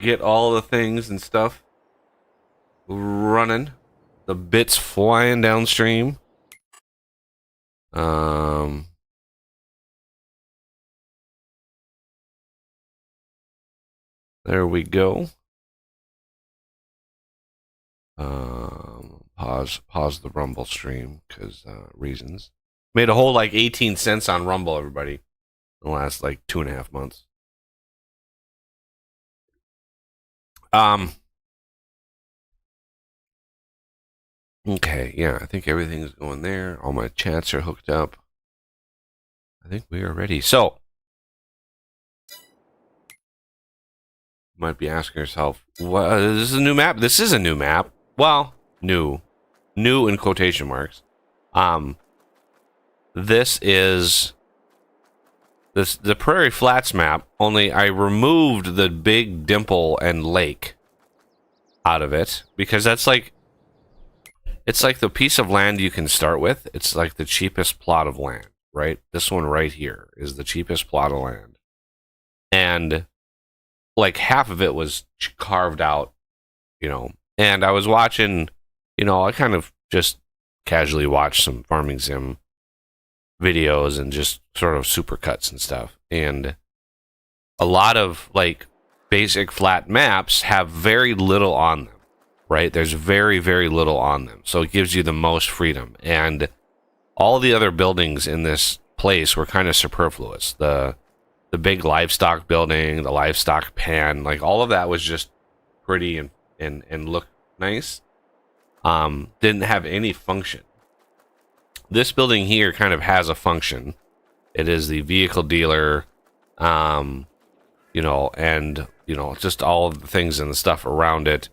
get all the things and stuff running. The bits flying downstream. There we go. Pause the Rumble stream because reasons. Made a whole like 18 cents on Rumble, everybody, in the last like 2.5 months. Okay, yeah, I think everything's going there. All my chats are hooked up. I think we are ready. So, you might be asking yourself, "What? This is a new map?" This is a new map. Well, new in quotation marks. This is the Prairie Flats map. Only I removed the big dimple and lake out of it because that's like. It's like the piece of land you can start with. It's like the cheapest plot of land, right? This one right here is the cheapest plot of land. And like half of it was carved out, you know. And I was watching, you know, I kind of just casually watched some FarmingSim videos and just sort of supercuts and stuff. And a lot of like basic flat maps have very little on them. Right? There's very, very little on them. So it gives you the most freedom. And all the other buildings in this place were kind of superfluous. The big livestock building, the livestock pen, like all of that was just pretty and looked nice. Didn't have any function. This building here kind of has a function. It is the vehicle dealer, you know, and, you know, just all of the things and the stuff around it.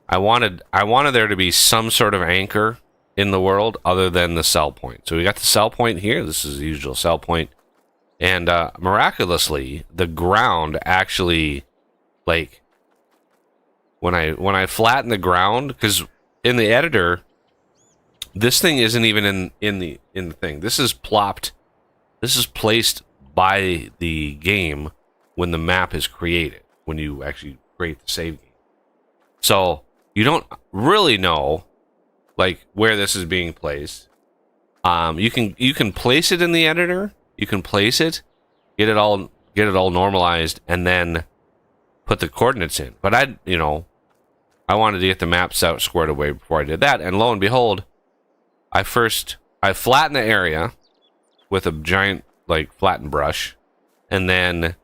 I wanted there to be some sort of anchor in the world other than the sell point. So we got the sell point here. This is the usual sell point. And miraculously, the ground actually, like, when I flatten the ground, because in the editor, this thing isn't even in the thing. This is plopped. This is placed by the game when the map is created, when you actually create the save game. So you don't really know like where this is being placed. You can place it in the editor. You can place it, get it all normalized, and then put the coordinates in. But I wanted to get the maps out squared away before I did that. And lo and behold, I flattened the area with a giant like flattened brush, and then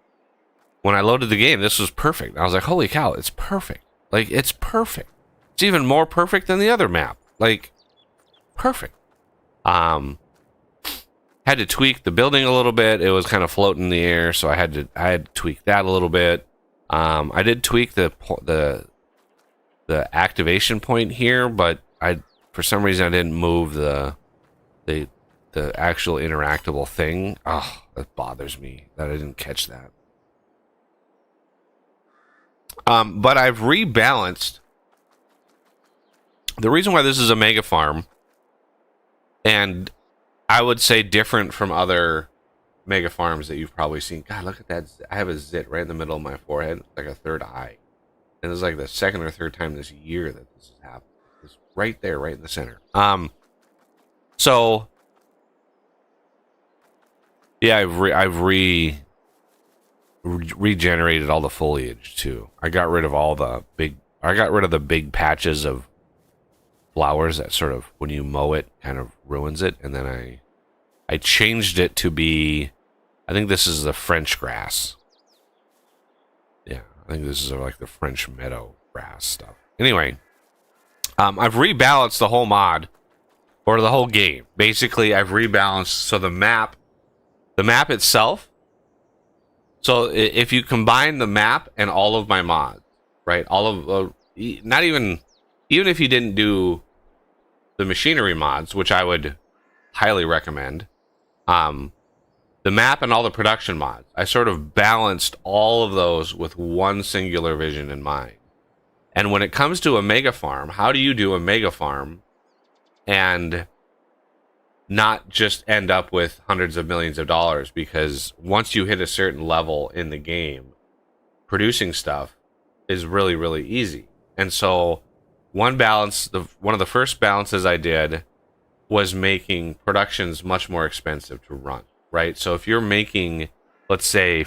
when I loaded the game, this was perfect. I was like, holy cow, it's perfect. Like, it's perfect. It's even more perfect than the other map. Like, perfect. Had to tweak the building a little bit. It was kind of floating in the air, so I had to tweak that a little bit. I did tweak the activation point here, but for some reason I didn't move the actual interactable thing. Oh, that bothers me that I didn't catch that. But I've rebalanced. The reason why this is a mega farm, and I would say different from other mega farms that you've probably seen. God, look at that. I have a zit right in the middle of my forehead, like a third eye. And this is like the second or third time this year that this has happened. It's right there, right in the center. So, yeah, I've regenerated all the foliage too. I got rid of the big patches of flowers that sort of, when you mow it, kind of ruins it. And then I changed it to be, I think this is the French grass. Yeah, I think this is like the French meadow grass stuff. Anyway, I've rebalanced the whole mod, or the whole game. Basically, I've rebalanced so the map itself. So if you combine the map and all of my mods, right? All of not even if you didn't do the machinery mods, which I would highly recommend, the map and all the production mods, I sort of balanced all of those with one singular vision in mind. And when it comes to a mega farm, how do you do a mega farm and not just end up with hundreds of millions of dollars? Because once you hit a certain level in the game, producing stuff, is really, really easy. And so one of the first balances I did was making productions much more expensive to run, right? So if you're making, let's say,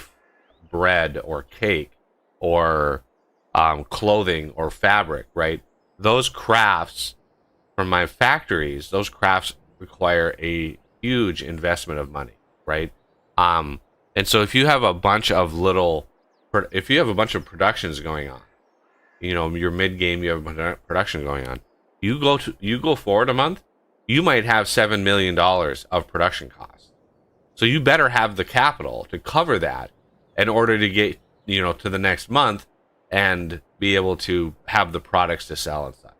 bread or cake or clothing or fabric, right? Those crafts from my factories, those crafts require a huge investment of money, right? And so if you have a bunch of productions going on, your mid game, you have a production going on. You go forward a month, you might have $7 million of production costs. So you better have the capital to cover that in order to get, to the next month and be able to have the products to sell and such.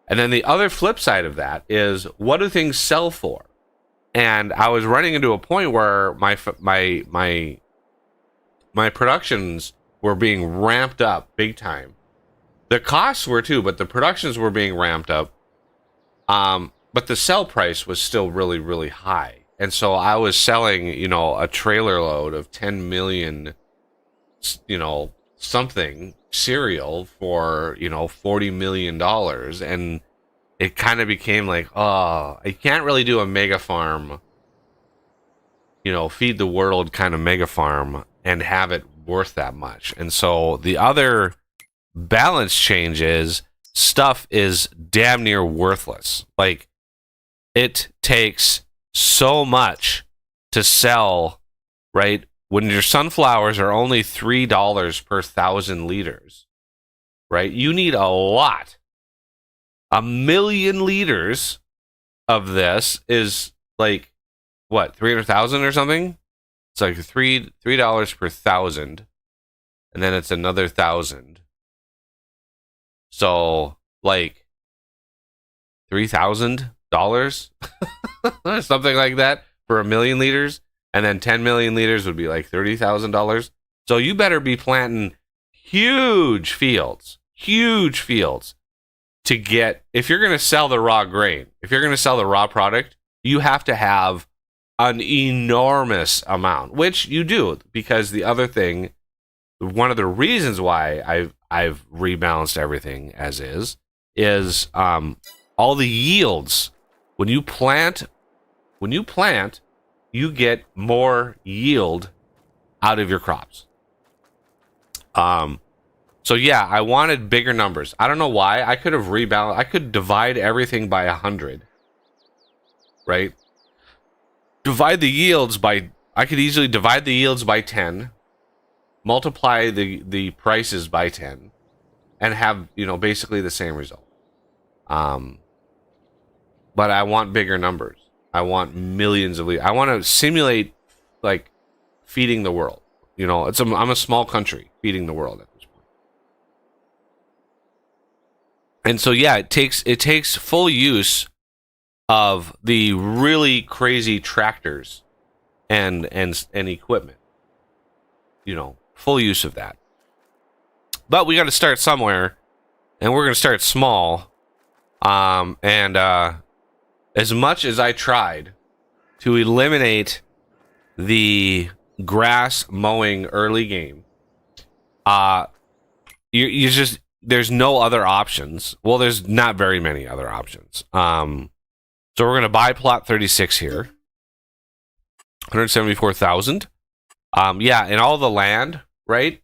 And then the other flip side of that is, what do things sell for? And I was running into a point where my productions were being ramped up big time. The costs were too, but the productions were being ramped up. But the sell price was still really, really high. And so I was selling, a trailer load of 10 million, something cereal for, $40 million. And it kind of became like, oh, I can't really do a mega farm, feed the world kind of mega farm and have it worth that much. And so the other balance change is stuff is damn near worthless. Like, it takes so much to sell, right? When your sunflowers are only $3 per 1,000 liters, right? You need a lot. 1 million liters of this is like, what, 300,000 or something? It's like $3 per 1,000, and then it's another 1,000. So, like, $3,000, something like that for 1 million liters, and then 10 million liters would be like $30,000. So you better be planting huge fields to get, if you're going to sell the raw grain, if you're going to sell the raw product, you have to have an enormous amount, which you do, because the other thing, one of the reasons why I've rebalanced everything as is all the yields. When you plant, you get more yield out of your crops. So yeah, I wanted bigger numbers. I don't know why. I could have rebalanced. I could divide everything by 100, right? Divide the yields by. I could easily divide the yields by 10, multiply the prices by 10, and have basically the same result. But I want bigger numbers. I want millions of liters. I want to simulate like feeding the world. I'm a small country feeding the world at this point. And so yeah, it takes full use of the really crazy tractors and equipment. Full use of that. But we got to start somewhere, and we're going to start small. And as much as I tried to eliminate the grass mowing early game, there's no other options. Well, there's not very many other options. So we're going to buy plot 36 here. 174,000. Yeah, and all the land, right,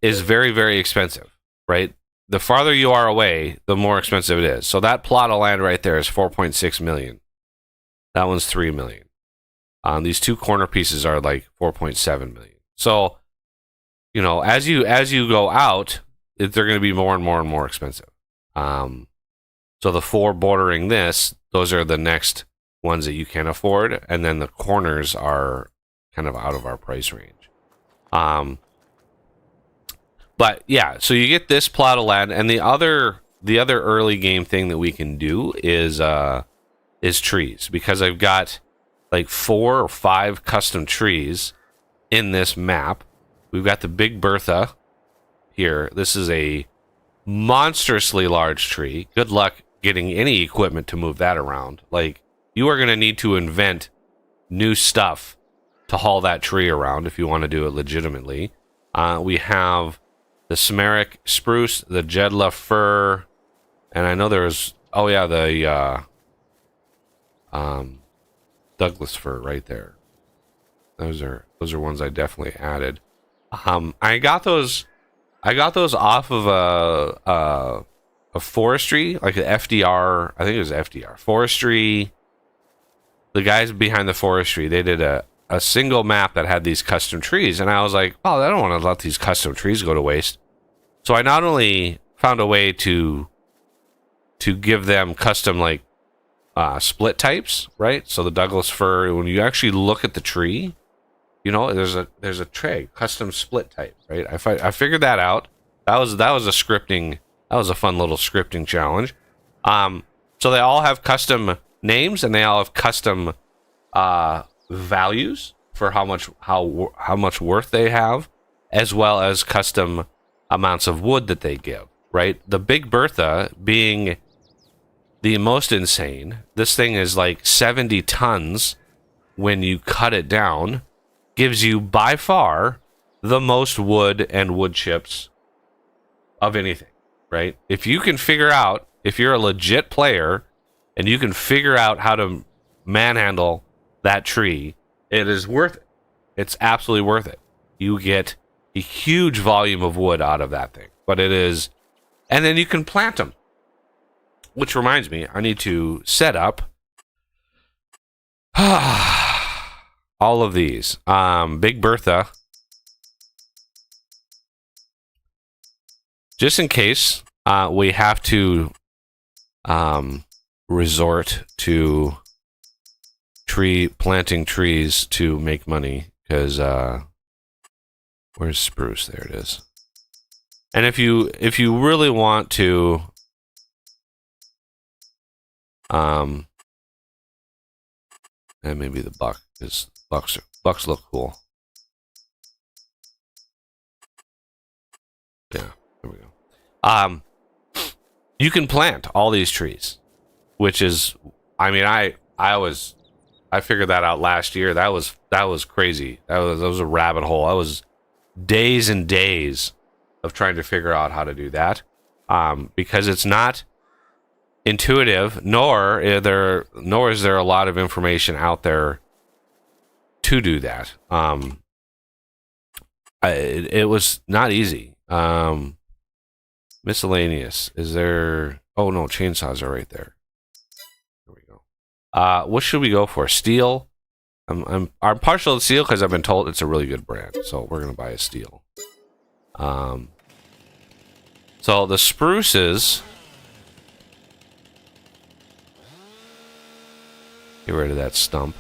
is very, very expensive, right? The farther you are away, the more expensive it is. So that plot of land right there is 4.6 million. That one's 3 million. These two corner pieces are like 4.7 million. So, as you go out, they're going to be more and more and more expensive. So the four bordering this, those are the next ones that you can afford, and then the corners are kind of out of our price range. But yeah, so you get this plot of land, and the other early game thing that we can do is trees, because I've got like 4 or 5 custom trees in this map. We've got the Big Bertha here. This is a monstrously large tree. Good luck getting any equipment to move that around. Like, you are going to need to invent new stuff to haul that tree around if you want to do it legitimately. We have the Smeric spruce, the Jedla fir, and I know there's the Douglas fir right there. Those are ones I definitely added. I got those off of a forestry, like an FDR. I think it was FDR forestry. The guys behind the forestry, they did a single map that had these custom trees, and I was like, oh, I don't want to let these custom trees go to waste. So I not only found a way to give them custom like split types, right? So the Douglas fir, when you actually look at the tree, you know, there's a tray custom split type, right? I figured that out. That was a scripting. That was a fun little scripting challenge. So they all have custom names and they all have custom values for how much worth they have, as well as custom amounts of wood that they give. Right, the Big Bertha being the most insane. This thing is like 70 tons when you cut it down. Gives you by far the most wood and wood chips of anything, right? If you can figure out, if you're a legit player and you can figure out how to manhandle that tree, it is worth it. It's absolutely worth it. You get a huge volume of wood out of that thing, but it is, and then you can plant them. Which reminds me, I need to set up all of these. Big Bertha. Just in case we have to resort to planting trees to make money. Because where's spruce? There it is. And if you really want to and maybe the buck, because bucks look cool. Yeah, there we go. You can plant all these trees, which is, I mean, I figured that out last year. That was crazy. That was a rabbit hole. I was days and days of trying to figure out how to do that, because it's not intuitive, nor is there a lot of information out there to do that. It was not easy. Miscellaneous. Is there? Oh no, chainsaws are right there. There we go. What should we go for? Steel. I'm partial to steel because I've been told it's a really good brand, so we're gonna buy a steel. So the spruces. Get rid of that stump.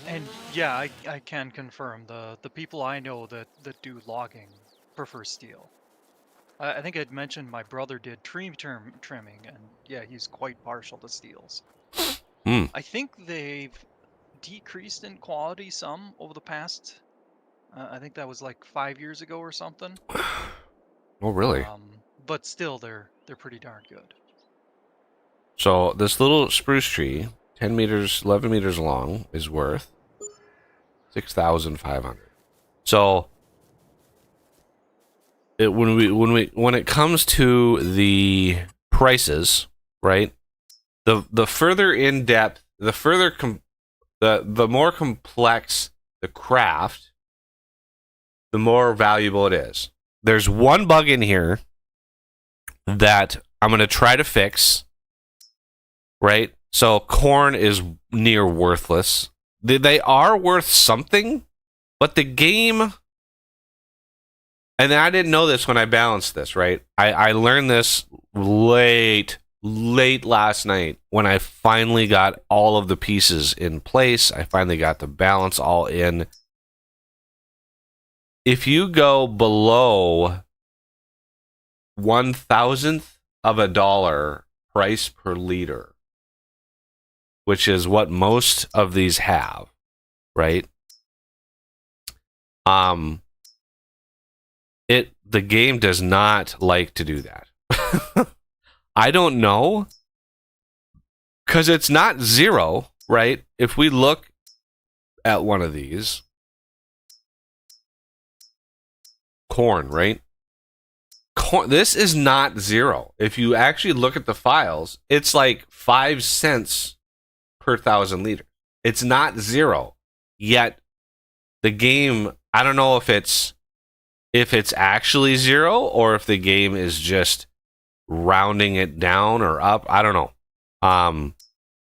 And yeah, I can confirm the people I know that do logging prefer steel. I think I'd mentioned my brother did tree trimming, and yeah, he's quite partial to steels. I think they've decreased in quality some over the past. I think that was like 5 years ago or something. Oh, really? But still, they're pretty darn good. So this little spruce tree, 10 meters, 11 meters long, is worth 6,500. So when it comes to the prices, right? The further in depth, the more complex the craft, the more valuable it is. There's one bug in here that I'm going to try to fix. Right? So corn is near worthless. They are worth something, but the game, and I didn't know this when I balanced this, right? I learned this late last night when I finally got all of the pieces in place. I finally got the balance all in. If you go below 1,000th of a dollar price per liter, which is what most of these have, right? The game does not like to do that. I don't know, because it's not zero, right? If we look at one of these, corn, right? This is not zero. If you actually look at the files, it's like 5 cents per 1,000 liters. It's not zero. Yet the game, I don't know if it's actually zero or if the game is just rounding it down or up. I don't know.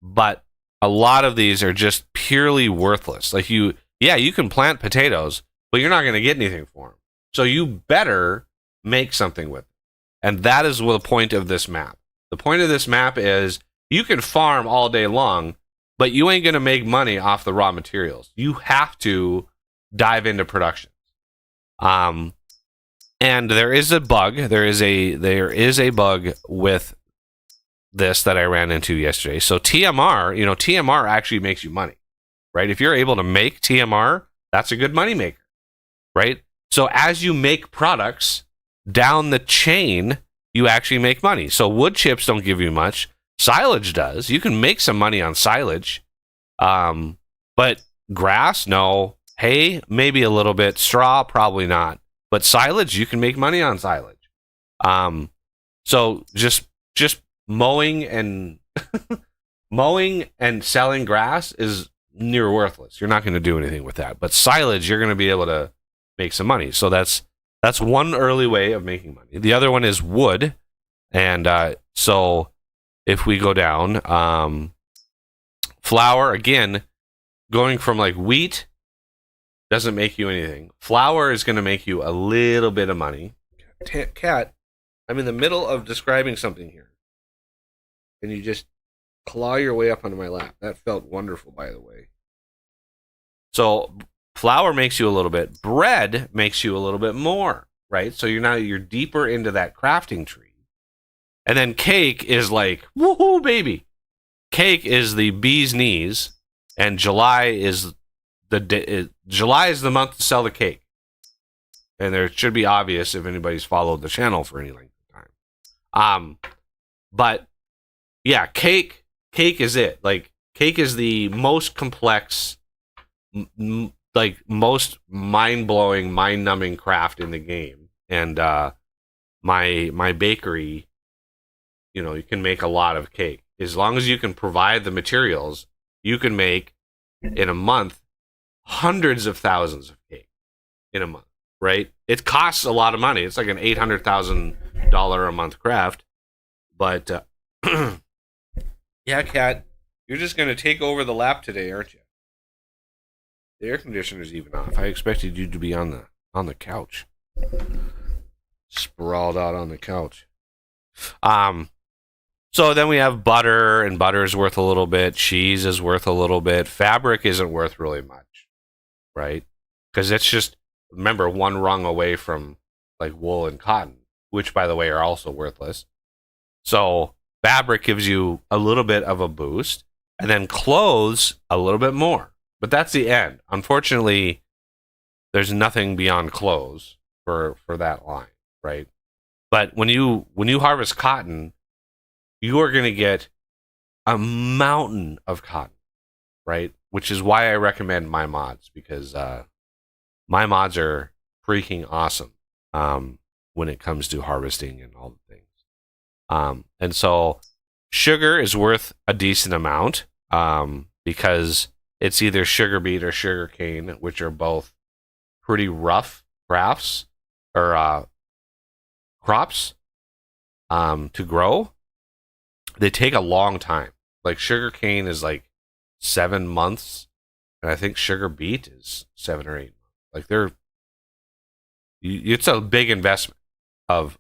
But a lot of these are just purely worthless. Like you can plant potatoes, but you're not going to get anything for them. So you better make something with it. And that is the point of this map. The point of this map is you can farm all day long, but you ain't going to make money off the raw materials. You have to dive into production. And there is a bug. There is a bug with this that I ran into yesterday. So TMR, TMR actually makes you money, right? If you're able to make TMR, that's a good money maker, right? So as you make products down the chain, you actually make money. So wood chips don't give you much. Silage does. You can make some money on silage. But grass, no. Hay, maybe a little bit. Straw, probably not. But silage, you can make money on silage. So just mowing and mowing and selling grass is near worthless. You're not going to do anything with that. But silage, you're going to be able to make some money. So that's one early way of making money. The other one is wood. And so if we go down, flour, again, going from like wheat doesn't make you anything. Flour is going to make you a little bit of money. Cat, I'm in the middle of describing something here. And you just claw your way up onto my lap. That felt wonderful, by the way. So flour makes you a little bit. Bread makes you a little bit more, right? So you're deeper into that crafting tree. And then cake is like, woohoo, baby. Cake is the bee's knees, and July is the month to sell the cake. And there should be obvious if anybody's followed the channel for any length of time. But yeah, cake is it. Like cake is the most complex, like most mind-blowing, mind-numbing craft in the game. And my bakery, you can make a lot of cake. As long as you can provide the materials, you can make in a month hundreds of thousands of cake in a month, right? It costs a lot of money. It's like an $800,000 a month craft. But yeah, Kat, you're just going to take over the lap today, aren't you? The air conditioner's even off. I expected you to be on the couch. Sprawled out on the couch. So then we have butter, and butter is worth a little bit. Cheese is worth a little bit. Fabric isn't worth really much, right? Because it's just, remember, one rung away from like wool and cotton, which, by the way, are also worthless. So fabric gives you a little bit of a boost, and then clothes a little bit more. But that's the end. Unfortunately, there's nothing beyond clothes for that line, right? But when you harvest cotton, you are going to get a mountain of cotton, right? Which is why I recommend my mods, because my mods are freaking awesome when it comes to harvesting and all the things. And so sugar is worth a decent amount because it's either sugar beet or sugar cane, which are both pretty rough crafts or crops to grow. They take a long time. Like sugar cane is like 7 months, and I think sugar beet is 7 or 8 months. Like it's a big investment of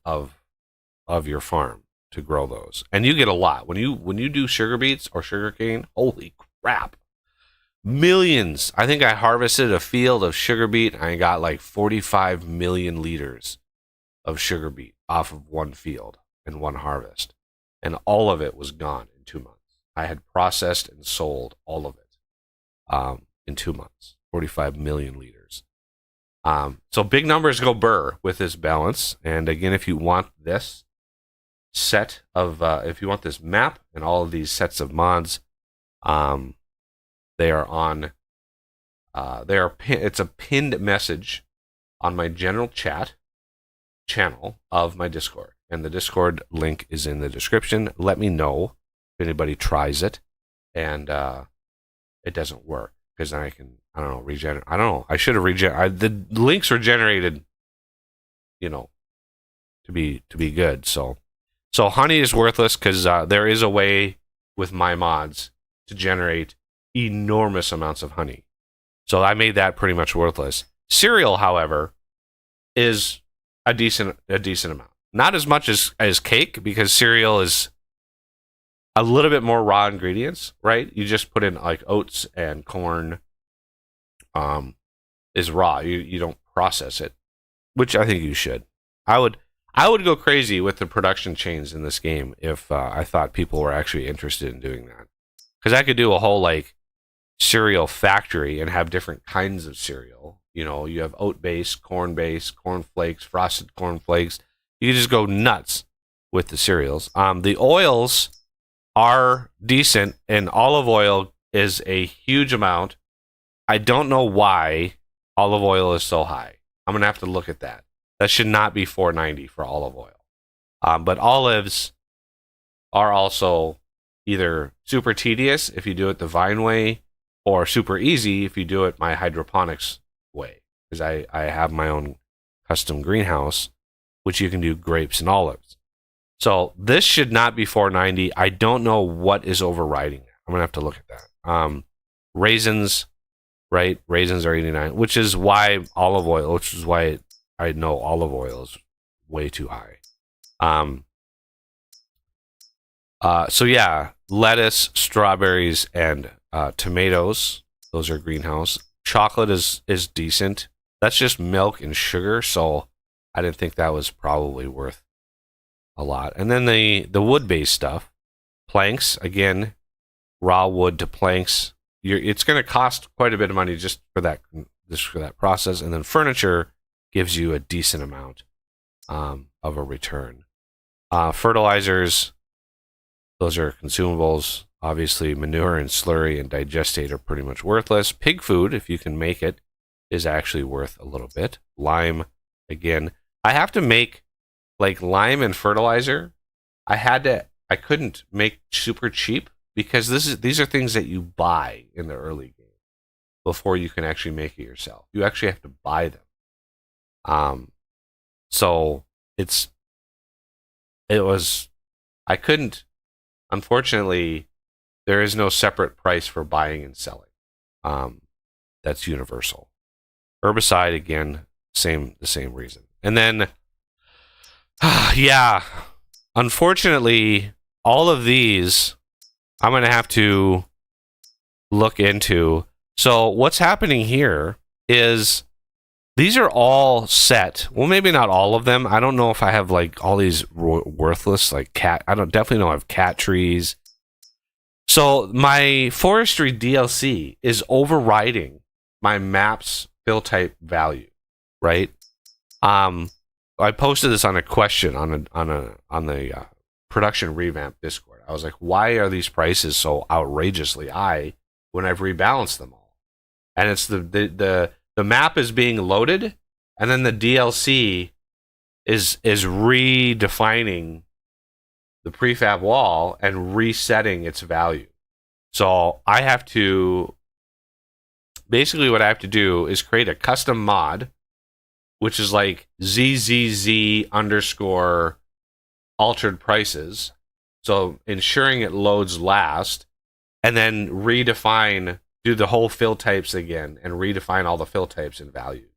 your farm to grow those, and you get a lot when you do sugar beets or sugar cane. Holy crap, millions! I think I harvested a field of sugar beet, and I got like 45 million liters of sugar beet off of one field in one harvest. And all of it was gone in 2 months. I had processed and sold all of it in 2 months, 45 million liters. So big numbers go burr with this balance. And again, if you want this set of, if you want this map and all of these sets of mods, they are on, it's a pinned message on my general chat. channel of my Discord, and the Discord link is in the description. Let me know if anybody tries it and it doesn't work, because then I can, I don't know, regenerate. I don't know. I should have the links were generated, you know, to be good. So honey is worthless because there is a way with my mods to generate enormous amounts of honey. So I made that pretty much worthless. Cereal, however, is a decent amount. Not as much as cake, because cereal is a little bit more raw ingredients, right? You just put in like oats and corn. Is raw. You don't process it, which I think you should. I would go crazy with the production chains in this game if I thought people were actually interested in doing that, because I could do a whole like cereal factory and have different kinds of cereal. You know, you have oat base, corn flakes, frosted corn flakes. You can just go nuts with the cereals. The oils are decent, and olive oil is a huge amount. I don't know why olive oil is so high. I'm gonna have to look at that. That should not be $4.90 for olive oil. But olives are also either super tedious if you do it the vine way, or super easy if you do it my hydroponics way. Because I have my own custom greenhouse, which you can do grapes and olives. So this should not be $4.90. I don't know what is overriding it. I'm gonna have to look at that. Raisins, right? Raisins are 89, which is why olive oil, which is why I know olive oil is way too high. So yeah, lettuce, strawberries, and tomatoes. Those are greenhouse. Chocolate is decent. That's just milk and sugar, so I didn't think that was probably worth a lot. And then the wood-based stuff, planks, again, raw wood to planks. It's going to cost quite a bit of money just for that process. And then furniture gives you a decent amount of a return. Fertilizers, those are consumables. Obviously, manure and slurry and digestate are pretty much worthless. Pig food, if you can make it, is actually worth a little bit. Lime, again, I have to make like lime and fertilizer. I couldn't make super cheap, because these are things that you buy in the early game before you can actually make it yourself. You actually have to buy them. So I couldn't, unfortunately, there is no separate price for buying and selling. That's universal. Herbicide, again, the same reason. And then, yeah, unfortunately, all of these I'm going to have to look into. So what's happening here is these are all set. Well, maybe not all of them. I don't know if I have like all these worthless like cat. I definitely don't have cat trees. So my forestry DLC is overriding my map's fill type value, right? I posted this on a question on the production revamp Discord. I was like, why are these prices so outrageously high when I've rebalanced them all? And it's the map is being loaded, and then the DLC is redefining the prefab wall and resetting its value. So I have to, basically what I have to do is create a custom mod, which is like ZZZ _ altered prices. So ensuring it loads last, and then do the whole fill types again and redefine all the fill types and values,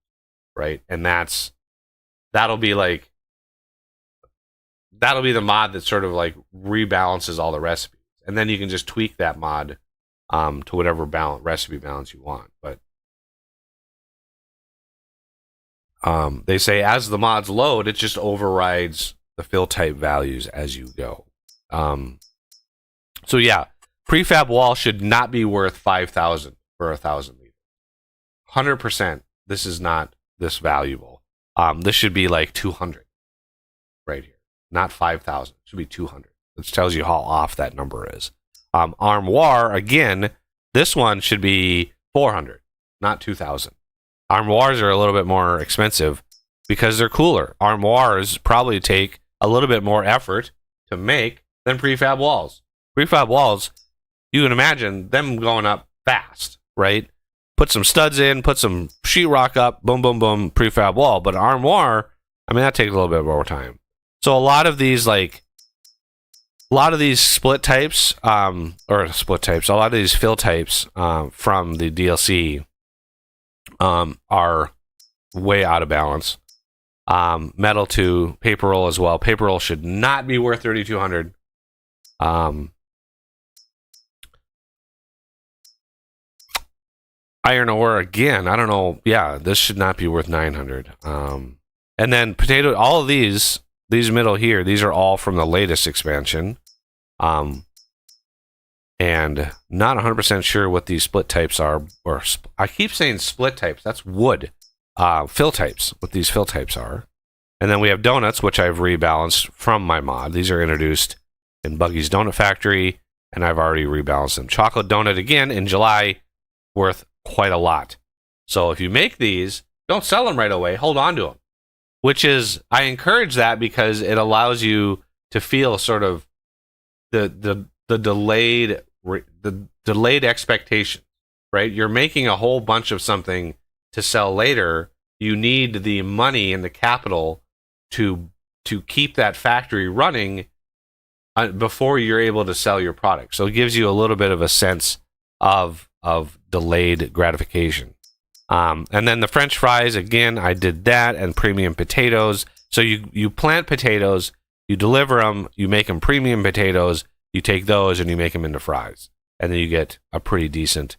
right? And that'll be the mod that sort of like rebalances all the recipes, and then you can just tweak that mod to whatever recipe balance you want. But they say as the mods load, it just overrides the fill type values as you go. So yeah, prefab wall should not be worth 5,000 for 1,000 liters. 100%. This is not this valuable. This should be like 200 right here, not 5,000. It should be 200. This tells you how off that number is. Armoire, again, this one should be 400, not 2,000. Armoires are a little bit more expensive. because they're cooler. Armoires probably take a little bit more effort to make than prefab walls. Prefab walls, you can imagine them going up fast, right? Put some studs in, put some sheetrock up, boom, boom, boom, prefab wall. But armoire, I mean, that takes a little bit more time. So a lot of these split types, a lot of these fill types from the DLC are way out of balance. Metal to paper roll as well. Paper roll should not be worth 3,200. Iron ore again. I don't know. Yeah, this should not be worth 900. And then potato. All of these middle here, these are all from the latest expansion. And not 100% sure what these split types are. Or I keep saying split types. That's wood. Fill types. What these fill types are. And then we have donuts, which I've rebalanced from my mod. These are introduced in Buggy's Donut Factory, and I've already rebalanced them. Chocolate donut again in July, worth quite a lot. So if you make these, don't sell them right away. Hold on to them. Which is, I encourage that because it allows you to feel sort of the delayed expectation, right? You're making a whole bunch of something to sell later. You need the money and the capital to keep that factory running before you're able to sell your product. So it gives you a little bit of a sense of delayed gratification. And then the French fries, again, I did that, and premium potatoes. So you plant potatoes, you deliver them, you make them premium potatoes, you take those and you make them into fries. And then you get a pretty decent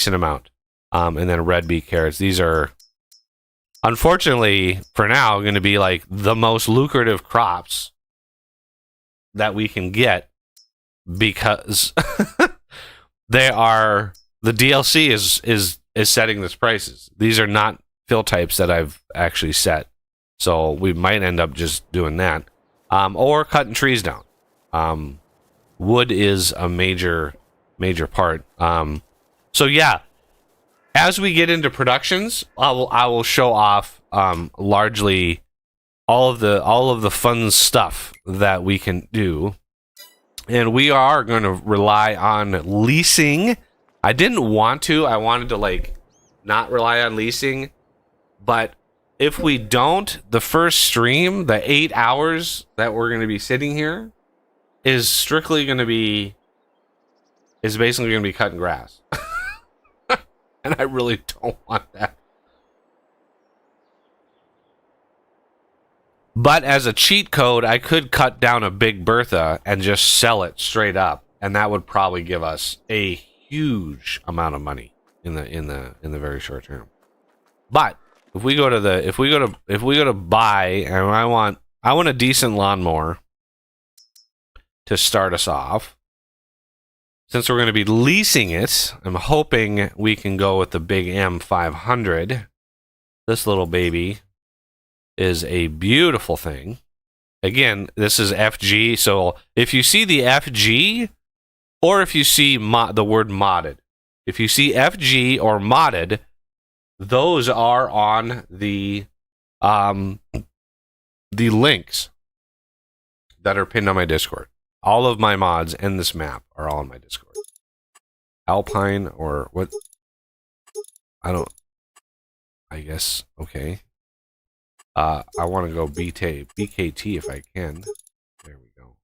amount. And then red beet carrots. These are, unfortunately, for now, going to be like the most lucrative crops that we can get because they are, the DLC is setting these prices. These are not fill types that I've actually set. So we might end up just doing that. Or cutting trees down. Wood is a major part. So yeah, as we get into productions, I will show off largely all of the fun stuff that we can do. And we are going to rely on leasing. I didn't want to. I wanted to like not rely on leasing, but if we don't, the first stream, the 8 hours that we're going to be sitting here is basically going to be cutting grass. And I really don't want that. But as a cheat code, I could cut down a Big Bertha and just sell it straight up, and that would probably give us a huge amount of money in the very short term. But if we go to buy, and I want a decent lawnmower to start us off. Since we're going to be leasing it, I'm hoping we can go with the big M500. This little baby is a beautiful thing. Again, this is FG, so if you see the FG, or if you see the word modded, if you see FG or modded, those are on the links that are pinned on my Discord. All of my mods and this map are all on my Discord. Alpine or what? I guess, okay. I want to go BKT if I can. There we go.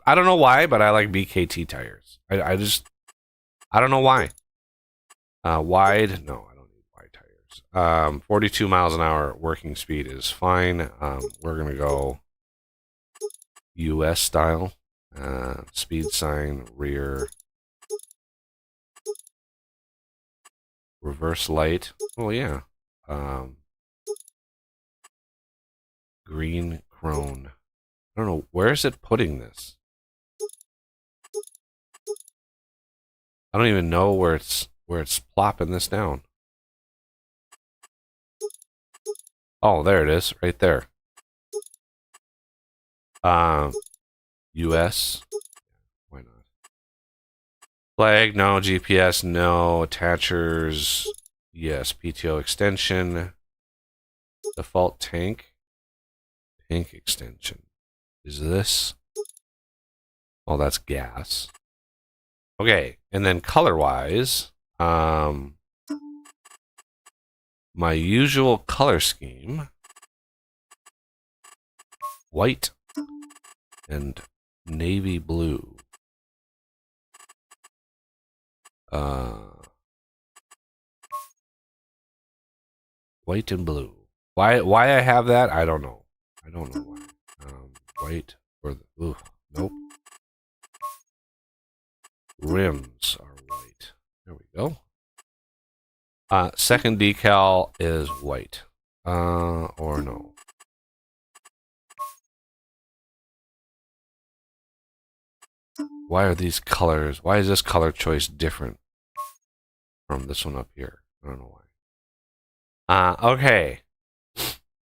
I don't know why, but I like BKT tires. I don't know why. Wide, no, I don't need wide tires. 42 miles an hour working speed is fine. We're going to go US style. Speed sign, rear, reverse light. Oh yeah. Green crone. I don't know, where is it putting this? I don't even know where it's plopping this down. Oh, there it is, right there. US. Why not? Flag, no. GPS, no. Attachers, yes. PTO extension. Default tank extension. Is this? Oh, that's gas. Okay, and then color-wise, my usual color scheme, white and navy blue. White and blue. Why I have that? I don't know. I don't know why. White or the nope. Rims are white. There we go. Second decal is white. Or no. Why are these colors? Why is this color choice different from this one up here? I don't know why. Okay.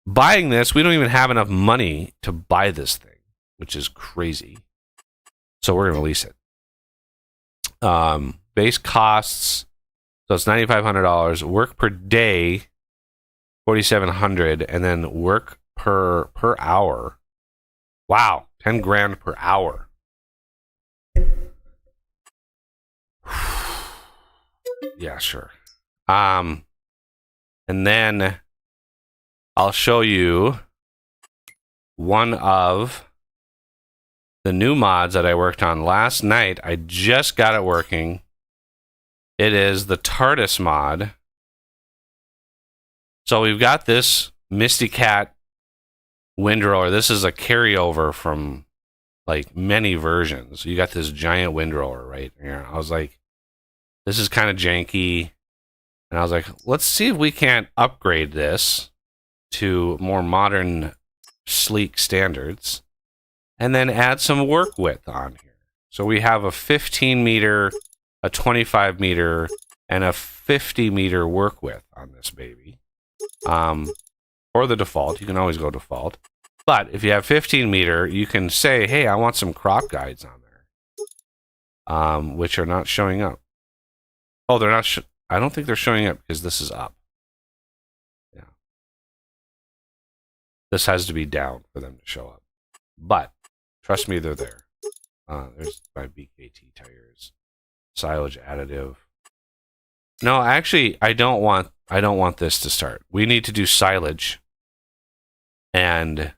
Buying this, we don't even have enough money to buy this thing, which is crazy. So we're going to lease it. Base costs, so it's $9,500. Work per day, $4,700, and then work per hour. Wow, 10 grand per hour. Yeah, sure. And then I'll show you one of the new mods that I worked on last night. I just got it working. It is the TARDIS mod. So we've got this Misty Cat windrower. This is a carryover from like many versions. You got this giant windrower right here. I was like, this is kind of janky. And I was like, let's see if we can't upgrade this to more modern, sleek standards. And then add some work width on here. So we have a 15 meter, a 25 meter, and a 50 meter work width on this baby. Or the default. You can always go default. But if you have 15 meter, you can say, hey, I want some crop guides on there. Which are not showing up. Oh, they're not. I don't think they're showing up because this is up. Yeah. This has to be down for them to show up. But trust me, they're there. There's my BKT tires, silage additive. No, actually, I don't want this to start. We need to do silage, and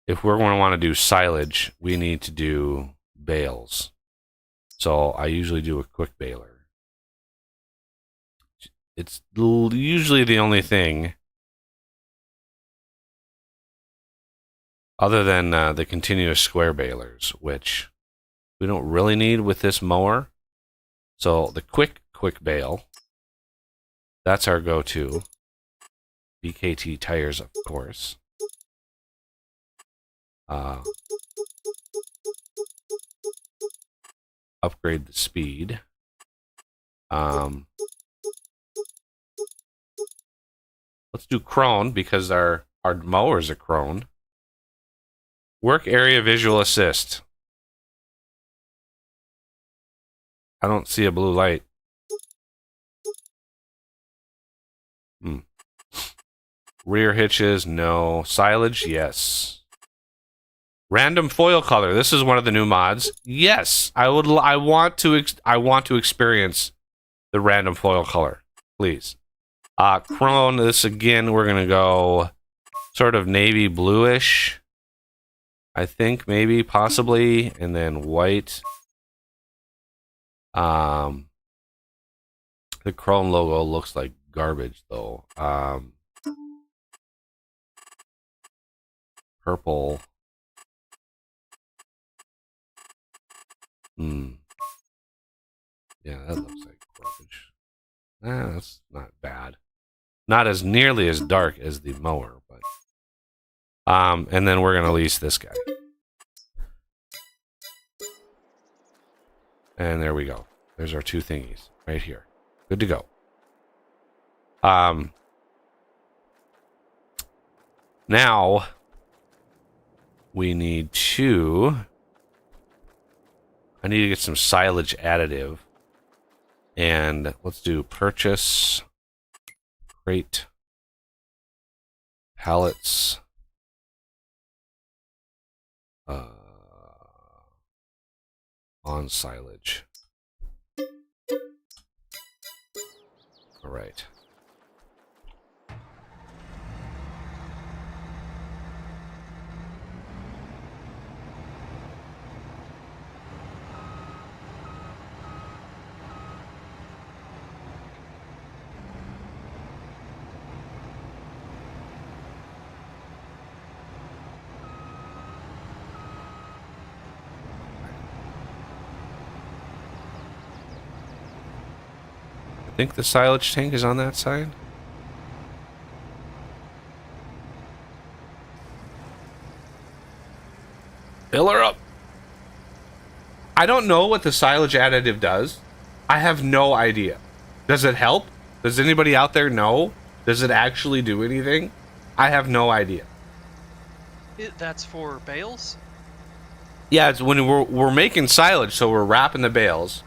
if we're going to want to do silage, we need to do bales. So I usually do a quick baler. It's usually the only thing, other than the continuous square balers, which we don't really need with this mower. So the quick bale, that's our go-to. BKT tires, of course. Upgrade the speed. Let's do Crone because our mowers are Crone. Work area visual assist. I don't see a blue light. Rear hitches, no. Silage, yes. Random foil color. This is one of the new mods. Yes, I want to experience the random foil color, please. Crone. This again, we're gonna go sort of navy bluish. I think maybe possibly, and then white. The Crone logo looks like garbage though. Purple. Yeah, that looks like garbage. That's not bad. Not as nearly as dark as the mower, but and then we're gonna lease this guy. And there we go. There's our two thingies right here. Good to go. Now we need to. I need to get some silage additive. And let's do purchase crate pallets. On silage. All right. I think the silage tank is on that side. Fill her up. I don't know what the silage additive does. I have no idea. Does it help? Does anybody out there know? Does it actually do anything? I have no idea. That's for bales? Yeah, it's when we're making silage, so we're wrapping the bales.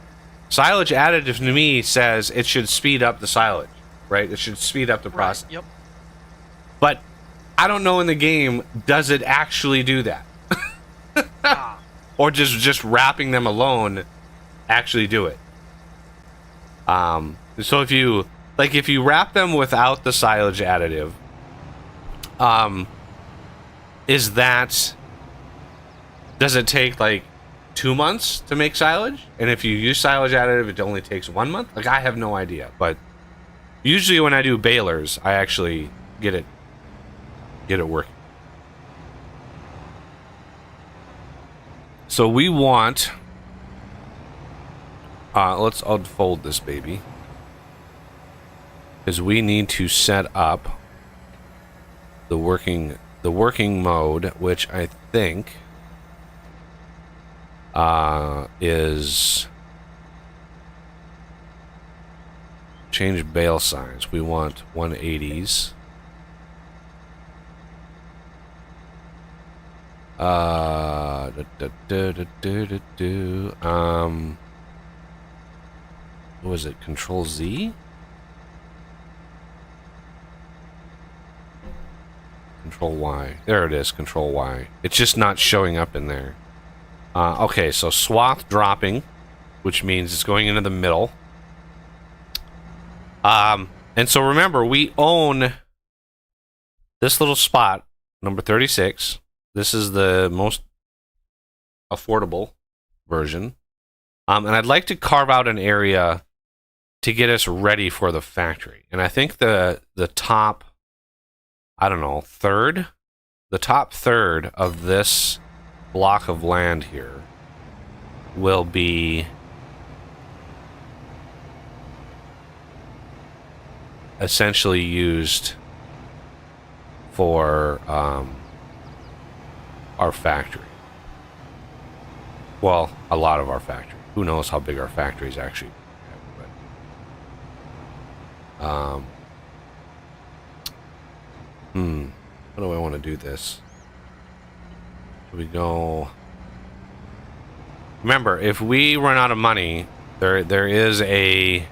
Silage additive to me says it should speed up the silage, right? It should speed up the process. Right, yep. But I don't know in the game, does it actually do that? Or just wrapping them alone actually do it? So if you wrap them without the silage additive, does it take like 2 months to make silage? And if you use silage additive, it only takes 1 month? Like, I have no idea. But usually when I do balers, I actually get it working. So we want, let's unfold this baby, because we need to set up the working mode, which I think is change bale size. We want 180s. What was it? Control Z? Control Y. There it is, Control Y. It's just not showing up in there. Okay, so swath dropping, which means it's going into the middle. And so remember, we own this little spot, number 36. This is the most affordable version. And I'd like to carve out an area to get us ready for the factory. And I think the top, I don't know, the top third of this block of land here will be essentially used for our factory. Well, a lot of our factory. Who knows how big our factories actually are, but how do I want to do this? Should we go? Remember, if we run out of money, there is a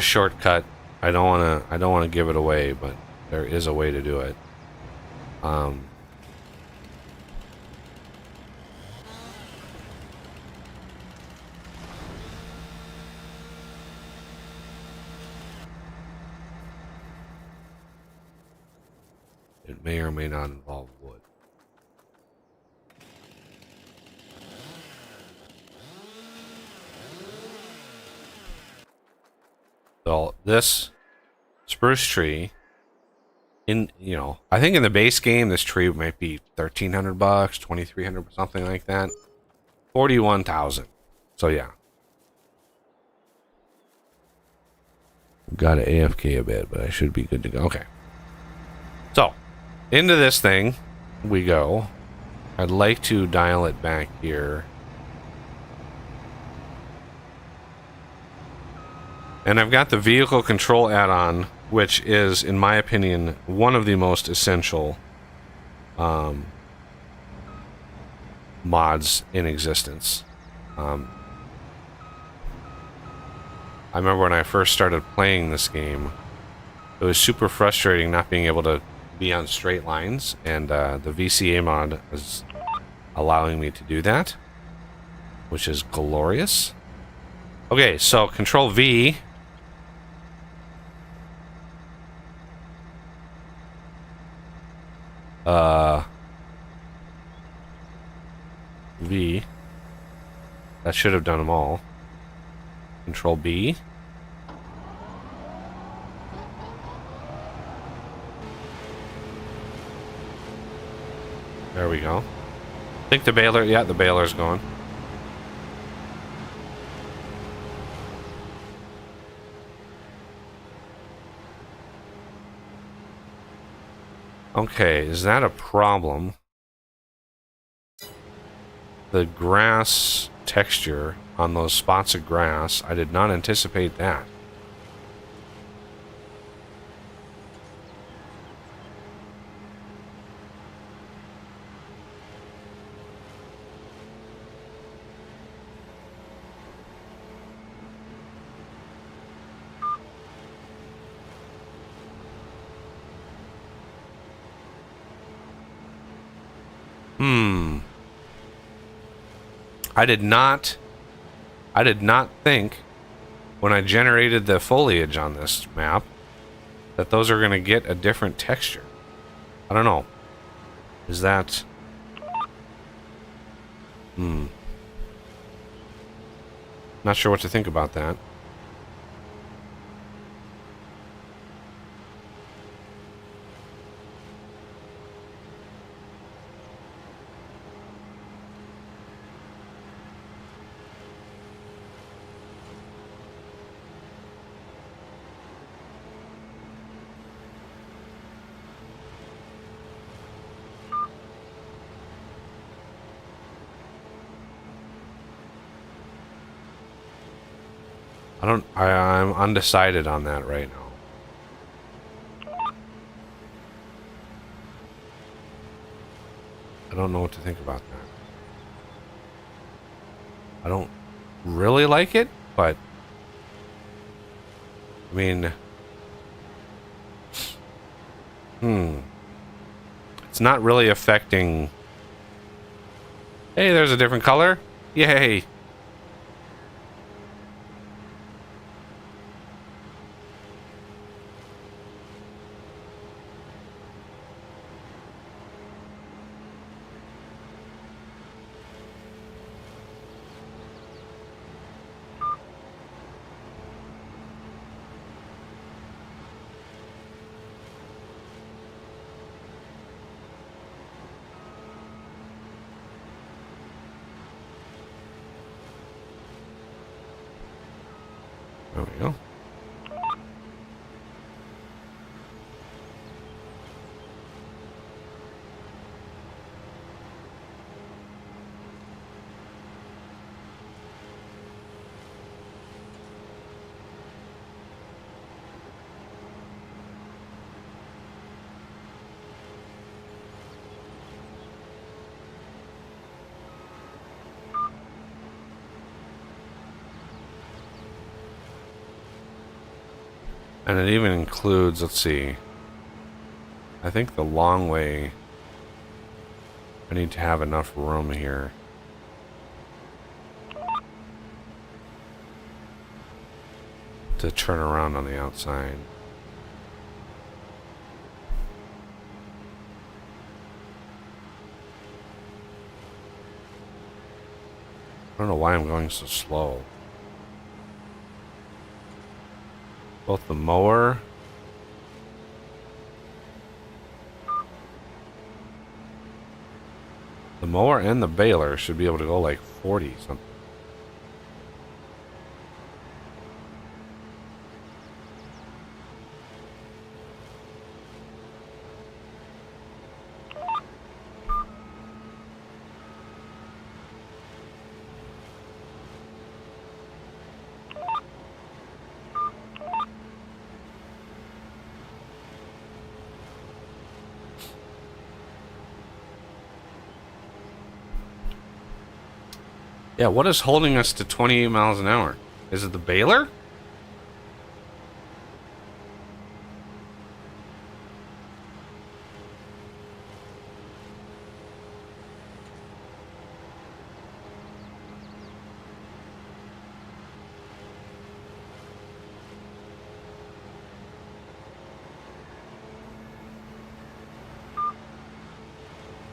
shortcut. I don't want to give it away, but there is a way to do it. It may or may not involve wood. So this spruce tree, I think in the base game this tree might be $1,300, $2,300, something like that. 41,000. So yeah. Got to AFK a bit, but I should be good to go. Okay. So, into this thing we go. I'd like to dial it back here. And I've got the vehicle control add-on, which is, in my opinion, one of the most essential mods in existence. I remember when I first started playing this game, It was super frustrating not being able to be on straight lines, and the VCA mod is allowing me to do that, which is glorious. Okay, so Control V. V. That should have done them all. Control B. There we go. I think the baler, yeah, the baler's going. Okay, is that a problem? The grass texture on those spots of grass, I did not anticipate that. I did not think when I generated the foliage on this map that those are going to get a different texture. I don't know. Is that... Not sure what to think about that. I'm undecided on that right now. I don't know what to think about that. I don't really like it, but I mean, it's not really affecting. Hey, there's a different color. Yay. There we go. And it even includes, let's see, I think the long way, I need to have enough room here. To turn around on the outside. I don't know why I'm going so slow. Both the mower and the baler should be able to go like 40 something. Yeah, what is holding us to 28 miles an hour? Is it the baler?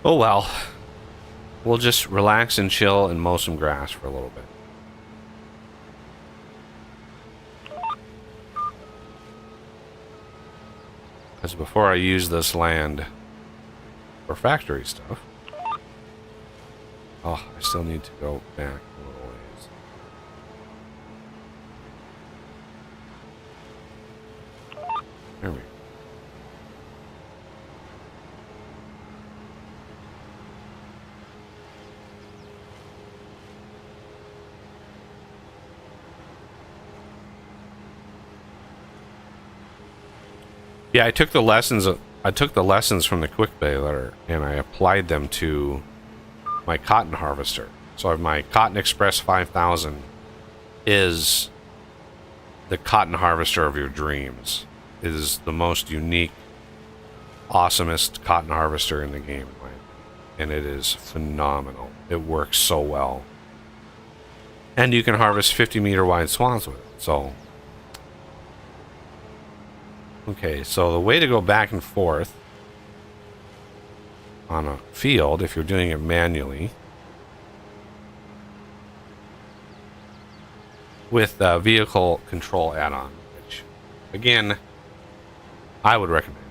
Oh well. We'll just relax and chill and mow some grass for a little bit. Because before I use this land for factory stuff... Oh, I still need to go back a little ways. There we go. Yeah, I took the lessons from the quick baler and I applied them to my cotton harvester. So my Cotton Express 5000 is the cotton harvester of your dreams. It is the most unique, awesomest cotton harvester in the game, and it is phenomenal. It works so well. And you can harvest 50-meter wide swaths with it. So okay, so the way to go back and forth on a field, if you're doing it manually, with the vehicle control add-on, which, again, I would recommend.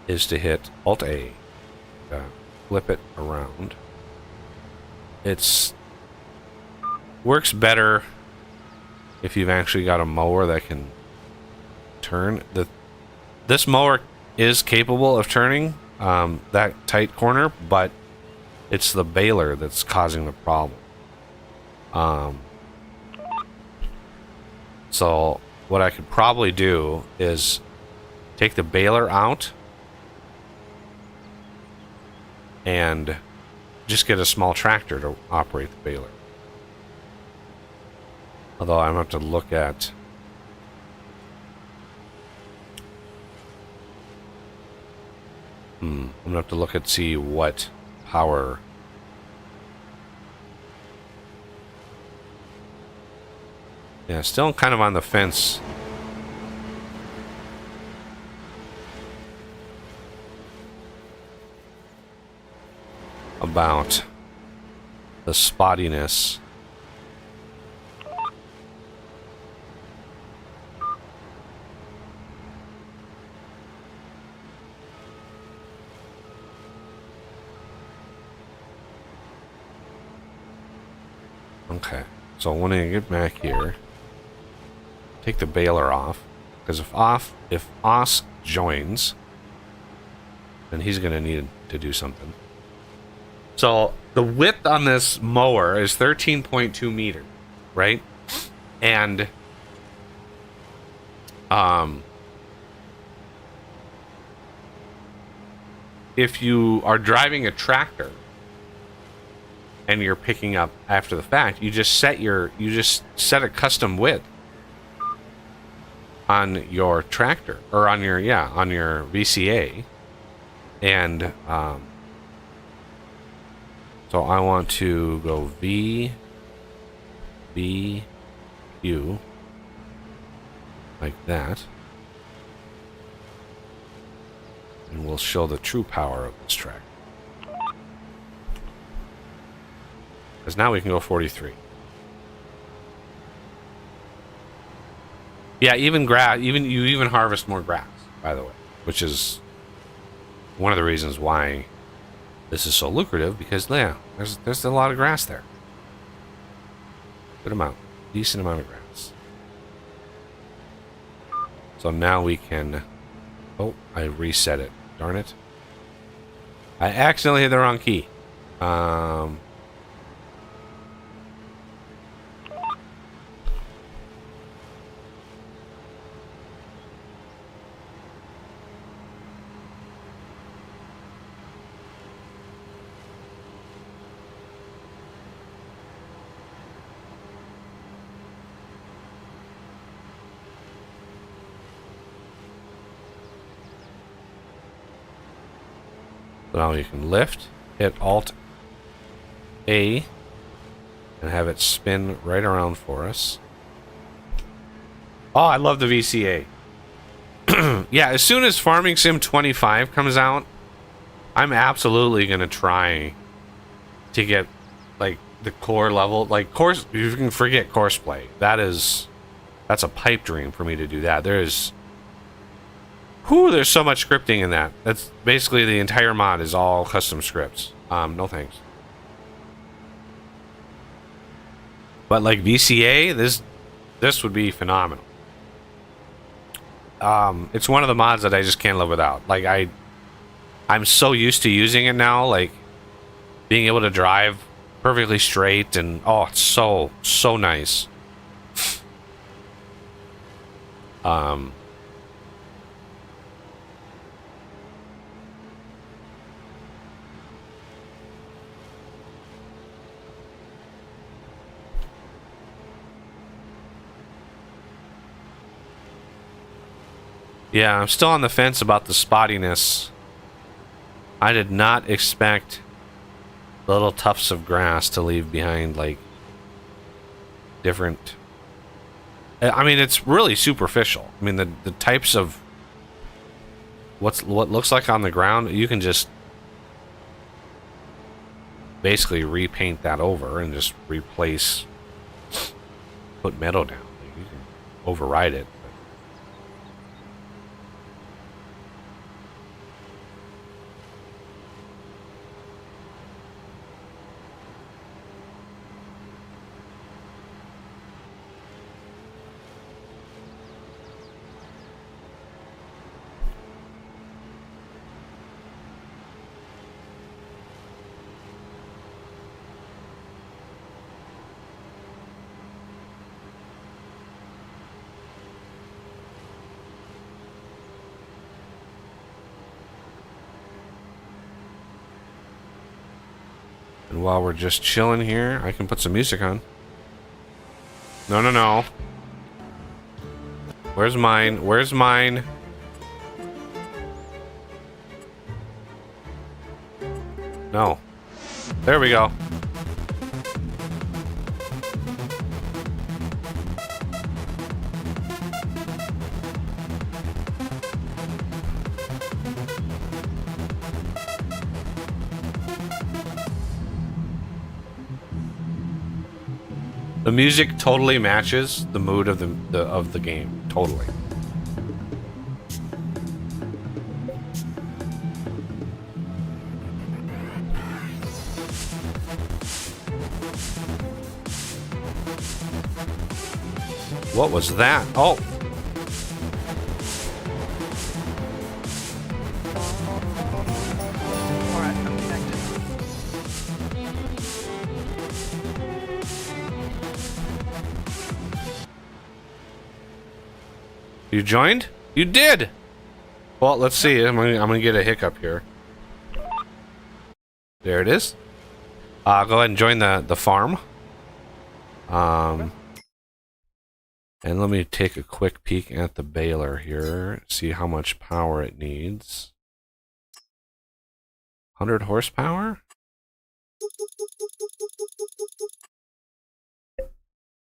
Is to hit Alt-A, flip it around. It's works better if you've actually got a mower that can turn. This mower is capable of turning that tight corner, but it's the baler that's causing the problem. So what I could probably do is take the baler out and just get a small tractor to operate the baler. Although I'm going to have to look at... I'm going to have to look at see what power... Yeah, still kind of on the fence. About the spottiness. Okay, so when I get back here, take the baler off, because if Os joins, then he's going to need to do something. So the width on this mower is 13.2 meters, right? And if you are driving a tractor and you're picking up after the fact, you just set a custom width on your tractor or on your VCA, and so I want to go V, B, Q, like that. And we'll show the true power of this track. Because now we can go 43. Yeah, even grass, you harvest more grass, by the way, which is one of the reasons why this is so lucrative, because yeah, there's a lot of grass there. Good amount. Decent amount of grass. So now we can... Oh, I reset it. Darn it. I accidentally hit the wrong key. So now you can lift, hit Alt A, and have it spin right around for us. Oh, I love the VCA. Yeah, as soon as FarmingSim 25 comes out, I'm absolutely gonna try to get like the core level, like course. You can forget course play. That's a pipe dream for me to do that. There's so much scripting in that. That's basically the entire mod is all custom scripts. No thanks. But like VCA, this would be phenomenal. It's one of the mods that I just can't live without. Like I'm so used to using it now, like being able to drive perfectly straight, and oh, it's so nice. Yeah, I'm still on the fence about the spottiness. I did not expect the little tufts of grass to leave behind, like, different... I mean, it's really superficial. I mean, the types of... what looks like on the ground, you can just basically repaint that over and just replace... put meadow down. Like, you can override it. And while we're just chilling here, I can put some music on. No. Where's mine? Where's mine? No. There we go. The music totally matches the mood of the game. Totally. What was that? Oh. Alright, I'm connected. You joined? You did! Well, let's see. I'm gonna get a hiccup here. There it is. Go ahead and join the farm. And let me take a quick peek at the baler here. See how much power it needs. 100 horsepower?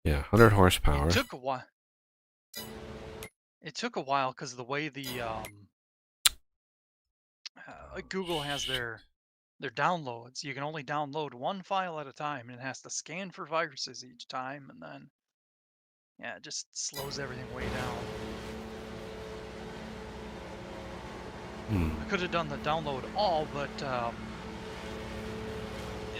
Yeah, 100 horsepower. It took a while. It took a while because the way the Google has their downloads, you can only download one file at a time, and it has to scan for viruses each time, and then yeah, it just slows everything way down. I could have done the download all, but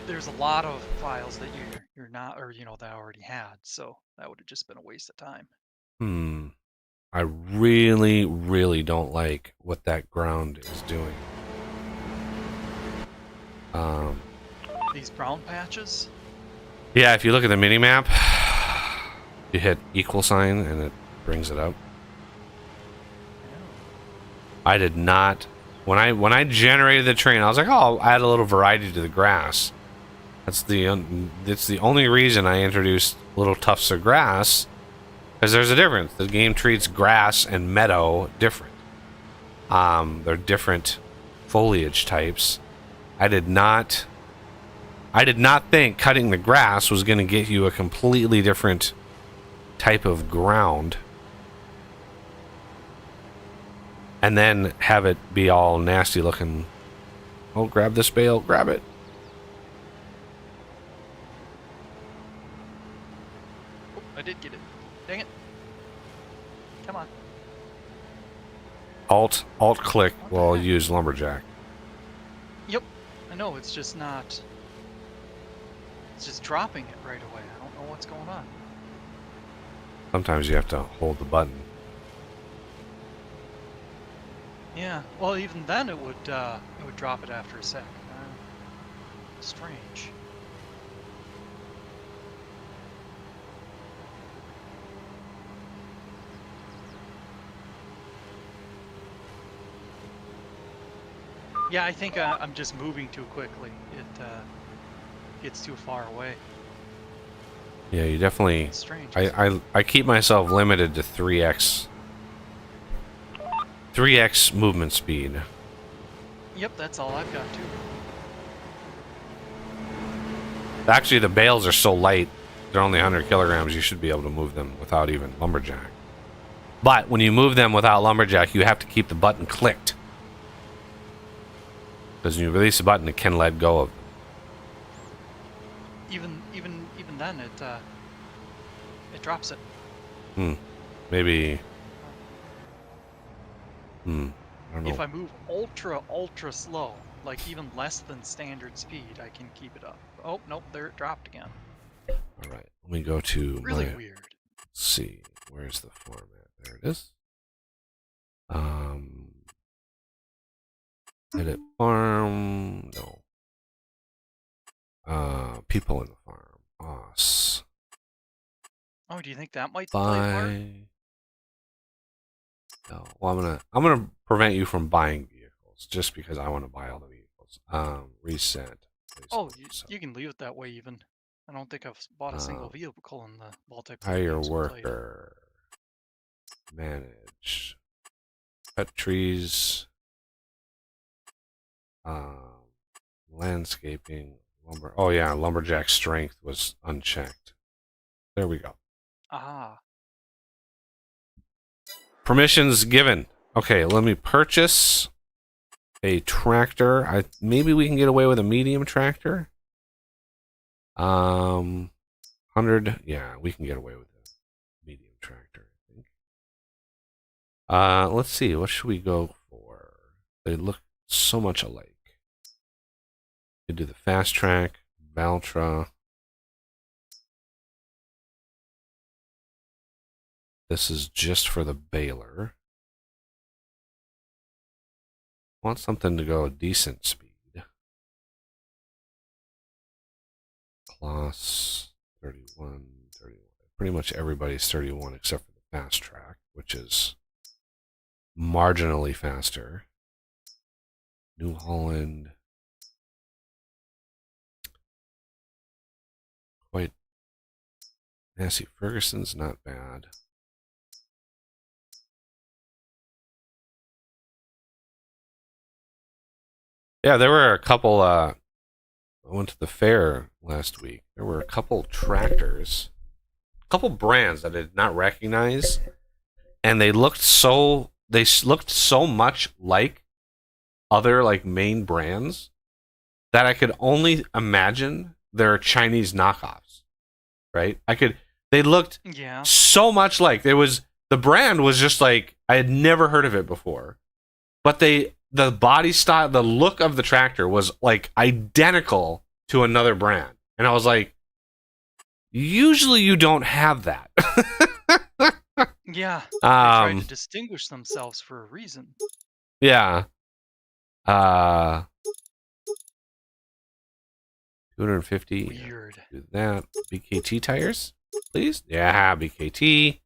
there's a lot of files that you're not, or that I already had, so that would have just been a waste of time. I really, really don't like what that ground is doing. These brown patches? Yeah, if you look at the mini-map, you hit equal sign and it brings it up. I did not... When I generated the terrain, I was like, oh, I'll add a little variety to the grass. That's the only reason I introduced little tufts of grass, because there's a difference. The game treats grass and meadow different. They're different foliage types. I did not think cutting the grass was going to get you a completely different type of ground. and then have it be all nasty looking. Oh, grab this bale, grab it. Oh, I did get it. Dang it. Come on. Alt click What the will heck? use lumberjack. Yep. I know, it's just not... It's just dropping it right away. I don't know what's going on. Sometimes you have to hold the button. Yeah. Well, even then it would drop it after a sec. Strange. Yeah, I think I'm just moving too quickly. It gets too far away. Yeah, you definitely. It's strange. I keep myself limited to 3x. 3x movement speed. Yep, that's all I've got too. Actually, the bales are so light, they're only 100 kilograms, you should be able to move them without even lumberjack. But when you move them without lumberjack, you have to keep the button clicked. Because when you release the button, it can let go of them. Even then, it drops it. Maybe. I don't know. If I move ultra slow, like even less than standard speed, I can keep it up. Oh nope, there it dropped again. All right, let me go to Really my. weird. Let's see, where's the format? There it is. Edit farm. No. People in the farm. Boss. Oh, do you think that might play a part? No. Well, I'm gonna prevent you from buying vehicles just because I want to buy all the vehicles. Reset. Oh, you can leave it that way even. I don't think I've bought a single vehicle in the multiplayer Hire games we played. worker. Manage. Cut trees. Landscaping. Lumber. Oh yeah, lumberjack strength was unchecked. There we go. Ah. Permissions given. Okay, let me purchase a tractor. Maybe we can get away with a medium tractor. 100. Yeah, we can get away with a medium tractor, I think. Let's see. What should we go for? They look so much alike. You do the fast track, Valtra. This is just for the baler. Want something to go decent speed. Class 31, 31. Pretty much everybody's 31 except for the fast track, which is marginally faster. New Holland. Quite Massey Ferguson's not bad. Yeah, there were a couple. I went to the fair last week. There were a couple tractors, a couple brands that I did not recognize, and they looked so much like other like main brands that I could only imagine they're Chinese knockoffs. Right? They looked so much like the brand was just like I had never heard of it before, but the body style, the look of the tractor was like identical to another brand. And I was like, usually you don't have that. Yeah. They try to distinguish themselves for a reason. Yeah. 250. Weird. Do that. BKT tires, please. Yeah, BKT.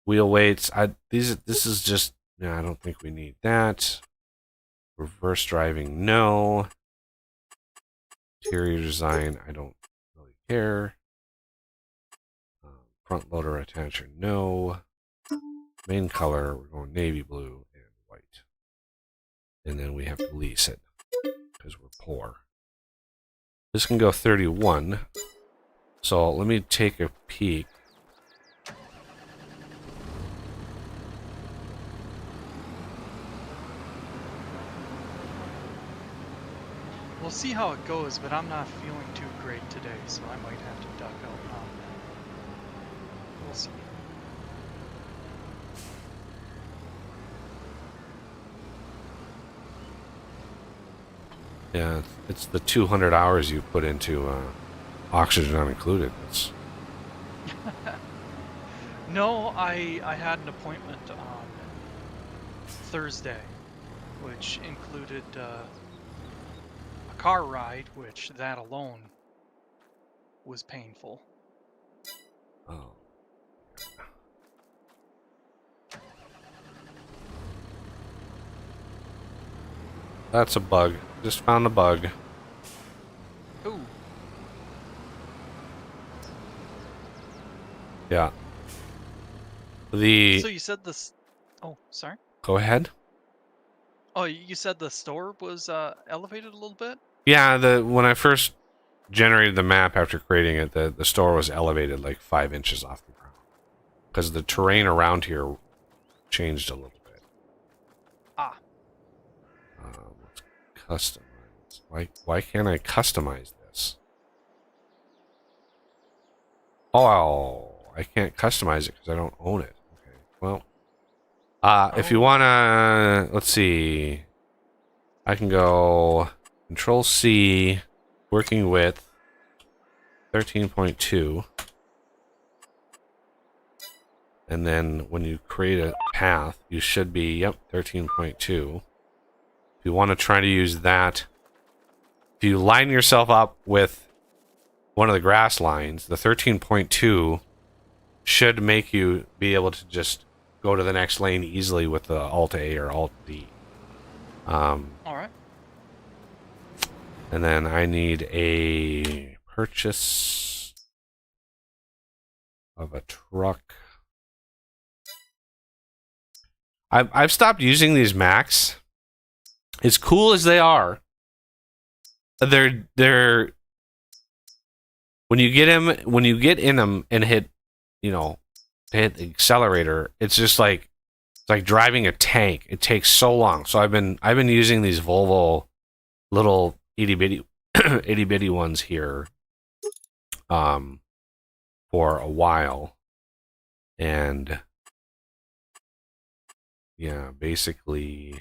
Wheel weights. This is just. No, I don't think we need that. Reverse driving, no. Interior design, I don't really care. Front loader attacher, no. Main color, we're going navy blue and white. And then we have to lease it because we're poor. This can go 31. So let me take a peek. we'll see how it goes, but I'm not feeling too great today, so I might have to duck out on that. We'll see. Yeah, it's the 200 hours you put into oxygen not included. It's No, I had an appointment on Thursday, which included a car ride, which that alone was painful. oh. That's a bug. Just found a bug. Ooh. Yeah. The So you said this. Oh, sorry. Go ahead. Oh, you said the store was elevated a little bit? Yeah, the when I first generated the map after creating it, the store was elevated like 5 inches off the ground because the terrain around here changed a little bit. Ah. Let's customize. Why can't I customize this? Oh, I can't customize it because I don't own it. Okay. Well, if you Oh. wanna, let's see. I can go Control C, working with 13.2. And then when you create a path, you should be, yep, 13.2. If you want to try to use that, if you line yourself up with one of the grass lines, the 13.2 should make you be able to just go to the next lane easily with the Alt A or Alt D. All right. And then I need a purchase of a truck. I've stopped using these Macs. As cool as they are, they're when you get in them and hit the accelerator, it's like driving a tank. It takes so long. So I've been using these Volvo little itty bitty ones here for a while. And yeah, basically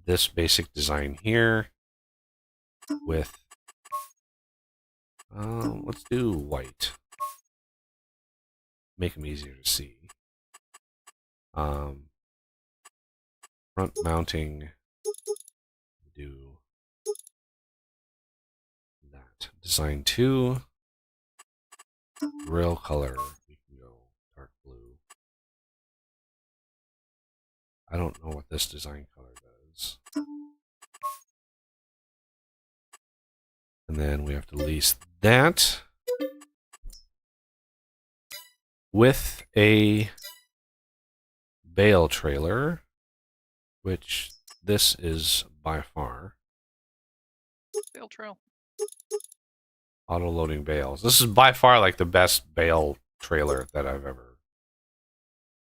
this basic design here with let's do white. Make them easier to see. Front mounting, do that. Design 2. Grill color, we can go dark blue. I don't know what this design color does. And then we have to lease that with a bale trailer, which this is by far. Bale trail. Auto loading bales. This is by far like the best bale trailer that I've ever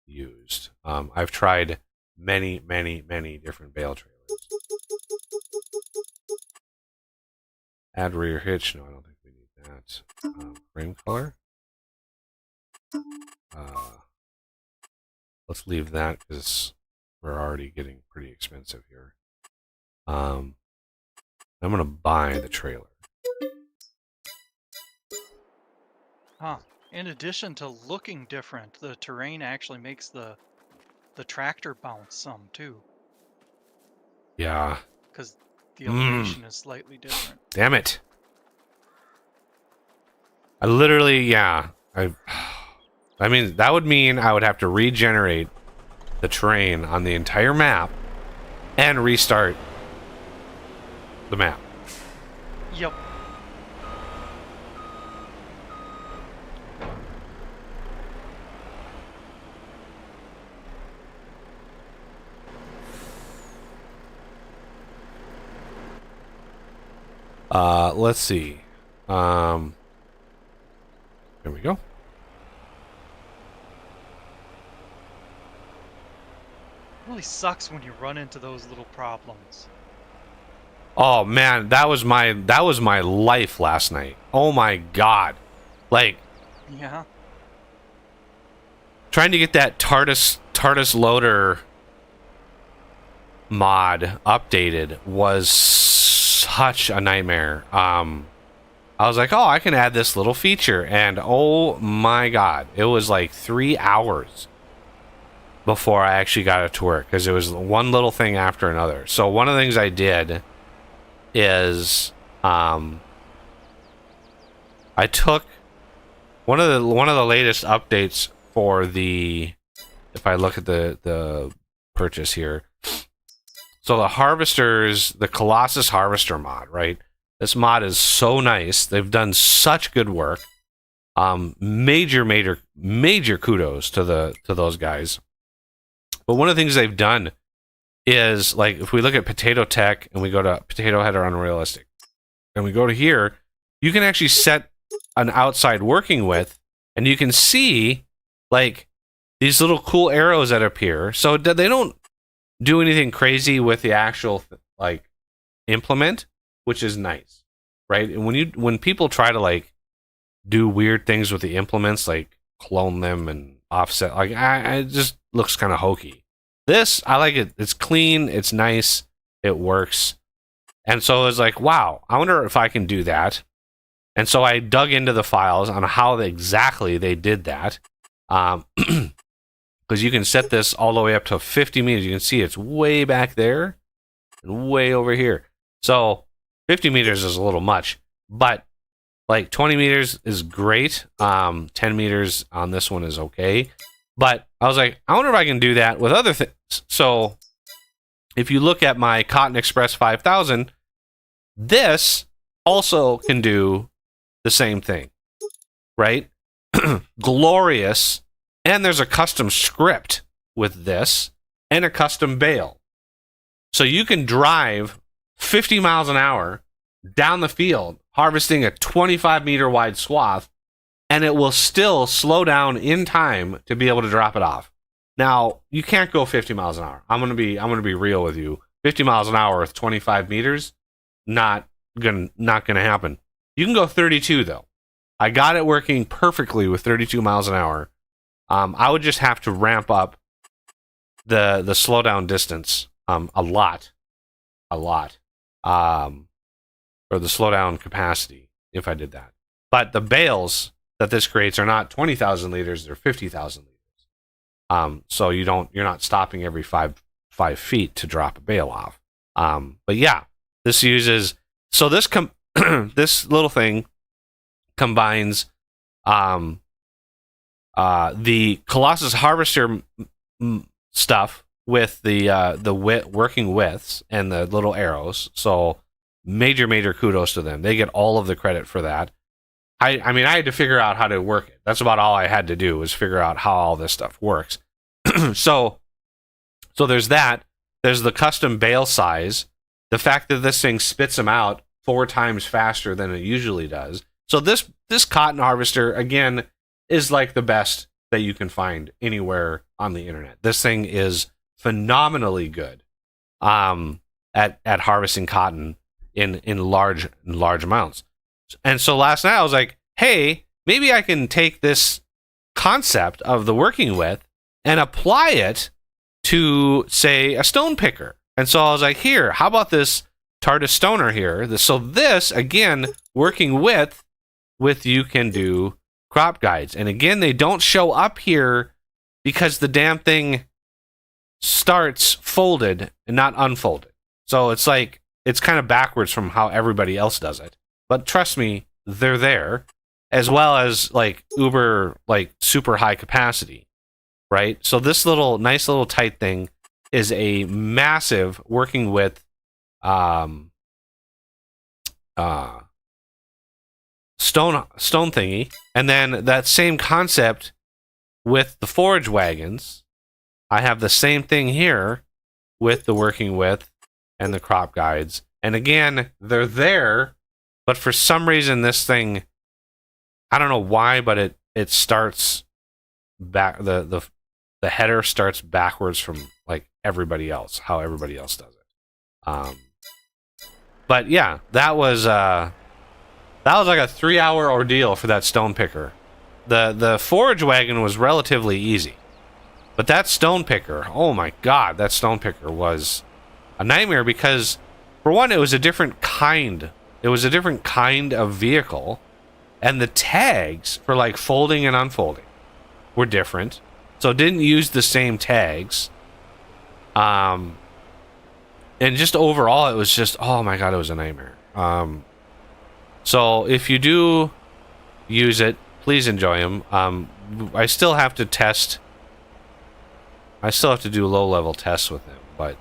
used. I've tried many different bale trailers. Add rear hitch. No, I don't think we need that. Frame color. Let's leave that because we're already getting pretty expensive here. I'm going to buy the trailer. Huh. In addition to looking different, the terrain actually makes the tractor bounce some too, Yeah. because the elevation is slightly different. Damn it. I literally, yeah. I mean, that would mean I would have to regenerate the terrain on the entire map and restart the map. Yep. Let's see. There we go. Really sucks when you run into those little problems. Oh man, that was my life last night. Oh my god. Like Yeah. trying to get that TARDIS loader mod updated was such a nightmare. I was like, oh, I can add this little feature, and oh my god, it was like 3 hours before I actually got it to work, because it was one little thing after another. So one of the things I did is I took one of the latest updates for the, if I look at the purchase here. So the harvesters, the Colossus harvester mod, right? This mod is so nice. They've done such good work. Major kudos to those guys. But one of the things they've done is, like, if we look at Potato Tech and we go to Potato Header Unrealistic, and we go to here, you can actually set an outside working width, and you can see like these little cool arrows that appear. So they don't do anything crazy with the actual like implement, which is nice, right? And when people try to like do weird things with the implements, like clone them and offset, like it just looks kind of hokey. This, I like it. It's clean, it's nice, it works. And so I was like, wow, I wonder if I can do that. And so I dug into the files on how exactly they did that. Because you can set this all the way up to 50 meters. You can see it's way back there and way over here. So 50 meters is a little much, but like 20 meters is great. 10 meters on this one is okay. But I was like, I wonder if I can do that with other things. So if you look at my Cotton Express 5000, this also can do the same thing, right? Glorious. And there's a custom script with this and a custom bale. So you can drive 50 miles an hour down the field, harvesting a 25 meter wide swath, and it will still slow down in time to be able to drop it off. Now, you can't go 50 miles an hour. I'm gonna be real with you. 50 miles an hour with 25 meters, not gonna happen. You can go 32 though. I got it working perfectly with 32 miles an hour. I would just have to ramp up the slowdown distance a lot, or the slowdown capacity if I did that. But the bales that this creates are not 20,000 liters; they're 50,000 liters. So you're not stopping every five feet to drop a bale off. But yeah, this uses, so this this little thing combines the Colossus harvester stuff with the working widths and the little arrows. So major kudos to them. They get all of the credit for that. I mean, I had to figure out how to work it. That's about all I had to do, was figure out how all this stuff works. So there's that. There's the custom bale size. The fact that this thing spits them out 4 times faster than it usually does. So this cotton harvester, again, is like the best that you can find anywhere on the internet. This thing is phenomenally good at harvesting cotton in large amounts. And so last night I was like, hey, maybe I can take this concept of the working width and apply it to, say, a stone picker. And so I was like, here, how about this TARDIS stoner here? So this, again, working with you can do crop guides. And again, they don't show up here because the damn thing starts folded and not unfolded. So it's like, it's kind of backwards from how everybody else does it. But trust me, they're there, as well as like super high capacity, right? So this nice little tight thing is a massive working with stone thingy, and then that same concept with the forage wagons. I have the same thing here with the working with and the crop guides, and again, they're there. But for some reason, this thing, I don't know why, but it starts back, the header starts backwards from like everybody else, how everybody else does it. But yeah, that was like a 3-hour ordeal for that stone picker. The forage wagon was relatively easy, but that stone picker, oh my god, that stone picker was a nightmare because, for one, it was a different kind. It was a different kind of vehicle, and the tags for like folding and unfolding were different, so it didn't use the same tags. And just overall, it was just, oh my god, it was a nightmare. So if you do use it, please enjoy them. I still have to test. I still have to do low-level tests with them, but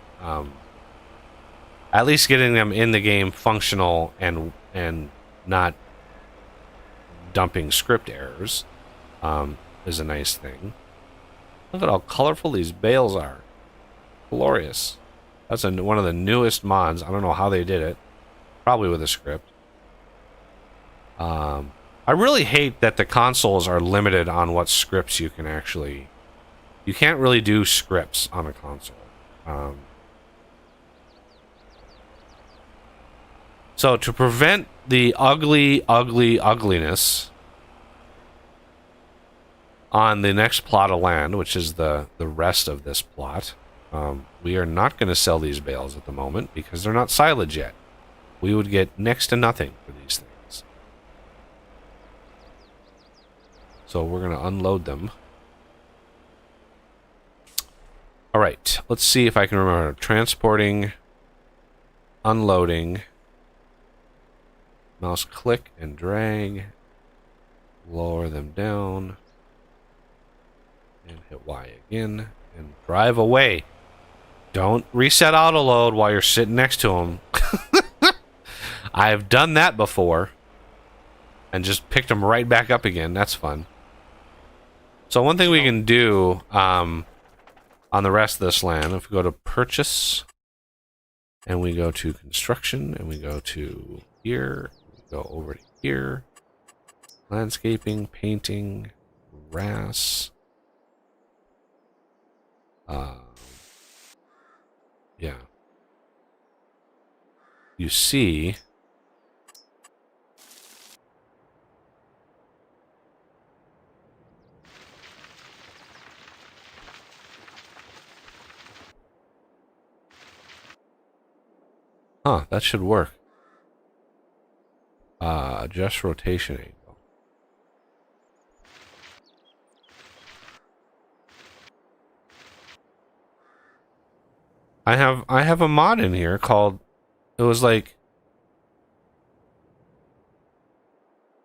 at least getting them in the game functional and not dumping script errors is a nice thing. Look at how colorful these bales are. Glorious. That's one of the newest mods. I don't know how they did it. Probably with a script. I really hate that the consoles are limited on what scripts you can actually... You can't really do scripts on a console. So to prevent the ugliness on the next plot of land, which is the rest of this plot, we are not going to sell these bales at the moment because they're not silage yet. We would get next to nothing for these things. So we're going to unload them. All right, let's see if I can remember. Transporting, unloading, mouse click and drag, lower them down, and hit Y again, and drive away. Don't reset auto load while you're sitting next to them. I've done that before and just picked them right back up again. That's fun. So one thing we can do on the rest of this land, if we go to purchase and we go to construction and we go to here, we go over to here, landscaping, painting, grass. Yeah. You see, huh, that should work. Adjust rotation angle. I have a mod in here called, it was like,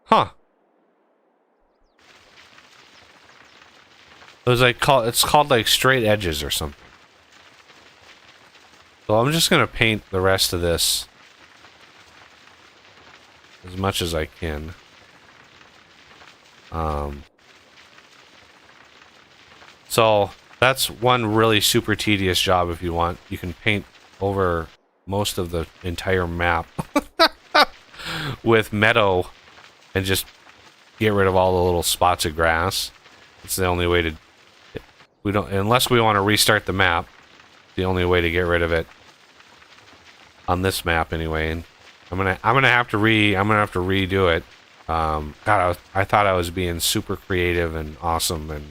huh. It was like it's called like straight edges or something. So I'm just gonna paint the rest of this as much as I can. So that's one really super tedious job if you want. You can paint over most of the entire map with meadow and just get rid of all the little spots of grass. It's the only way to... We don't, unless we want to restart the map, the only way to get rid of it on this map anyway. And I'm gonna have to redo it. God, I thought I was being super creative and awesome, and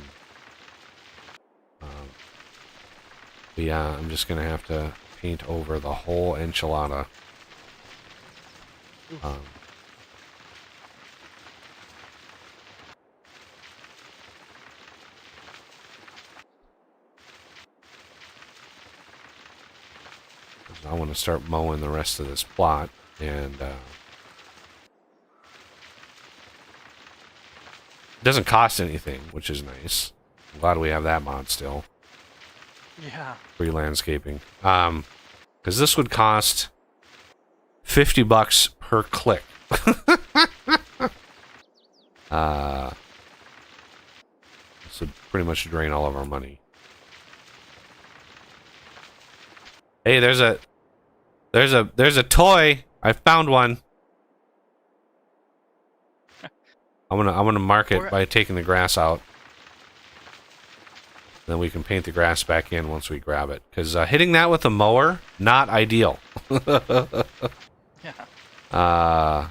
but yeah, I'm just gonna have to paint over the whole enchilada. I want to start mowing the rest of this plot, and it doesn't cost anything, which is nice. I'm glad we have that mod still. Yeah. Free landscaping. Because this would cost $50 per click. This would pretty much drain all of our money. Hey, there's a toy. I found one. I'm gonna mark it by taking the grass out. Then we can paint the grass back in once we grab it. Because hitting that with a mower, not ideal. Yeah.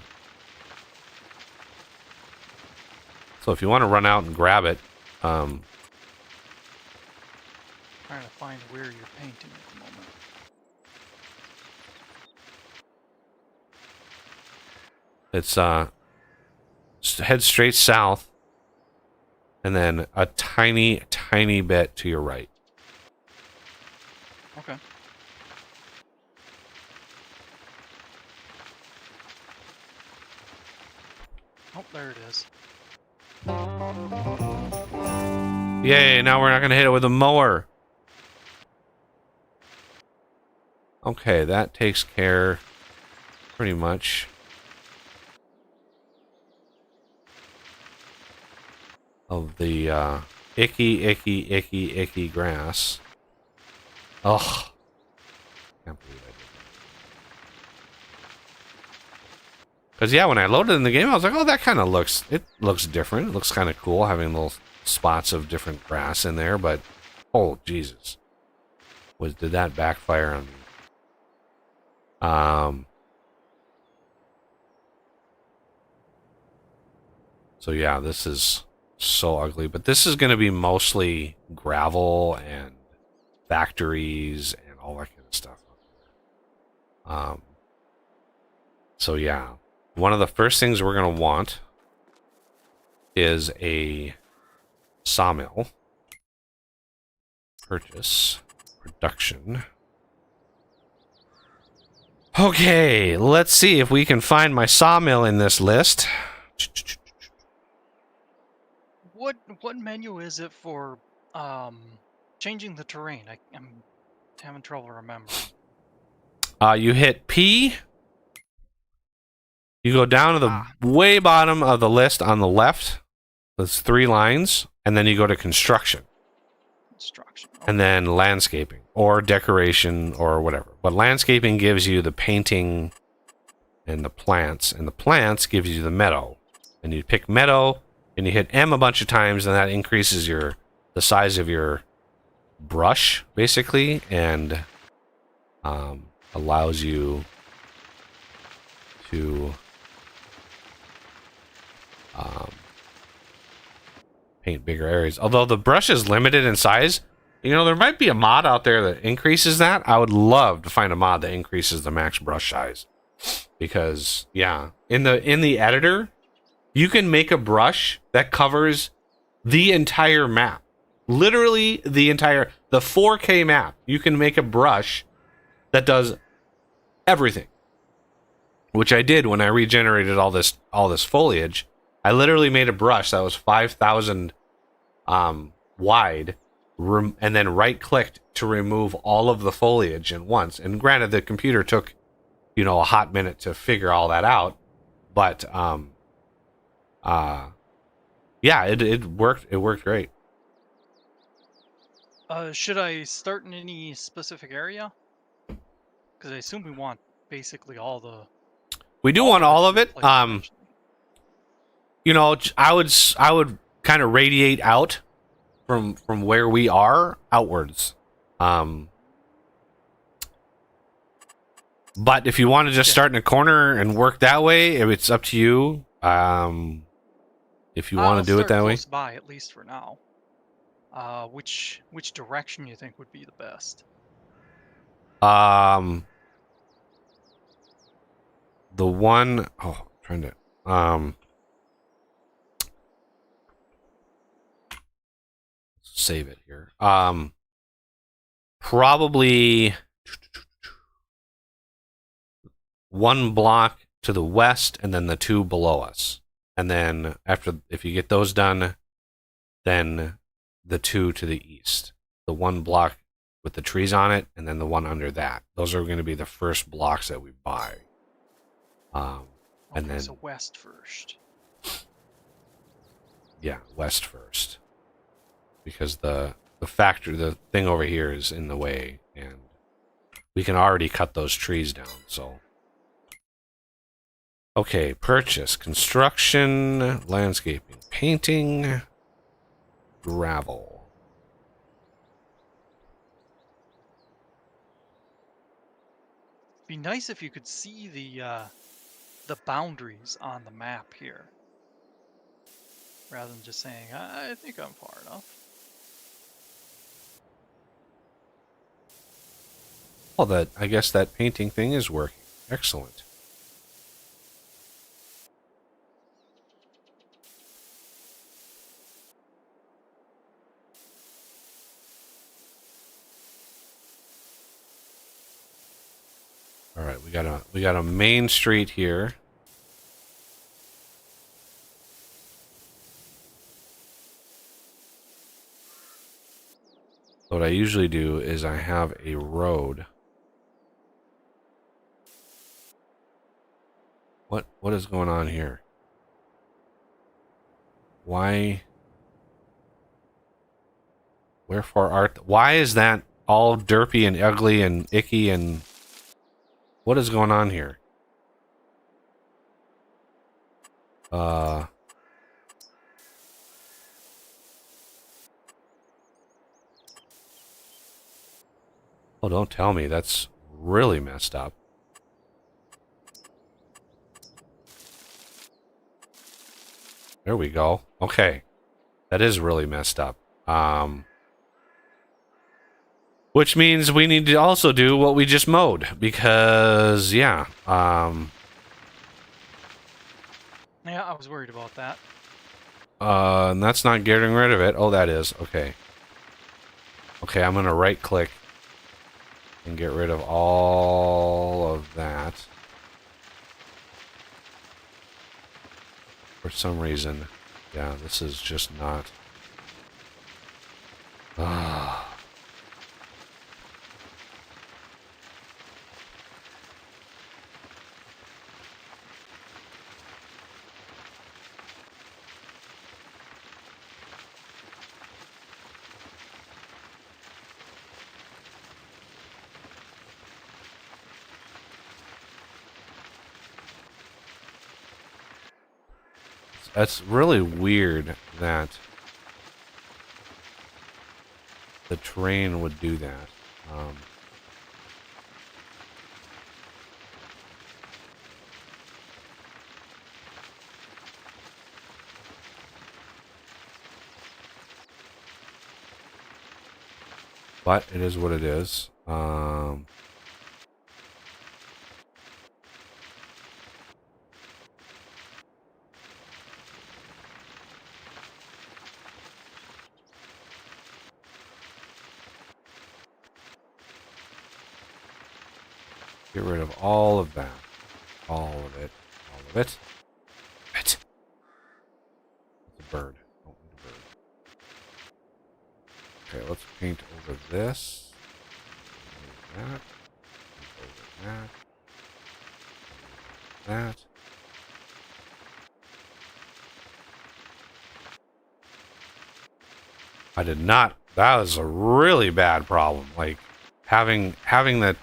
So if you want to run out and grab it, Trying to find where you're painting at the moment. it's head straight south, and then a tiny, tiny bit to your right. Okay. Oh, there it is. Yay! Now we're not going to hit it with a mower. Okay, that takes care, pretty much, of the icky, icky, icky, icky grass. Ugh. Can't believe I did that. Because, yeah, when I loaded in the game, I was like, oh, that kind of looks different. It looks kind of cool having little spots of different grass in there, but, oh, Jesus. Did that backfire on me? So, yeah, this is so ugly, but this is going to be mostly gravel and factories and all that kind of stuff. So yeah, one of the first things we're going to want is a sawmill. Purchase. Production. Okay, let's see if we can find my sawmill in this list. What menu is it for changing the terrain? I'm having trouble remembering. You hit P. You go down to the way bottom of the list on the left. There's 3 lines, and then you go to construction. Construction. Okay. And then landscaping or decoration or whatever. But landscaping gives you the painting and the plants gives you the meadow. And you pick meadow, and you hit M a bunch of times, and that increases the size of your brush, basically, and allows you to paint bigger areas. Although the brush is limited in size, you know, there might be a mod out there that increases that. I would love to find a mod that increases the max brush size. Because, yeah, in the editor, you can make a brush that covers the entire map. Literally the 4K map. You can make a brush that does everything. Which I did when I regenerated all this foliage. I literally made a brush that was 5,000 wide, and then right-clicked to remove all of the foliage at once. And granted, the computer took, you know, a hot minute to figure all that out, but yeah, it worked. It worked great. Should I start in any specific area? Because I assume we want basically all the. We do want all of it. Eventually. You know, I would kind of radiate out from where we are outwards. But if you want to just start in a corner and work that way, it's up to you. If you want to do it that way. Close by, at least for now. Which direction you think would be the best? The one. Oh, I'm trying to. Save it here. Probably one block to the west, and then the 2 below us, and then if you get those done, then the 2 to the east, the 1 block with the trees on it, and then the one under that. Those are going to be the first blocks that we buy. And then so west first. Yeah, west first. Because the thing over here is in the way, and we can already cut those trees down, so. Okay, purchase, construction, landscaping, painting, gravel. Be nice if you could see the boundaries on the map here, rather than just saying, I think I'm far enough. Well, I guess that painting thing is working. Excellent. All right, we got a main street here. What I usually do is I have a road. What is going on here? Why? Wherefore art? Why is that all derpy and ugly and icky and what is going on here? Oh, don't tell me that's really messed up. There we go. Okay. That is really messed up. Which means we need to also do what we just mowed because yeah, Yeah, I was worried about that. and that's not getting rid of it. Oh, that is. Okay. Okay, I'm going to right click and get rid of all of that. For some reason, yeah, this is just not. That's really weird that the terrain would do that. But it is what it is. Get rid of all of that. All of it. All of it. It's a bird. Don't need a bird. Okay, let's paint over this. Over that. Over that. That. I did not. That was a really bad problem. Like having that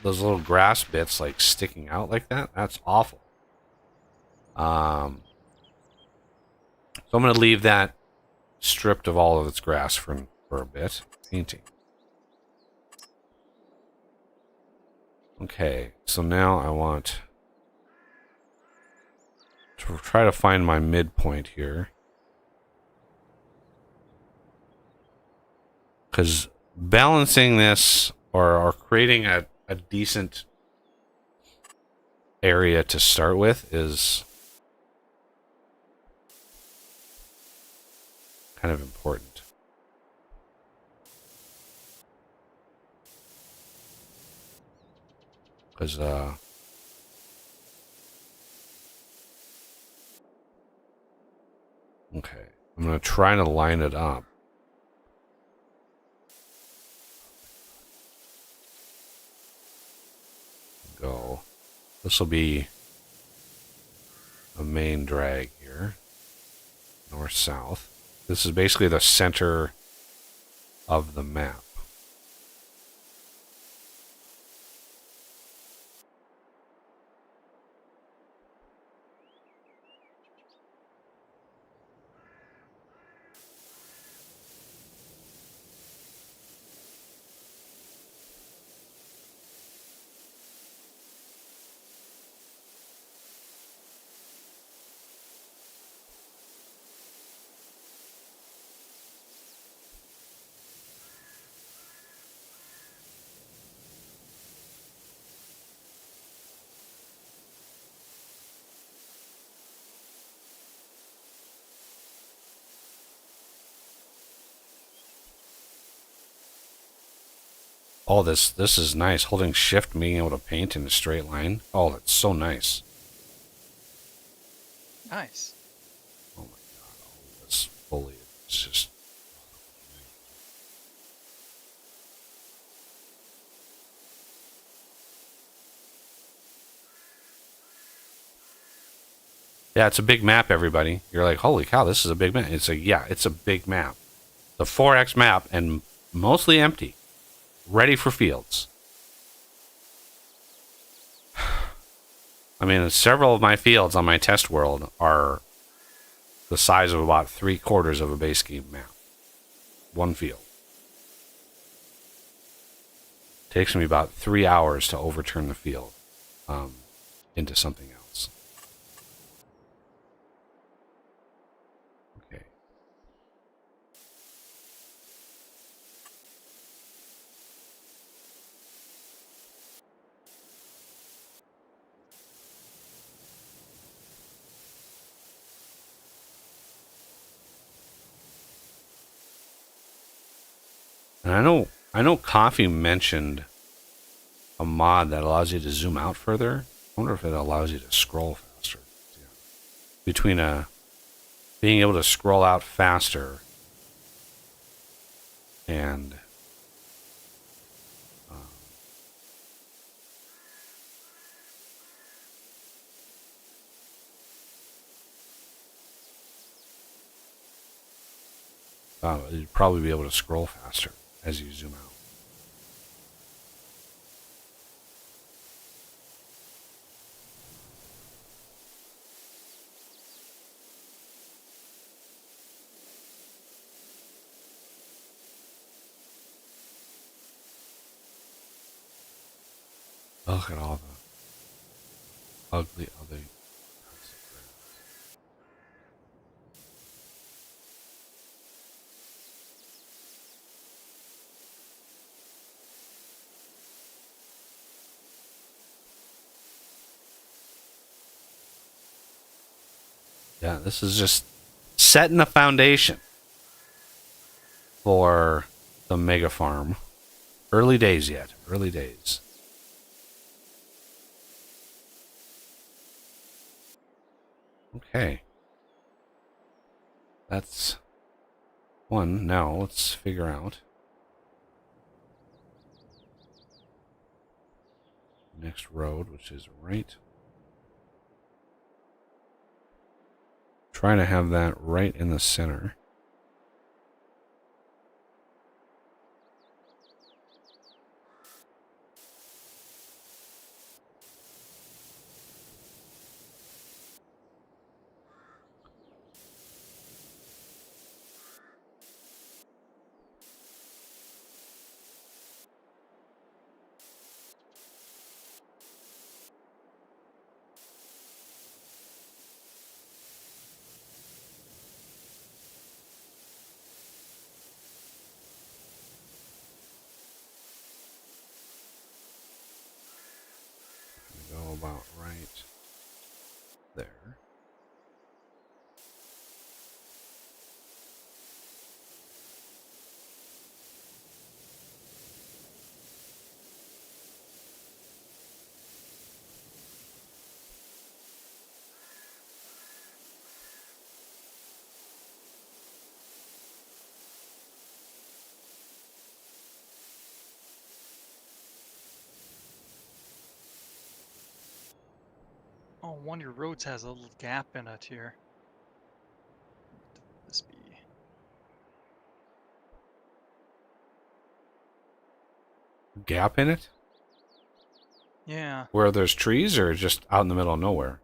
those little grass bits like sticking out like that. That's awful. So I'm gonna leave that stripped of all of its grass for a bit. Painting. Okay, so now I want to try to find my midpoint here. Because balancing this or creating a decent area to start with is kind of important. Because, okay, I'm going to try to line it up. Go. This will be a main drag here. North-south. This is basically the center of the map. Oh, this is nice. Holding shift, being able to paint in a straight line. Oh, that's so nice. Nice. Oh my god, all this foliage. It's just. Yeah, it's a big map, everybody. You're like, holy cow, this is a big map. It's like, yeah, it's a big map. The 4x map and mostly empty, ready for fields. I mean, several of my fields on my test world are the size of about 3/4 of a base game map. One field. Takes me about 3 hours to overturn the field into something else. Okay. And I know Coffee mentioned a mod that allows you to zoom out further. I wonder if it allows you to scroll faster. Yeah. Between being able to scroll out faster and you'd probably be able to scroll faster as you zoom out. Look at all the ugly other. Yeah, this is just setting a foundation for the mega farm. Early days yet. Early days. Okay. That's one. Now let's figure out the next road, which is right. Trying to have that right in the center. Go about right there. Oh, one of your roads has a little gap in it here. What could this be? Gap in it? Yeah. Where there's trees or just out in the middle of nowhere?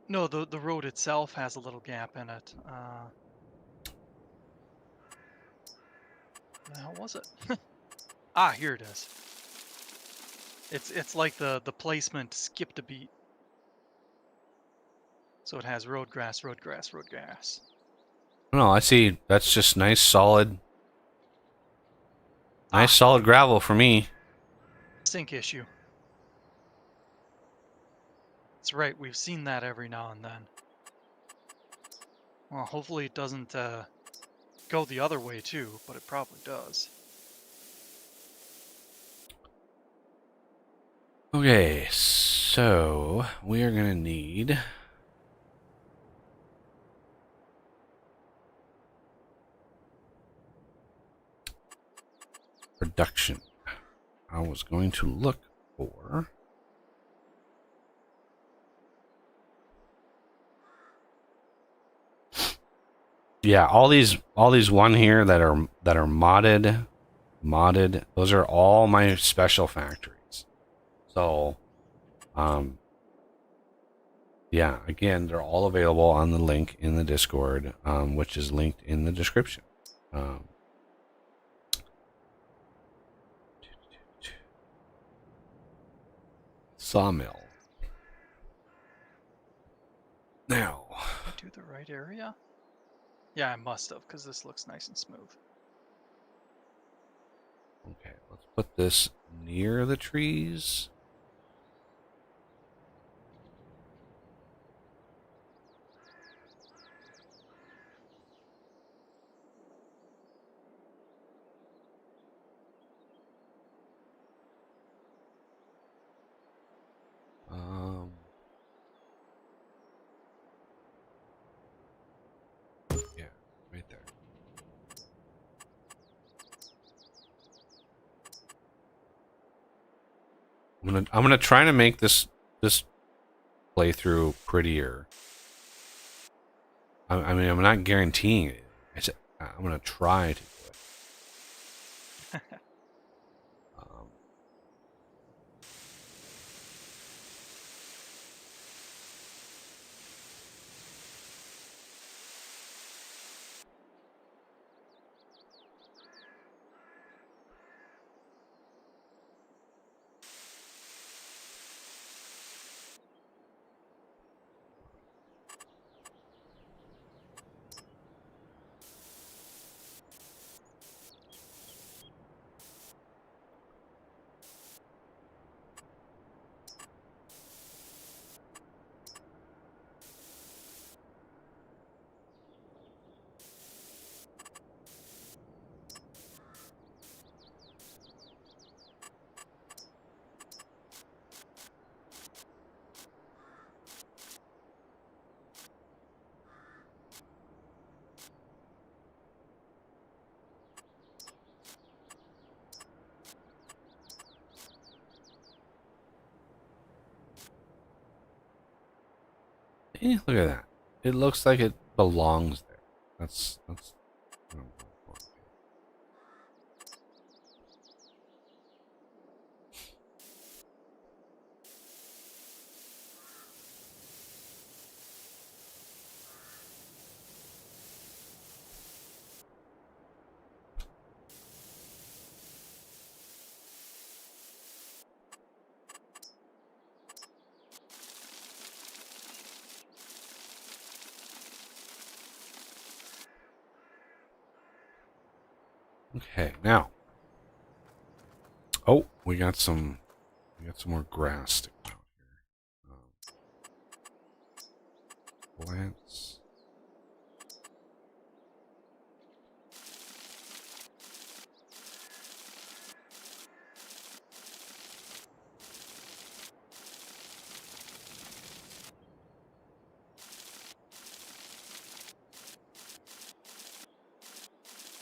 No, the road itself has a little gap in it. The hell was it? Ah, here it is. It's like the placement skipped a beat. So it has road grass, road grass, road grass. No, I see. That's just nice, solid Ah, gravel for me. sink issue. That's right, we've seen that every now and then. Well, hopefully it doesn't go the other way too, but it probably does. Okay, so we are gonna need production. I was going to look for all these one here that are modded. Those are all my special factories. So, yeah, again, they're all available on the link in the Discord, which is linked in the description. Sawmill. Now, Did I do the right area? Yeah, I must have, because this looks nice and smooth. okay, let's put this near the trees. Yeah, right there. I'm gonna try to make this playthrough prettier. I mean, I'm not guaranteeing it. I'm gonna try to do it. Um, look at that. It looks like it belongs there. That's what I'm going for. Okay, now. Oh, we got some more grass sticking out here. Plants.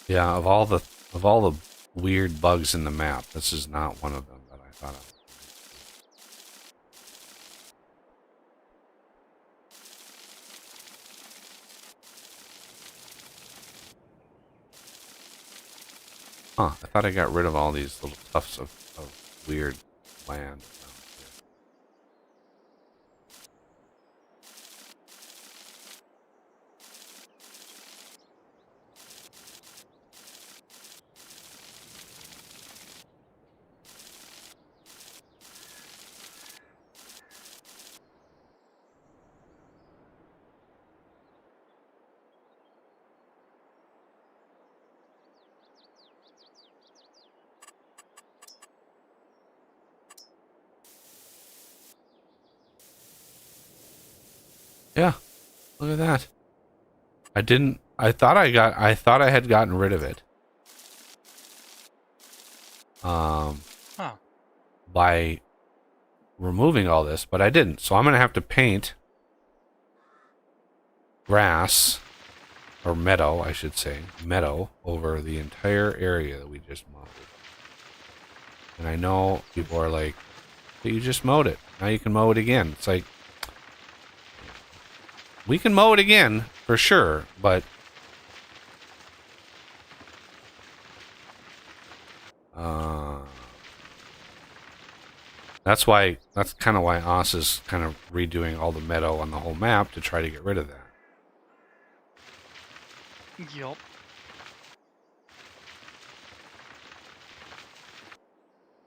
Yeah, of all the weird bugs in the map, this is not one of them that I thought of. Huh, I thought I got rid of all these little tufts of weird land around here. Yeah, look at that. I thought I had gotten rid of it. Huh. By removing all this, but I didn't. So I'm going to have to paint grass, or meadow, I should say, meadow, over the entire area that we just mowed. And I know people are like, but you just mowed it. Now you can mow it again. It's like, we can mow it again, for sure, but that's kind of why Oz is kind of redoing all the meadow on the whole map to try to get rid of that. Yup.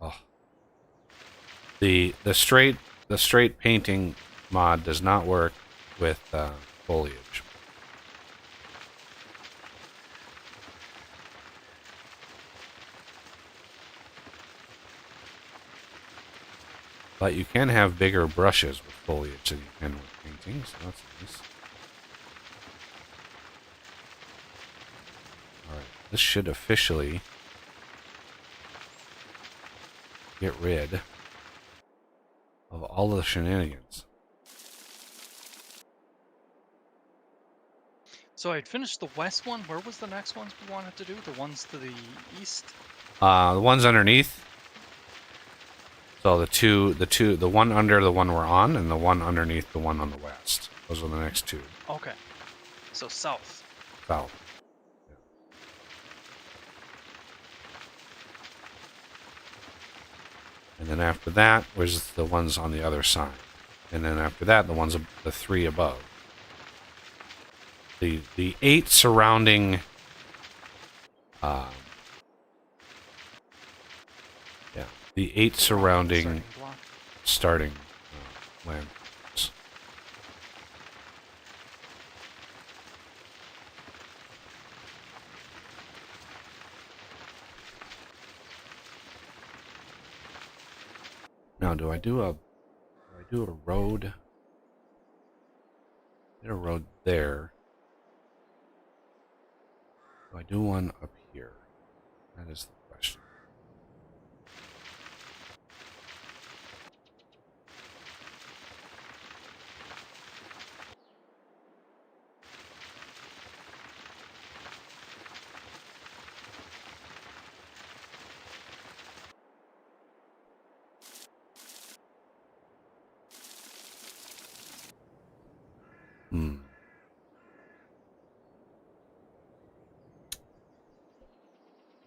Oh. The straight painting mod does not work with foliage. But you can have bigger brushes with foliage than you can with painting, so that's nice. Alright, this should officially get rid of all of the shenanigans. So I'd finished the west one. Where was the next ones we wanted to do? The ones to the east? The ones underneath. So the one under the one we're on, and the one underneath the one on the west. Those are the next two. Okay. So south. South. Yeah. And then after that was the ones on the other side. And then after that, the three above. The 8 surrounding the 8 surrounding starting lands. Now, do I do a road? I did a road there. Do I do one up here? That is the question.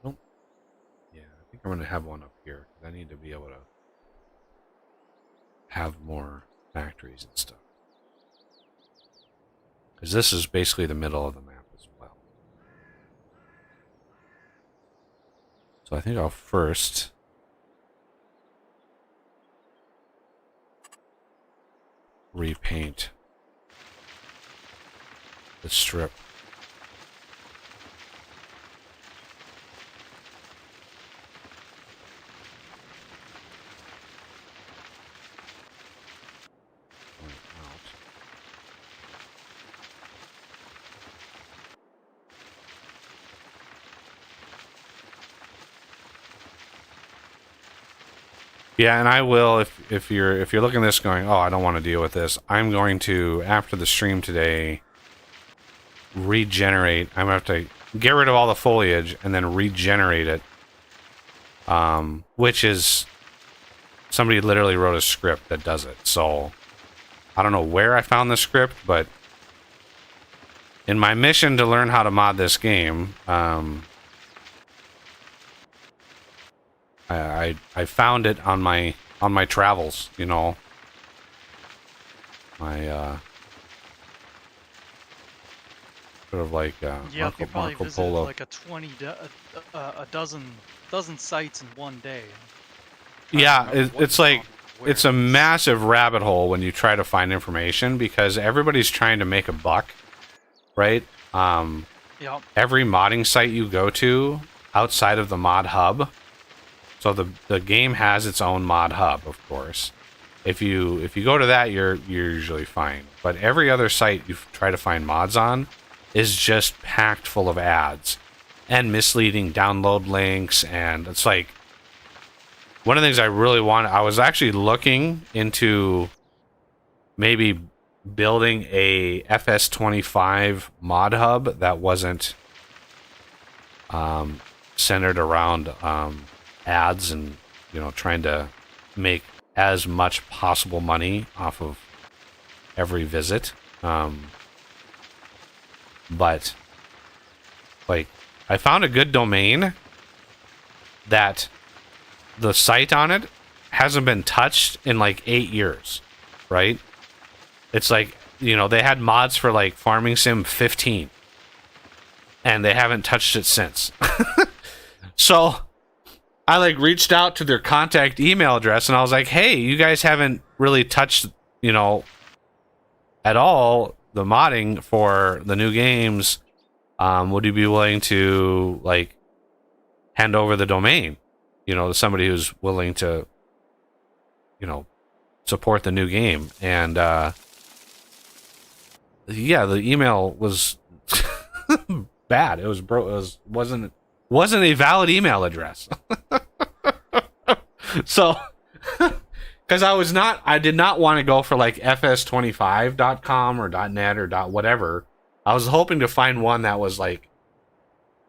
Nope. Yeah, I think I'm going to have one up here. I need to be able to have more factories and stuff. Because this is basically the middle of the map as well. So I think I'll first repaint the strip. Yeah, and I will if you're looking at this going, oh, I don't want to deal with this. I'm going to, after the stream today, regenerate. I'm gonna have to get rid of all the foliage and then regenerate it. Which is, somebody literally wrote a script that does it. So I don't know where I found the script, but in my mission to learn how to mod this game, I found it on my travels, you know. My sort of like Yep, you probably Marco visited Polo. like a dozen sites in one day. Yeah, it's like it's a massive rabbit hole when you try to find information because everybody's trying to make a buck, right? Yep. Every modding site you go to outside of the mod hub. So the game has its own mod hub, of course. If you go to that, you're usually fine. But every other site you try to find mods on is just packed full of ads and misleading download links, and it's like one of the things I really wanted, I was actually looking into maybe building a FS25 mod hub that wasn't centered around ads and, you know, trying to make as much possible money off of every visit. But like, I found a good domain that the site on it hasn't been touched in like 8 years, right? It's like, you know, they had mods for like FarmingSim 15 and they haven't touched it since. So I like reached out to their contact email address and I was like, hey, you guys haven't really touched, you know, at all the modding for the new games. Would you be willing to like hand over the domain, you know, to somebody who's willing to, you know, support the new game? And yeah, the email was bad. It was wasn't a valid email address. So because I did not want to go for like fs25.com or .net or .whatever. I was hoping to find one that was like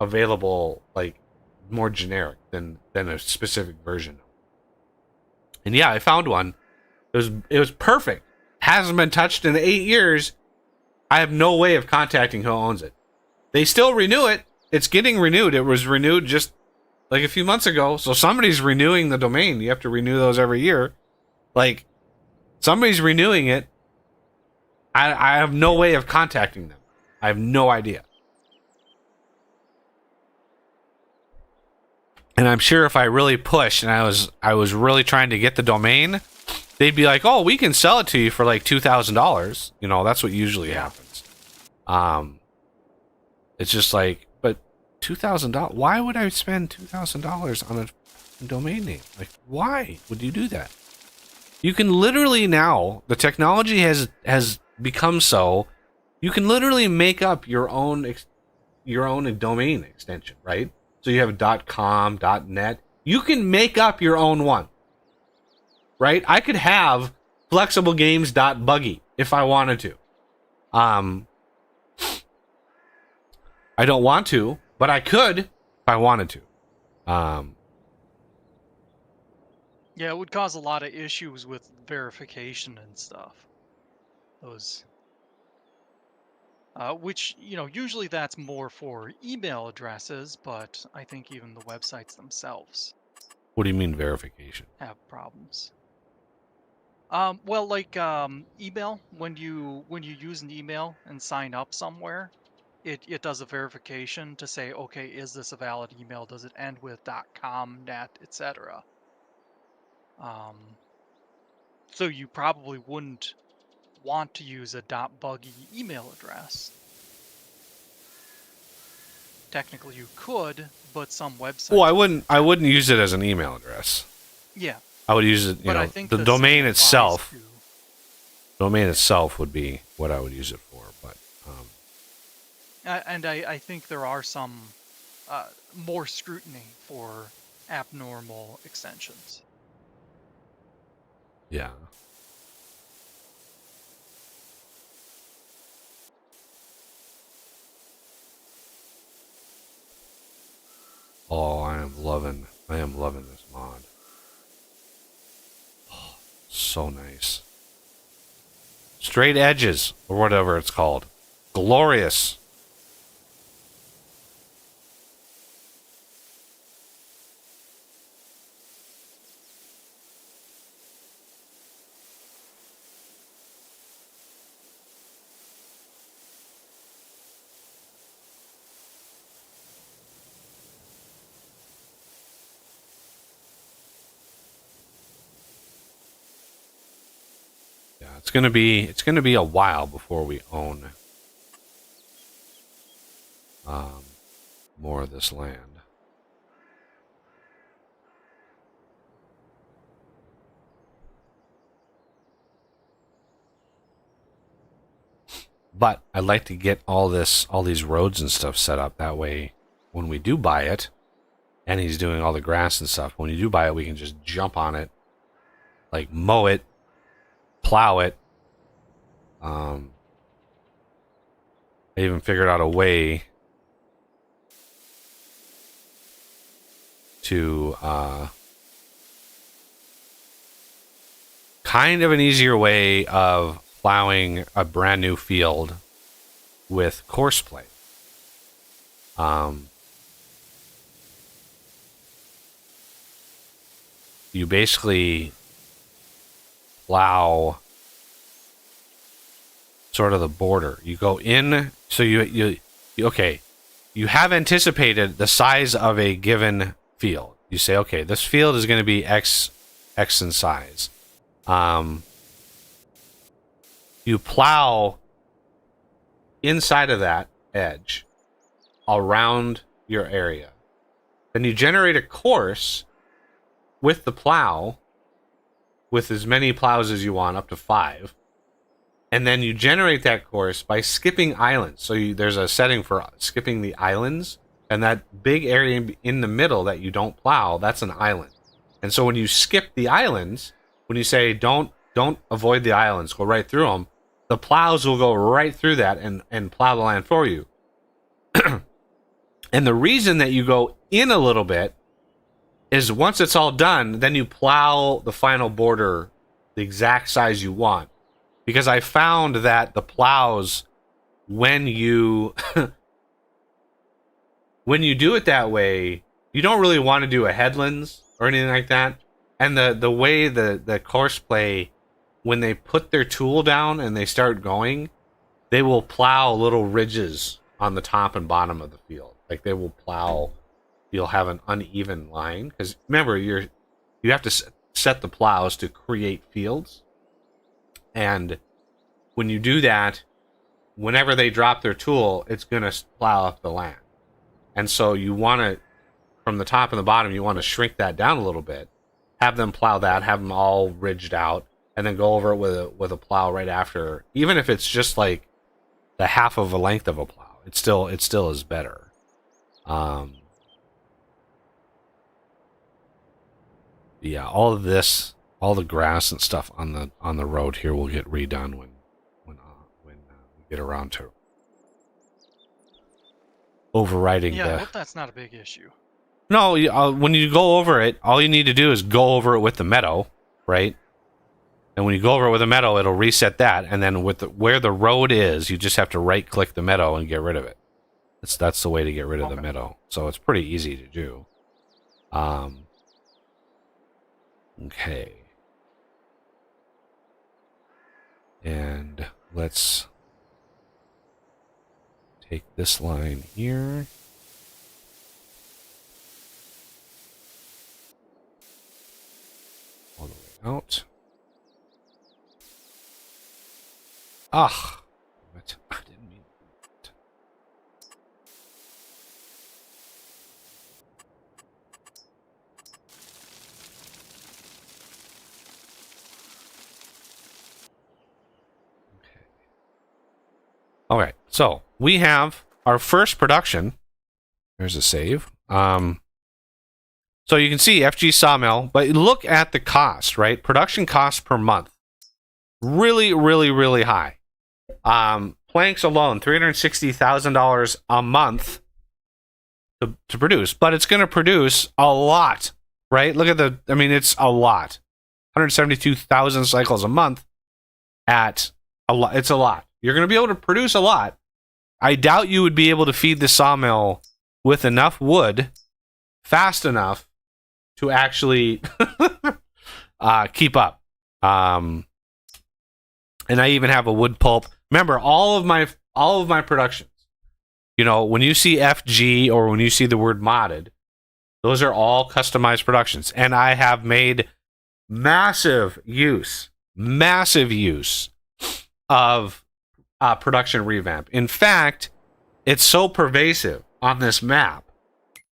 available, like more generic than a specific version. And yeah, I found one. It was perfect. Hasn't been touched in 8 years. I have no way of contacting who owns it. They still renew it. It's getting renewed. It was renewed just like a few months ago. So somebody's renewing the domain. You have to renew those every year. Like, somebody's renewing it. I have no way of contacting them. I have no idea. And I'm sure if I really pushed and I was really trying to get the domain, they'd be like, "Oh, we can sell it to you for like $2,000." You know, that's what usually happens. It's just like, but $2,000. Why would I spend $2,000 on a domain name? Like, why would you do that? You can literally now, the technology has become so, you can literally make up your own domain extension, right? So you have .com, .net. You can make up your own one, right? I could have flexiblegames.buggy if I wanted to. I don't want to, but I could if I wanted to. Yeah, it would cause a lot of issues with verification and stuff. Those, which, you know, usually that's more for email addresses, but I think even the websites themselves What do you mean verification? have problems. Well, like email, when you use an email and sign up somewhere, it does a verification to say, okay, is this a valid email? Does it end with .com, .net, etc.? So you probably wouldn't want to use a .buggy email address. Technically you could, but some websites... Well, I wouldn't use it as an email address. Yeah. I would use it, you but know, I think the domain itself. To... Domain itself would be what I would use it for, but and I think there are some more scrutiny for abnormal extensions. yeah. Oh, I am loving this mod. Oh, so nice. Straight edges, or whatever it's called. Glorious. Yeah, it's gonna be a while before we own more of this land. But I'd like to get all these roads and stuff set up. That way, when we do buy it, and he's doing all the grass and stuff. When you do buy it, we can just jump on it, like mow it, plow it. I even figured out a way to kind of an easier way of plowing a brand new field with course play. You basically plow sort of the border. You go in, so you have anticipated the size of a given field. You say, okay, this field is going to be X in size. You plow inside of that edge around your area. Then you generate a course with the plow, with as many plows as you want, up to 5. And then you generate that course by skipping islands. So there's a setting for skipping the islands, and that big area in the middle that you don't plow, that's an island. And so when you skip the islands, when you say don't avoid the islands, go right through them, the plows will go right through that and plow the land for you. And the reason that you go in a little bit is once it's all done, then you plow the final border the exact size you want. Because I found that the plows, when you when you do it that way, you don't really want to do a headlands or anything like that. And the way the course play, when they put their tool down and they start going, they will plow little ridges on the top and bottom of the field. Like they will plow, you'll have an uneven line. Because remember, you have to set the plows to create fields. And when you do that, whenever they drop their tool, it's going to plow up the land. And so you want to, from the top and the bottom, you want to shrink that down a little bit. Have them plow that, have them all ridged out, and then go over it with a plow right after. Even if it's just like the half of a length of a plow, it still is better. Yeah, all of this, all the grass and stuff on the road here will get redone when we get around to overriding. Yeah, I hope that's not a big issue. No, when you go over it, all you need to do is go over it with the meadow, right? And when you go over it with a meadow, it'll reset that, and then with where the road is, you just have to right-click the meadow and get rid of it. That's the way to get rid of the meadow. So it's pretty easy to do. Okay. And let's take this line here. All the way out. Ah, what? I didn't mean that. Okay. All right, so we have our first production. There's a save. So you can see FG Sawmill, but look at the cost, right? Production cost per month. Really, really, really high. Planks alone, $360,000 a month to produce, but it's going to produce a lot, right? Look at it's a lot. 172,000 cycles a month at a lot. It's a lot. You're going to be able to produce a lot. I doubt you would be able to feed the sawmill with enough wood fast enough to actually keep up. And I even have a wood pulp. Remember, all of my productions, when you see FG or when you see the word modded, those are all customized productions. And I have made massive use of production revamp. In fact, it's so pervasive on this map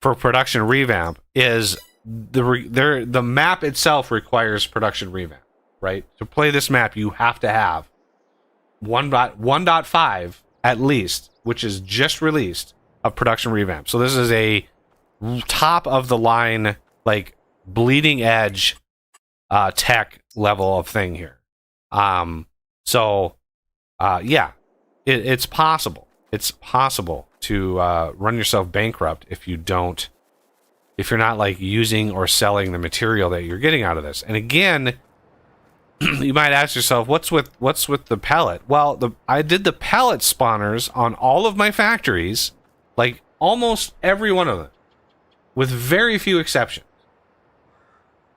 for production revamp is the map itself requires production revamp. Right? To play this map, you have to have 1.5 at least, which is just released, of production revamp. So this is a top of the line, like bleeding edge tech level of thing here. Yeah, it's possible. It's possible to run yourself bankrupt if you're not like using or selling the material that you're getting out of this. And again, you might ask yourself, what's with the pellet? Well, I did the pellet spawners on all of my factories, like almost every one of them, with very few exceptions.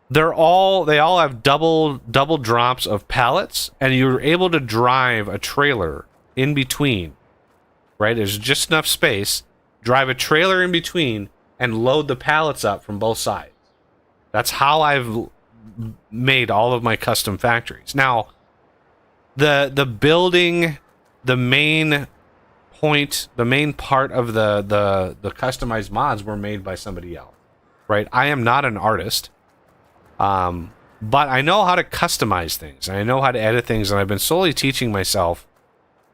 They all have double drops of pallets, and you're able to drive a trailer in between. Right? There's just enough space. Drive a trailer in between and load the pallets up from both sides. That's how I've made all of my custom factories. Now, the building, the main part of the customized mods were made by somebody else. Right? I am not an artist. But I know how to customize things, and I know how to edit things, and I've been slowly teaching myself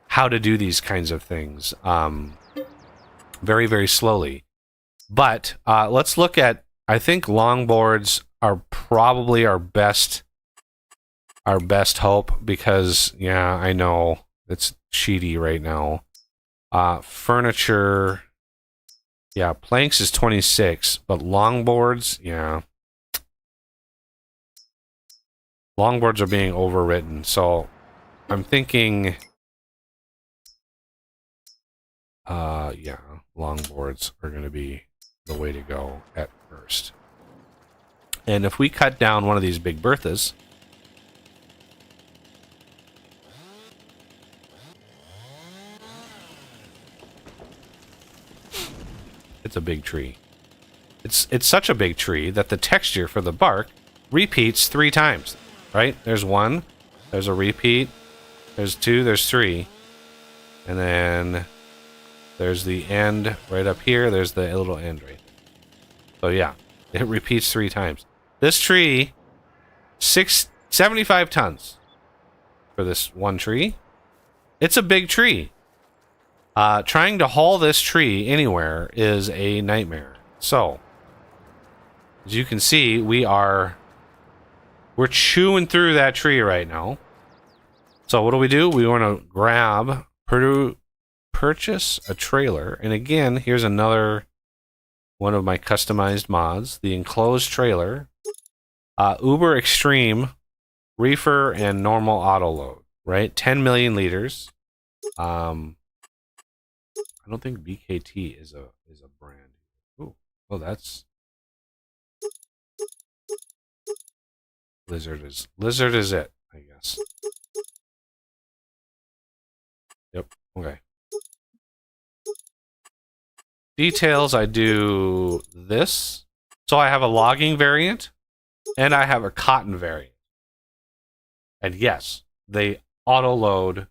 how to do these kinds of things, very, very slowly. But let's look at, I think longboards are probably our best hope, because, yeah, I know it's cheaty right now. Furniture, yeah, planks is 26, but longboards, yeah. Longboards are being overwritten, so I'm thinking, yeah, longboards are going to be the way to go at first. And if we cut down one of these big Berthas, it's a big tree. It's such a big tree that the texture for the bark repeats 3 times. Right? There's 1. There's a repeat. There's 2. There's 3. And then there's the end right up here. There's the little end right there. So yeah, it repeats 3 times. This tree, 75 tons for this one tree. It's a big tree. Trying to haul this tree anywhere is a nightmare. So, as you can see, we're chewing through that tree right now. So what do? We want to purchase a trailer. And again, here's another one of my customized mods, the enclosed trailer. Uber Extreme, reefer, and normal auto load, right? 10 million liters. I don't think BKT is a brand. Ooh, oh, that's Lizard is it, I guess. Yep. Okay. Details, I do this. So I have a logging variant and I have a cotton variant. And yes, they auto load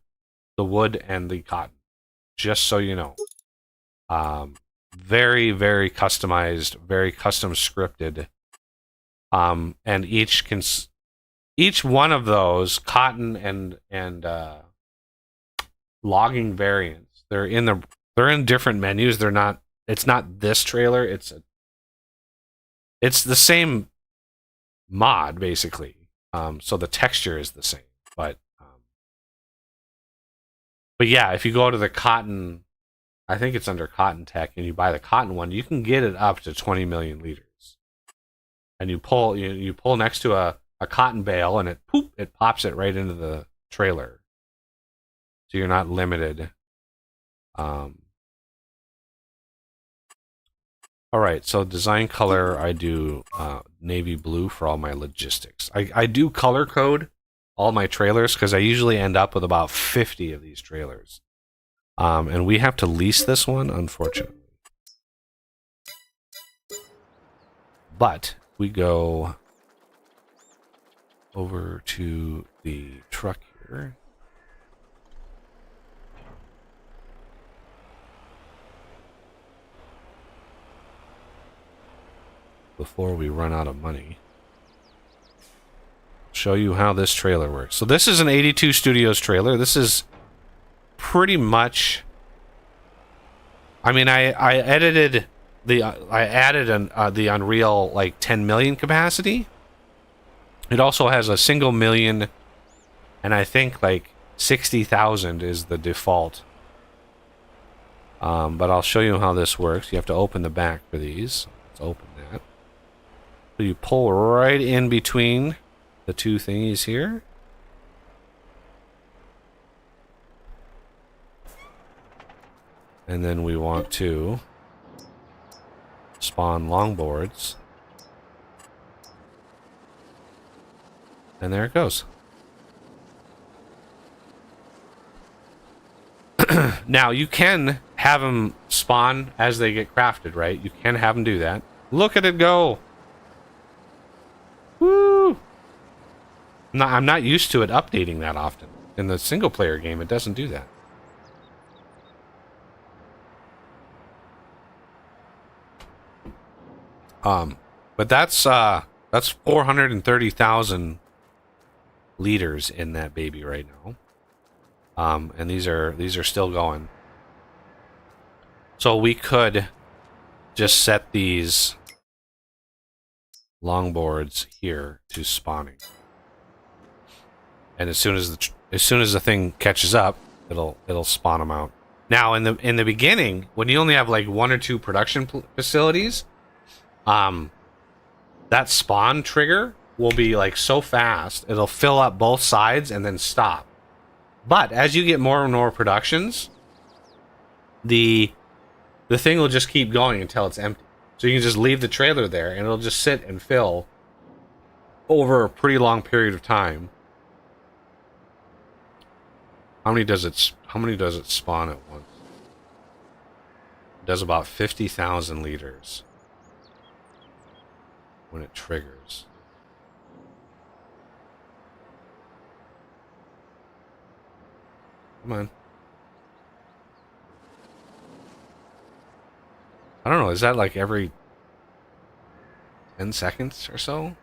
the wood and the cotton. Just so you know. Very, very customized, very custom scripted. And each one of those cotton and logging variants, they're in different menus. It's not this trailer. It's the same mod basically. So the texture is the same, but yeah, if you go to the cotton, I think it's under Cotton Tech, and you buy the cotton one, you can get it up to 20 million liters. And you pull next to a cotton bale, and it pops it right into the trailer. So you're not limited. All right, so design color, I do navy blue for all my logistics. I do color code all my trailers because I usually end up with about 50 of these trailers. And we have to lease this one, unfortunately. But we go over to the truck here. Before we run out of money. Show you how this trailer works. So this is an 82 Studios trailer. This is pretty much... I mean, I edited I added the Unreal like 10 million capacity. It also has a single million, and I think like 60,000 is the default. But I'll show you how this works. You have to open the back for these. Let's open that. So you pull right in between the two thingies here. And then we want to spawn longboards. And there it goes. Now, you can have them spawn as they get crafted, right? You can have them do that. Look at it go! Woo! I'm not used to it updating that often. In the single-player game, it doesn't do that. But that's 430,000 liters in that baby right now. And these are still going. So we could just set these longboards here to spawning. And as soon as the thing catches up, it'll spawn them out. Now in the beginning, when you only have like 1 or 2 production facilities, that spawn trigger will be like so fast, it'll fill up both sides and then stop. But as you get more and more productions, the thing will just keep going until it's empty. So you can just leave the trailer there and it'll just sit and fill over a pretty long period of time. How many does it spawn at once? It does about 50,000 liters when it triggers. Come on. I don't know, is that like every 10 seconds or so?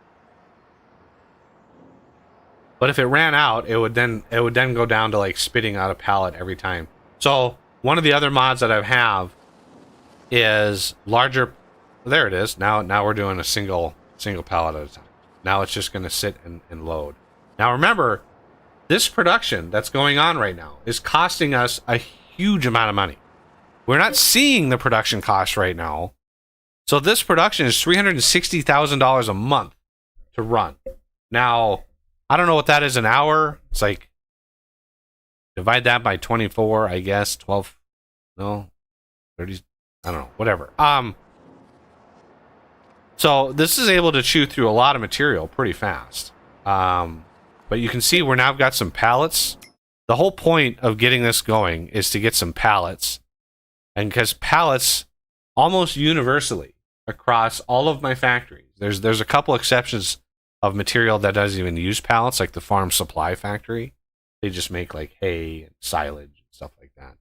But if it ran out, it would then go down to like spitting out a pallet every time. So one of the other mods that I have is larger. There it is. Now we're doing a single pallet at a time. Now it's just going to sit and load. Now remember, this production that's going on right now is costing us a huge amount of money. We're not seeing the production cost right now. So this production is $360,000 a month to run. Now, I don't know what that is an hour. It's like, divide that by 24, I guess. 12, no, 30, I don't know, whatever. So this is able to chew through a lot of material pretty fast. But you can see we're now got some pallets. The whole point of getting this going is to get some pallets. And because pallets, almost universally, across all of my factories, there's a couple exceptions of material that doesn't even use pallets, like the farm supply factory. They just make like hay and silage and stuff like that.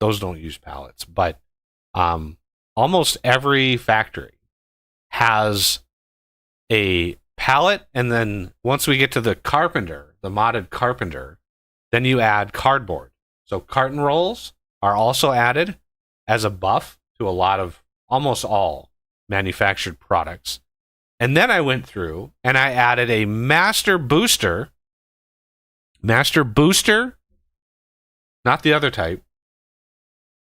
Those don't use pallets. But almost every factory has a pallet, and then once we get to the carpenter, the modded carpenter, then you add cardboard. So carton rolls are also added as a buff to a lot of, almost all manufactured products. And then I went through and I added a master booster, not the other type,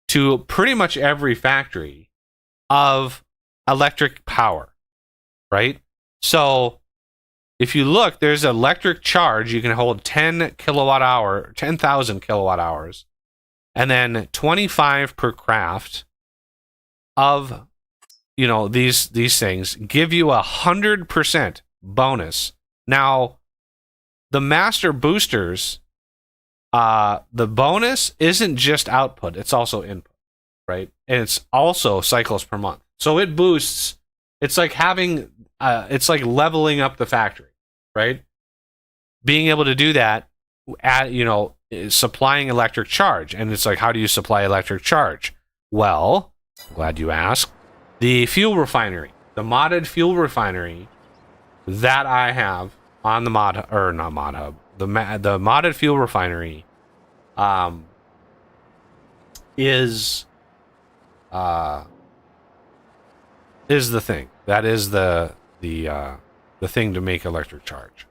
to pretty much every factory of electric power, right? So if you look, there's an electric charge. You can hold 10,000 kilowatt hours, and then 25 per craft of, these things give you 100% bonus. Now, the master boosters, the bonus isn't just output, it's also input, right? And it's also cycles per month. So it boosts, it's like it's like leveling up the factory, right? Being able to do that, supplying electric charge. And it's like, how do you supply electric charge? Well, I'm glad you asked. The fuel refinery, the modded fuel refinery that I have on the not mod hub, the modded fuel refinery, is is the thing. That is the thing to make electric charge.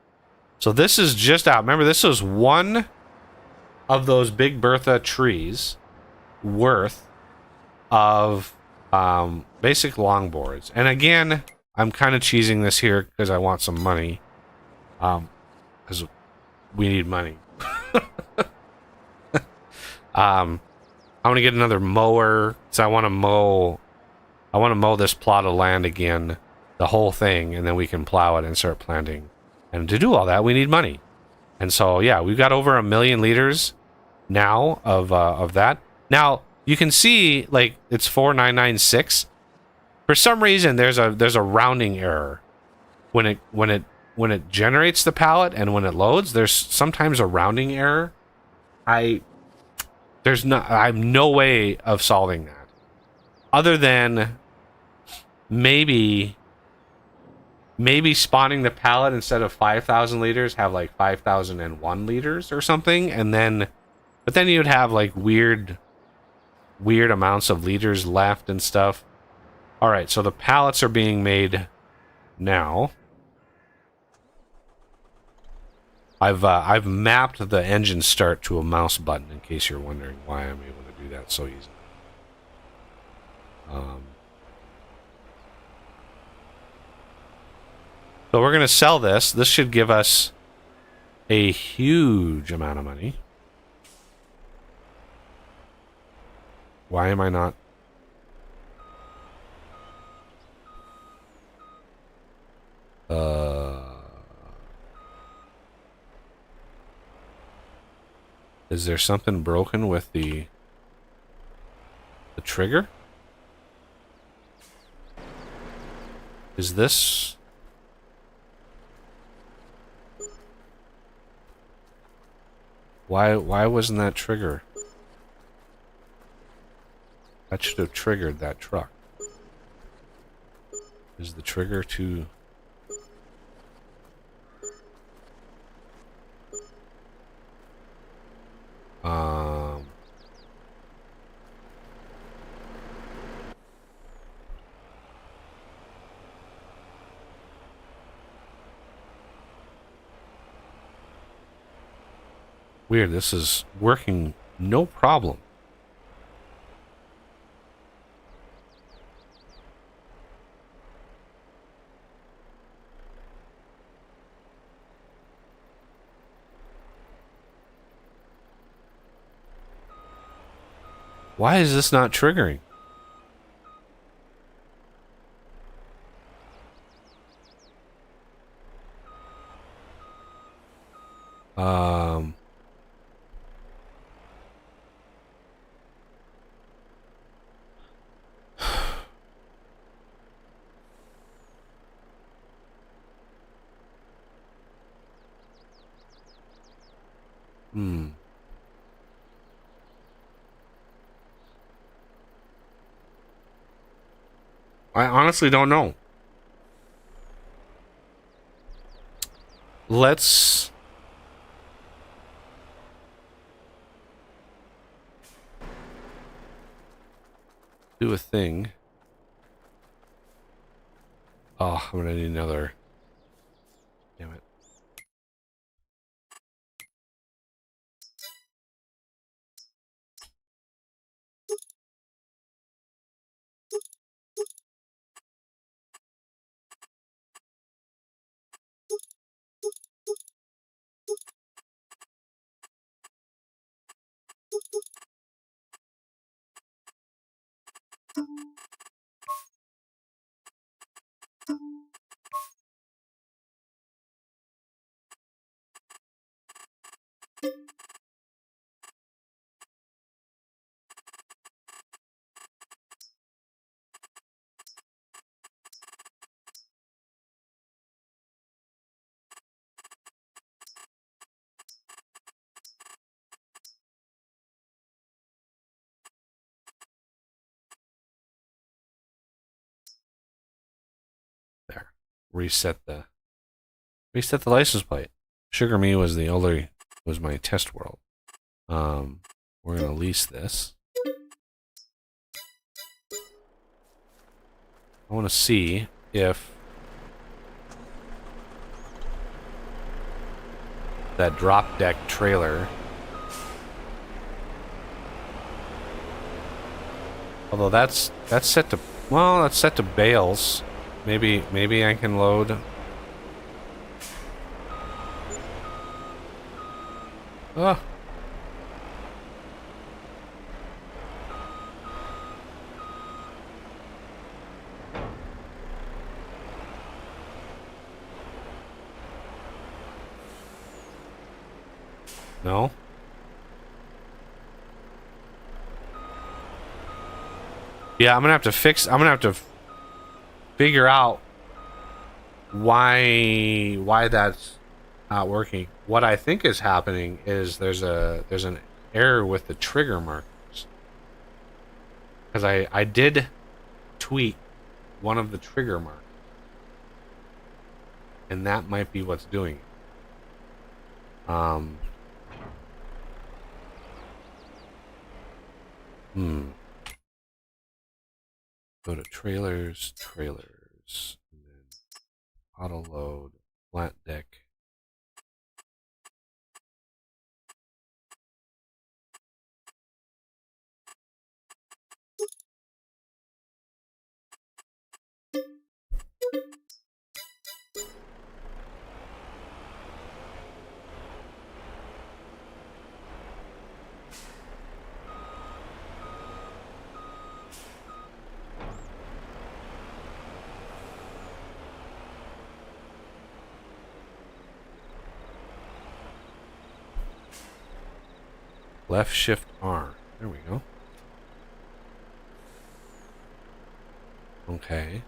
So this is just out. Remember, this was one of those Big Bertha trees worth of basic longboards. And again, I'm kind of cheesing this here because I want some money. Because we need money. I want to get another mower. So I want to mow this plot of land again, the whole thing, and then we can plow it and start planting. And to do all that, we need money. And so, yeah, we've got over 1 million liters now of that. Now, you can see, like, it's 4996. For some reason, there's a rounding error when it generates the pallet and when it loads. There's sometimes a rounding error. I have no way of solving that, other than maybe spawning the pallet instead of 5,000 liters, have like 5,001 liters or something, and then, but then you'd have like weird amounts of liters left and stuff. All right, so the pallets are being made now. I've mapped the engine start to a mouse button in case you're wondering why I'm able to do that so easily. So we're going to sell this. This should give us a huge amount of money. Why am I not? Is there something broken with the trigger? Is this... Why wasn't that trigger? That should have triggered that truck. Is the trigger too... Weird, this is working no problem. Why is this not triggering? I honestly don't know. Let's... do a thing. Oh, I'm gonna need another... Damn it. There. Reset the license plate. Sugar Me was my test world. We're gonna lease this. I want to see if that drop deck trailer, although that's set to, well, that's set to bales. Maybe I can load. Oh. No. Yeah, I'm gonna have to figure out why that's not working. What I think is happening is there's an error with the trigger markers. Because I did tweak one of the trigger markers. And that might be what's doing it. Go to trailers, and then auto load, flat deck. Left shift R. There we go. Okay.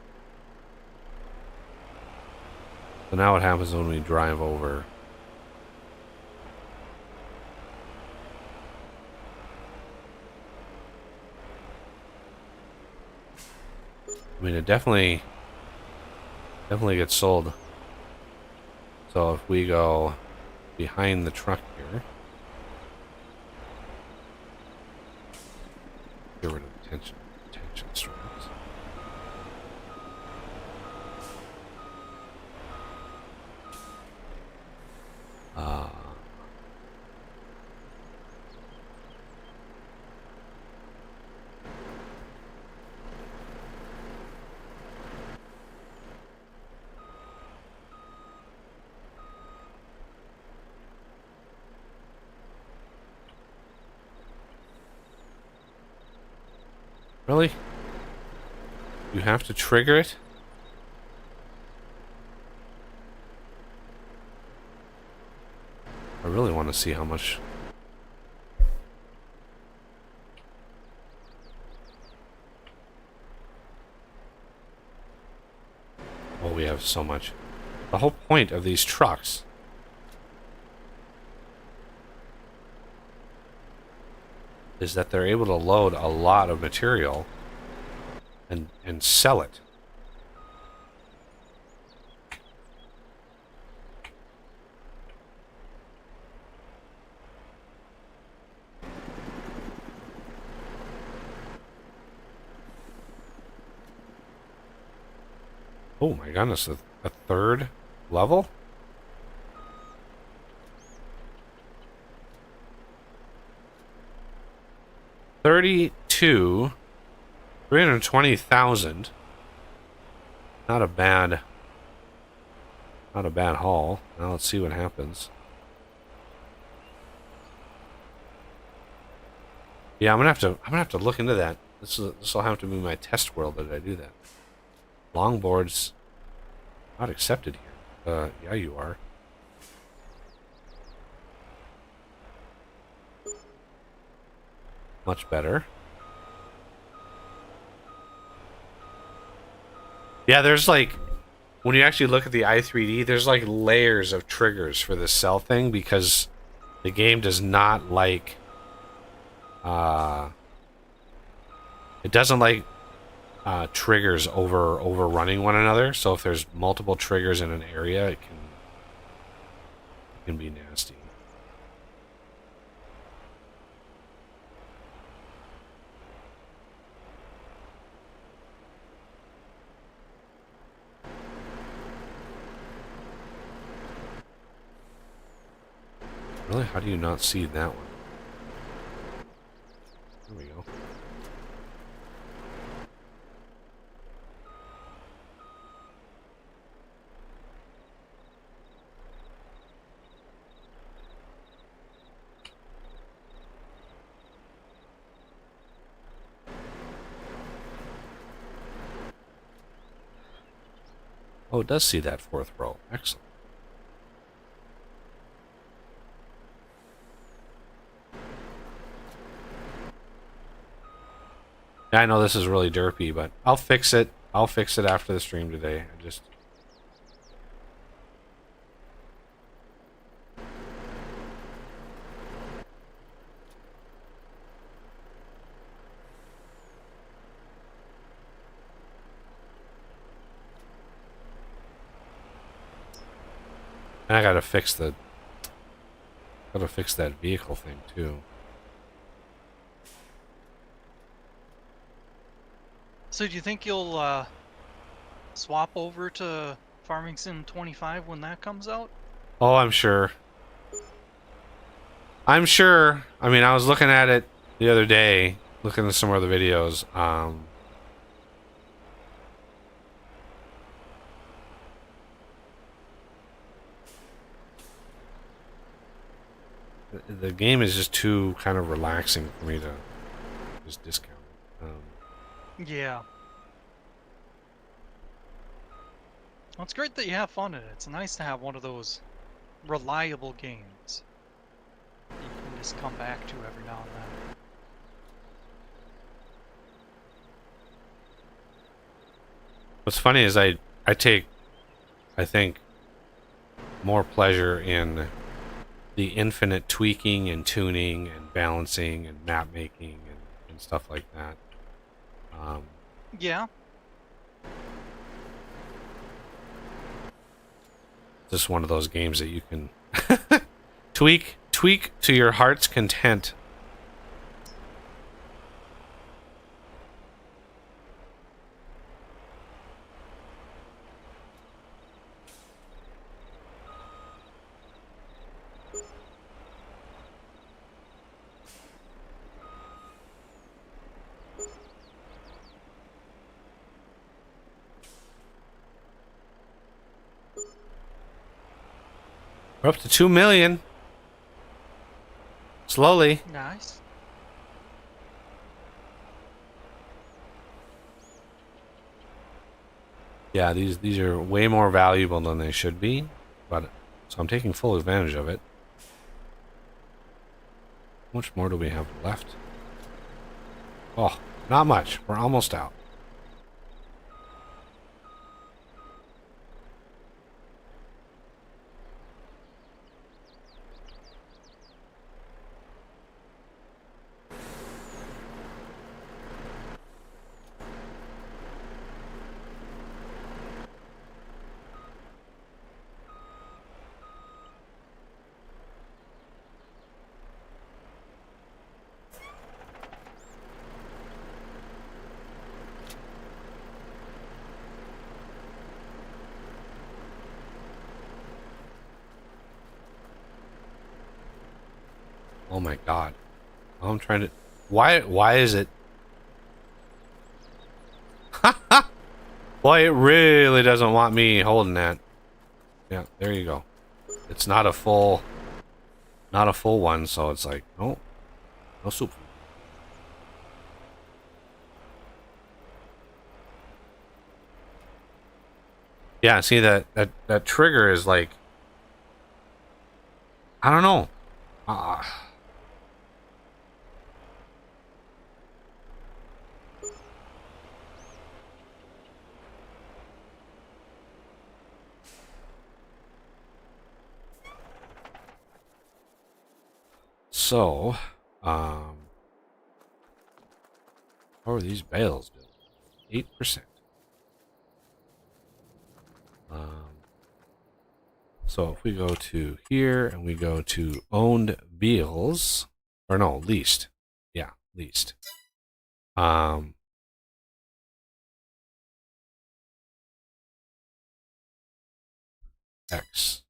So now what happens when we drive over? I mean, it definitely gets sold. So if we go behind the truck here, get rid of the tension straps. Really? You have to trigger it? I really want to see how much. Oh, we have so much. The whole point of these trucks is that they're able to load a lot of material and sell it. Oh my goodness, a third level? $32,320,000. Not a bad haul. Now let's see what happens. Yeah, I'm gonna have to look into that. This will have to be my test world that I do that. Longboards not accepted here. Yeah, you are. Much better. Yeah, there's like, when you actually look at the i3D, there's like layers of triggers for this cell thing because the game does not like, it doesn't like triggers overrunning one another. So if there's multiple triggers in an area, it can be nasty. Really? How do you not see that one? There we go. Oh, it does see that fourth row. Excellent. Yeah, I know this is really derpy, but I'll fix it. I'll fix it after the stream today. I just... And I gotta fix the... Gotta fix that vehicle thing, too. So do you think you'll swap over to FarmingSim 25 when that comes out? Oh, I'm sure. I'm sure. I mean, I was looking at it the other day, looking at some of the videos. The game is just too kind of relaxing for me to just discount it. Yeah. Well, it's great that you have fun in it. It's nice to have one of those reliable games that you can just come back to every now and then. What's funny is I take, I think, more pleasure in the infinite tweaking and tuning and balancing and map making and stuff like that. Yeah. Just one of those games that you can tweak to your heart's content. We're up to 2 million. Slowly. Nice. Yeah, these are way more valuable than they should be, but so I'm taking full advantage of it. How much more do we have left? Oh, not much. We're almost out. Oh my god. I'm trying to... Why is it... Boy, it really doesn't want me holding that. Yeah, there you go. It's not a full... Not a full one, so it's like, no. No soup. Yeah, see that trigger is like... I don't know. So, how are these bales doing? 8%. So if we go to here and we go to owned beals, or no, leased. Yeah, leased. X.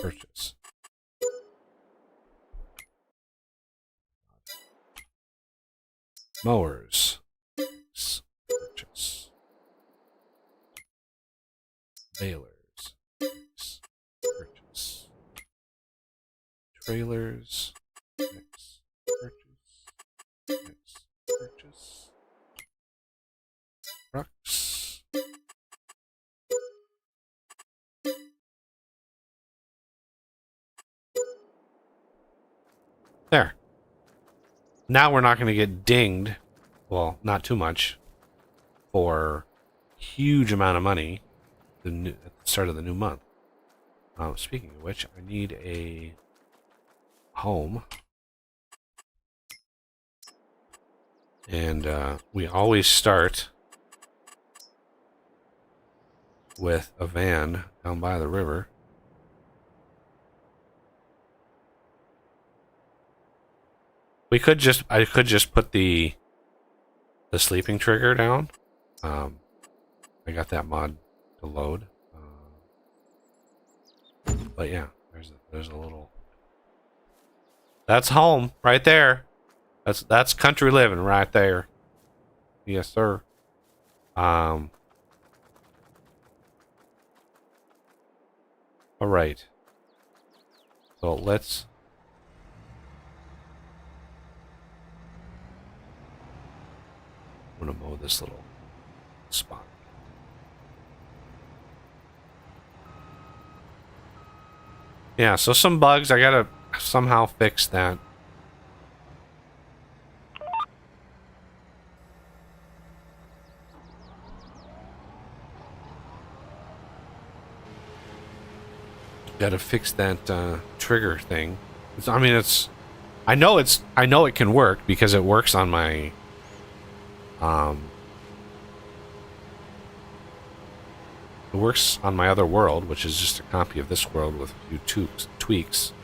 Purchase. Mowers. Purchase. Balers. Purchase. Trailers. Next. Purchase. Next. Purchase. Trucks. There. Now we're not going to get dinged. Well, not too much. For huge amount of money at the start of the new month. Speaking of which, I need a home. And we always start with a van down by the river. I could just put the sleeping trigger down. I got that mod to load. But yeah, there's a little. That's home right there. That's country living right there. Yes, sir. All right. So let's. I'm gonna mow this little spot. Yeah, so some bugs. I gotta somehow fix that. Gotta fix that trigger thing. I mean, I know it can work because it works on my. It works on my other world, which is just a copy of this world with a few tweaks.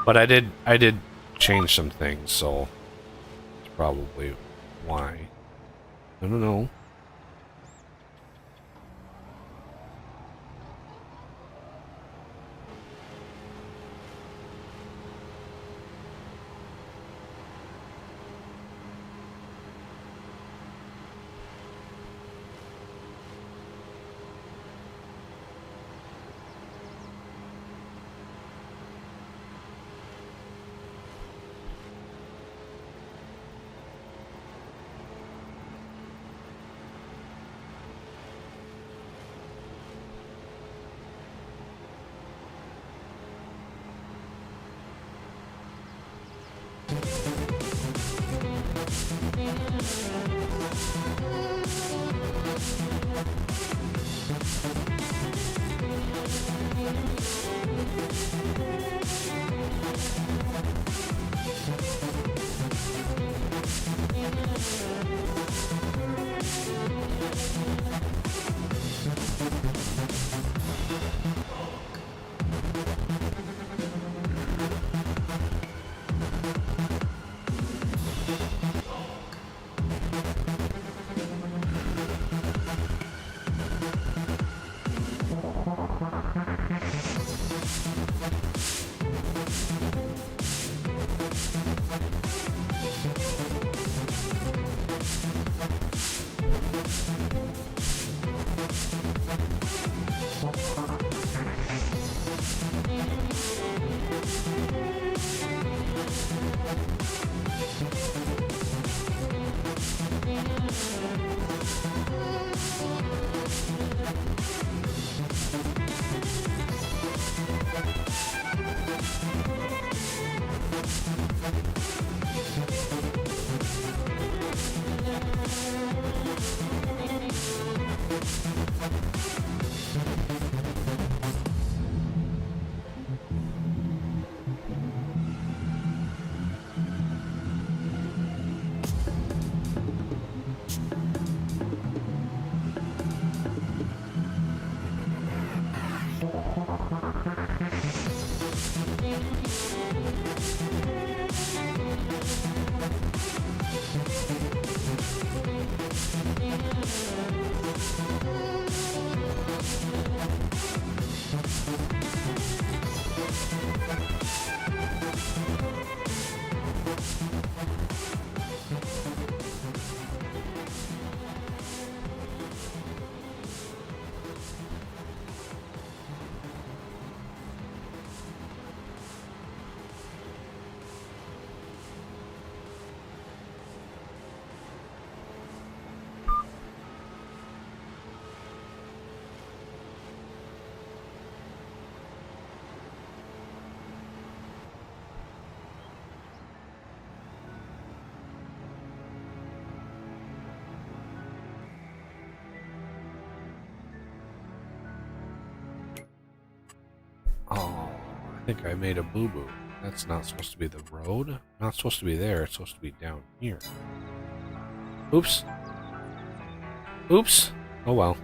But I did change some things, so that's probably why. I don't know. I think I made a boo-boo. That's not supposed to be the road. Not supposed to be there. It's supposed to be down here. Oops. Oops. Oh well.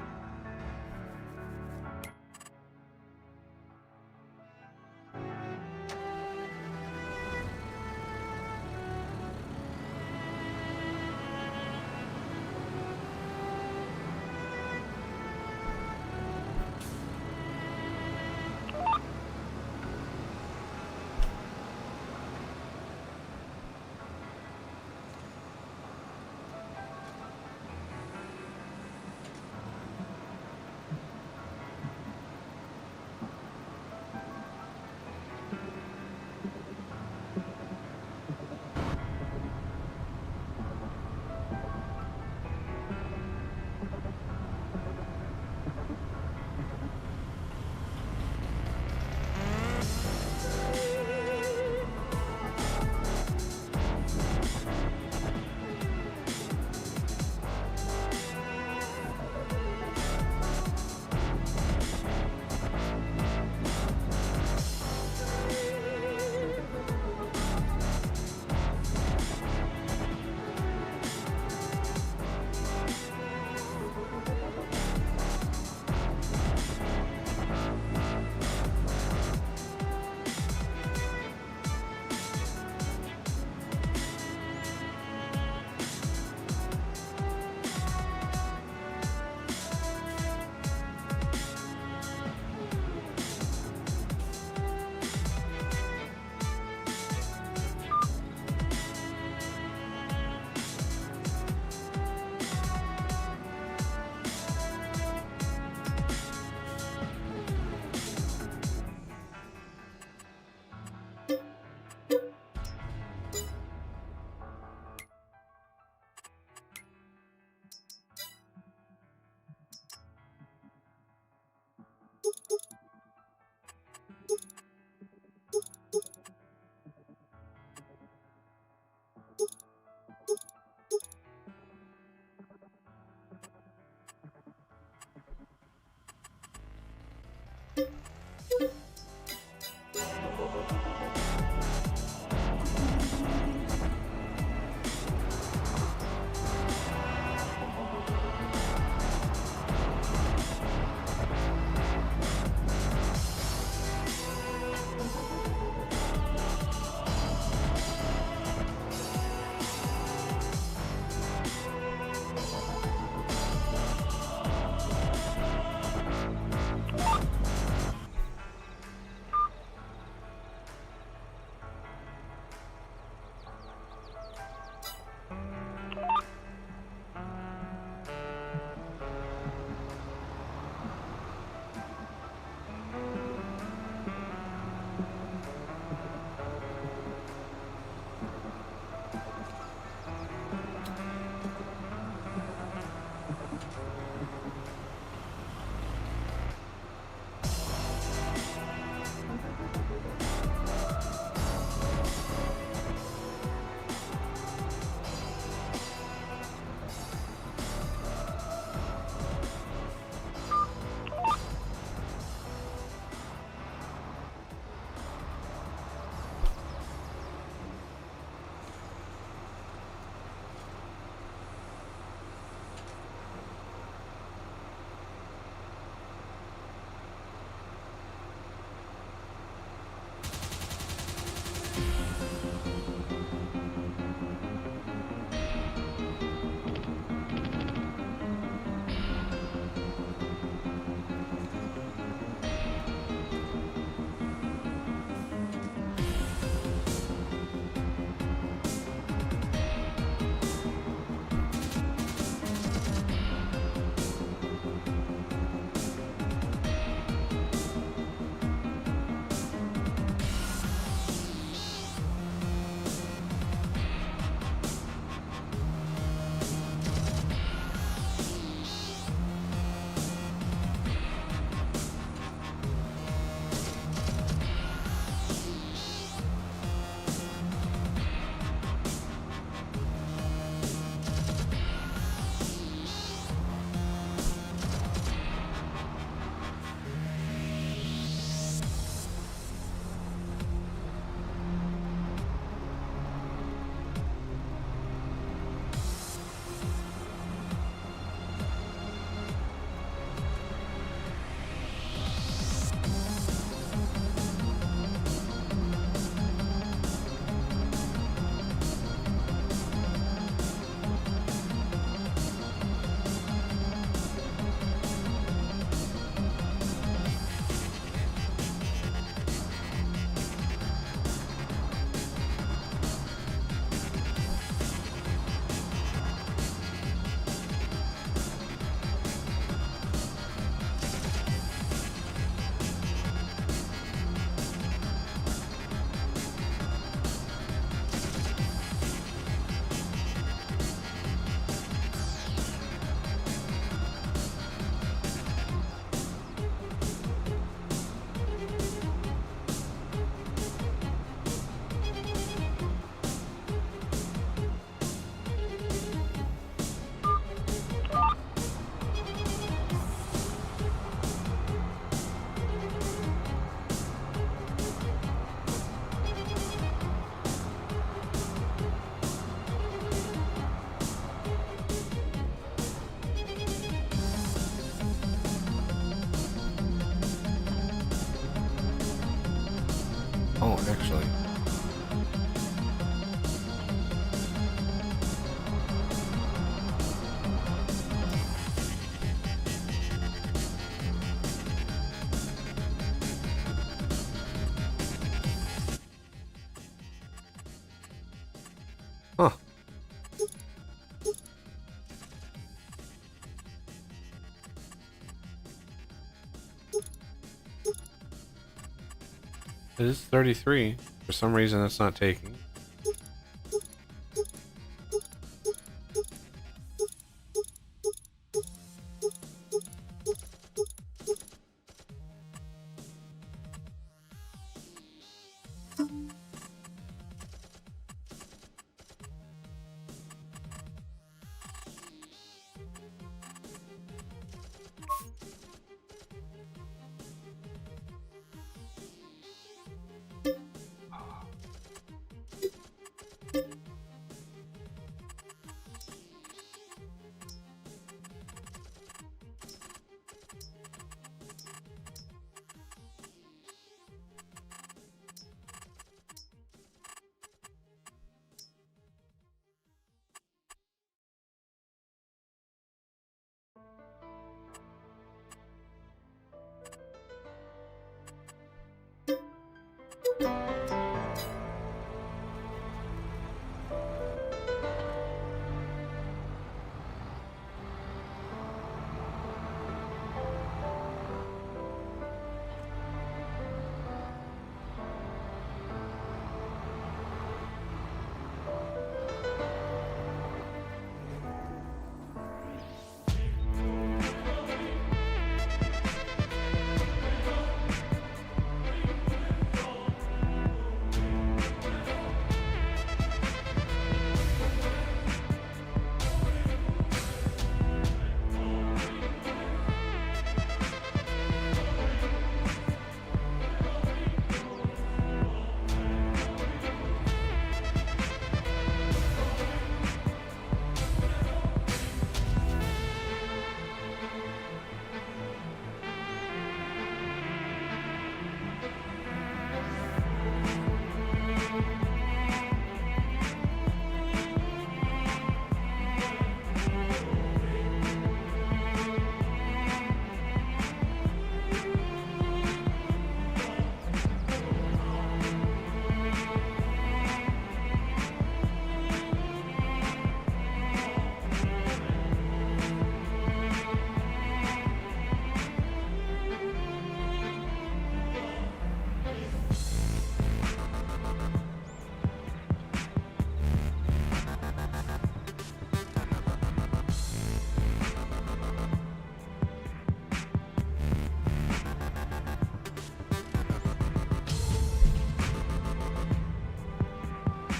Oh, actually. Huh. It is 33. For some reason, it's not taking.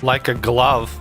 Like a glove.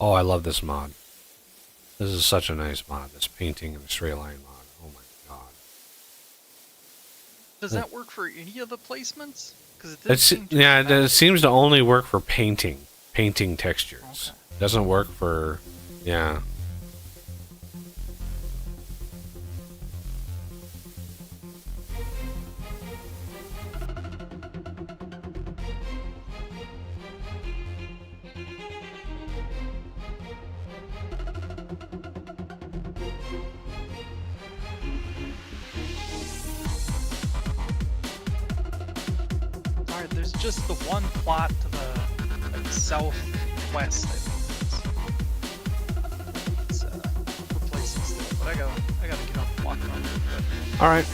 Oh, I love this mod. This is such a nice mod. This painting and the straight line mod. Oh my god. Does that work for any of the placements? Because it did It's seem to yeah. affect- It seems to only work for painting textures. Okay. Doesn't work for yeah. Sorry, there's just the one plot to the like, southwest. I think it's replacing still, but I gotta get up and walk around. All right.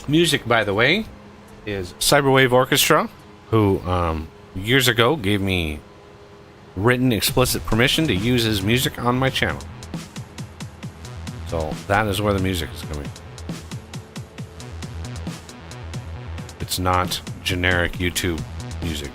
Music, by the way, is Cyberwave Orchestra, who years ago gave me written explicit permission to use his music on my channel. So that is where the music is coming. It's not generic YouTube music.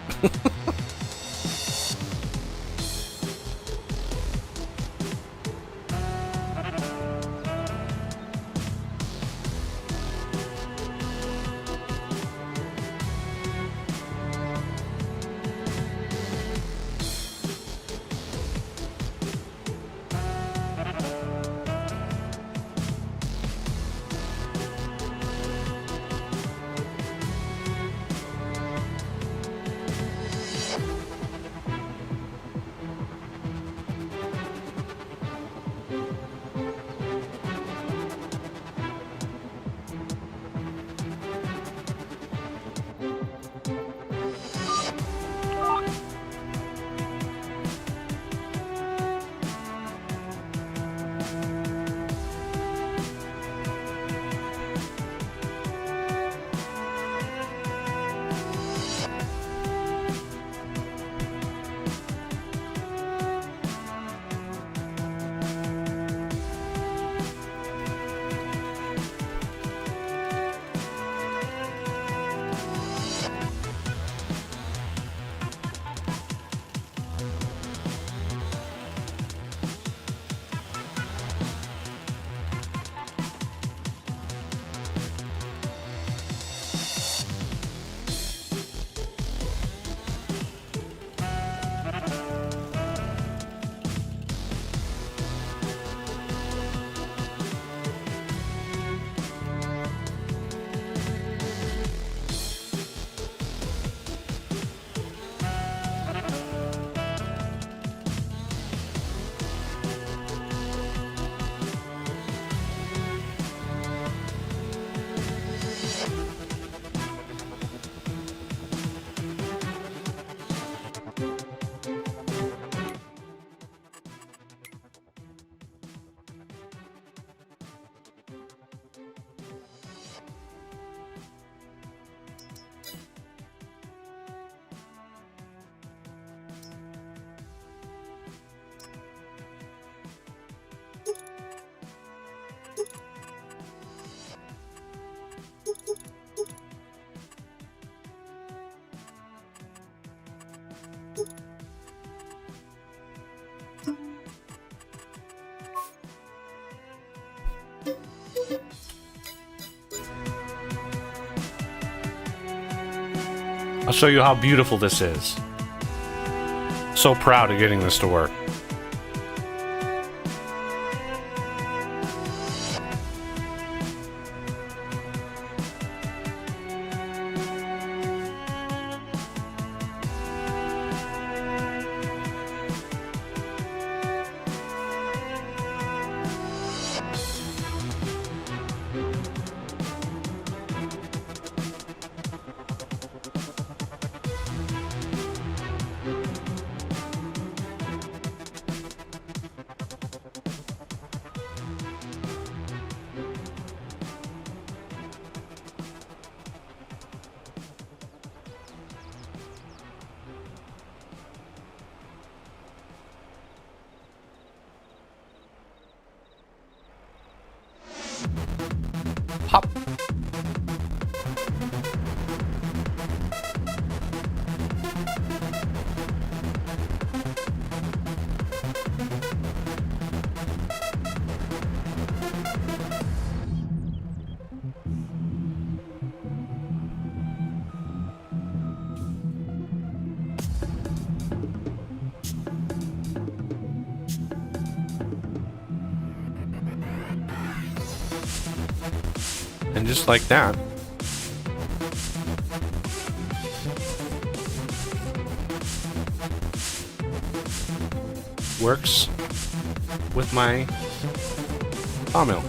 I'll show you how beautiful this is. So proud of getting this to work. Hop. And just like that, works with my sawmill.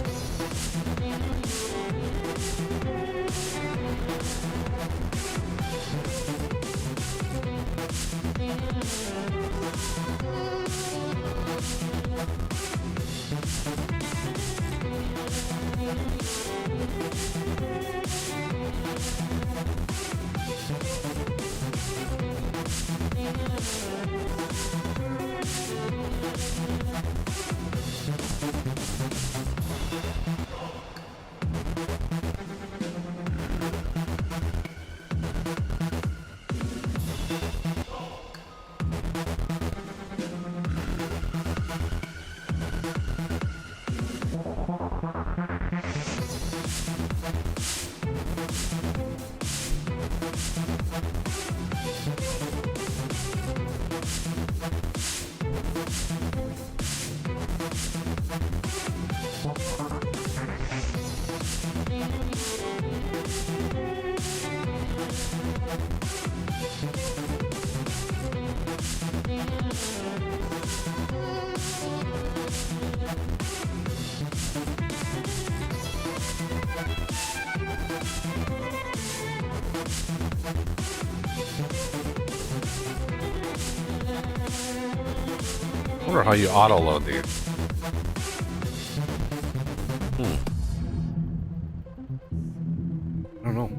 I wonder how you auto load these. I don't know.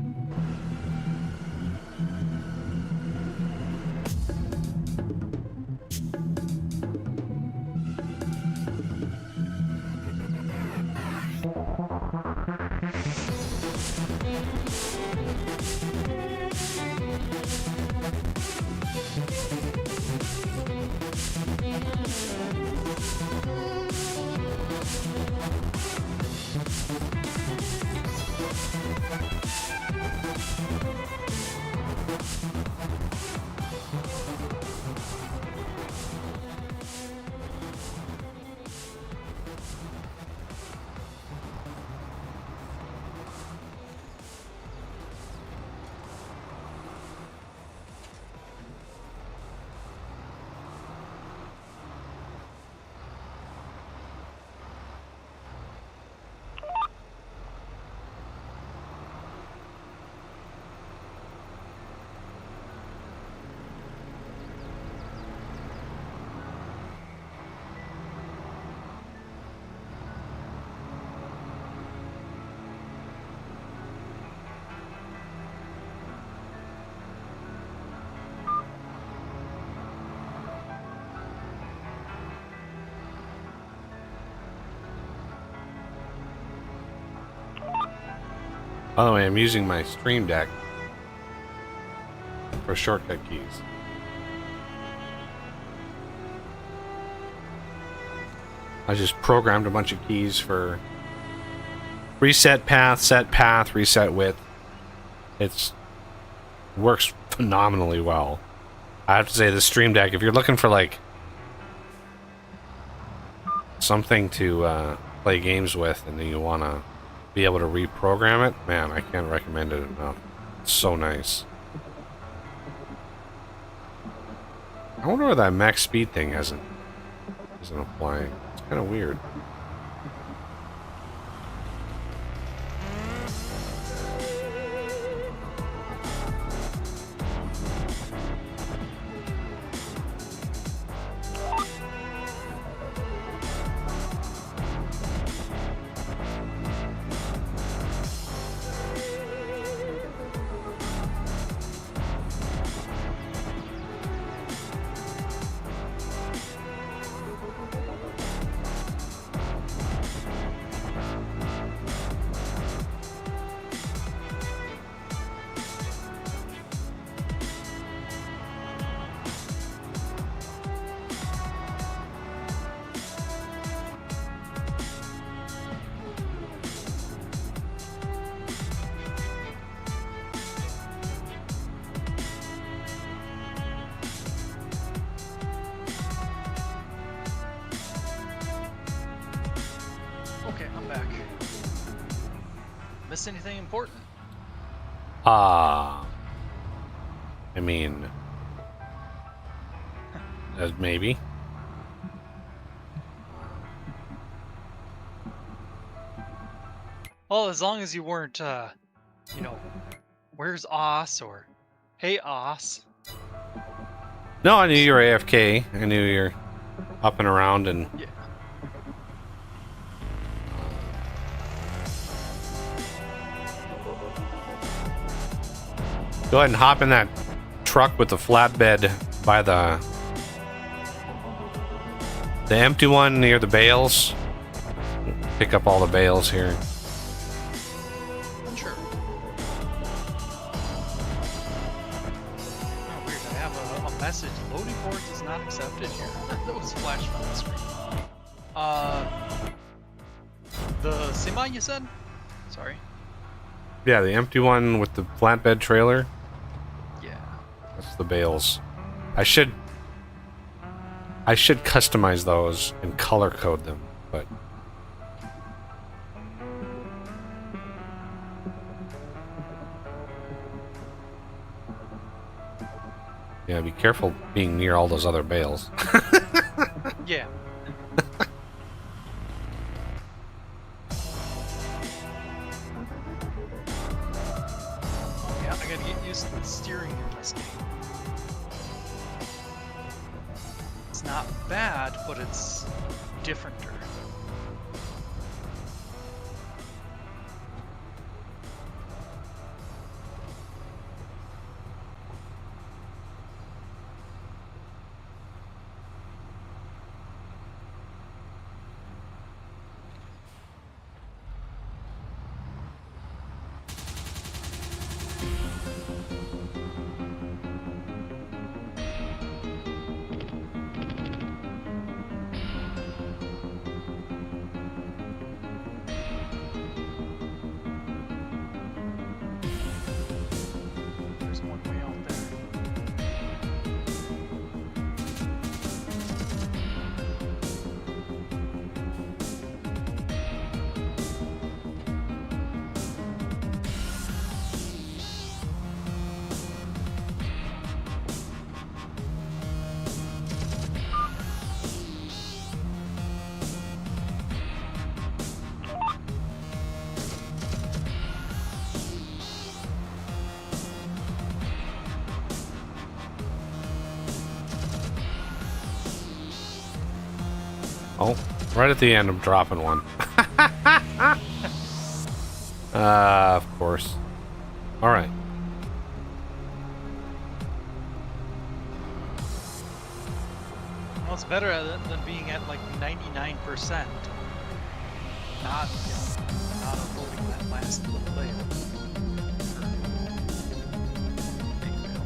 By the way, I'm using my Stream Deck for shortcut keys. I just programmed a bunch of keys for reset path, set path, reset width. It works phenomenally well. I have to say, the Stream Deck, if you're looking for like something to play games with and then you want to be able to reprogram it, man, I can't recommend it enough. It's so nice. I wonder why that max speed thing isn't applying. It's kind of weird. Okay, I'm back. Miss anything important? I mean, maybe. Well, as long as you weren't, you know, where's Oss or hey Oss. No, I knew you were AFK. I knew you were up and around and... Yeah. Go ahead and hop in that truck with the flatbed by the empty one near the bales. Pick up all the bales here. Sure. Oh, weird. I have a message. Loading ports is not accepted here. That was flashed on the screen. The semi you said? Sorry. Yeah, the empty one with the flatbed trailer. Yeah. That's the bales. I should customize those and color code them, but Yeah, be careful being near all those other bales. Yeah. Oh, yeah, I gotta get used to the steering in this game. It's not bad, but it's differenter. There's one way out there. Oh, right at the end, I'm dropping one. Of course. All right. Well, it's better than being at like 99%. Not, not unloading that last little bale. Big bale.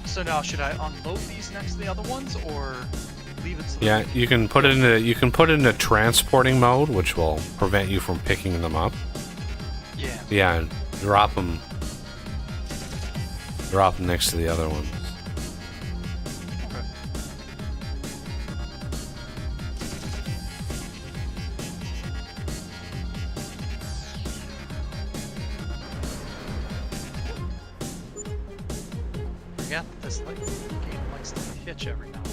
So now, should I unload these next to the other ones, or leave it to the... Yeah, you can put it into transporting mode, which will prevent you from picking them up. Yeah. Yeah, drop them next to the other ones. Okay. Forget that this game likes to hitch every now and then.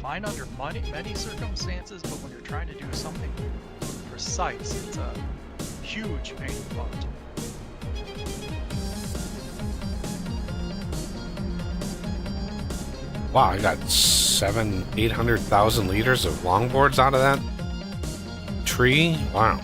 Fine under many circumstances, but when you're trying to do something precise, it's a huge pain in the butt. Wow, I got 800,000 liters of longboards out of that tree. Wow.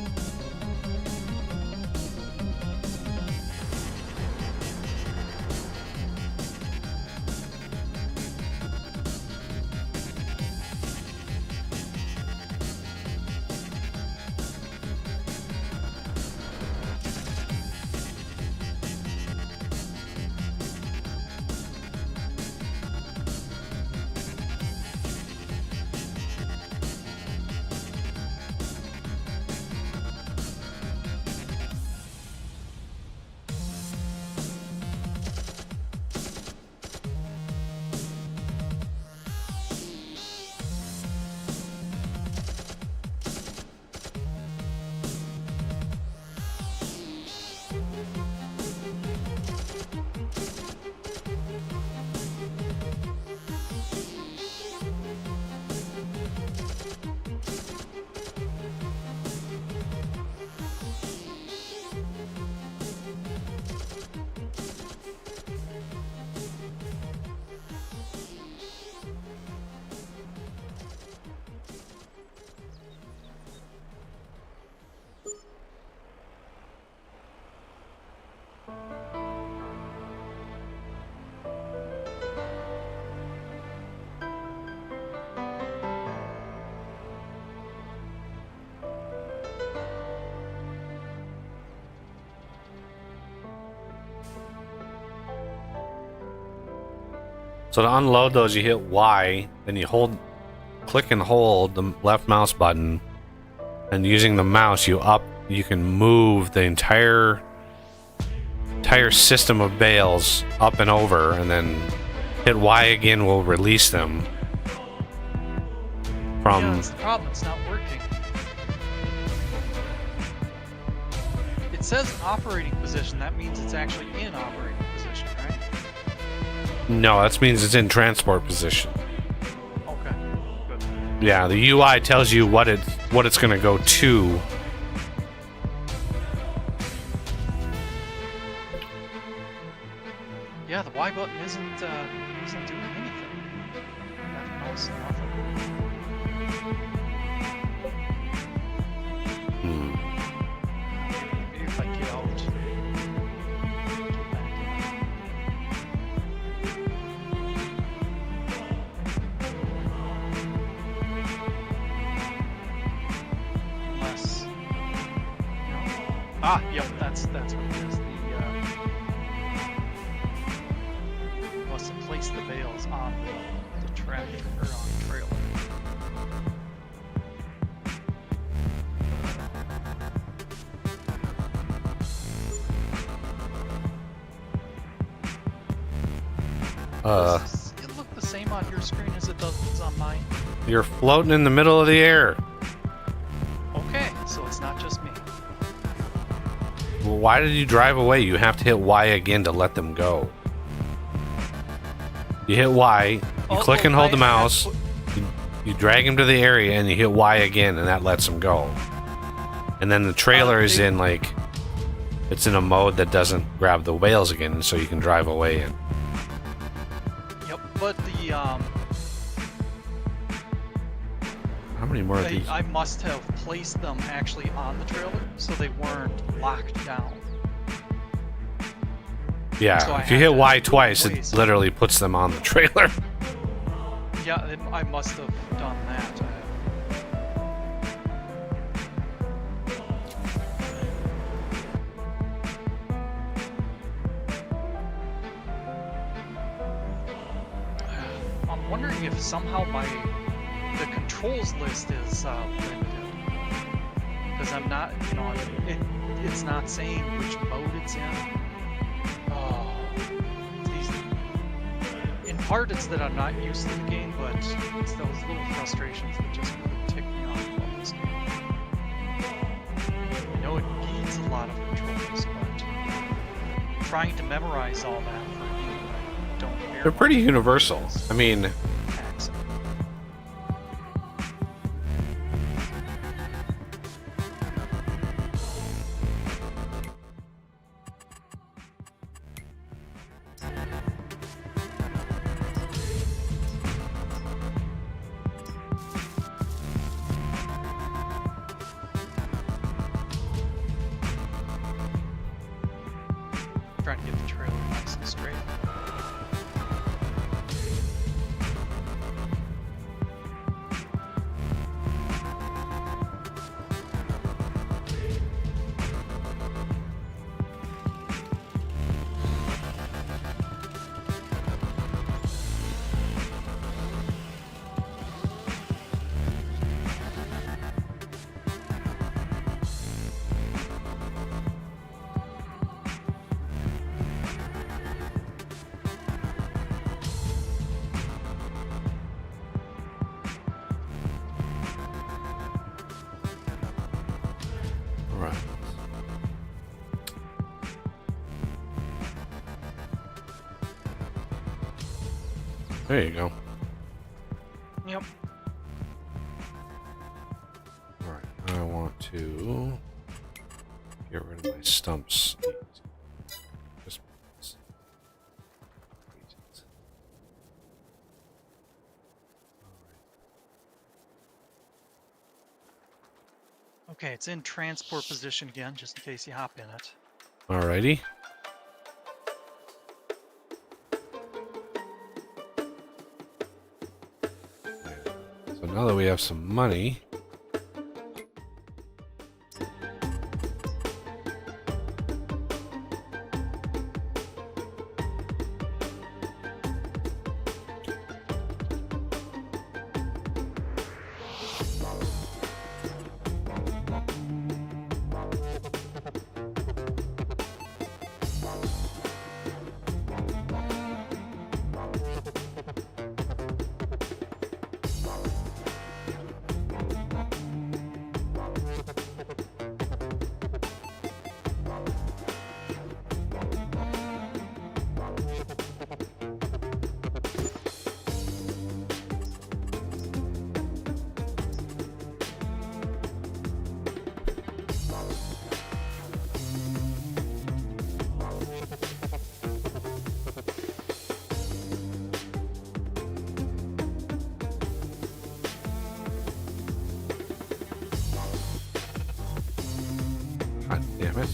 So to unload those, you hit Y, then you click and hold the left mouse button, And using the mouse, you can move the entire system of bales up and over, and then hit Y again will release them from. Yeah, that's the problem. It's not working. It says operating position. That means it's actually in operating position, right? No, that means it's in transport position. Okay, good. Yeah, the UI tells you what it's going to go to. Yeah, the Y button isn't doing anything. That knows nothing. Maybe if I get out. Get back in. Unless. No. Ah, yep, that's what it is. Must have placed the bales on the tractor or on the trailer. Does it look the same on your screen as it does on mine? You're floating in the middle of the air. Okay, so it's not just me. Well, why did you drive away? You have to hit Y again to let them go. You hit Y, you click and hold the mouse, you drag him to the area, and you hit Y again, and that lets him go. And then the trailer is in, like, it's in a mode that doesn't grab the whales again, so you can drive away. And Yep, but the how many more of these? I must have placed them actually on the trailer, so they weren't locked down. Yeah, So if you hit Y twice, it literally puts them on the trailer. Yeah, I must have done that. I'm wondering if somehow the controls list is limited, because I'm not, it's not saying which mode it's in. Oh, in part it's that I'm not used to the game, but it's those little frustrations that just really tick me off about this game. I know it needs a lot of controls, but trying to memorize all that for a game that I don't care. They're pretty universal. I mean, Taxing. Trying to get the trailer nice and straight. right. There you go. Yep. Alright, I want to get rid of my stumps. Just Okay, it's in transport position again, just in case you hop in it. Alrighty. So now that we have some money, Damn it.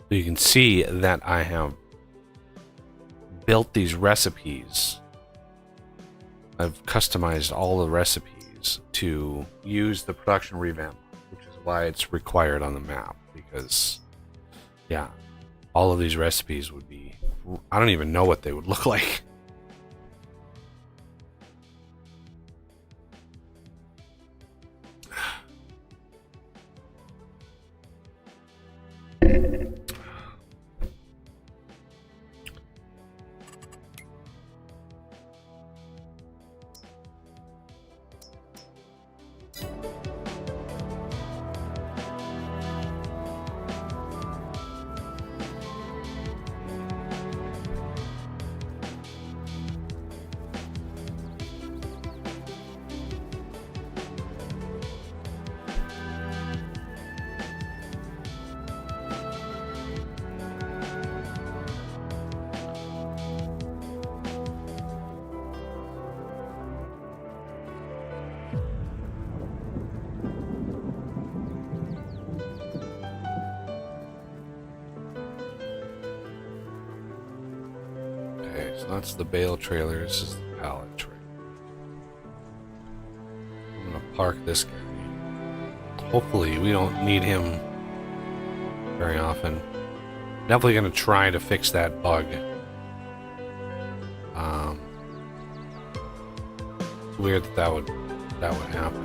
So you can see that I have built these recipes. I've customized all the recipes to use the production revamp, which is why it's required on the map. Because, yeah, all of these recipes would be... I don't even know what they would look like. So that's the bale trailer. This is the pallet trailer. I'm gonna park this guy. Hopefully we don't need him very often. Definitely gonna try to fix that bug. It's weird that would happen.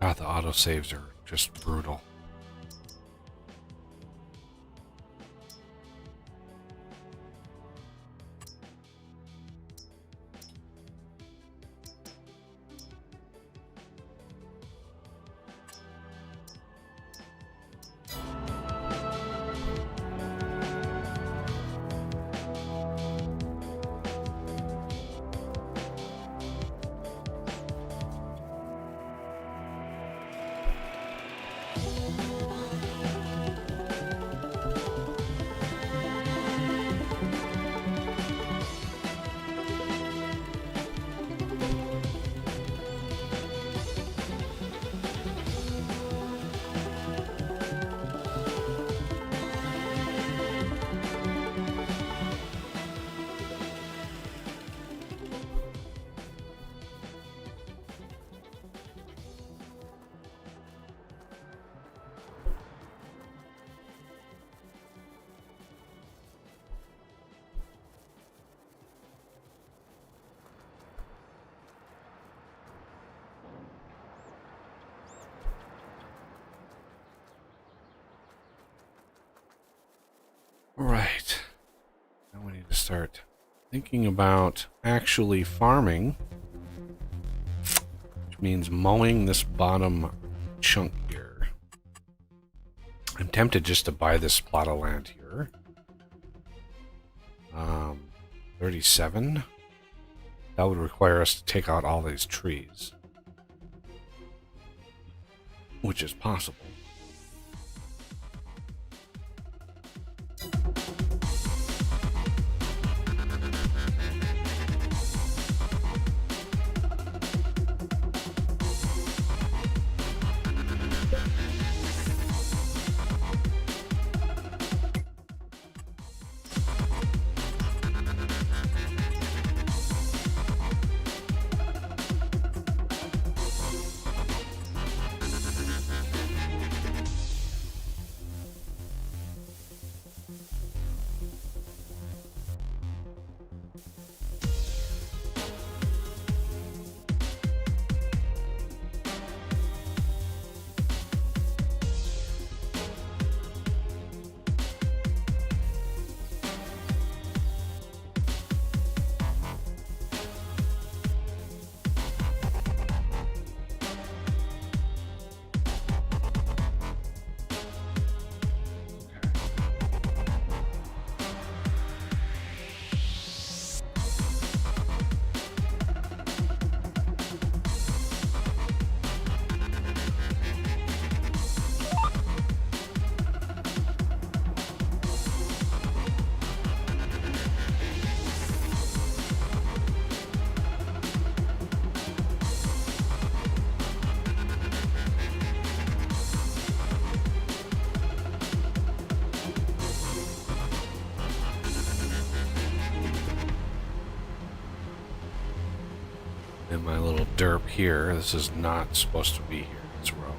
God, the autosaves are just brutal. Right. Now we need to start thinking about actually farming, which means mowing this bottom chunk here. I'm tempted just to buy this plot of land here. 37. That would require us to take out all these trees, which is possible. In my little derp here, this is not supposed to be here, this row.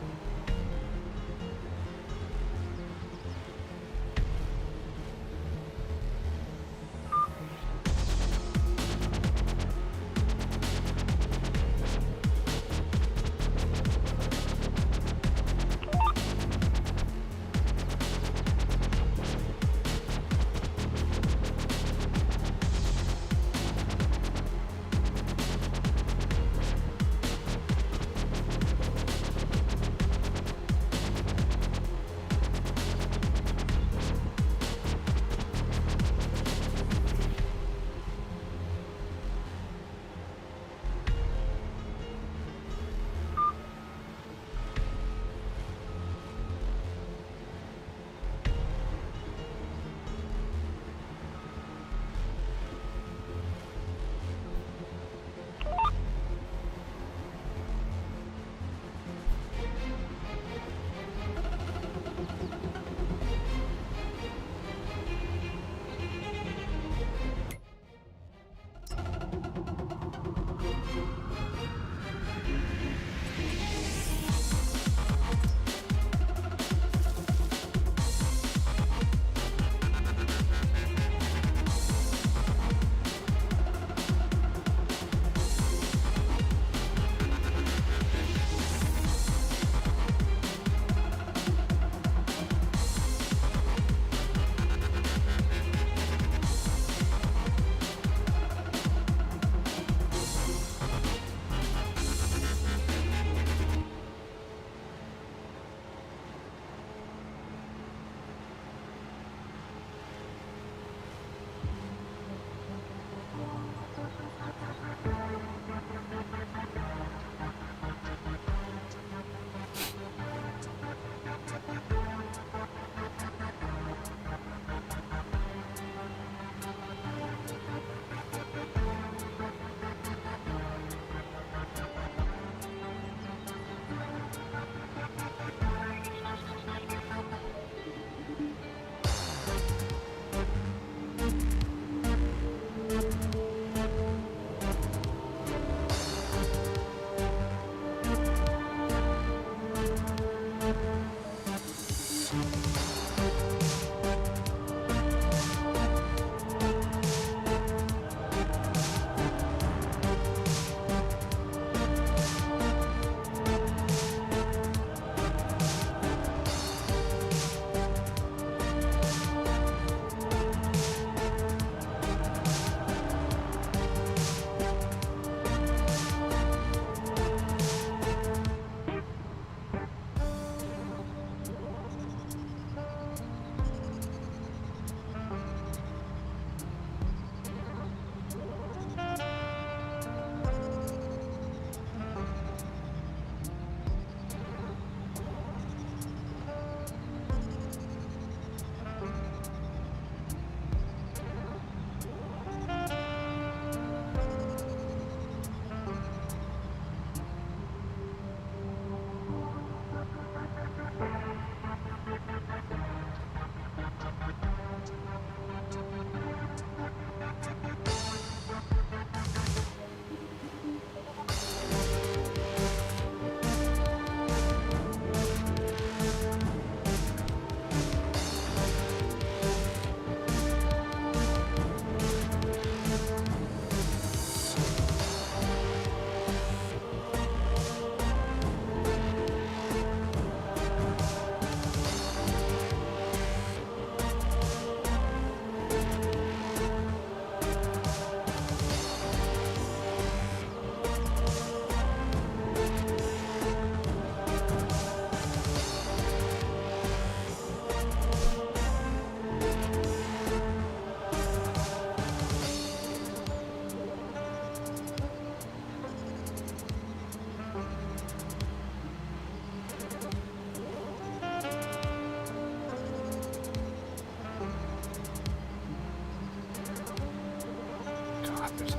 There's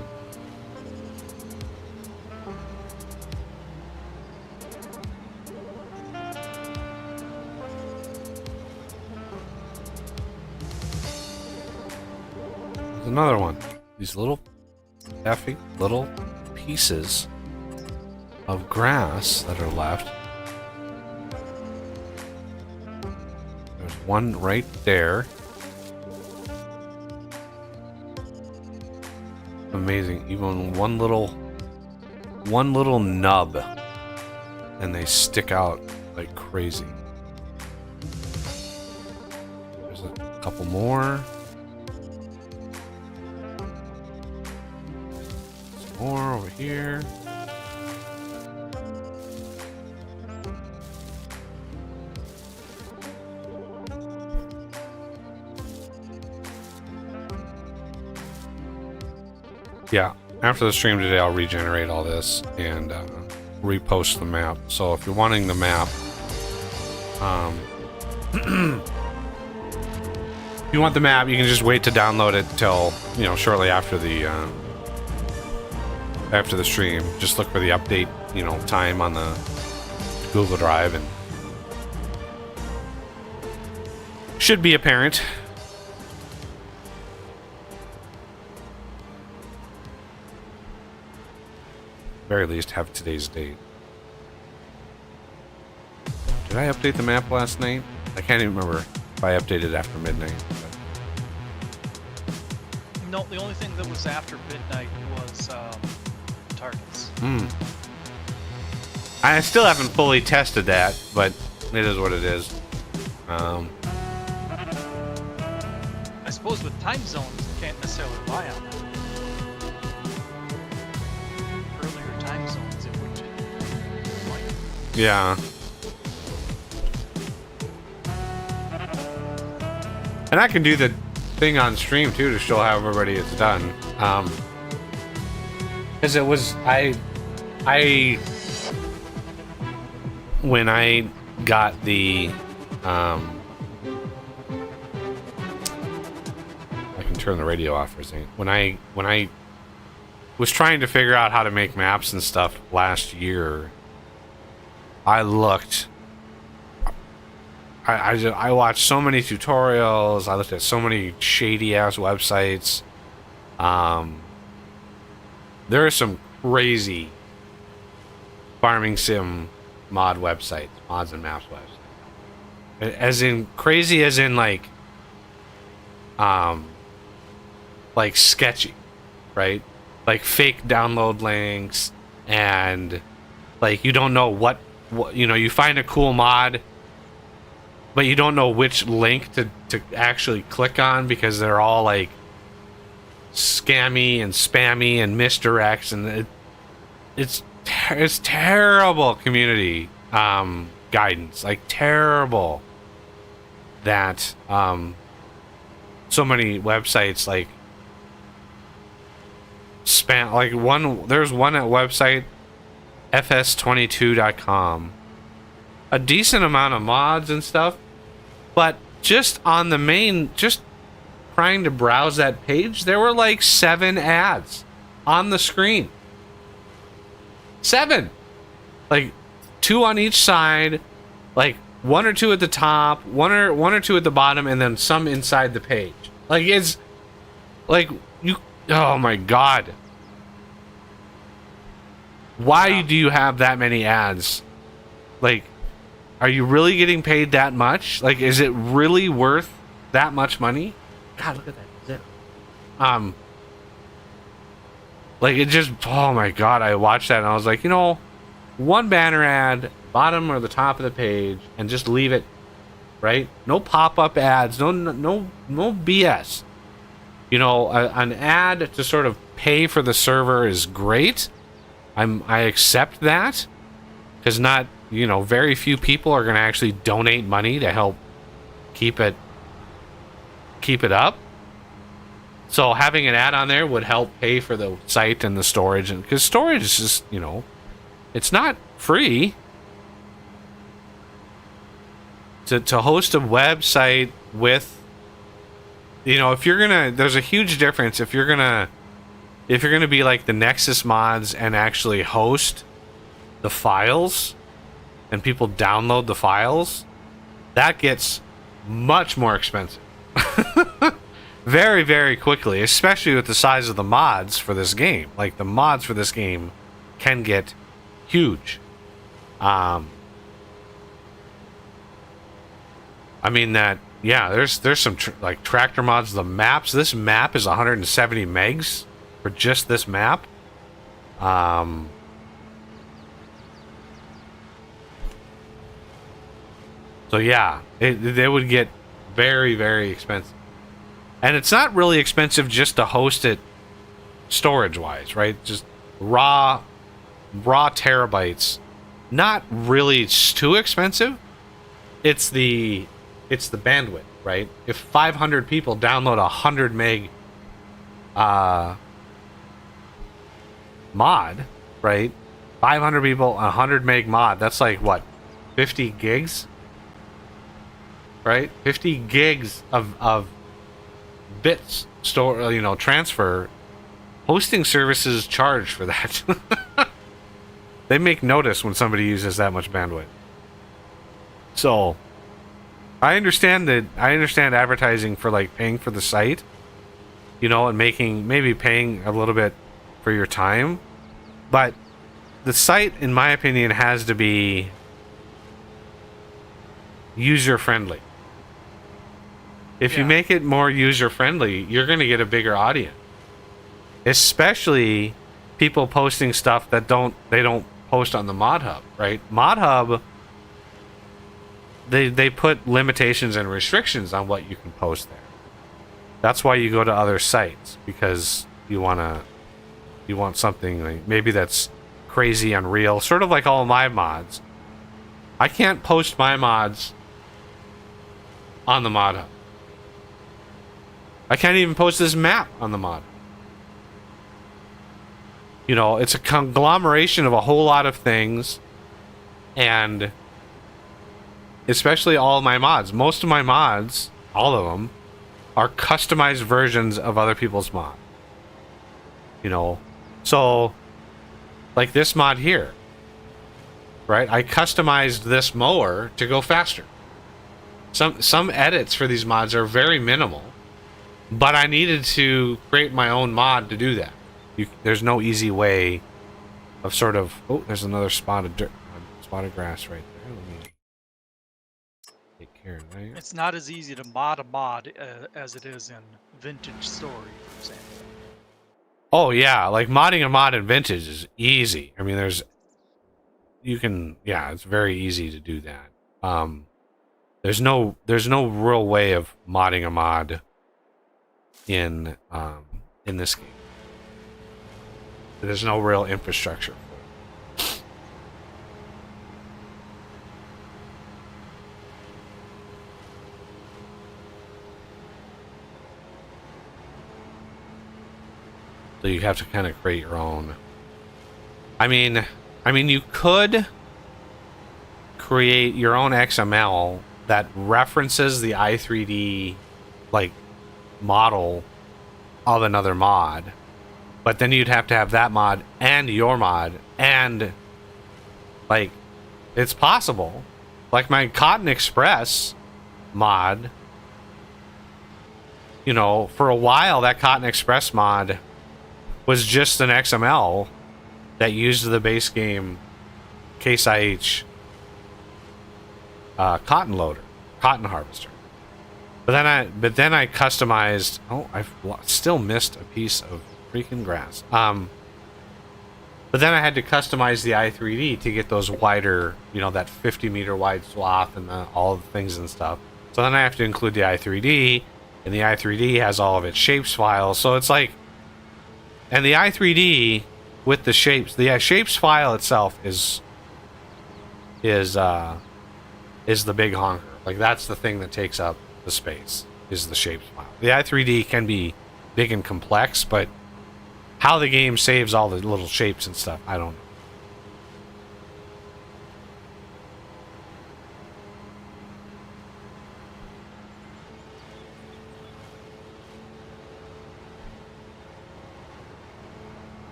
another one. These little effing little pieces of grass that are left. There's one right there. Amazing. Even one little nub, and they stick out like crazy. There's a couple more. Some more over here. Yeah, after the stream today, I'll regenerate all this and repost the map. So if you're wanting the map, if you want the map, you can just wait to download it till, you know, shortly after the stream. Just look for the update, you know, time on the Google Drive, and should be apparent. Very least have today's date. Did I update the map last night? I can't even remember if I updated after midnight. But... No, the only thing that was after midnight was targets. I still haven't fully tested that, but it is what it is. I suppose with time zones, you can't necessarily rely on that. Earlier time zones, it would like. Yeah. And I can do the thing on stream too to show how everybody it's done. Because it was when I got the I can turn the radio off for a second. When I was trying to figure out how to make maps and stuff last year, I looked. I watched so many tutorials. I looked at so many shady ass websites. There are some crazy FarmingSim mods and maps websites. As in crazy, as in like sketchy, right? Like fake download links, and like you don't know what you know. You find a cool mod, but you don't know which link to actually click on because they're all like scammy and spammy and misdirects, and it's terrible community guidance, like terrible that so many websites like spam, like there's one at website fs22.com, a decent amount of mods and stuff, but just on the main, just trying to browse that page, there were like 7 ads on the screen. 7, like 2 on each side, like 1 or 2 at the top, one or 2 at the bottom, and then some inside the page. Like it's like you. Oh my god! Why do you have that many ads? Like, are you really getting paid that much? Like, is it really worth that much money? God, look at that. Like it just, oh my god, I watched that and I was like, you know, one banner ad, bottom or the top of the page, and just leave it, right? No pop-up ads, no BS. You know, an ad to sort of pay for the server is great. I accept that, because not, you know, very few people are going to actually donate money to help keep it up. So having an ad on there would help pay for the site and the storage, and because storage is just, you know, it's not free to host a website with, you know, if you're gonna, there's a huge difference if you're gonna if you're going to be like the Nexus mods and actually host the files and people download the files, that gets much more expensive. Very, very quickly, especially with the size of the mods for this game. Like, the mods for this game can get huge. I mean that, yeah, there's some like tractor mods, the maps. This map is 170 megs for just this map. So yeah, it would get very, very expensive. And it's not really expensive just to host it storage-wise, right? Just raw terabytes. Not really too expensive. It's the bandwidth, right? If 500 people download a 100 meg mod, right? 500 people, 100 meg mod, that's like what? 50 gigs? Right? 50 gigs of bits transfer. Hosting services charge for that. They make notice when somebody uses that much bandwidth. So I understand advertising for like paying for the site, and maybe paying a little bit for your time, but the site, in my opinion, has to be user friendly. If you make it more user friendly, you're going to get a bigger audience. Especially people posting stuff that they don't post on the Mod Hub, right? Mod Hub, they put limitations and restrictions on what you can post there. That's why you go to other sites, because you want something like maybe that's crazy, unreal, sort of like all of my mods. I can't post my mods on the Mod Hub. I can't even post this map on the mod. It's a conglomeration of a whole lot of things, and especially all of my mods. Most of my mods, all of them, are customized versions of other people's mods. So like this mod here, right? I customized this mower to go faster. Some edits for these mods are very minimal, but I needed to create my own mod to do that. There's no easy way of sort of... Oh, there's another spotted grass right there. Let me take care of that. It's not as easy to mod a mod as it is in Vintage Story, for example. Oh yeah, like modding a mod in Vintage is easy. I mean, it's very easy to do that. There's no real way of modding a mod in this game. There's no real infrastructure for it. So you have to kind of create your own. I mean, you could create your own XML that references the i3D like model of another mod. But then you'd have to have that mod and your mod, and like, it's possible. Like my Cotton Express mod, for a while that Cotton Express mod was just an XML that used the base game Case IH cotton loader, cotton harvester. But then I customized. Oh, I've still missed a piece of freaking grass. But then I had to customize the i3D to get those wider, that 50-meter wide swath and all the things and stuff. So then I have to include the i3D, and the i3D has all of its shapes files. So it's like, and the i3D with the shapes file itself is the big honker. Like, that's the thing that takes up the space, is the shapes file. The i3D can be big and complex, but how the game saves all the little shapes and stuff, I don't know.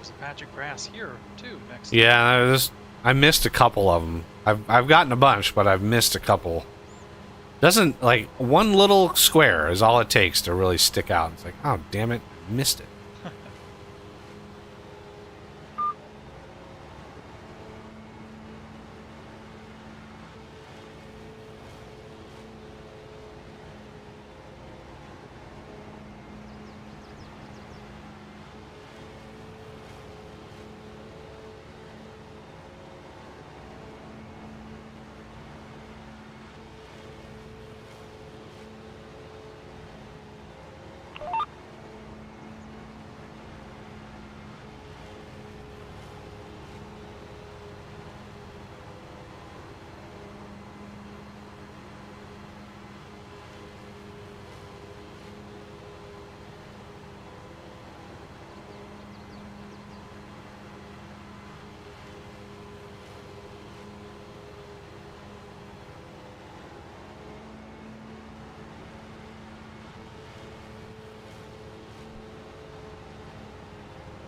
there's a patch of grass here too next. Yeah, I missed a couple of them. I've gotten a bunch, but I've missed a couple. Doesn't, like, one little square is all it takes to really stick out. It's like, oh, damn it, I missed it.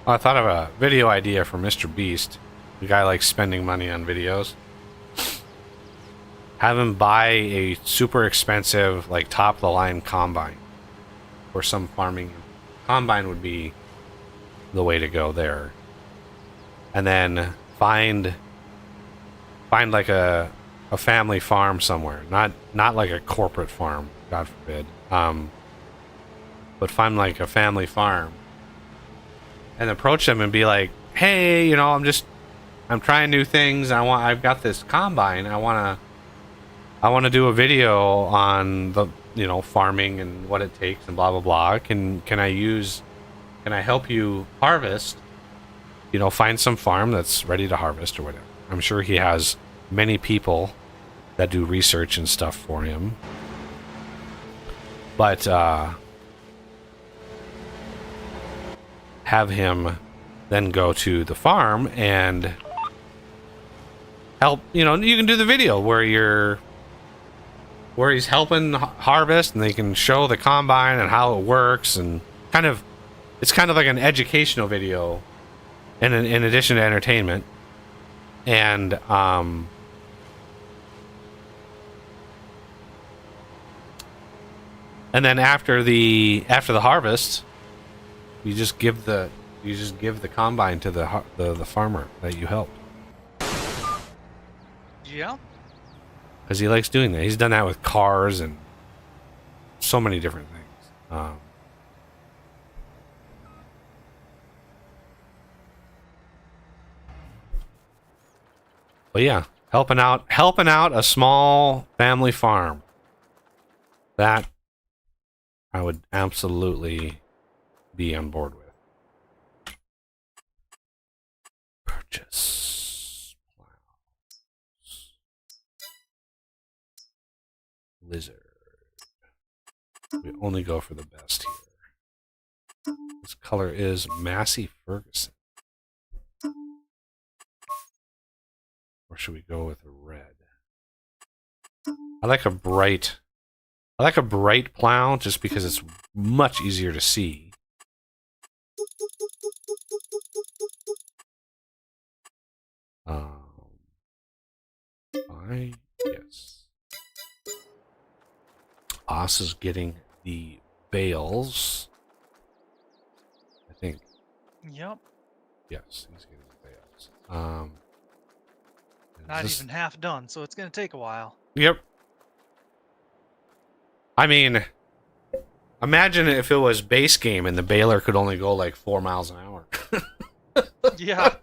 I thought of a video idea for Mr. Beast. The guy likes spending money on videos. Have him buy a super expensive, like, top-of-the-line combine. Or some farming. Combine would be the way to go there. And then find like a family farm somewhere. Not like a corporate farm, God forbid. But find like a family farm. And approach them and be like, hey, you know, I'm trying new things. I've got this combine. I wanna do a video on the, you know, farming and what it takes and blah blah blah. Can I help you harvest? You know, find some farm that's ready to harvest or whatever. I'm sure he has many people that do research and stuff for him. But have him then go to the farm and help. You know, you can do the video where he's helping harvest, and they can show the combine and how it works, and it's kind of like an educational video in addition to entertainment. And then after the harvest, you just give the combine to the farmer that you helped. Yeah. Because he likes doing that. He's done that with cars and so many different things. But yeah, helping out a small family farm. That I would absolutely be on board with. Purchase plows. Lizard. We only go for the best here. This color is Massey Ferguson. Or should we go with a red? I like a bright plow just because it's much easier to see. Yes. Oz is getting the bales. I think. Yep. Yes, he's getting the bales. Not even half done, so it's gonna take a while. Yep. I mean, imagine if it was base game and the baler could only go like 4 miles an hour. Yeah.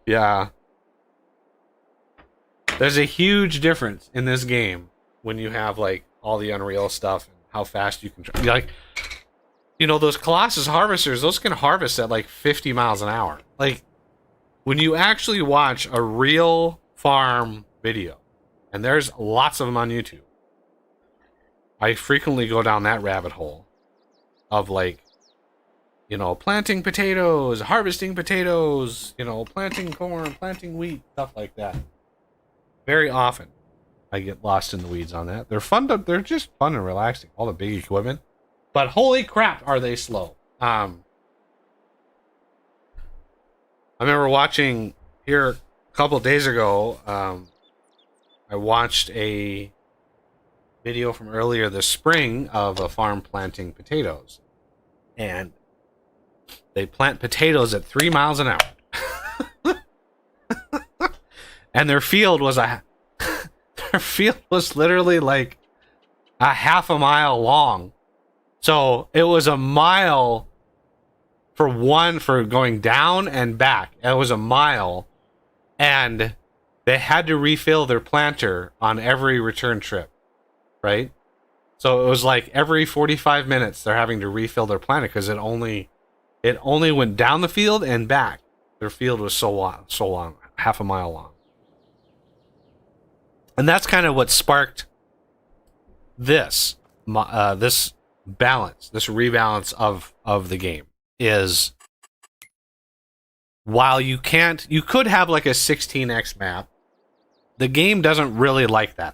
Yeah. There's a huge difference in this game when you have like all the Unreal stuff and how fast you can like, you know, those Colossus harvesters, those can harvest at like 50 miles an hour. Like, when you actually watch a real farm video, and there's lots of them on YouTube, I frequently go down that rabbit hole of like, you know, planting potatoes, harvesting potatoes, you know, planting corn, planting wheat, stuff like that. Very often I get lost in the weeds on that. They're just fun and relaxing, all the big equipment. But holy crap, are they slow. I remember watching here a couple of days ago. I watched a video from earlier this spring of a farm planting potatoes, and they plant potatoes at 3 miles an hour, and their field was literally like a half a mile long. So it was a mile for going down and back. It was a mile, and they had to refill their planter on every return trip, right? So it was like every 45 minutes they're having to refill their planter because it only went down the field and back. Their field was so long, half a mile long. And that's kind of what sparked this balance, this rebalance of the game. Is while you could have like a 16x map, the game doesn't really like that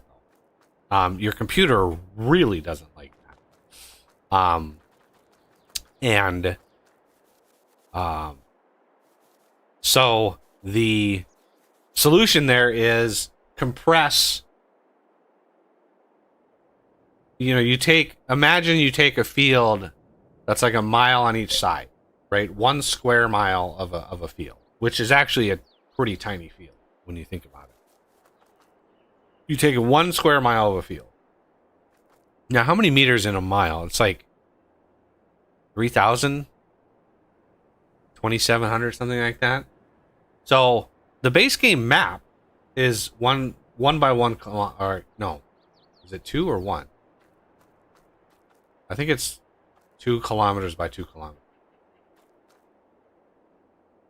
though. Your computer really doesn't like that. So the solution there is compress. Imagine you take a field that's like a mile on each side, right? 1 square mile of a field, which is actually a pretty tiny field when you think about it. You take 1 square mile of a field. Now, how many meters in a mile? It's like 3,000, 2,700, something like that. So the base game map is one by 1 or no, is it 2 or 1? I think it's 2 kilometers by 2 kilometers.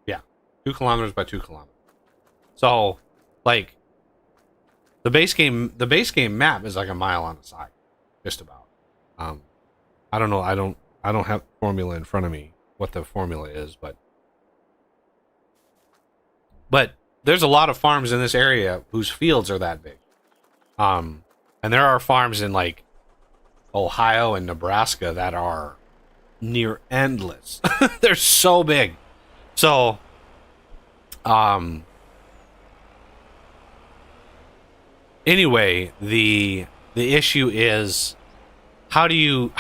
Yeah, 2 kilometers by 2 kilometers. So, like, the base game map is like a mile on the side, just about. I don't know. I don't have the formula in front of me. What the formula is, but there's a lot of farms in this area whose fields are that big. And there are farms in like Ohio and Nebraska that are near endless. They're so big. So anyway, the issue is how do you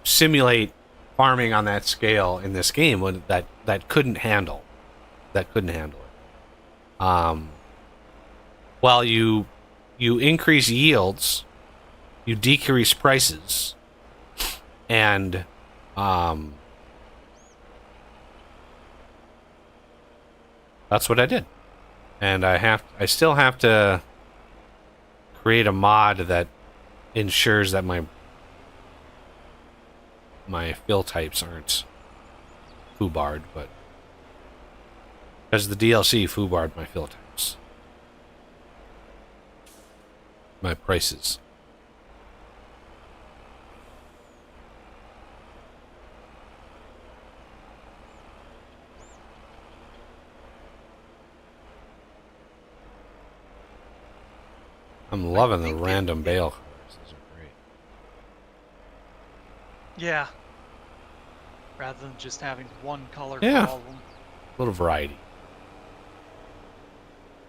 simulate farming on that scale in this game when that couldn't handle it. Well, you increase yields, you decrease prices, and that's what I did. And I still have to create a mod that ensures that my fill types aren't foobarred, but because the DLC foobarred my fill types, my prices. I'm loving the random bale colors. These are great. Yeah. Rather than just having one color Yeah. for all of them. A little variety.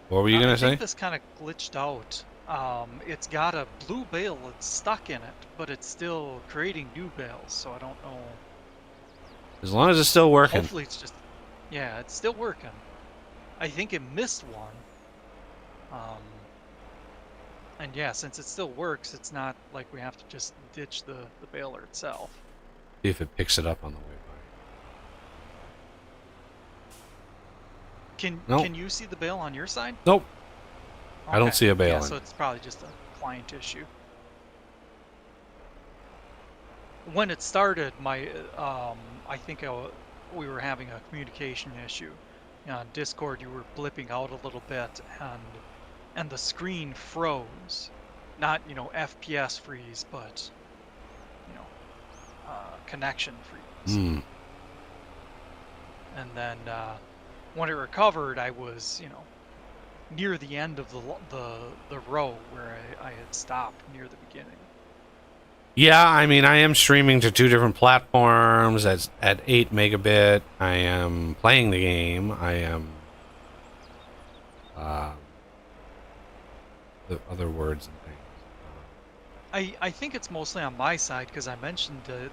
What were you going to say? I think this kind of glitched out. It's got a blue bale that's stuck in it, but it's still creating new bales, so I don't know. As long as it's still working. Hopefully it's just... Yeah, it's still working. I think it missed one. And yeah, since it still works, it's not like we have to just ditch the baler itself. See if it picks it up on the way by. Can you see the bale on your side? Nope. Okay. I don't see a bale. Yeah, so it's probably just a client issue. When it started, I think we were having a communication issue. On Discord, you were blipping out a little bit, and the screen froze. Not, FPS freeze, but, connection freeze. And then when it recovered, I was, near the end of the row where I had stopped near the beginning. Yeah, I mean, I am streaming to 2 different platforms at 8 megabit. I am playing the game. I am the other words and things. I think it's mostly on my side because I mentioned that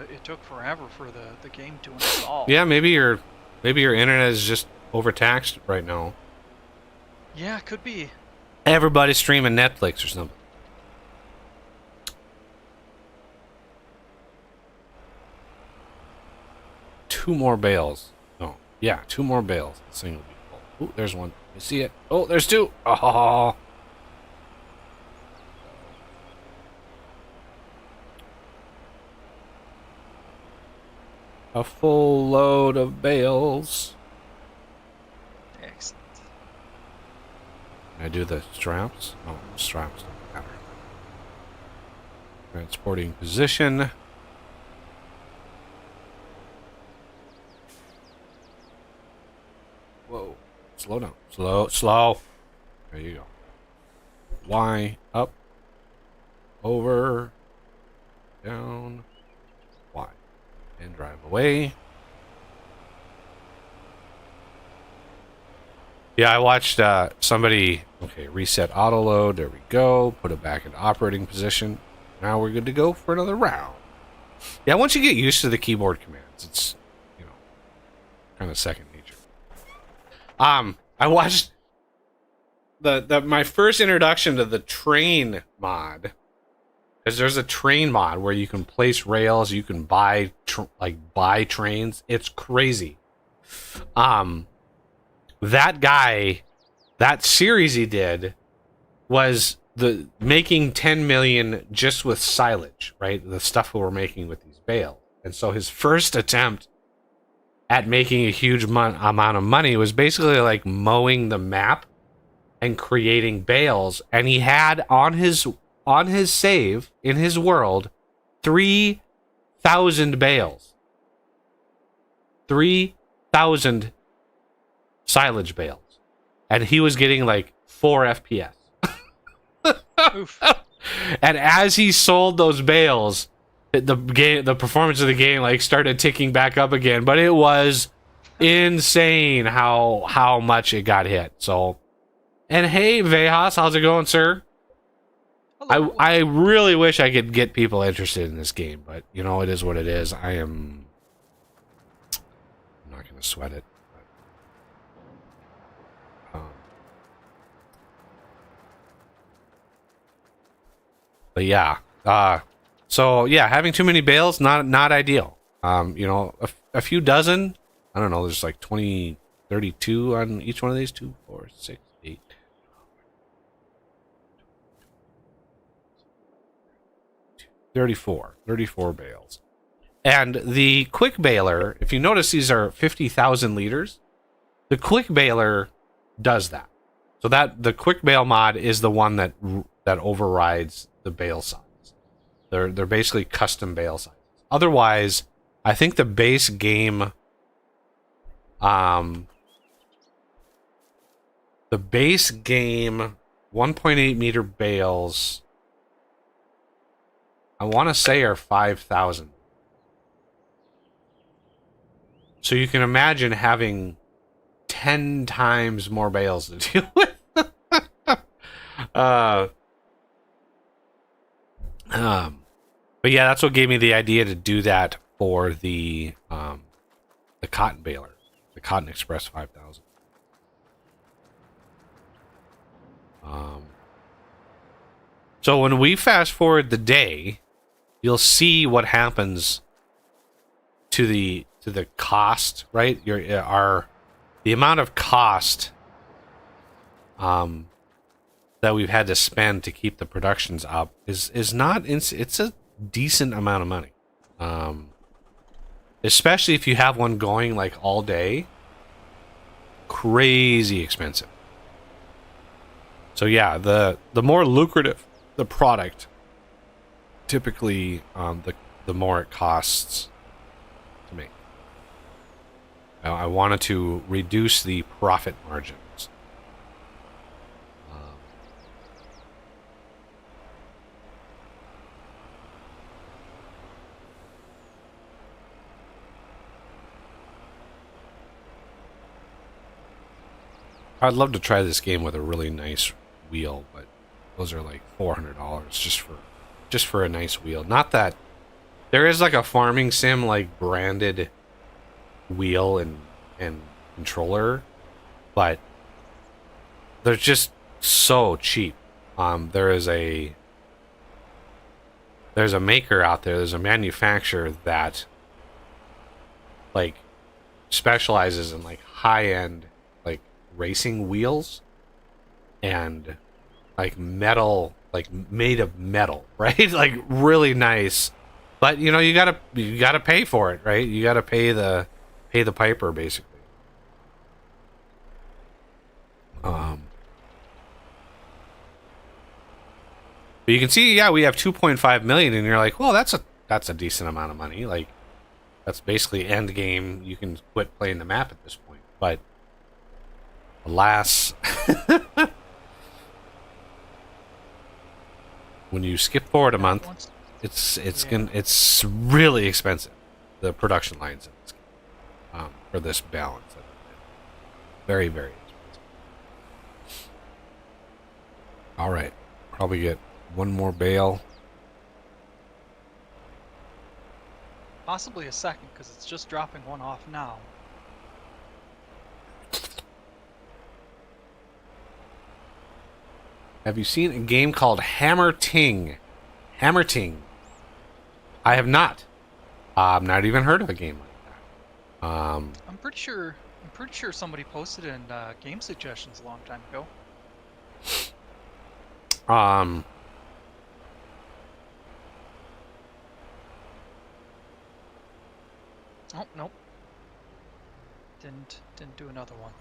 it took forever for the game to install. Yeah, maybe your internet is just overtaxed right now. Yeah, could be. Everybody's streaming Netflix or something. Two more bales. Oh, yeah, two more bales. This thing will be full. Ooh, there's one. You see it? Oh, there's two. Oh. A full load of bales. Excellent. Can I do the straps? Oh, straps don't matter. Transporting position. Whoa. Slow down. Slow. There you go. Y, up, over, down, Y. And drive away. Yeah, I watched somebody, okay, reset auto load. There we go. Put it back into operating position. Now we're good to go for another round. Yeah, once you get used to the keyboard commands, it's, you know, kind of second nature. I watched my first introduction to the train mod, because there's a train mod where you can place rails, you can buy trains. It's crazy. That guy, that series he did was the making 10 million just with silage, right? The stuff we were making with these bales. And so his first attempt at making a huge amount of money was basically like mowing the map and creating bales. And he had on his save in his world 3,000 bales. 3,000 silage bales. And he was getting like 4 FPS. Oof. And as he sold those bales, the performance of the game like started ticking back up again. But it was insane how much it got hit. So, and hey, Vejas, how's it going, sir? Hello. I really wish I could get people interested in this game, but you know, it is what it is. I'm not going to sweat it. But yeah, so yeah, having too many bales, not ideal. You know, a few dozen, I don't know, there's like 20, 32 on each one of these. 2, 4, 6, 8, 34 bales. And the quick baler, if you notice, these are 50,000 liters. The quick baler does that. So that the quick bale mod is the one that overrides the bale size. They're basically custom bale sizes. Otherwise, I think the base game, the base game 1.8 meter bales, I want to say are 5,000. So you can imagine having 10 times more bales to deal with. But yeah, that's what gave me the idea to do that for the cotton baler, the Cotton Express 5000. So when we fast forward the day, you'll see what happens to the cost, right? The amount of cost that we've had to spend to keep the productions up is not it's a decent amount of money, especially if you have one going like all day. Crazy expensive. So yeah, the more lucrative the product, typically the more it costs to make. Now, I wanted to reduce the profit margins. I'd love to try this game with a really nice wheel, but those are like $400 just for a nice wheel. Not that there is like a farming sim like branded wheel and controller, but they're just so cheap. There's a maker out there, there's a manufacturer that like specializes in like high-end like racing wheels and like metal, like made of metal, right? Like really nice. But you know, you gotta pay for it, right? You gotta pay the piper basically. But you can see, yeah, we have 2.5 million, and you're like, well, that's a decent amount of money. Like, that's basically end game. You can quit playing the map at this point. But alas, when you skip forward a month, it's really expensive. The production lines in this game for this balance, very very expensive. All right, probably get one more bale. Possibly a second, because it's just dropping one off now. Have you seen a game called Hammer Ting? Hammer Ting. I have not. I've not even heard of a game like that. I'm pretty sure somebody posted in game suggestions a long time ago. Oh, nope. Didn't do another one.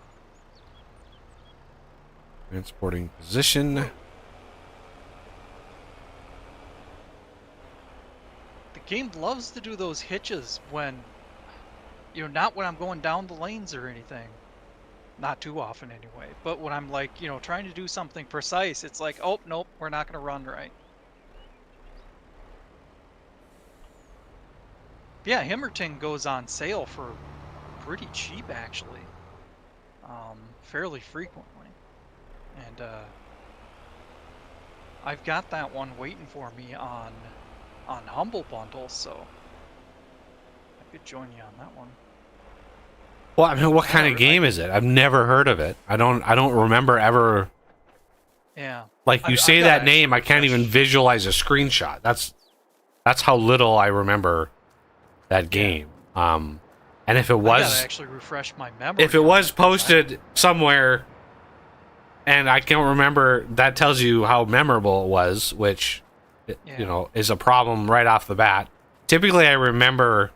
Transporting position. The game loves to do those hitches when, you know, not when I'm going down the lanes or anything. Not too often anyway. But when I'm like, you know, trying to do something precise, it's like, oh, nope, we're not going to run right. Yeah, Himmerting goes on sale for pretty cheap, actually. Fairly frequently. And I've got that one waiting for me on Humble Bundle, so I could join you on that one. Well, I mean, what kind of game is it? I've never heard of it. I don't remember ever. Yeah. Like you say that name, I can't even visualize a screenshot. That's how little I remember that game. And if it was, I gotta actually refresh my memory. if it was posted somewhere, and I can't remember, that tells you how memorable it was, which you know is a problem right off the bat. Typically, I remember,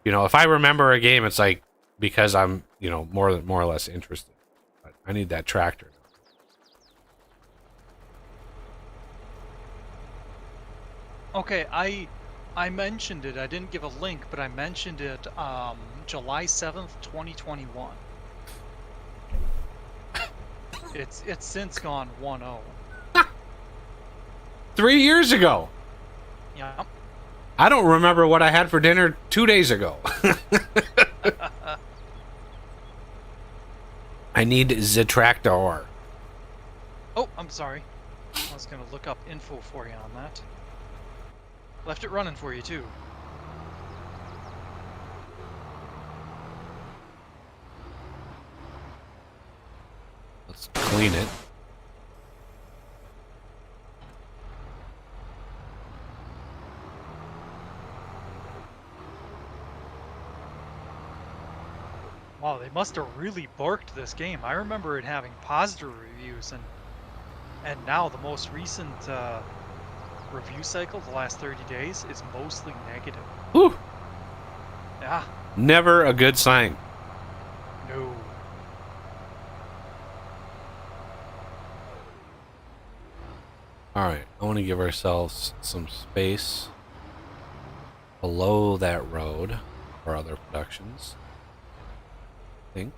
you know, if I remember a game, it's like because I'm, you know, more or less interested. But I need that tractor. Okay, I mentioned it. I didn't give a link, but I mentioned it July 7th, 2021. It's since gone 1-0. 3 years ago. Yeah. I don't remember what I had for dinner 2 days ago. I need the tractor. Oh, I'm sorry. I was gonna look up info for you on that. Left it running for you too. Let's clean it. Wow, they must have really barked this game. I remember it having positive reviews, and now the most recent review cycle, the last 30 days, is mostly negative. Whew. Yeah. Never a good sign. No. Alright, I want to give ourselves some space below that road for other productions. I think.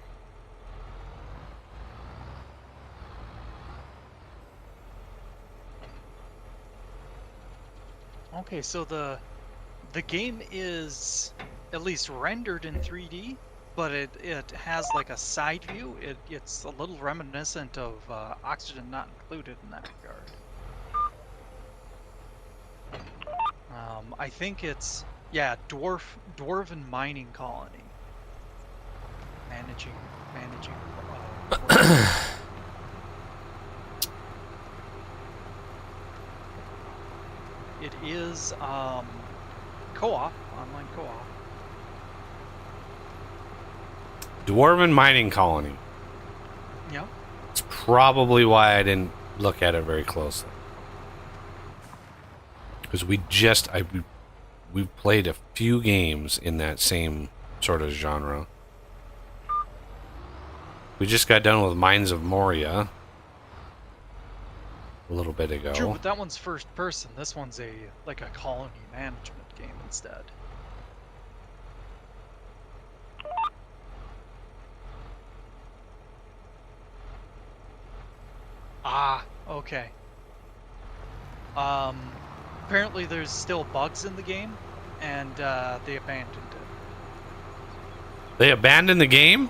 Okay, so the game is at least rendered in 3D. but it has like a side view. It's a little reminiscent of Oxygen Not Included in that regard. I think it's, yeah, Dwarven Mining Colony. Managing work. It is co-op, online co-op. Dwarven Mining Colony. Yeah. It's probably why I didn't look at it very closely. Because we've played a few games in that same sort of genre. We just got done with Mines of Moria a little bit ago. True, but that one's first person. This one's like a colony management game instead. Ah, okay. Apparently there's still bugs in the game, and they abandoned it. They abandoned the game?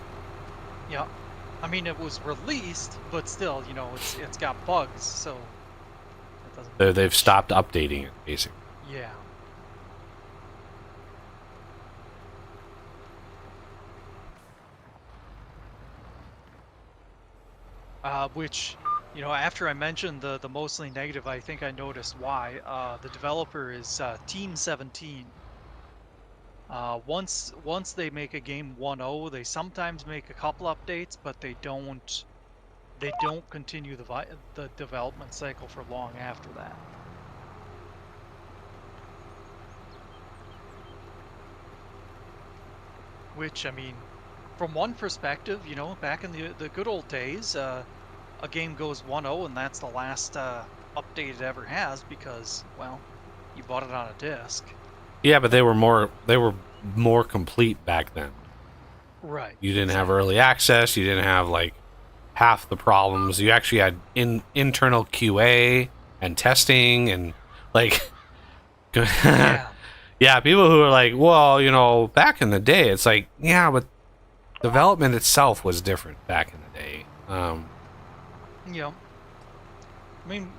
Yeah. I mean, it was released, but still, you know, it's got bugs, so that doesn't. They've stopped updating it, basically. Yeah. Which, you know, after I mentioned the mostly negative, I think I noticed why. The developer is Team 17. Once they make a game 1.0, they sometimes make a couple updates, but they don't continue the development cycle for long after that. Which, I mean, from one perspective, you know, back in the good old days, a game goes 1.0 and that's the last update it ever has because, well, you bought it on a disc. Yeah, but they were more complete back then. Right. You didn't have early access. You didn't have like half the problems. You actually had internal QA and testing and like Yeah. yeah, people who are like, well, you know, back in the day, it's like, yeah, but development itself was different back in the day. Yeah. I mean,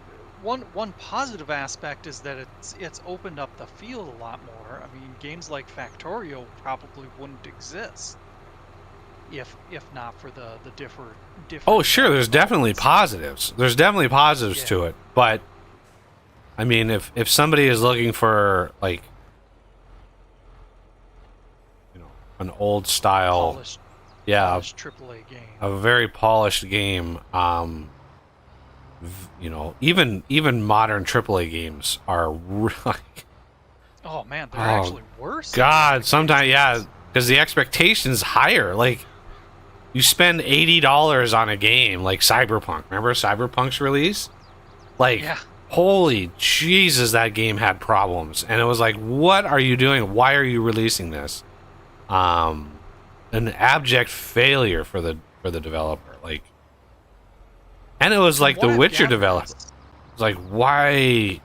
one positive aspect is that it's opened up the field a lot more. I mean, games like Factorio probably wouldn't exist if not for the different. Oh, sure, there's definitely positives. There's definitely positives to it, but I mean, if somebody is looking for like, you know, an old style, polished AAA game, a very polished game, you know, even modern AAA games are like, oh man, they're actually worse. God, sometimes, yeah, because the expectation's higher. Like, you spend $80 on a game like Cyberpunk. Remember Cyberpunk's release? Like, yeah. Holy Jesus, that game had problems, and it was like, what are you doing? Why are you releasing this? An abject failure for the developer. Like, and it was like the Witcher developer. It's like, why?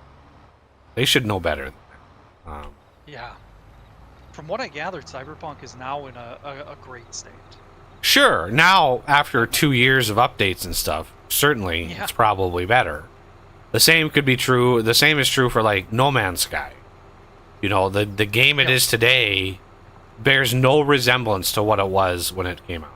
They should know better than that. Yeah. From what I gathered, Cyberpunk is now in a great state. Sure, now after 2 years of updates and stuff, certainly it's probably better. The same could be true. The same is true for like No Man's Sky. You know, the game it is today bears no resemblance to what it was when it came out.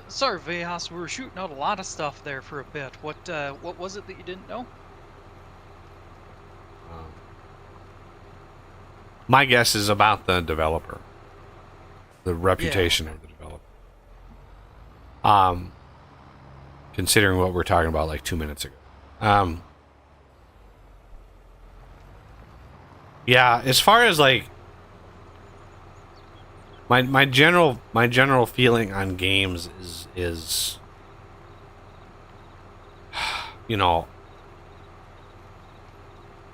Sorry, Vejas, we were shooting out a lot of stuff there for a bit. What was it that you didn't know? My guess is about the developer, the reputation of the developer. Considering what we're talking about like 2 minutes ago. Yeah, as far as like my general feeling on games is you know,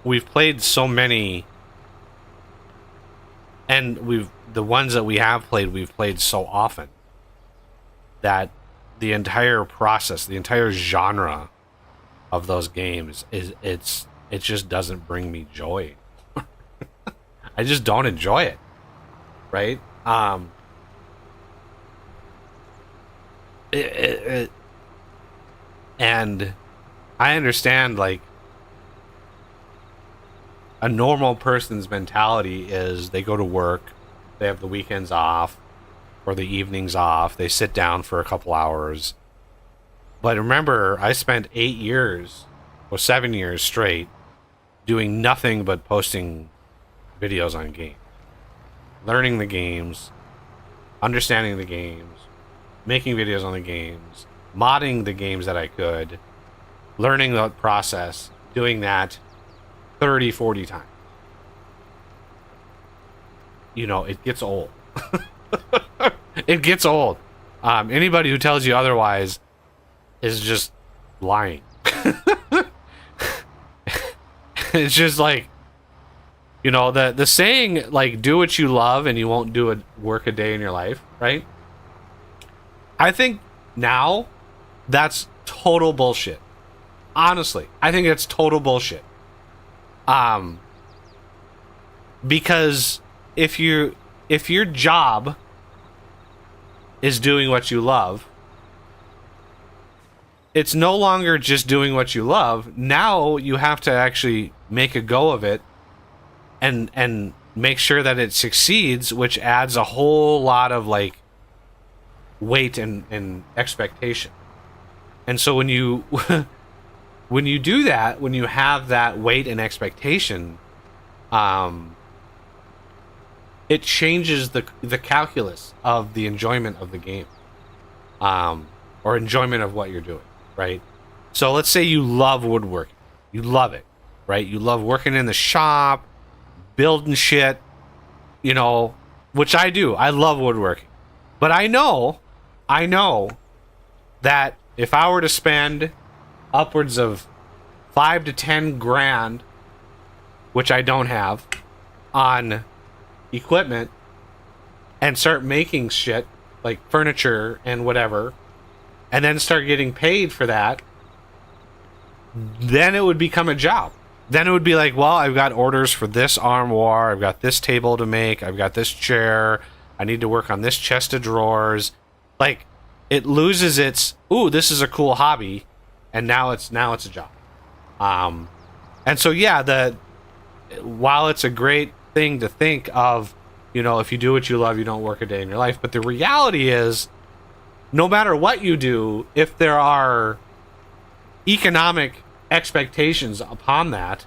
we've played so many and the ones that we have played, we've played so often that the entire process, the entire genre of those games it just doesn't bring me joy. I just don't enjoy it, right? And I understand, like, a normal person's mentality is they go to work, they have the weekends off or the evenings off, they sit down for a couple hours. But remember, I spent 8 years or 7 years straight doing nothing but posting videos on games, learning the games, understanding the games, making videos on the games, modding the games that I could, learning the process, doing that 30, 40 times. You know, it gets old. It gets old. Anybody who tells you otherwise is just lying. It's just like, you know, the saying, like, do what you love and you won't do work a day in your life, right? I think now that's total bullshit. Honestly, I think it's total bullshit. Because if your job is doing what you love, it's no longer just doing what you love. Now you have to actually make a go of it and make sure that it succeeds, which adds a whole lot of, like, weight and expectation. And so when you when you do that, when you have that weight and expectation, it changes the calculus of the enjoyment of the game, or enjoyment of what you're doing, right? So let's say you love woodworking. You love it, right? You love working in the shop, building shit, you know, which I do. I love woodworking. But I know that if I were to spend upwards of 5 to 10 grand, which I don't have, on equipment and start making shit like furniture and whatever, and then start getting paid for that, then it would become a job. Then it would be like, well, I've got orders for this armoire, I've got this table to make, I've got this chair, I need to work on this chest of drawers. Like, it loses its, ooh, this is a cool hobby, and now it's a job. And so, yeah, while it's a great thing to think of, you know, if you do what you love, you don't work a day in your life. But the reality is, no matter what you do, if there are economic expectations upon that,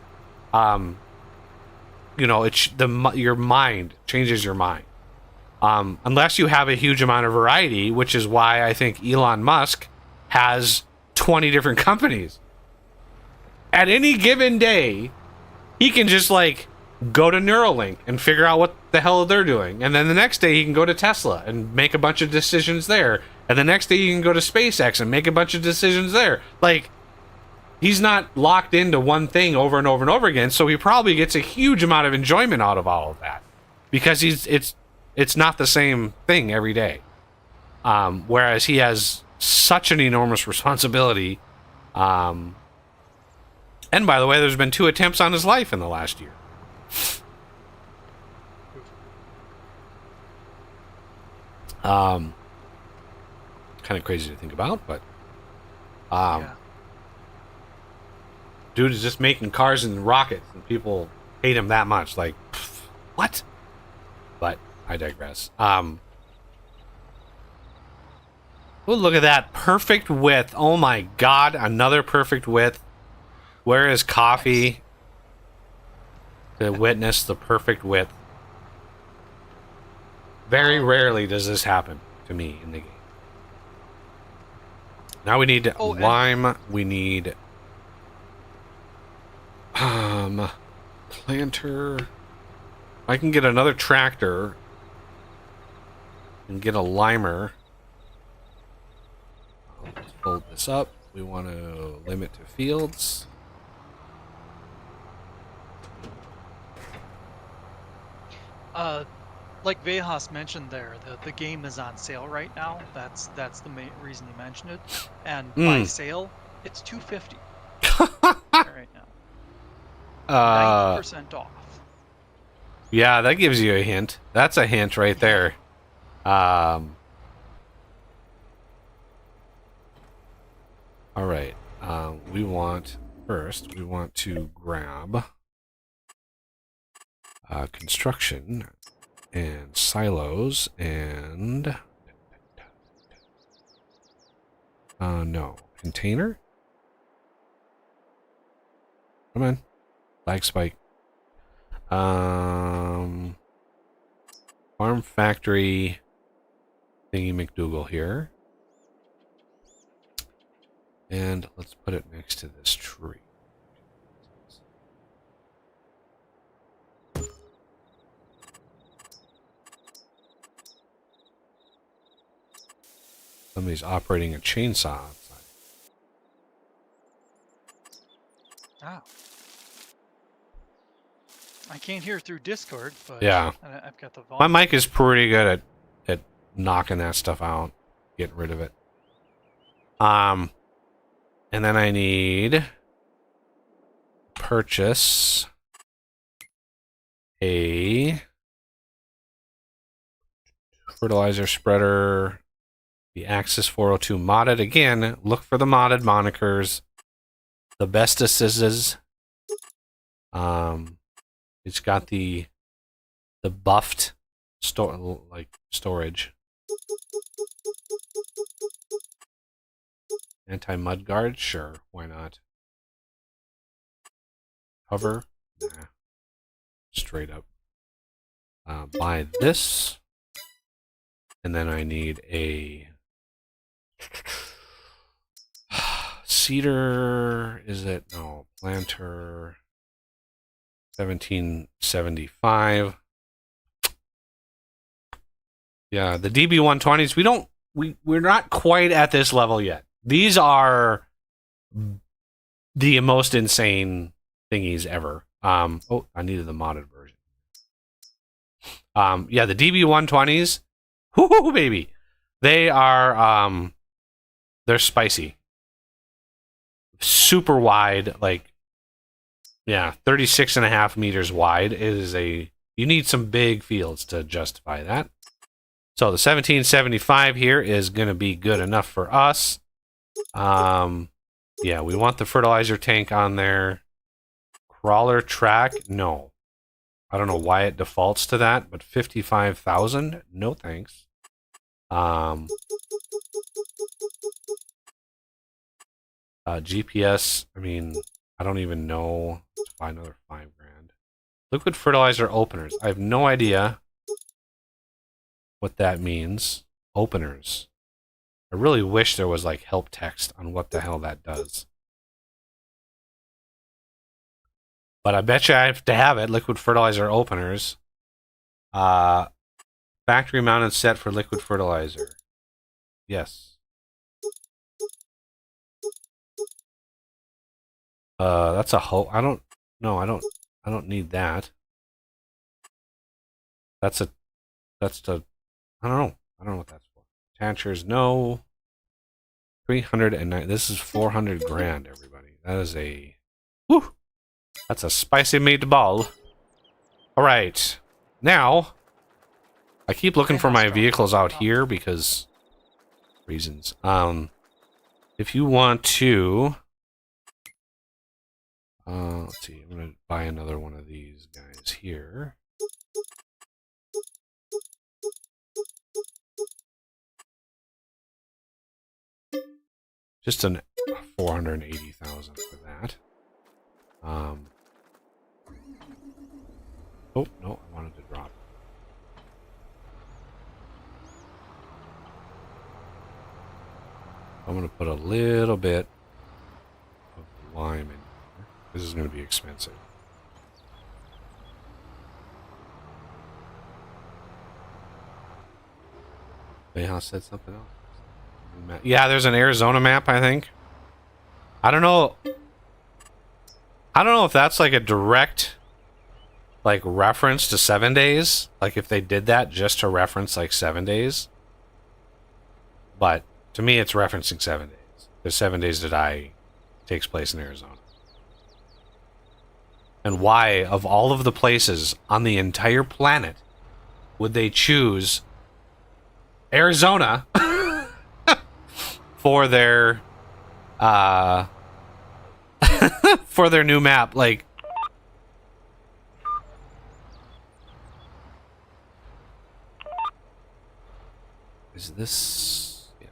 you know, your mind changes your mind. Unless you have a huge amount of variety, which is why I think Elon Musk has 20 different companies. At any given day, he can just, like, go to Neuralink and figure out what the hell they're doing. And then the next day he can go to Tesla and make a bunch of decisions there. And the next day he can go to SpaceX and make a bunch of decisions there. Like, he's not locked into one thing over and over and over again, so he probably gets a huge amount of enjoyment out of all of that. Because it's not the same thing every day. Whereas he has such an enormous responsibility. And by the way, there's been 2 attempts on his life in the last year. Kind of crazy to think about, but Yeah. dude is just making cars and rockets, and people hate him that much. Like, what? But I digress. Oh, look at that perfect width! Oh my God, another perfect width. Where is coffee to witness the perfect width? Very rarely does this happen to me in the game. Now we need lime. We need planter. I can get another tractor and get a limer. Let's fold this up. We want to limit to fields. like Vejas mentioned there, the game is on sale right now. That's the main reason he mentioned it. And by sale, it's $250 right now. 90% off. Yeah, that gives you a hint. That's a hint right there. All right. We want to grab construction and silos and no container. Come on, lag spike. Farm factory thingy McDougal here. And let's put it next to this tree. Somebody's operating a chainsaw outside. Oh. I can't hear through Discord, but yeah, I've got the volume. My mic is pretty good at knocking that stuff out, getting rid of it. And then I need purchase a fertilizer spreader, the Axis 402 modded. Again, look for the modded monikers. The bestesses. It's got the buffed storage. Anti-mud guard? Sure, why not? Cover? Nah. Straight up. Buy this. And then I need a cedar. Is it? No. Planter. 1775. Yeah, the DB120s, we're not quite at this level yet. These are the most insane thingies ever. Oh, I needed the modded version. Yeah, the DB120s, whoo baby. They are they're spicy. Super wide, like yeah, 36.5 meters wide. It is you need some big fields to justify that. So the 1775 here is going to be good enough for us. Yeah, we want the fertilizer tank on there. Crawler track, no. I don't know why it defaults to that, but 55,000, no thanks. GPS, I mean, I don't even know. Let's buy another $5,000. Liquid fertilizer openers. I have no idea what that means. Openers. I really wish there was like help text on what the hell that does. But I bet you I have to have it. Liquid fertilizer openers. Factory mounted set for liquid fertilizer. Yes. That's a I don't need that. I don't know what that's for. Tanchers, no. 309. This is 400 grand, everybody. That is whew, that's a spicy meatball. All right. Now, I keep looking for my vehicles out here because reasons. If you want to, let's see. I'm gonna buy another one of these guys here. Just an 480,000 for that. Oh no, I wanted to drop. I'm gonna put a little bit of lime in here. This is gonna be expensive. Bayhouse said something else. Yeah, there's an Arizona map, I think. I don't know if that's like a direct like reference to 7 days, like if they did that just to reference like 7 days. But to me, it's referencing 7 days. The 7 days to die takes place in Arizona. And why, of all of the places on the entire planet, would they choose Arizona for their for their new map? Like, is this? Yeah.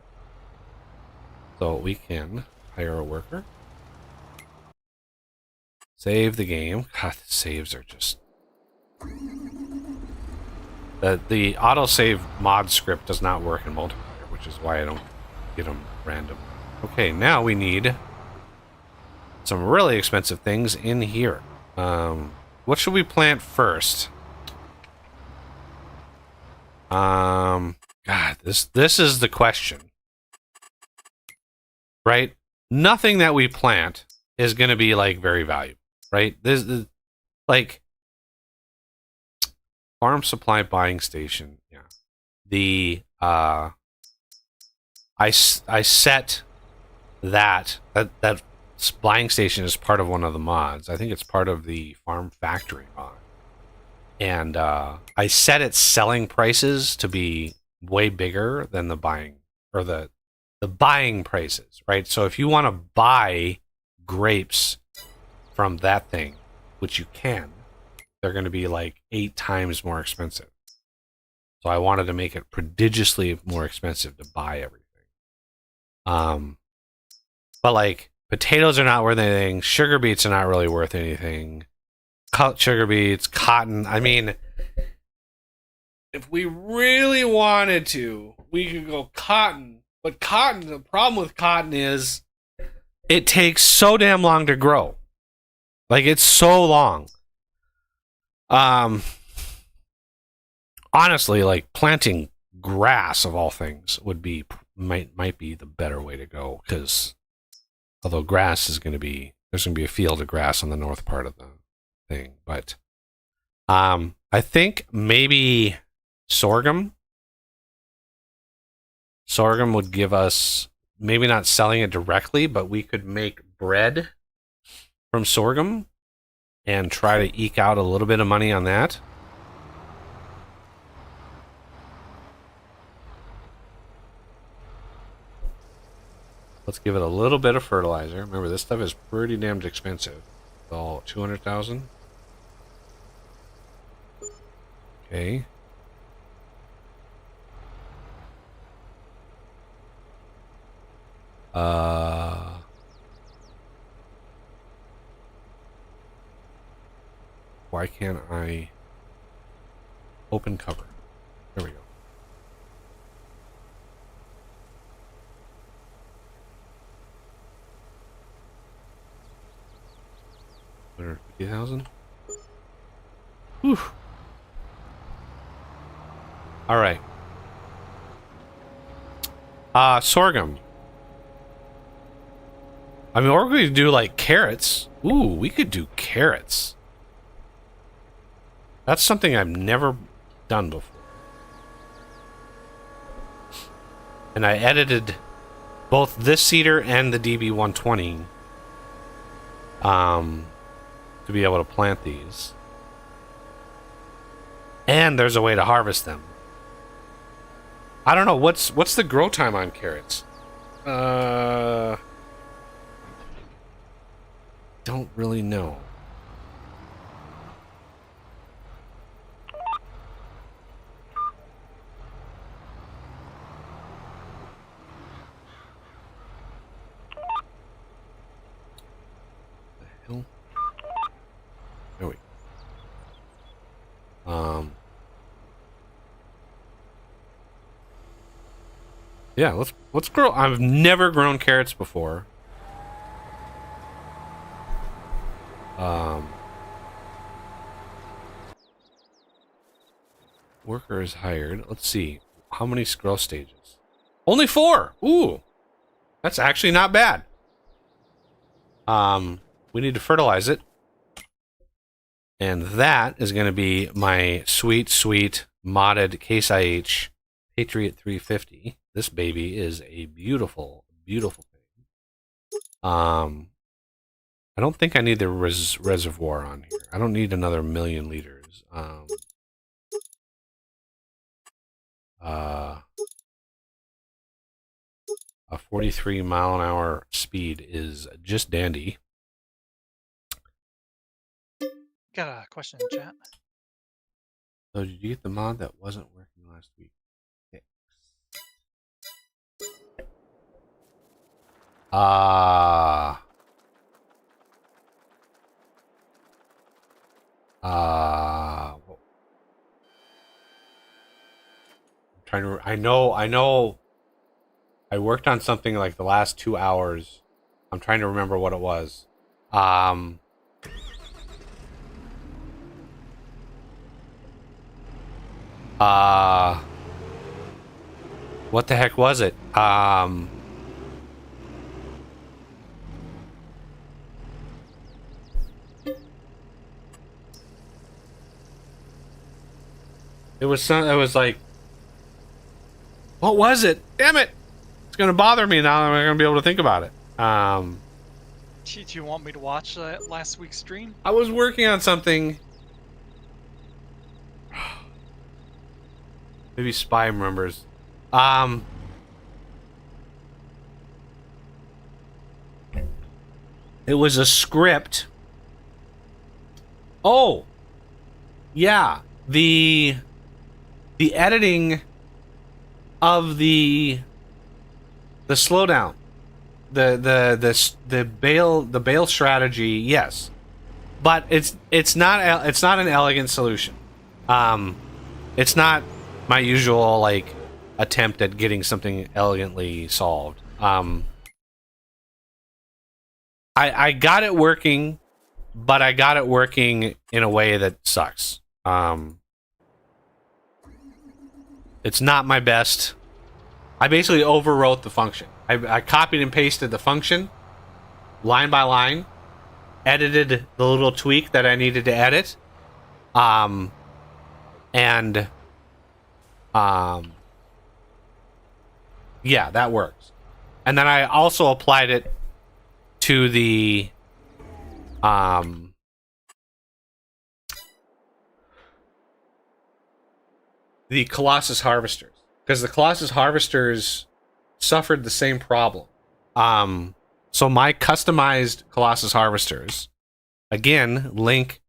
So we can hire a worker. Save the game. God, the saves are just... The autosave mod script does not work in multiplayer, which is why I don't get them random. Okay, now we need some really expensive things in here. What should we plant first? God, this is the question. Right? Nothing that we plant is going to be like very valuable. Right? This is like farm supply buying station. Yeah. The I set that buying station is part of one of the mods. I think it's part of the farm factory mod. And I set its selling prices to be way bigger than the buying or the buying prices, right? So if you want to buy grapes from that thing, which you can, they're going to be like 8 times more expensive. So I wanted to make it prodigiously more expensive to buy everything. But like potatoes are not worth anything. Sugar beets are not really worth anything. Cut sugar beets, cotton. I mean, if we really wanted to, we could go cotton. But cotton, the problem with cotton is it takes so damn long to grow. Like, it's so long. Honestly, like planting grass of all things would be might be the better way to go, because although grass is going to be, there's going to be a field of grass on the north part of the thing, but I think maybe sorghum would give us, maybe not selling it directly, but we could make bread from sorghum and try to eke out a little bit of money on that. Let's give it a little bit of fertilizer. Remember, this stuff is pretty damned expensive. So 200,000. Okay. Why can't I open cover? There we go. $150,000. Whew. All right. Sorghum. I mean, or we could do like carrots. Ooh, we could do carrots. That's something I've never done before. And I edited both this seeder and the DB120 to be able to plant these. And there's a way to harvest them. I don't know, what's the grow time on carrots? Don't really know. The hell? There we go. Yeah, let's grow. I've never grown carrots before. Worker is hired. Let's see. How many growth stages? Only 4! Ooh! That's actually not bad. We need to fertilize it. And that is going to be my sweet, sweet modded Case IH Patriot 350. This baby is a beautiful, beautiful thing. I don't think I need the reservoir on here. I don't need another 1,000,000 liters. A 43 mile an hour speed is just dandy. Got a question in chat. So did you get the mod that wasn't working last week? I'm trying to. I know. I worked on something like the last 2 hours. I'm trying to remember what it was. What the heck was it? It was like, what was it? Damn it! It's gonna bother me now. I'm not gonna be able to think about it. Do you want me to watch last week's stream? I was working on something. Maybe Spy remembers. It was a script. Oh, yeah. The editing of the slowdown, the bail strategy, yes, but it's not an elegant solution. It's not my usual like attempt at getting something elegantly solved. I got it working, but I got it working in a way that sucks. It's not my best. I basically overwrote the function. I copied and pasted the function line by line, edited the little tweak that I needed to edit, yeah, that works. And then I also applied it to the Colossus harvesters, because the Colossus harvesters suffered the same problem. So my customized Colossus harvesters, again, link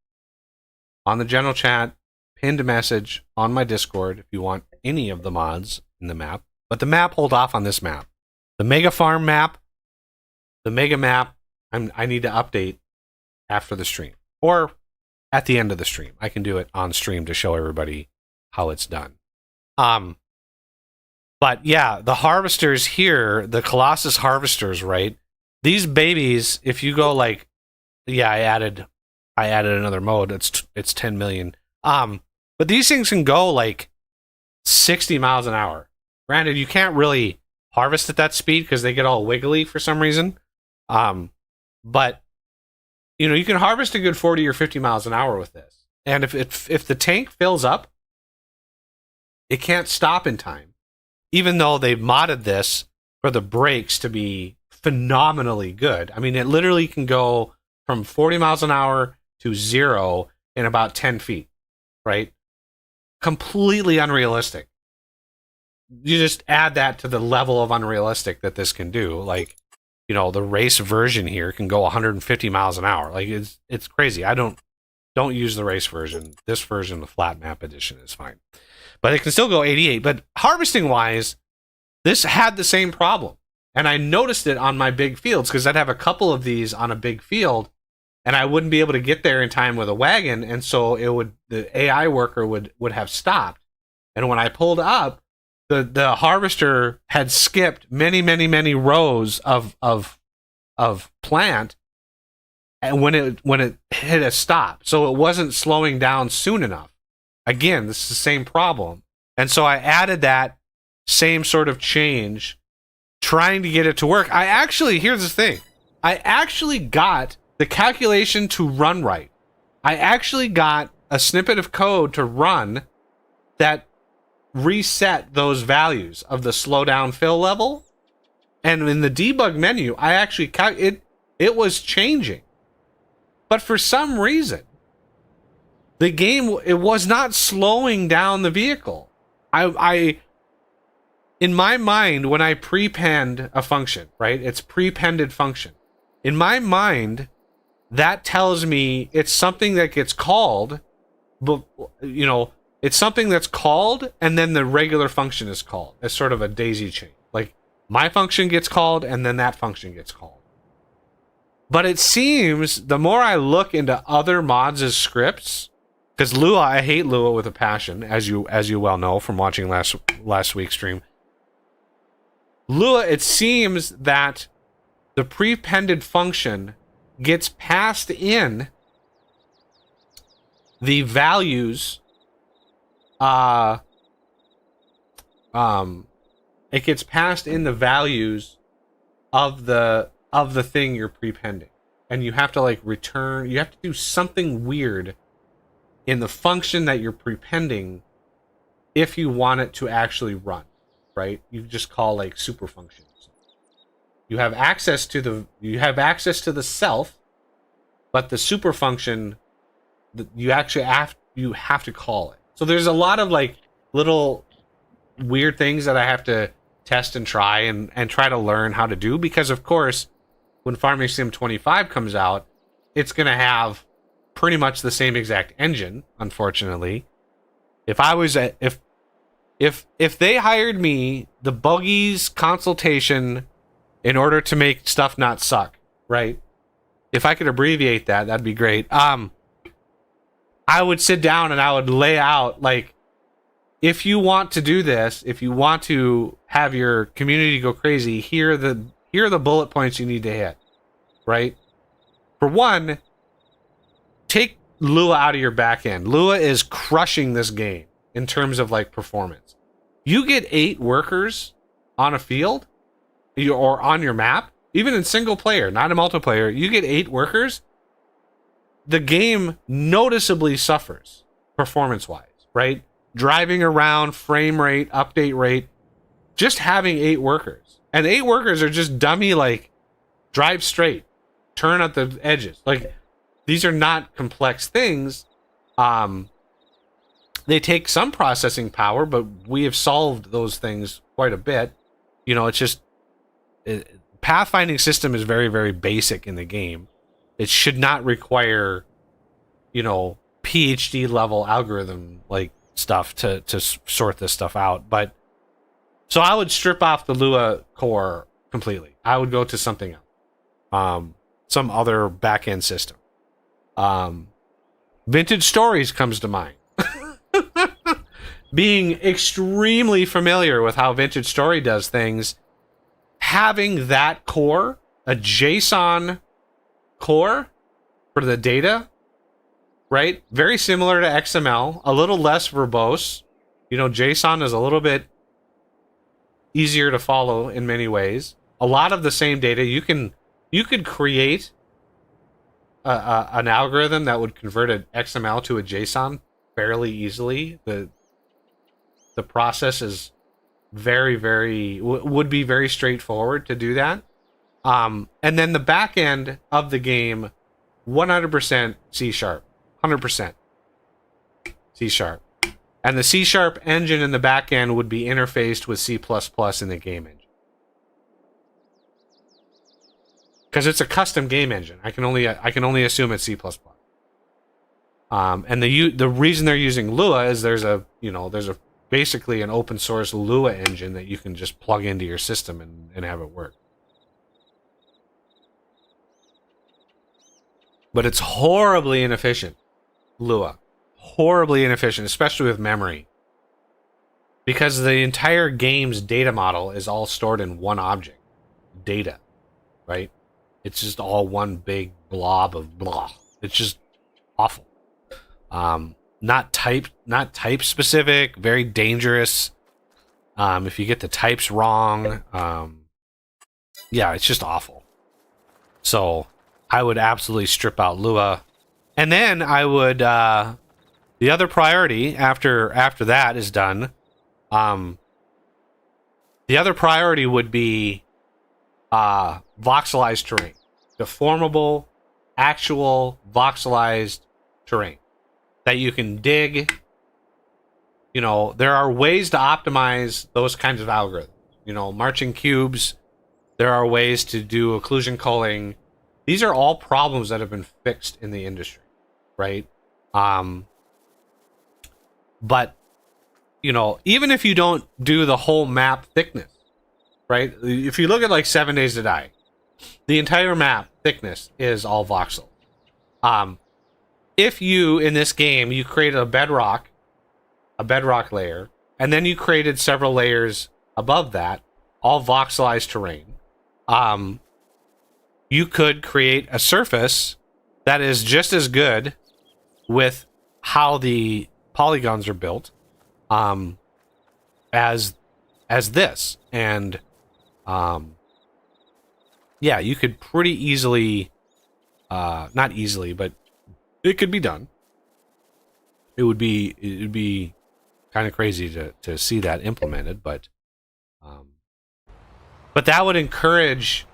on the general chat, pinned message on my Discord if you want any of the mods in the map. But the map, hold off on this map. The Mega Farm map, the Mega map, I need to update after the stream. Or at the end of the stream. I can do it on stream to show everybody how it's done. But yeah, the harvesters here, the Colossus harvesters, right? These babies, if you go like, yeah, I added another mode. It's 10 million. But these things can go like 60 miles an hour. Granted, you can't really harvest at that speed because they get all wiggly for some reason. But you know, you can harvest a good 40 or 50 miles an hour with this. And if the tank fills up, it can't stop in time. Even though they've modded this for the brakes to be phenomenally good. I mean, it literally can go from 40 miles an hour to 0 in about 10 feet, right? Completely unrealistic. You just add that to the level of unrealistic that this can do. Like, you know, the race version here can go 150 miles an hour. Like, it's crazy. I don't use the race version. This version, the flat map edition, is fine. But it can still go 88. But harvesting wise, this had the same problem. And I noticed it on my big fields because I'd have a couple of these on a big field and I wouldn't be able to get there in time with a wagon. And so the AI worker would have stopped. And when I pulled up, the harvester had skipped many, many, many rows of plant, and when it hit a stop, so it wasn't slowing down soon enough. Again, this is the same problem, and so I added that same sort of change, trying to get it to work. Here's the thing: I actually got the calculation to run right. I actually got a snippet of code to run that reset those values of the slowdown fill level. And in the debug menu, I actually it was changing. But for some reason, the game, it was not slowing down the vehicle. I in my mind, when I prepend a function, right? It's prepended function. In my mind, that tells me it's something that gets called, but you know, it's something that's called and then the regular function is called. It's sort of a daisy chain. Like my function gets called and then that function gets called. But it seems the more I look into other mods' scripts, because Lua, I hate Lua with a passion, as you well know from watching last week's stream. Lua, it seems that the prepended function gets passed in the values. It gets passed in the values of the thing you're prepending, and you have to like return. You have to do something weird in the function that you're prepending if you want it to actually run. Right? You just call like super functions. You have access to the self, but the super function, you actually have to call it. So there's a lot of like little weird things that I have to test and try and try to learn how to do, because of course when FarmingSim 25 comes out, it's going to have pretty much the same exact engine, unfortunately. If they hired me, the buggies consultation, in order to make stuff not suck, right? If I could abbreviate that, that'd be great. I would sit down and I would lay out, like, if you want to do this, if you want to have your community go crazy, here are the bullet points you need to hit, right? For one, take Lua out of your back end. Lua is crushing this game in terms of like performance. You get 8 workers on a field or on your map, even in single player, not in multiplayer, you get 8 workers. The game noticeably suffers performance wise, right? Driving around, frame rate, update rate, just having 8 workers. And 8 workers are just dummy, like, drive straight, turn at the edges. Like, these are not complex things. They take some processing power, but we have solved those things quite a bit. You know, it's just pathfinding system is very, very basic in the game. It should not require, you know, PhD level algorithm like stuff to sort this stuff out. But so I would strip off the Lua core completely. I would go to something else, some other back end system. Vintage Stories comes to mind. Being extremely familiar with how Vintage Story does things, having that core, a JSON core for the data, right? Very similar to XML, a little less verbose. You know, JSON is a little bit easier to follow in many ways. A lot of the same data. You could create an algorithm that would convert an XML to a JSON fairly easily. The process is would be very straightforward to do that. And then the back end of the game, 100% C#, 100% C#. And the C# engine in the back end would be interfaced with C++ in the game engine. Because it's a custom game engine. I can only assume it's C++. And the reason they're using Lua is there's a basically an open source Lua engine that you can just plug into your system and have it work. But it's horribly inefficient, Lua. Horribly inefficient, especially with memory. Because the entire game's data model is all stored in one object. Data. Right? It's just all one big blob of blah. It's just awful. Not type specific, very dangerous. If you get the types wrong, yeah, it's just awful. So I would absolutely strip out Lua. And then I would the other priority after that is done, the other priority would be voxelized terrain, deformable, actual voxelized terrain that you can dig. You know, there are ways to optimize those kinds of algorithms. You know, marching cubes. There are ways to do occlusion culling. These are all problems that have been fixed in the industry, right? But you know, even if you don't do the whole map thickness, right? If you look at like 7 Days to Die, the entire map thickness is all voxel. If you in this game you created a bedrock layer, and then you created several layers above that, all voxelized terrain, you could create a surface that is just as good with how the polygons are built, as this. And yeah, you could pretty easily, not easily, but it could be done. It would be kind of crazy to see that implemented, but that would encourage,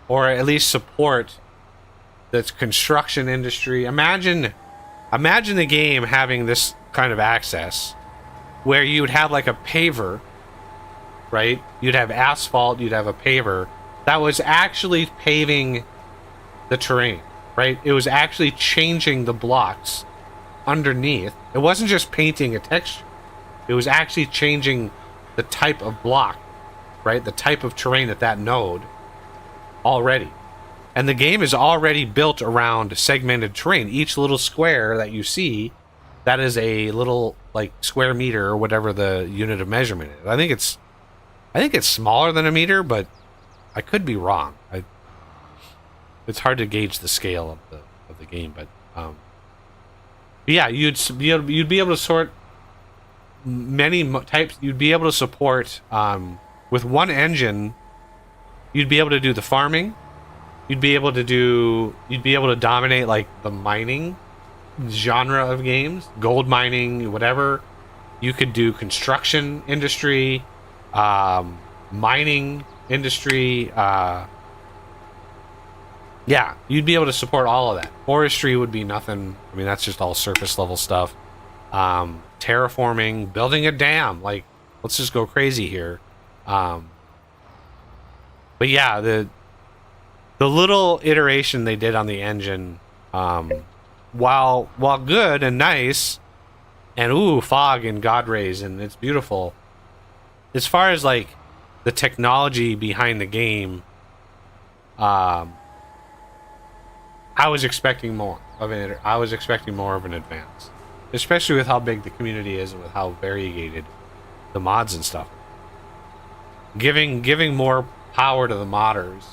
or at least support, the construction industry. Imagine the game having this kind of access, where you would have like a paver, right? You'd have asphalt, you'd have a paver that was actually paving the terrain, right? It was actually changing the blocks underneath. It wasn't just painting a texture. It was actually changing the type of block, right? The type of terrain that node already. And the game is already built around segmented terrain. Each little square that you see, that is a little like square meter or whatever the unit of measurement is. I think it's smaller than a meter, but I could be wrong. It's hard to gauge the scale of the game, but yeah, you'd be able to sort many types. You'd be able to support with one engine. You'd be able to do the farming. You'd be able to dominate like the mining genre of games, gold mining, whatever. You could do construction industry, mining industry. Yeah, you'd be able to support all of that. Forestry would be nothing. I mean, that's just all surface level stuff. Terraforming, building a dam. Like, let's just go crazy here. But yeah, the little iteration they did on the engine, while good and nice, and fog and God rays, and it's beautiful. As far as like the technology behind the game, I was expecting more of an advance, especially with how big the community is and with how variegated the mods and stuff. Giving more power to the modders,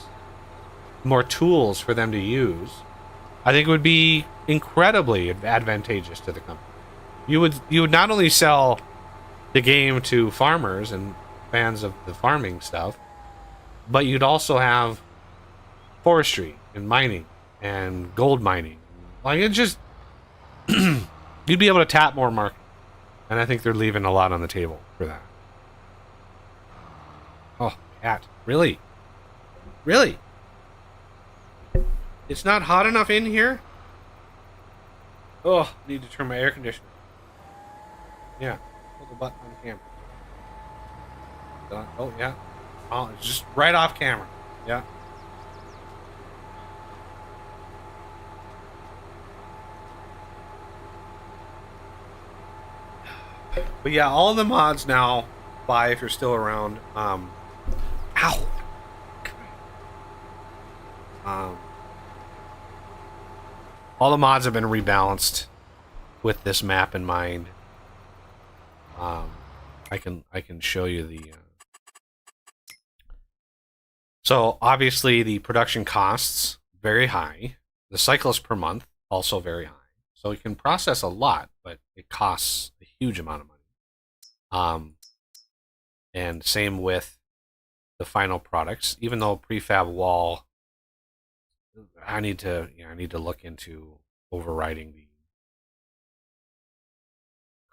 more tools for them to use, I think would be incredibly advantageous to the company. You would not only sell the game to farmers and fans of the farming stuff, but you'd also have forestry and mining and gold mining. Like, it just you'd be able to tap more market, and I think they're leaving a lot on the table for that. Oh, cat, really? It's not hot enough in here? Oh, need to turn my air conditioner. Yeah, hold the button on the camera. Oh, yeah. Oh, it's just right off camera. Yeah. But yeah, all the mods now, buy if you're still around. Ow. All the mods have been rebalanced with this map in mind. I can show you the. So obviously the production costs very high. The cycles per month also very high. So you can process a lot, but it costs a huge amount of money. And same with the final products. Even though prefab wall, I need to look into overriding the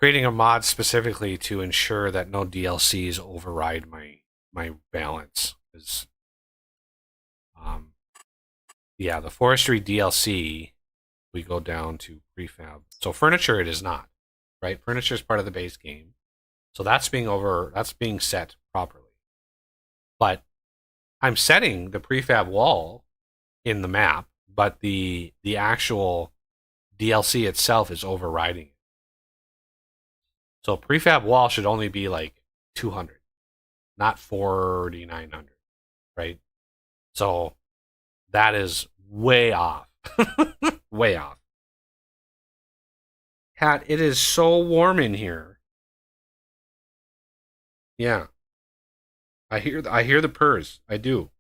creating a mod specifically to ensure that no DLCs override my balance. Is yeah, the forestry DLC, we go down to prefab. So furniture it is not, right? Furniture is part of the base game. So that's being set properly. But I'm setting the prefab wall in the map, but the actual DLC itself is overriding it. So prefab wall should only be like 200, not 4,900, right? So that is way off. Way off. Cat, it is so warm in here. Yeah. I hear the purrs. I do.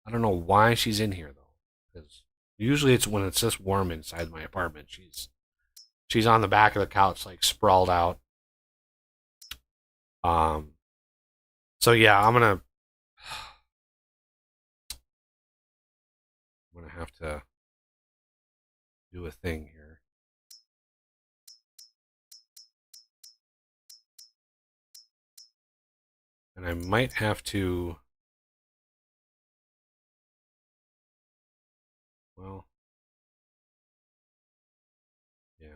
I don't know why she's in here though. Because usually it's when it's this warm inside my apartment. She's on the back of the couch, like sprawled out. So yeah, I'm gonna have to do a thing here. And I might have to, well, yeah.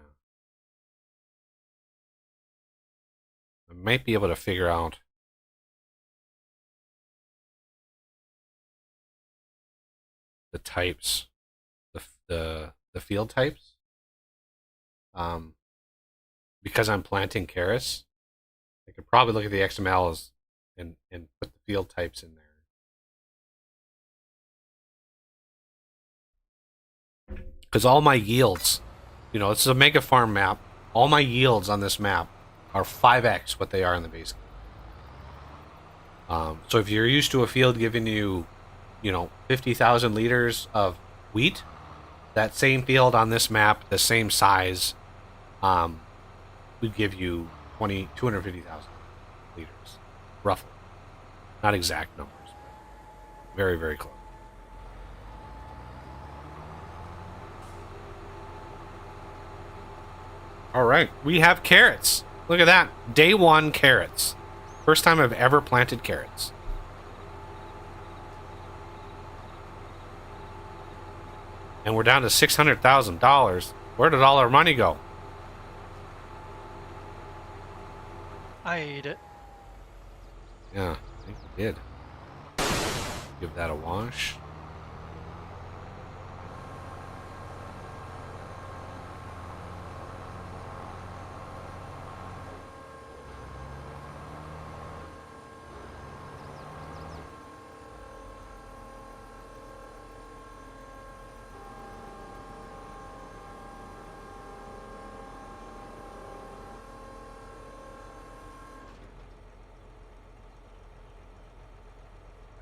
I might be able to figure out the types, the field types. Because I'm planting carrots, I could probably look at the XMLs and put the field types in there. Because all my yields, this is a mega farm map. All my yields on this map are 5x what they are in the base game. So if you're used to a field giving you, 50,000 liters of wheat, that same field on this map, the same size, would give you 250,000 liters, roughly. Not exact numbers, but very, very close. All right, we have carrots. Look at that. Day 1 carrots. First time I've ever planted carrots. And we're down to $600,000. Where did all our money go? I ate it. Yeah, I think we did. Give that a wash.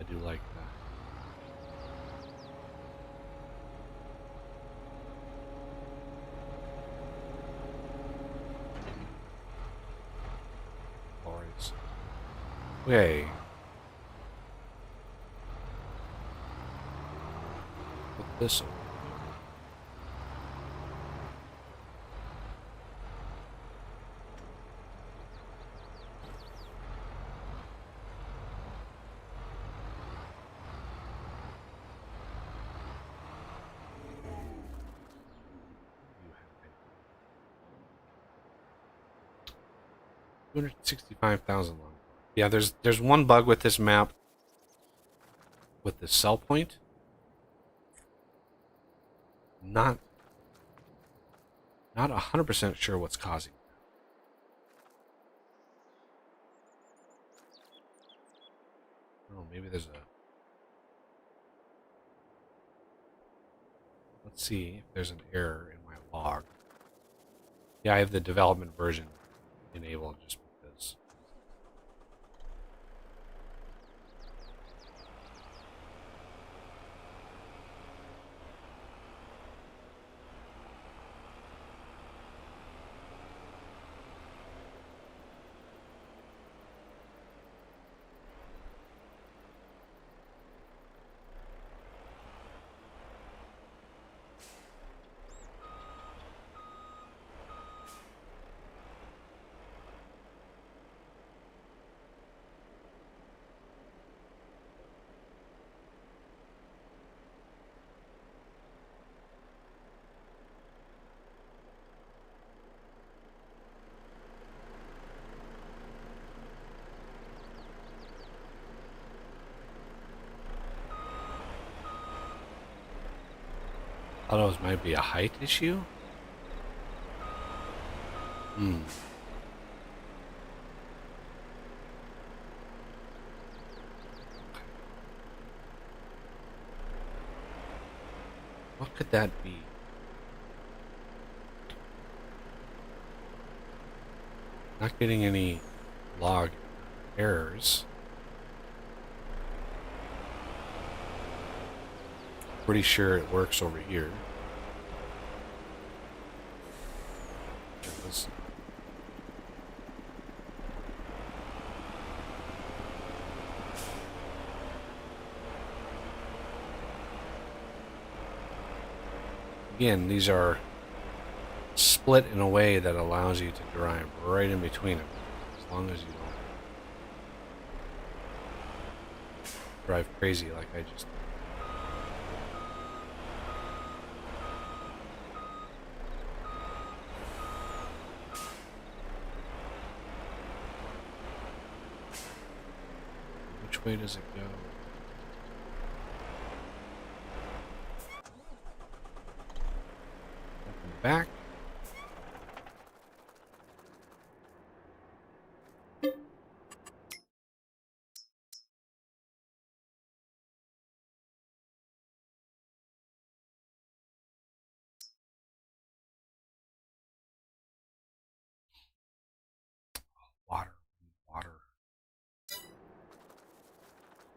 I do like that. Alright. Okay. Put this on. $265,000 long. Yeah, there's one bug with this map with the sell point. Not 100% sure what's causing that. I don't know, maybe there's a... Let's see if there's an error in my log. Yeah, I have the development version enabled just because. thought it might be a height issue. What could that be? Not getting any log errors. Pretty sure it works over here. Again, these are split in a way that allows you to drive right in between them, as long as you don't drive crazy like I just did. Which way does it go? Back. Water.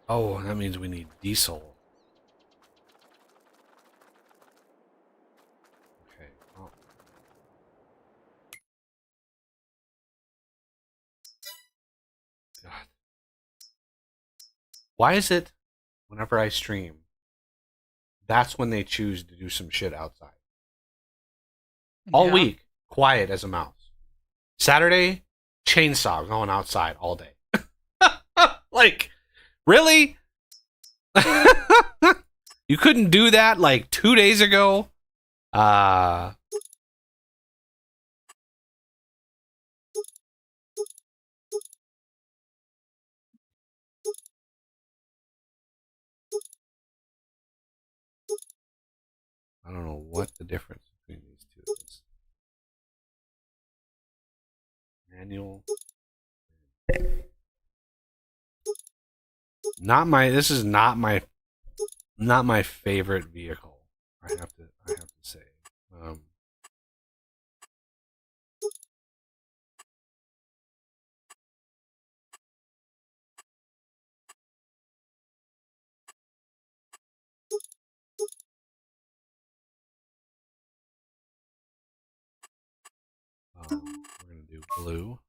Oh, that means we need diesel. Okay. Well. God. Why is it whenever I stream, that's when they choose to do some shit outside? All week, quiet as a mouse. Saturday, chainsaw going outside all day. Like, really? You couldn't do that like 2 days ago? I don't know what the difference between these two is. Manual. This is not my favorite vehicle. I have to say. We're gonna do blue.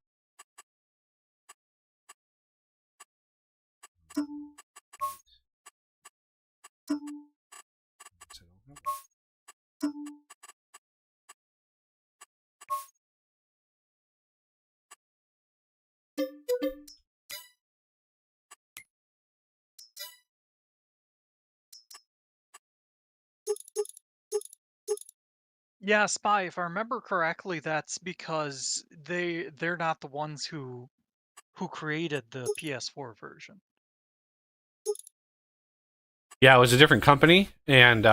Yeah, Spy, if I remember correctly, that's because they're not the ones who created the PS4 version. Yeah, it was a different company, and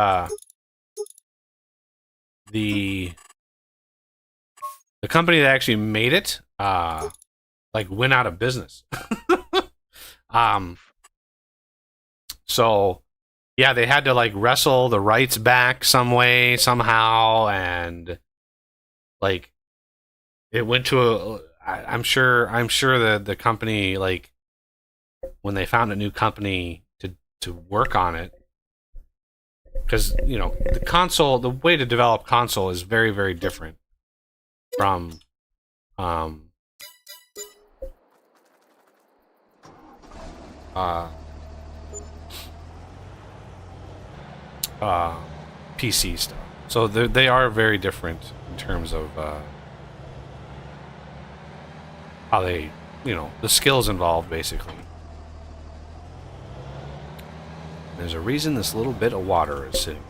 the company that actually made it like went out of business. So yeah, they had to like wrestle the rights back some way, somehow, and like it went to I'm sure the company, like, when they found a new company to work on it, because the way to develop console is very, very different from PC stuff. So they are very different in terms of how they, the skills involved, basically. There's a reason this little bit of water is sitting.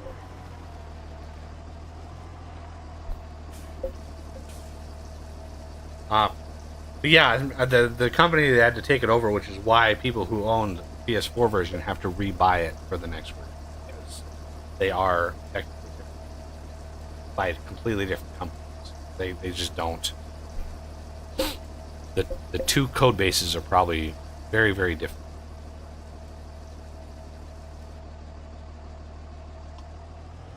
But yeah, the company that had to take it over, which is why people who owned the PS4 version have to rebuy it for the next version, because they are technically different. by completely different companies. They just don't. The two code bases are probably very, very different.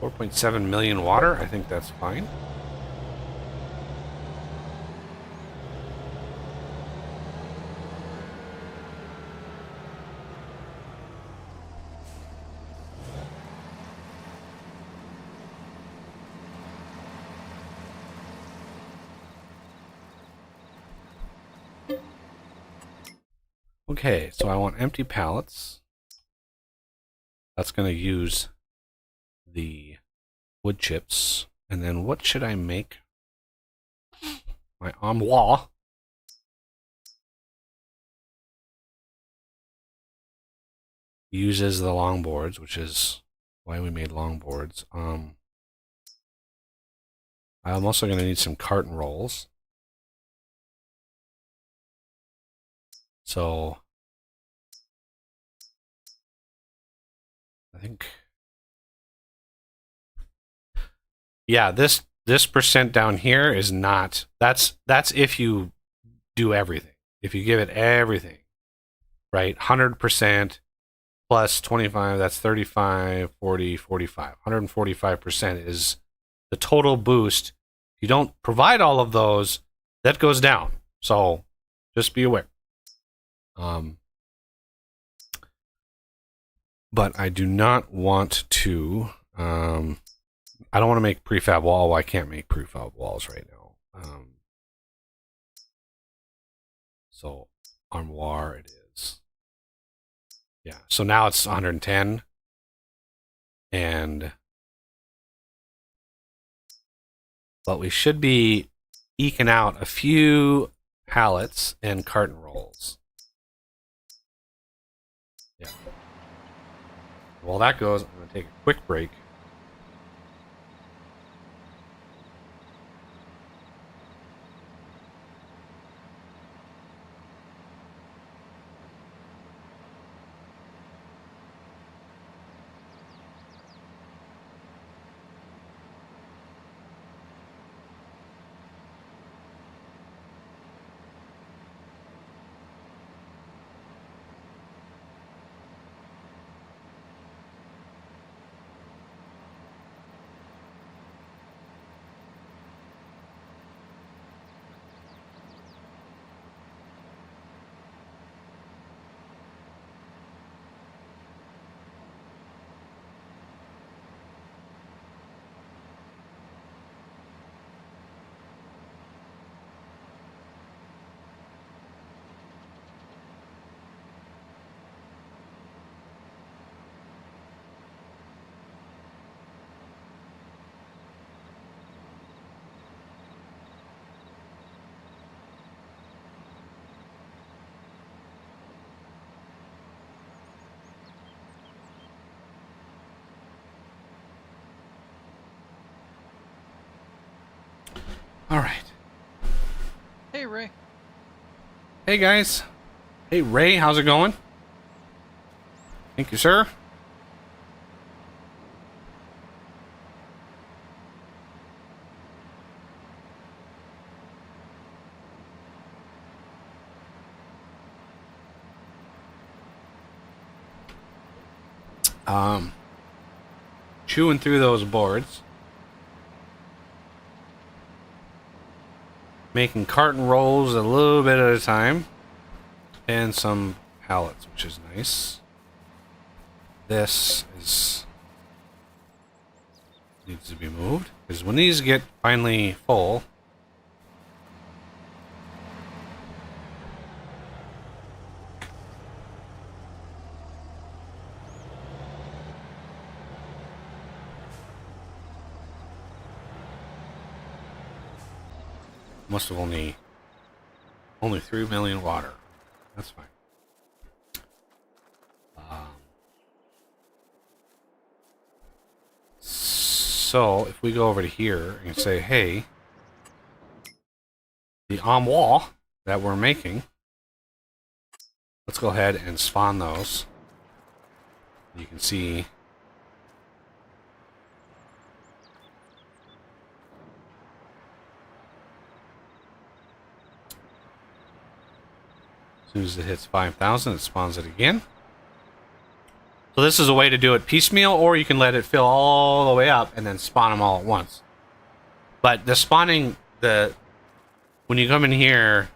4.7 million water, I think that's fine. Okay, so I want empty pallets. That's going to use the wood chips. And then what should I make? My armoire. Uses the longboards, which is why we made longboards. I'm also going to need some carton rolls. So I think, yeah, this percent down here is not, that's if you do everything. If you give it everything, right? 100% plus 25, that's 35, 40, 45. 145% is the total boost. If you don't provide all of those, that goes down. So just be aware. But I do not want to, I don't want to make prefab wall. I can't make prefab walls right now. So armoire it is. Yeah, so now it's 110. But we should be eking out a few pallets and carton rolls. Yeah. While that goes, I'm going to take a quick break. All right. Hey, Ray. Hey, guys. Hey, Ray, how's it going? Thank you, sir. Chewing through those boards. Making carton rolls a little bit at a time. And some pallets, which is nice. This needs to be moved. Because when these get finally full, must have only 3 million water. That's fine. So if we go over to here and say, hey, the armoire that we're making, let's go ahead and spawn those. You can see soon as it hits 5,000, it spawns it again. So this is a way to do it piecemeal, or you can let it fill all the way up and then spawn them all at once. But the spawning, when you come in here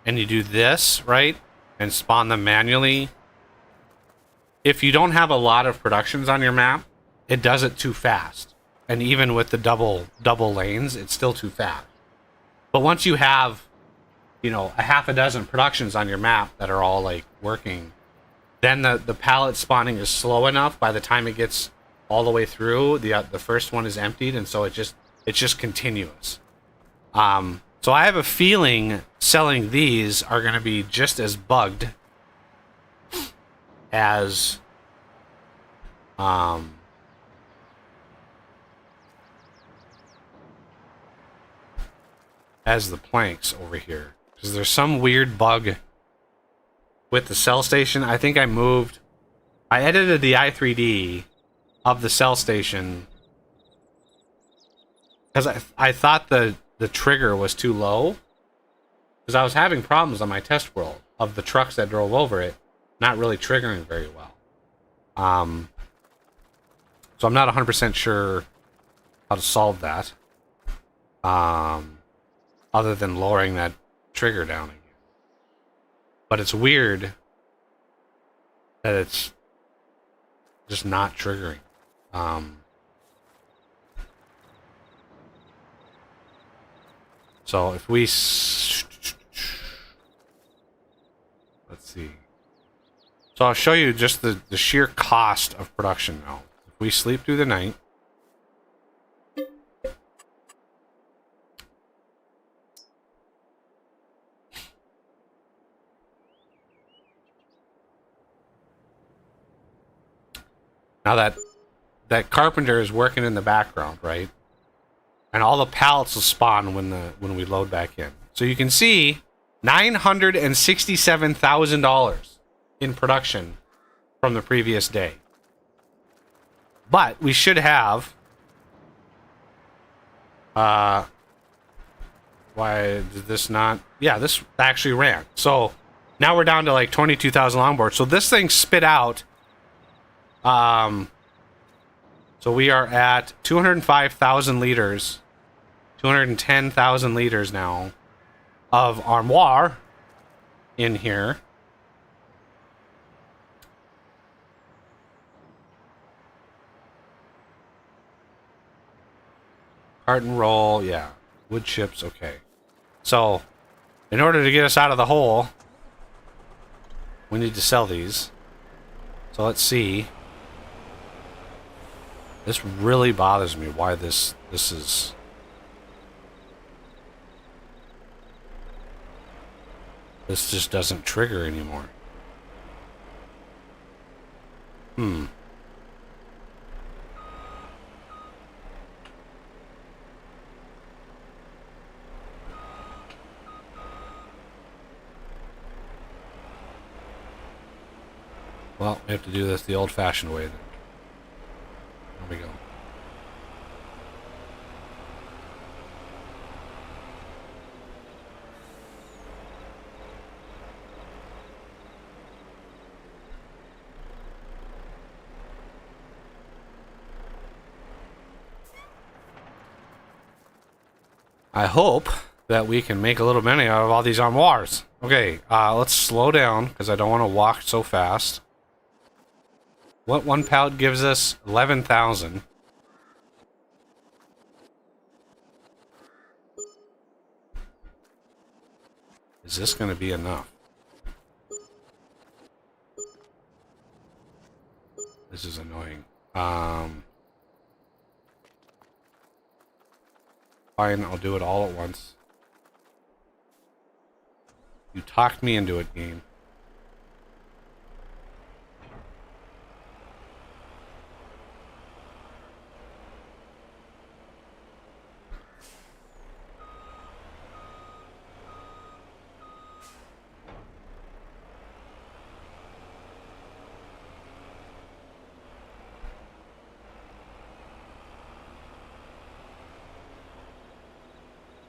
and you do this, right, and spawn them manually, if you don't have a lot of productions on your map, it does it too fast. And even with the double lanes, it's still too fast. But once you have, you know, a half a dozen productions on your map that are all like working, then the pallet spawning is slow enough. By the time it gets all the way through, the first one is emptied, and so it's just continuous. So I have a feeling selling these are going to be just as bugged as the planks over here, because there's some weird bug with the cell station. I think I edited the i3D of the cell station because I thought the trigger was too low, because I was having problems on my test world of the trucks that drove over it not really triggering very well. So I'm not 100% sure how to solve that, other than lowering that trigger down again. But it's weird that it's just not triggering. So if we... Let's see. So I'll show you just the sheer cost of production now. If we sleep through the night... Now that carpenter is working in the background, right? And all the pallets will spawn when we load back in. So you can see $967,000 in production from the previous day. But we should have why did this not? Yeah, this actually ran. So now we're down to like 22,000 longboards. So this thing spit out. So we are at 205,000 liters, 210,000 liters now of armoire in here. Carton roll, yeah. Wood chips, okay. So, in order to get us out of the hole, we need to sell these. So let's see. This really bothers me, why this is... This just doesn't trigger anymore. Well, we have to do this the old-fashioned way then. There we go. I hope that we can make a little money out of all these armoires. Okay, let's slow down, because I don't want to walk so fast. What one pallet gives us? 11,000. Is this going to be enough? This is annoying. Fine, I'll do it all at once. You talked me into it, game.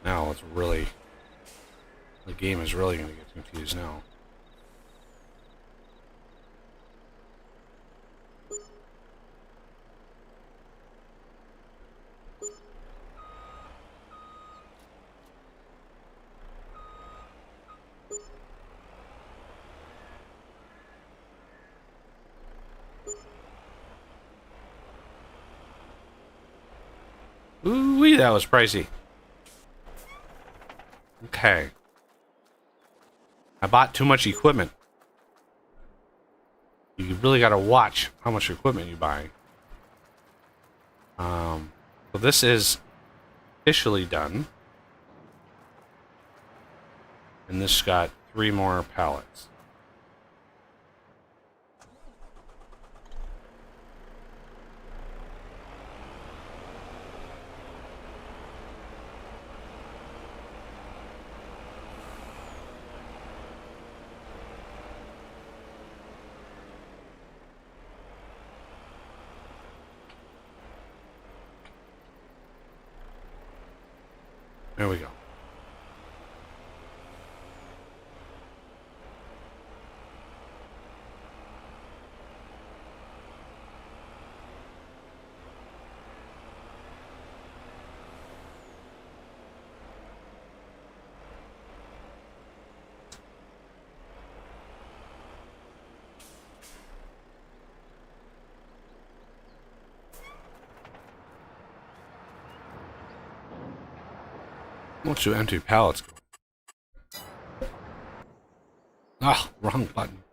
Now it's really... The game is really going to get confused now. Ooh, that was pricey. Okay. I bought too much equipment. You really got to watch how much equipment you buy. So this is officially done. And this got 3 more pallets. There we go. What's your empty pallets go? Ah, wrong button.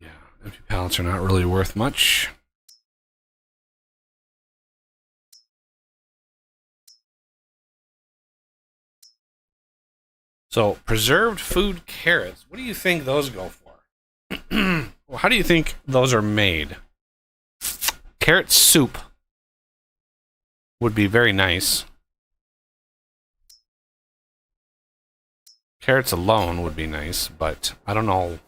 Yeah, empty pallets are not really worth much. So, preserved food carrots. What do you think those go for? Well, how do you think those are made? Carrot soup would be very nice. Carrots alone would be nice, but I don't know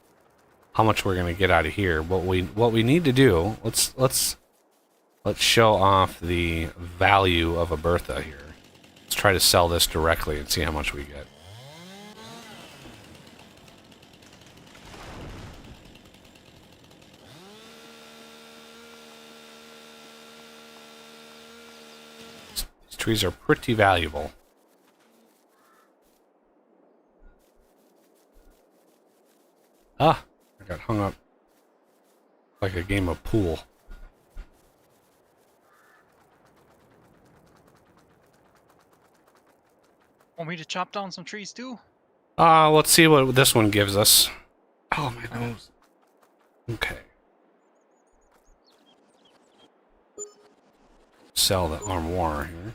how much we're gonna get out of here. What we need to do, let's show off the value of a Bertha here. Let's try to sell this directly and see how much we get. These trees are pretty valuable. Ah, I got hung up like a game of pool. Want me to chop down some trees too? Let's see what this one gives us. Oh, my nose. Okay. Sell the armoire here.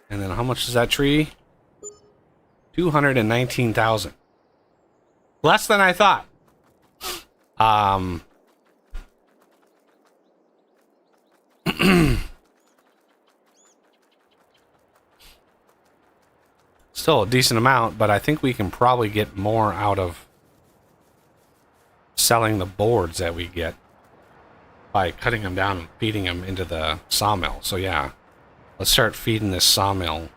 And then how much is that tree? 219,000. Less than I thought. Still a decent amount, but I think we can probably get more out of selling the boards that we get by cutting them down and feeding them into the sawmill. So yeah, let's start feeding this sawmill.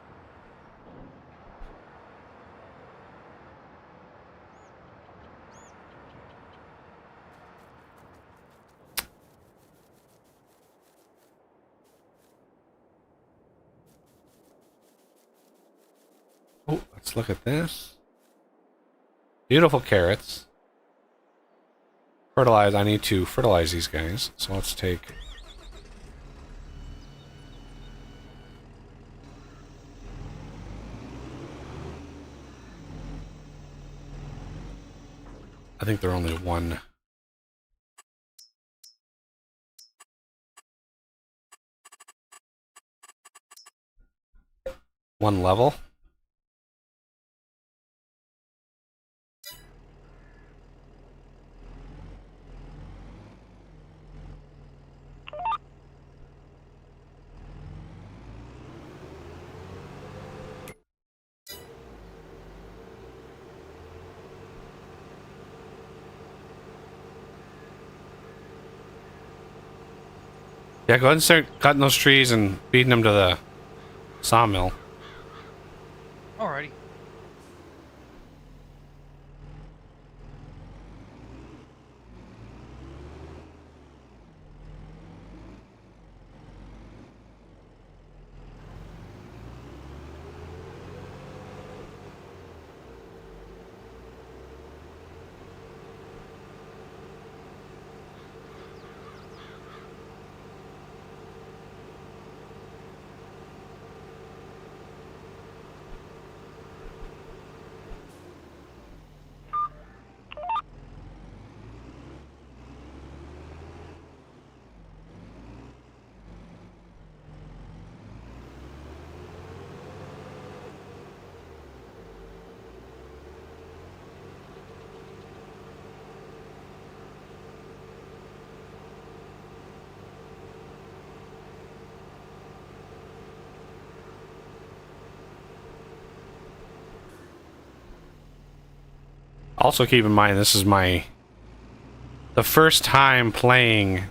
Oh, let's look at this. Beautiful carrots. Fertilize. I need to fertilize these guys. So let's take... I think they're only one level. Yeah, go ahead and start cutting those trees and feeding them to the sawmill. Alrighty. Also keep in mind, this is the first time playing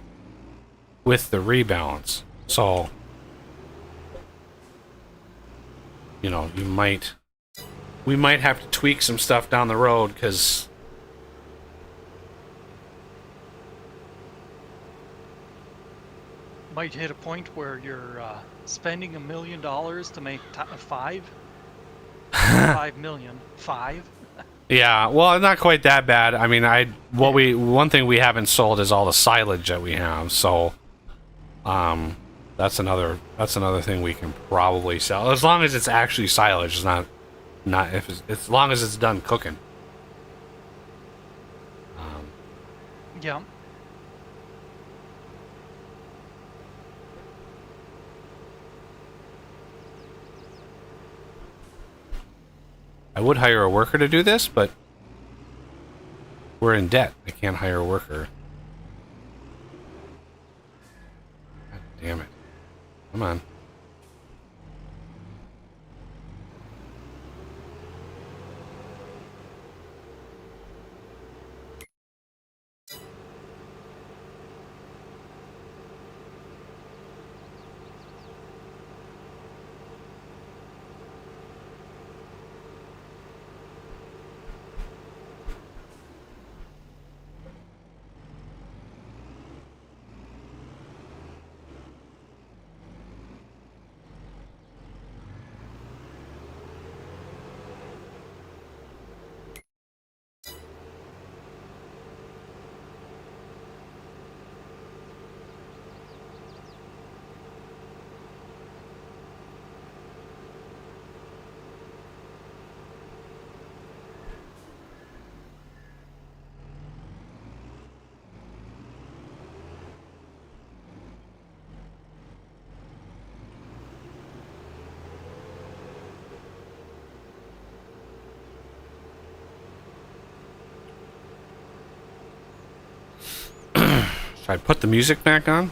with the rebalance. So, you know, we might have to tweak some stuff down the road, because might hit a point where you're spending $1 million to make 5 million. 5? yeah, well, not quite that bad. I mean, one thing we haven't sold is all the silage that we have, so that's another thing we can probably sell, as long as it's actually silage. It's not if it's, as long as it's done cooking. Yeah. I would hire a worker to do this, but we're in debt. I can't hire a worker. God damn it. Come on. Should I put the music back on?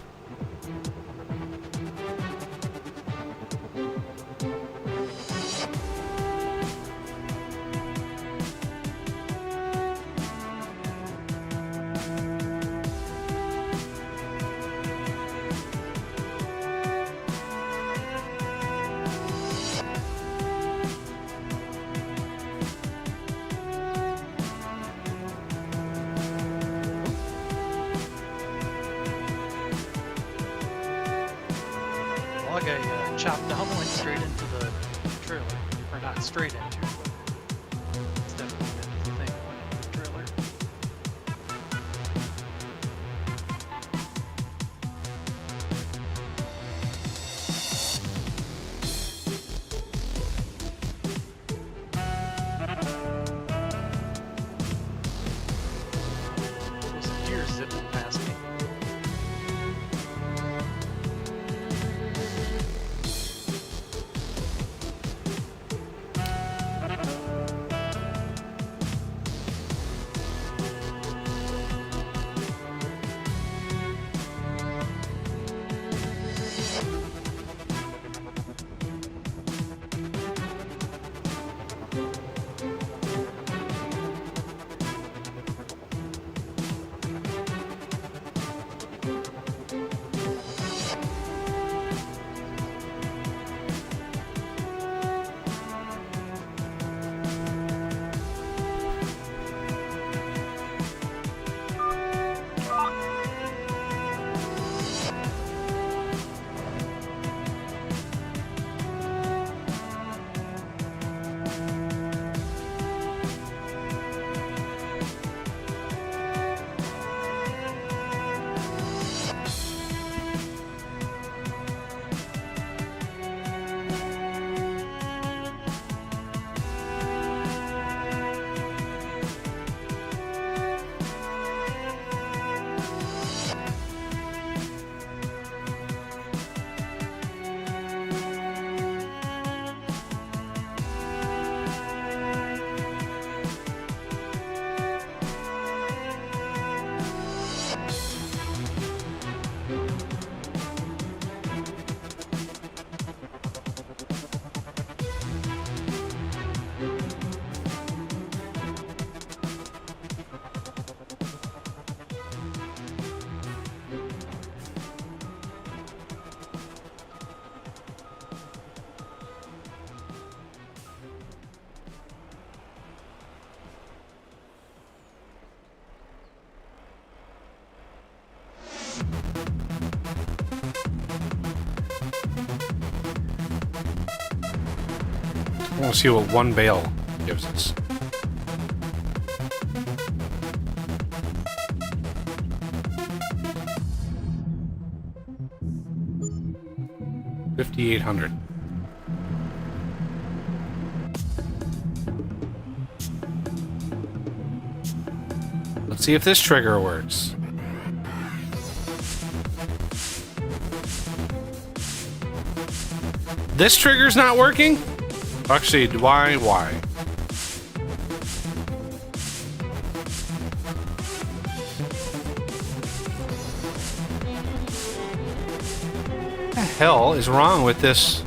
Log I chopped down went straight into the trailer. Or not straight into, but it's definitely into the thing that went into the trailer. Those deer zipping past me. want to see what one bale gives us. $5,800. Let's see if this trigger works. This trigger's not working? Actually, why? What the hell is wrong with this?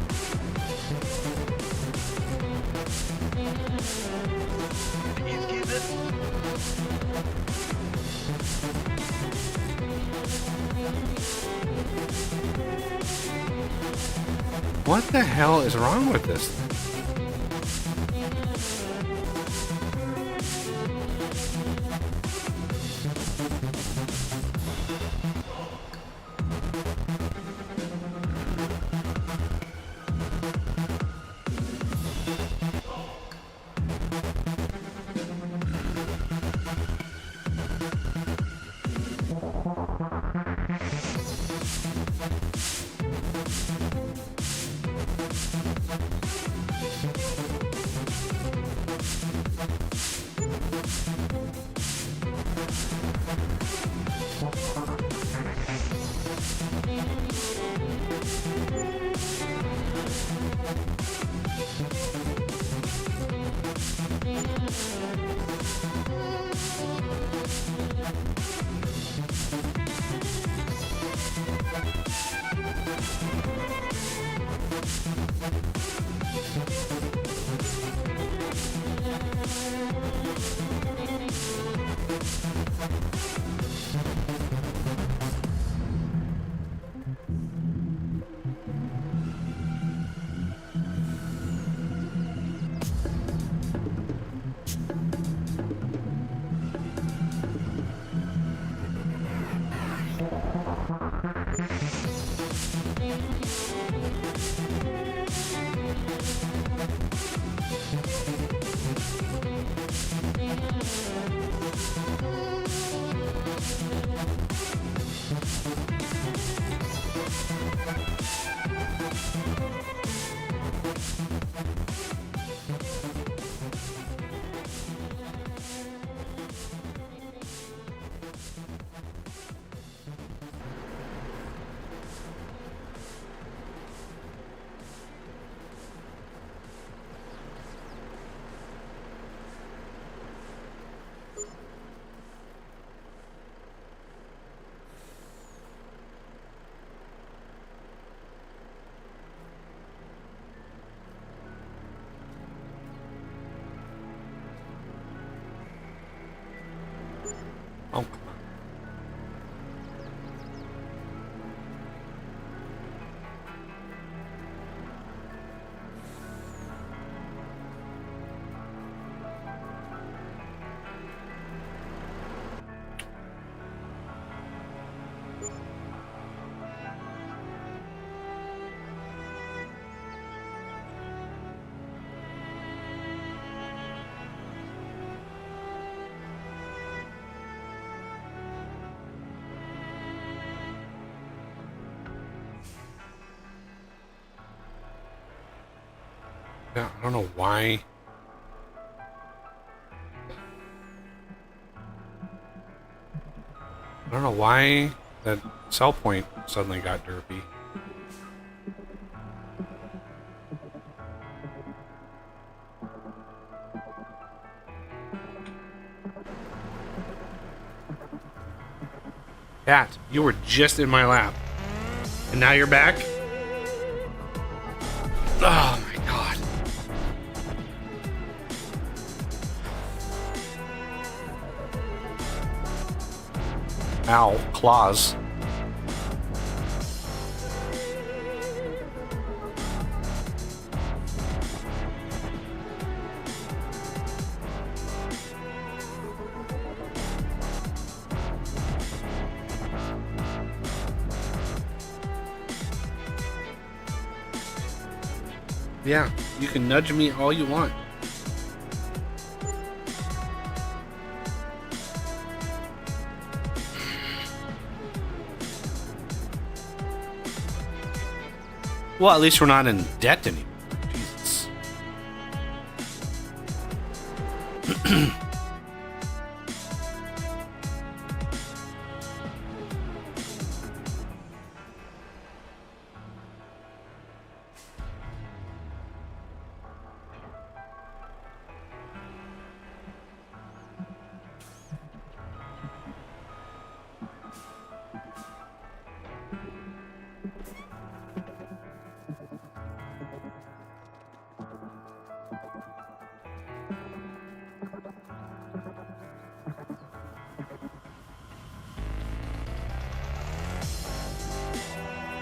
What the hell is wrong with this? Oh. Yeah, I don't know why. I don't know why that sell point suddenly got derpy. Cat, you were just in my lap. And now you're back? Oh my god. Ow, claws. Yeah, you can nudge me all you want. Well, at least we're not in debt anymore. Jesus.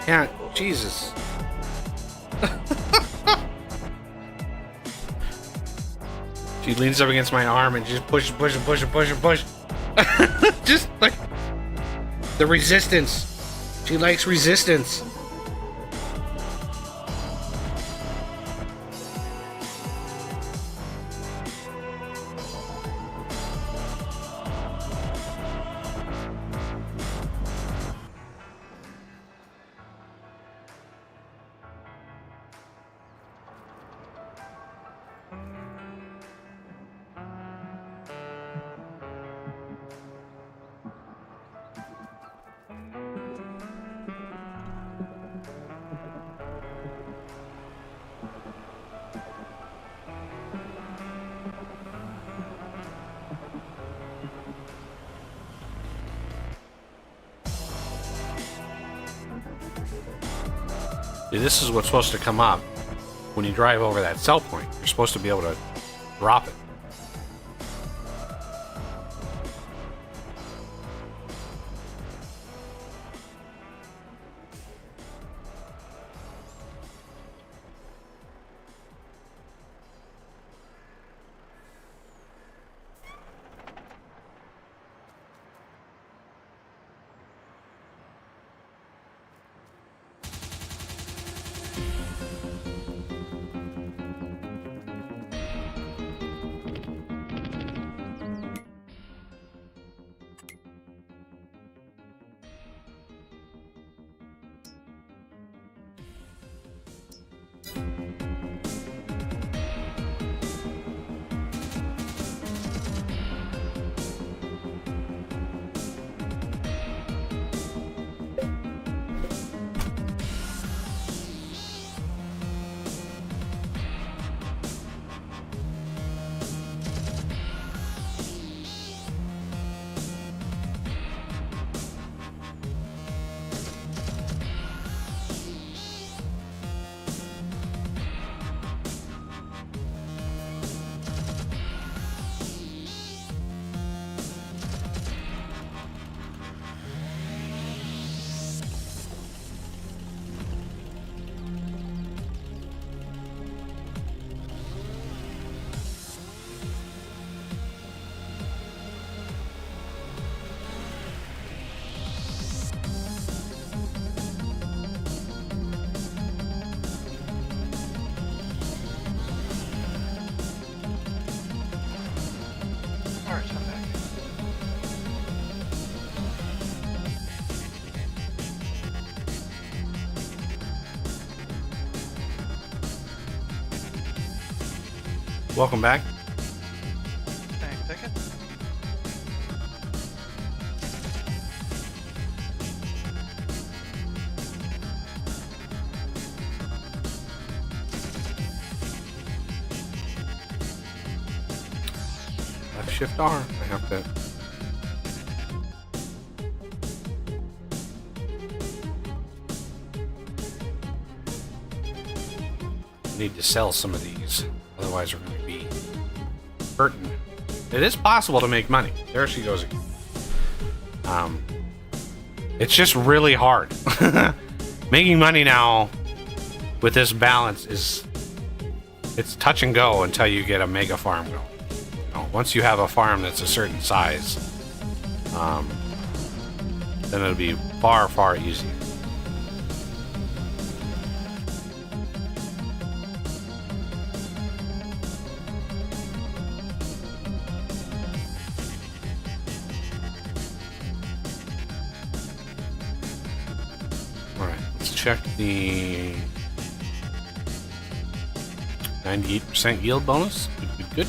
Yeah, Jesus. She leans up against my arm and just push. Just like the resistance. She likes resistance. See, this is what's supposed to come up when you drive over that sell point. You're supposed to be able to drop it. Alright, I'm back. Welcome back. Can I pick it? Left shift R. I have to. Need to sell some of these, otherwise we're going to be hurting. It is possible to make money. There she goes again. It's just really hard. Making money now with this balance it's touch and go until you get a mega farm going. You know, once you have a farm that's a certain size, then it'll be far, far easier. check the 98% yield bonus. Good, good, good.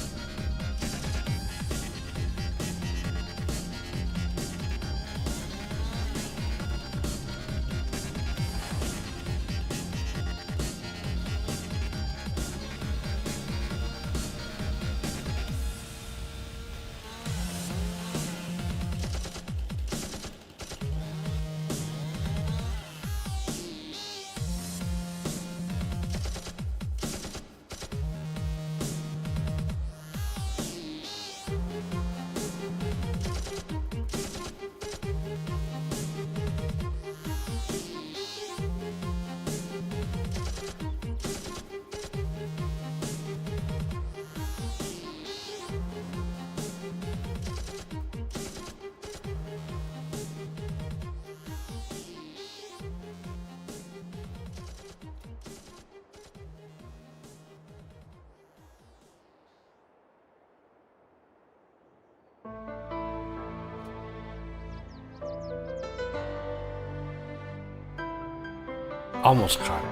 Almost caught it.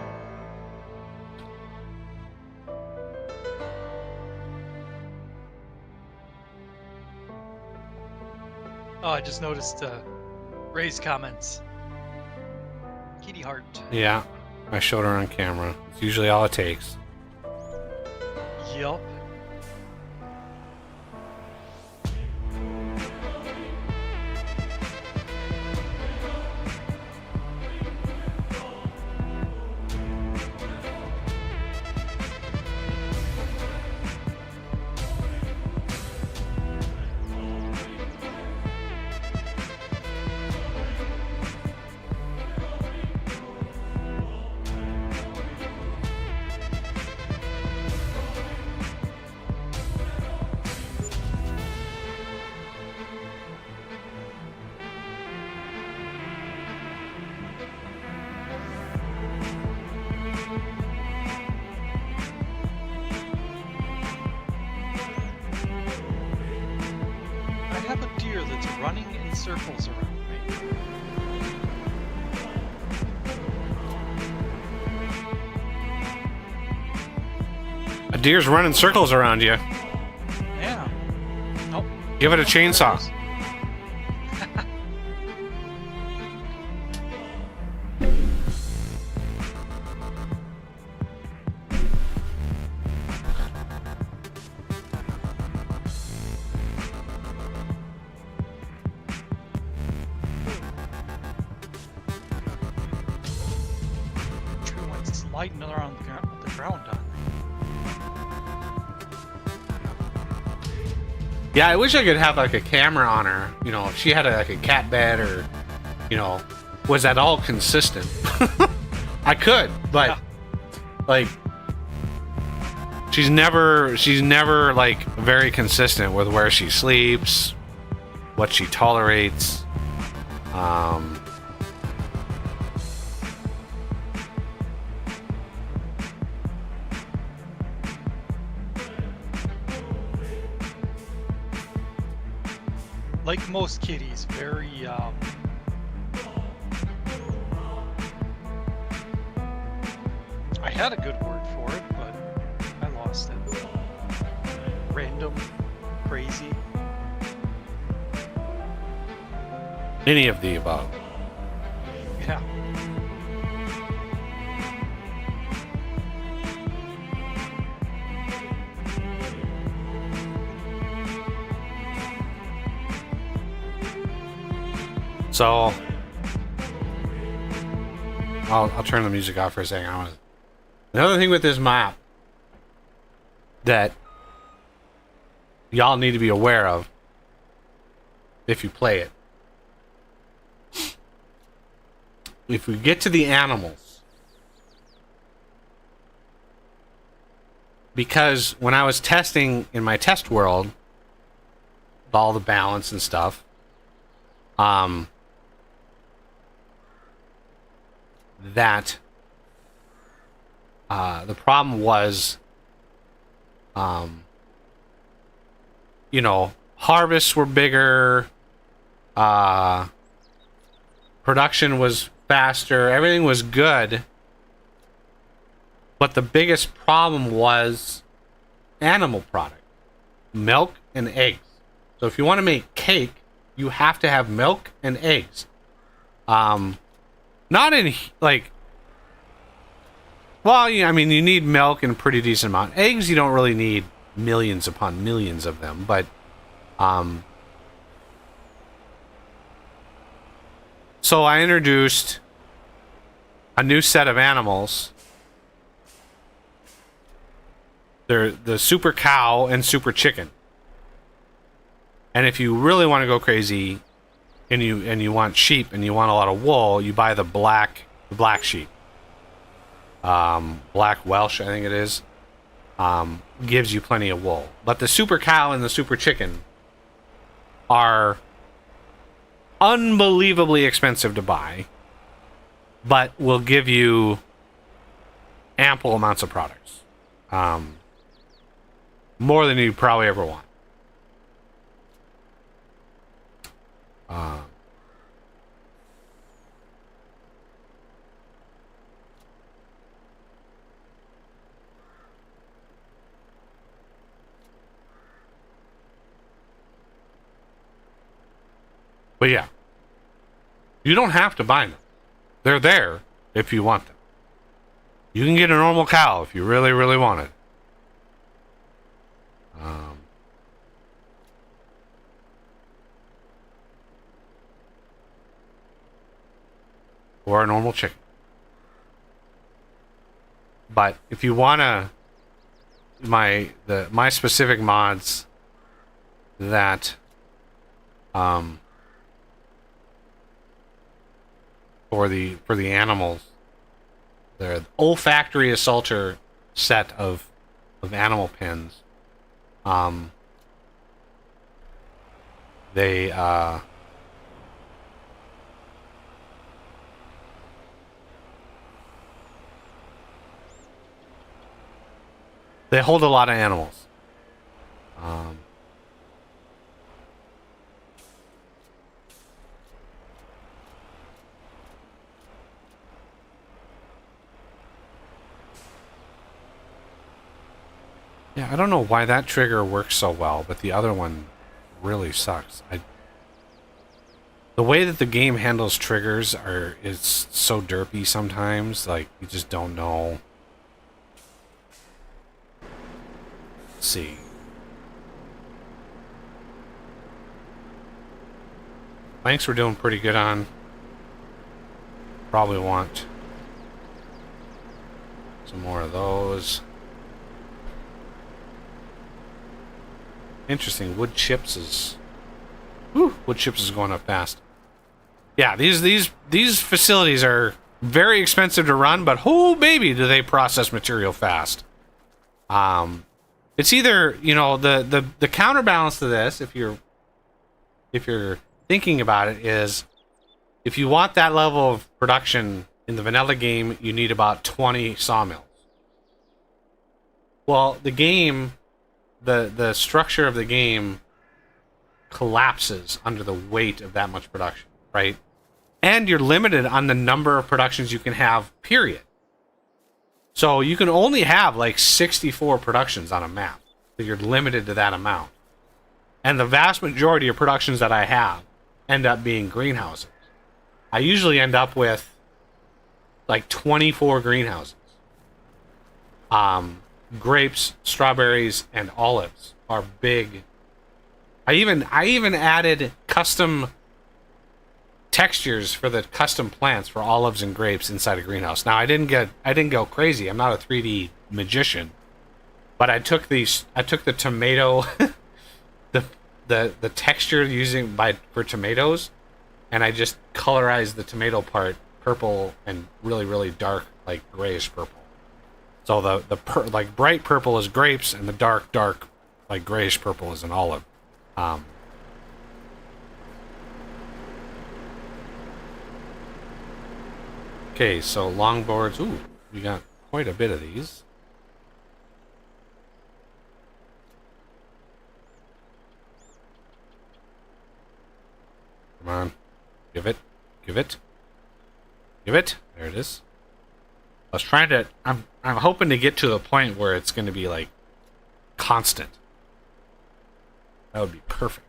Oh, I just noticed Ray's comments. Kitty heart. Yeah, I showed her on camera. It's usually all it takes. Yup. I have a deer that's running in circles around me. A deer's running circles around you. Yeah. Nope. Give it a chainsaw. Tree went sliding around the ground on me. Yeah, I wish I could have like a camera on her. You know, if she had like a cat bed or, you know, was that all consistent? I could, but Yeah. like she's never like very consistent with where she sleeps, what she tolerates. Like most kitties, very I had a good word for it, but I lost it. Random, crazy. Any of the above. Yeah. So I'll turn the music off for a second. Another thing with this map that y'all need to be aware of if you play it. If we get to the animals, because when I was testing in my test world, all the balance and stuff, that the problem was, you know, harvests were bigger, production was faster. Everything was good. But the biggest problem was animal product. Milk and eggs. So if you want to make cake, you have to have milk and eggs. Not in, like... Well, I mean, you need milk in a pretty decent amount. Eggs, you don't really need millions upon millions of them, but... So I introduced a new set of animals. They're the super cow and super chicken. And if you really want to go crazy and you want sheep and you want a lot of wool, you buy the black sheep. Black Welsh, I think it is. Gives you plenty of wool. But the super cow and the super chicken are unbelievably expensive to buy, but will give you ample amounts of products. More than you probably ever want. But yeah, you don't have to buy them. They're there if you want them. You can get a normal cow if you really, really want it. Or a normal chicken. But if you wanna, my specific mods that for the animals, the olfactory assaulter set of animal pins. They hold a lot of animals. Yeah, I don't know why that trigger works so well, but the other one really sucks. The way that the game handles triggers is so derpy sometimes, like you just don't know. Let's see. Planks we're doing pretty good on. Probably want some more of those. Interesting. Wood chips is going up fast. Yeah, these facilities are very expensive to run, but oh baby, do they process material fast. It's either, you know, the counterbalance to this, if you're thinking about it, is if you want that level of production in the vanilla game, you need about 20 sawmills. Well, the game, the structure of the game collapses under the weight of that much production, right? And you're limited on the number of productions you can have, period. So you can only have like 64 productions on a map. So you're limited to that amount. And the vast majority of productions that I have end up being greenhouses. I usually end up with like 24 greenhouses. Grapes, strawberries, and olives are big. I even added custom textures for the custom plants for olives and grapes inside a greenhouse. Now I didn't go crazy. I'm not a 3D magician, but I took the tomato, the texture for tomatoes, and I just colorized the tomato part purple and really, really dark, like grayish purple. So the bright purple is grapes, and the dark, like grayish purple is an olive. Okay, so longboards. Ooh, we got quite a bit of these. Come on. Give it. Give it. There it is. I was trying to. I'm hoping to get to a point where it's going to be like constant. That would be perfect.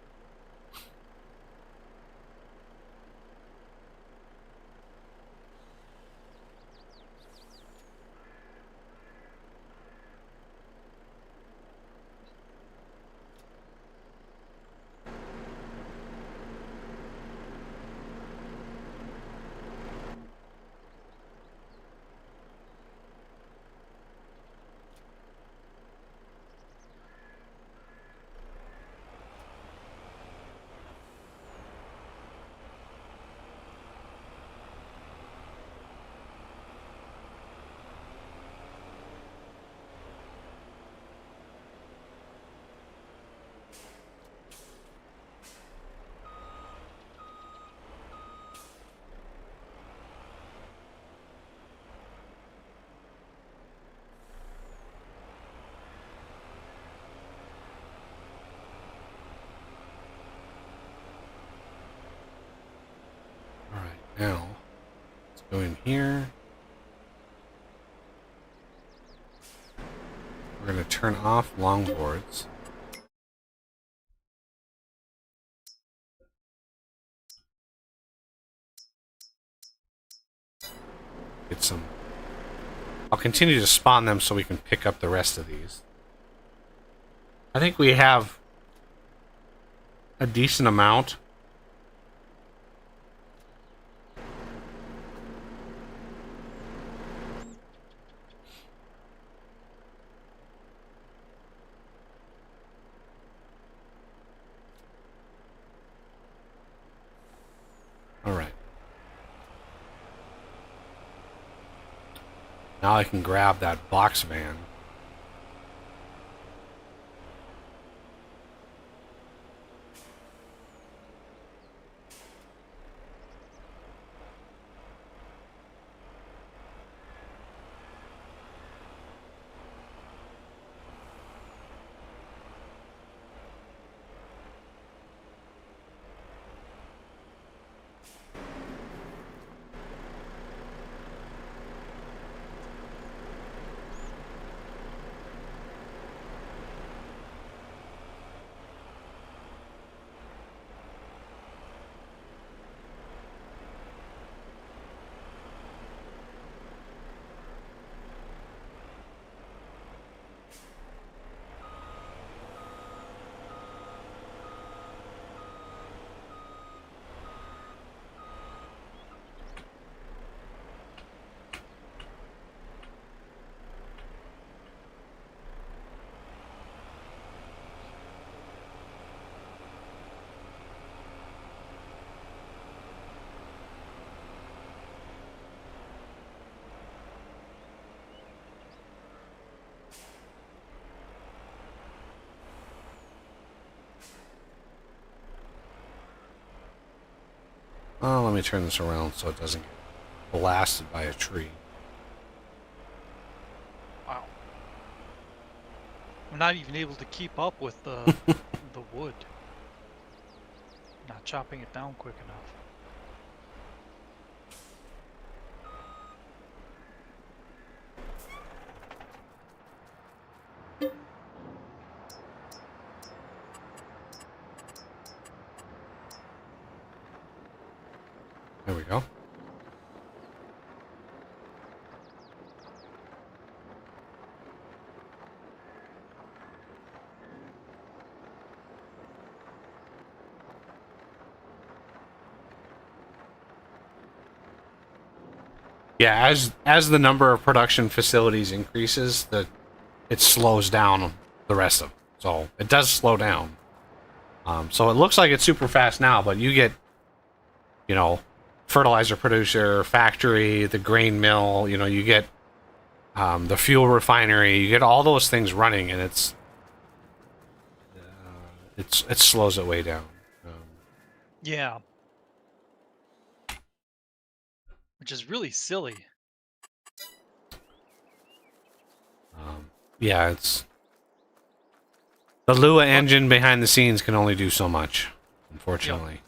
Now, let's go in here. We're going to turn off longboards. Get some. I'll continue to spawn them so we can pick up the rest of these. I think we have a decent amount. Alright. Now I can grab that box van. Oh, let me turn this around so it doesn't get blasted by a tree. Wow. I'm not even able to keep up with the the wood. Not chopping it down quick enough. There we go. Yeah, as the number of production facilities increases, it slows down the rest of them. So it does slow down. So it looks like it's super fast now, but you get, you know, fertilizer producer, factory, the grain mill, you know, you get the fuel refinery, you get all those things running, and it slows it way down. Yeah. Which is really silly. Yeah, it's the Lua engine behind the scenes can only do so much, unfortunately.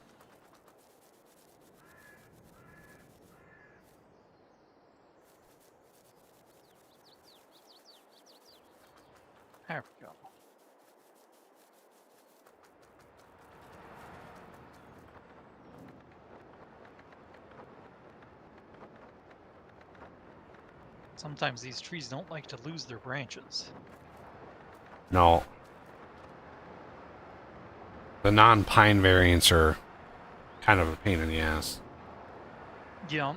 Sometimes these trees don't like to lose their branches. No. The non-pine variants are kind of a pain in the ass. Yeah.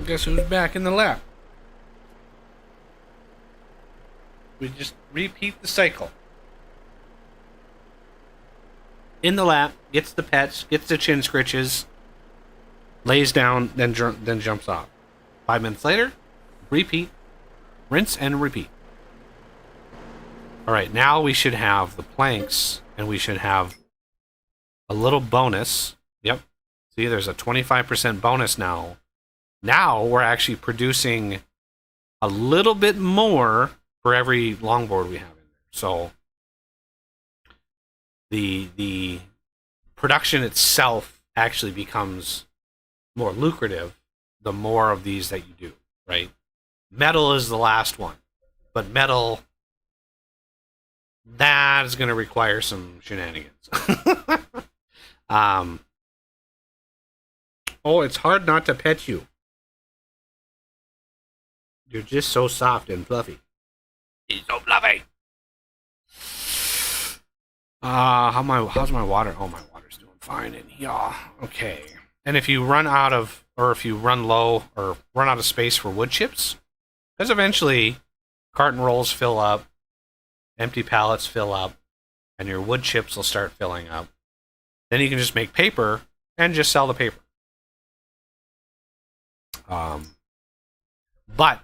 Guess who's back in the lab? We just repeat the cycle. In the lap, gets the pets, gets the chin scritches, lays down, then jumps off. 5 minutes later, repeat, rinse and repeat. All right, now we should have the planks, and we should have a little bonus. Yep. See, there's a 25% bonus now. Now we're actually producing a little bit more for every longboard we have in there. So the production itself actually becomes more lucrative the more of these that you do, right? Metal is the last one, but metal, that is going to require some shenanigans. Oh, it's hard not to pet you. You're just so soft and fluffy. He's so fluffy. How's my water? Oh, my water's doing fine in here. Okay. And if you run out of, or if you run low, or run out of space for wood chips, because eventually carton rolls fill up, empty pallets fill up, and your wood chips will start filling up. Then you can just make paper and just sell the paper. But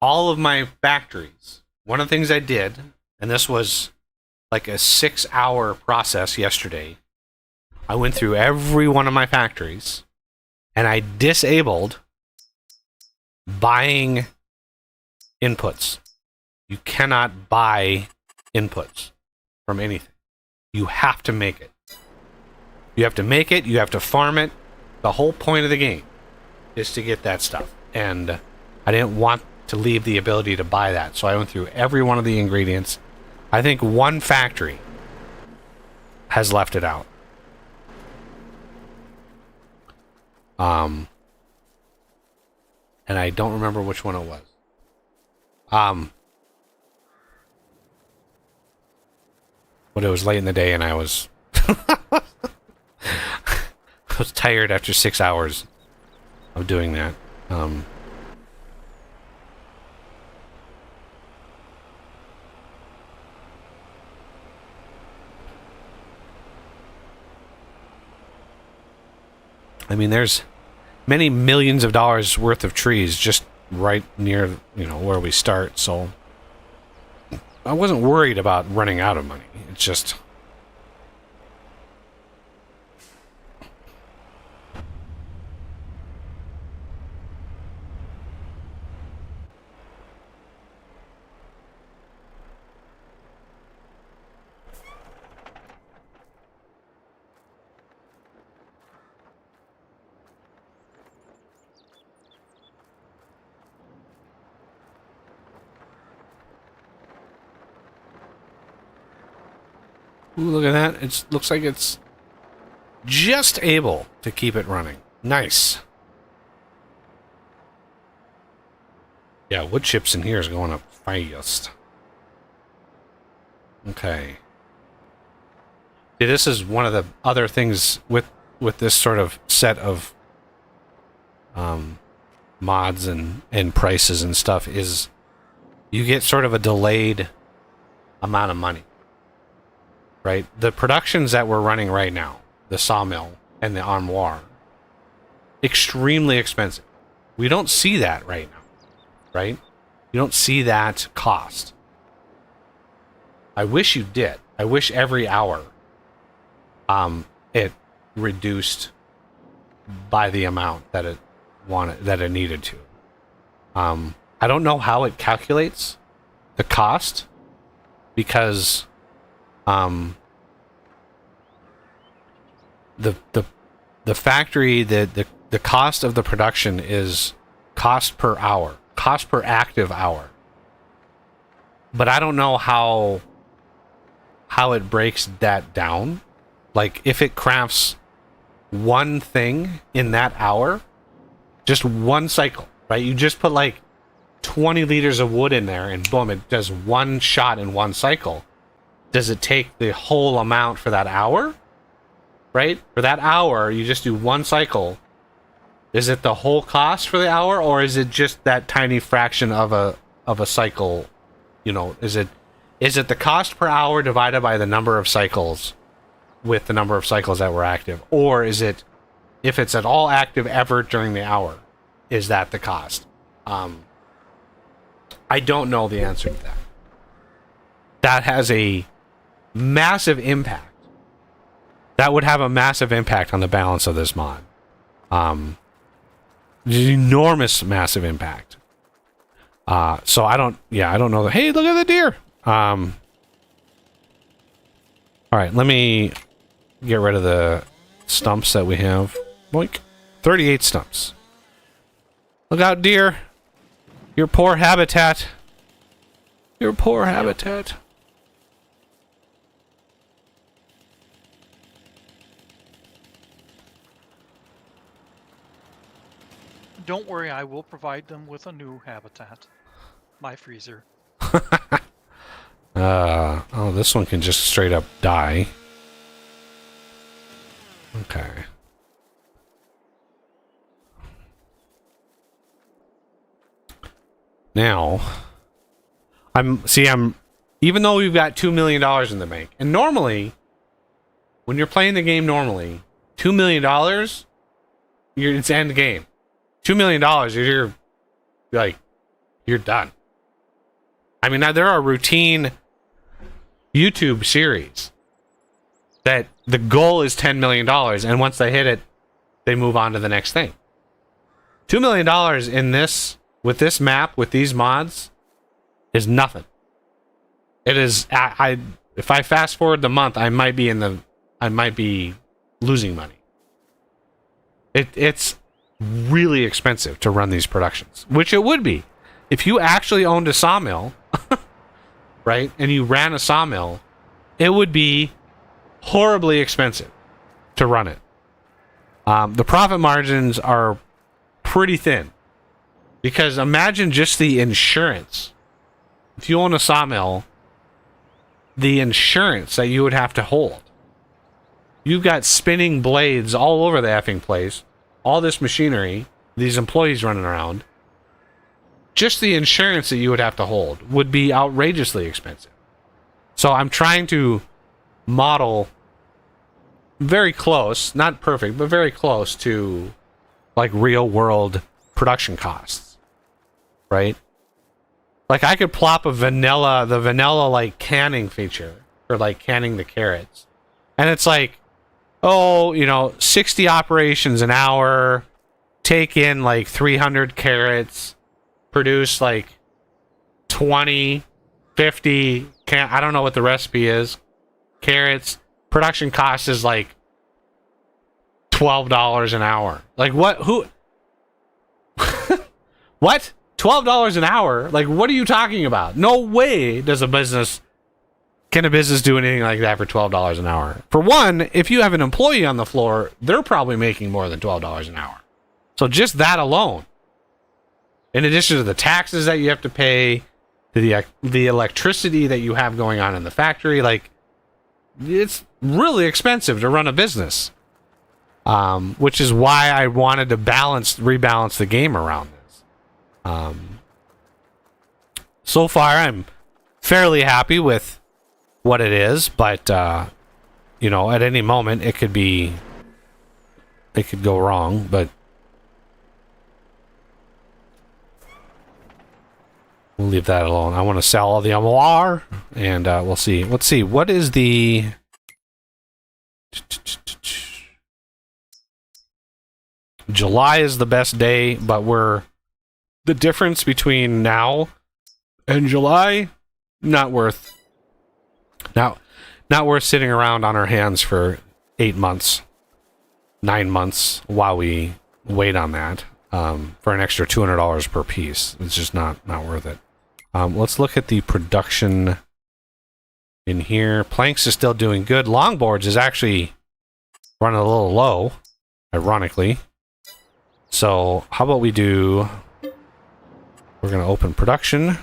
all of my factories, one of the things I did, and this was like a 6-hour process yesterday, I went through every one of my factories and I disabled buying inputs. You cannot buy inputs from anything. You have to make it. You have to make it, you have to farm it. The whole point of the game is to get that stuff. And I didn't want to leave the ability to buy that. So I went through every one of the ingredients. I think one factory has left it out. And I don't remember which one it was. But it was late in the day and I was I was tired after 6 hours of doing that. I mean, there's many millions of dollars worth of trees just right near, where we start. So I wasn't worried about running out of money. It's just, Ooh, look at that. It looks like it's just able to keep it running. Nice. Yeah, wood chips in here is going up fast. Okay. See, this is one of the other things with this sort of set of mods and prices and stuff is you get sort of a delayed amount of money. Right? The productions that we're running right now, the sawmill and the armoire, extremely expensive. We don't see that right now. Right? You don't see that cost. I wish you did. I wish every hour it reduced by the amount that it needed to. I don't know how it calculates the cost because the factory, the cost of the production is cost per hour, cost per active hour. But I don't know how it breaks that down. Like if it crafts one thing in that hour, just one cycle, right? You just put like 20 liters of wood in there and boom, it does one shot in one cycle. Does it take the whole amount for that hour? Right? For that hour, you just do one cycle. Is it the whole cost for the hour, or is it just that tiny fraction of a cycle? You know, is it the cost per hour divided by the number of cycles with the number of cycles that were active? Or is it, if it's at all active ever during the hour, is that the cost? I don't know the answer to that. That has a massive impact. That would have a massive impact on the balance of this mod. Enormous, massive impact. So I don't know. Hey, look at the deer. All right, let me get rid of the stumps that we have. Boink. 38 stumps. Look out, deer. Your poor habitat. Your poor habitat. Don't worry, I will provide them with a new habitat. My freezer. Oh, this one can just straight up die. Okay. Now, even though we've got $2 million in the bank, and normally, when you're playing the game normally, $2 million, it's end game. $2 million, you're done. I mean, now there are routine YouTube series that the goal is $10 million, and once they hit it, they move on to the next thing. $2 million in this, with this map, with these mods, is nothing. It is. If I fast forward the month, I might be losing money. It's really expensive to run these productions, which it would be if you actually owned a sawmill, right? And you ran a sawmill, it would be horribly expensive to run it. The profit margins are pretty thin because imagine just the insurance. If you own a sawmill, the insurance that you would have to hold. You've got spinning blades all over the effing place. All this machinery, these employees running around, just the insurance that you would have to hold would be outrageously expensive. So I'm trying to model very close, not perfect, but very close to like real world production costs, right? Like I could plop the vanilla like canning feature for like canning the carrots. And it's like, 60 operations an hour, take in like 300 carrots, produce like 20, 50, I don't know what the recipe is, carrots. Production cost is like $12 an hour. Like what? Who? What? $12 an hour? Like what are you talking about? No way does a business can a business do anything like that for $12 an hour? For one, if you have an employee on the floor, they're probably making more than $12 an hour. So just that alone, in addition to the taxes that you have to pay, to the electricity that you have going on in the factory, like, it's really expensive to run a business. Which is why I wanted to rebalance the game around this. So far, I'm fairly happy with what it is, but you know, at any moment it could go wrong. But we'll leave that alone. I want to sell all the MLR, and we'll see. Let's see. What is the... July is the best day, but the difference between now and July, not worth sitting around on our hands for 8 months, 9 months while we wait on that for an extra $200 per piece. It's just not worth it. Let's look at the production in here. Planks is still doing good. Longboards is actually running a little low, ironically. So how about we do... We're going to open production.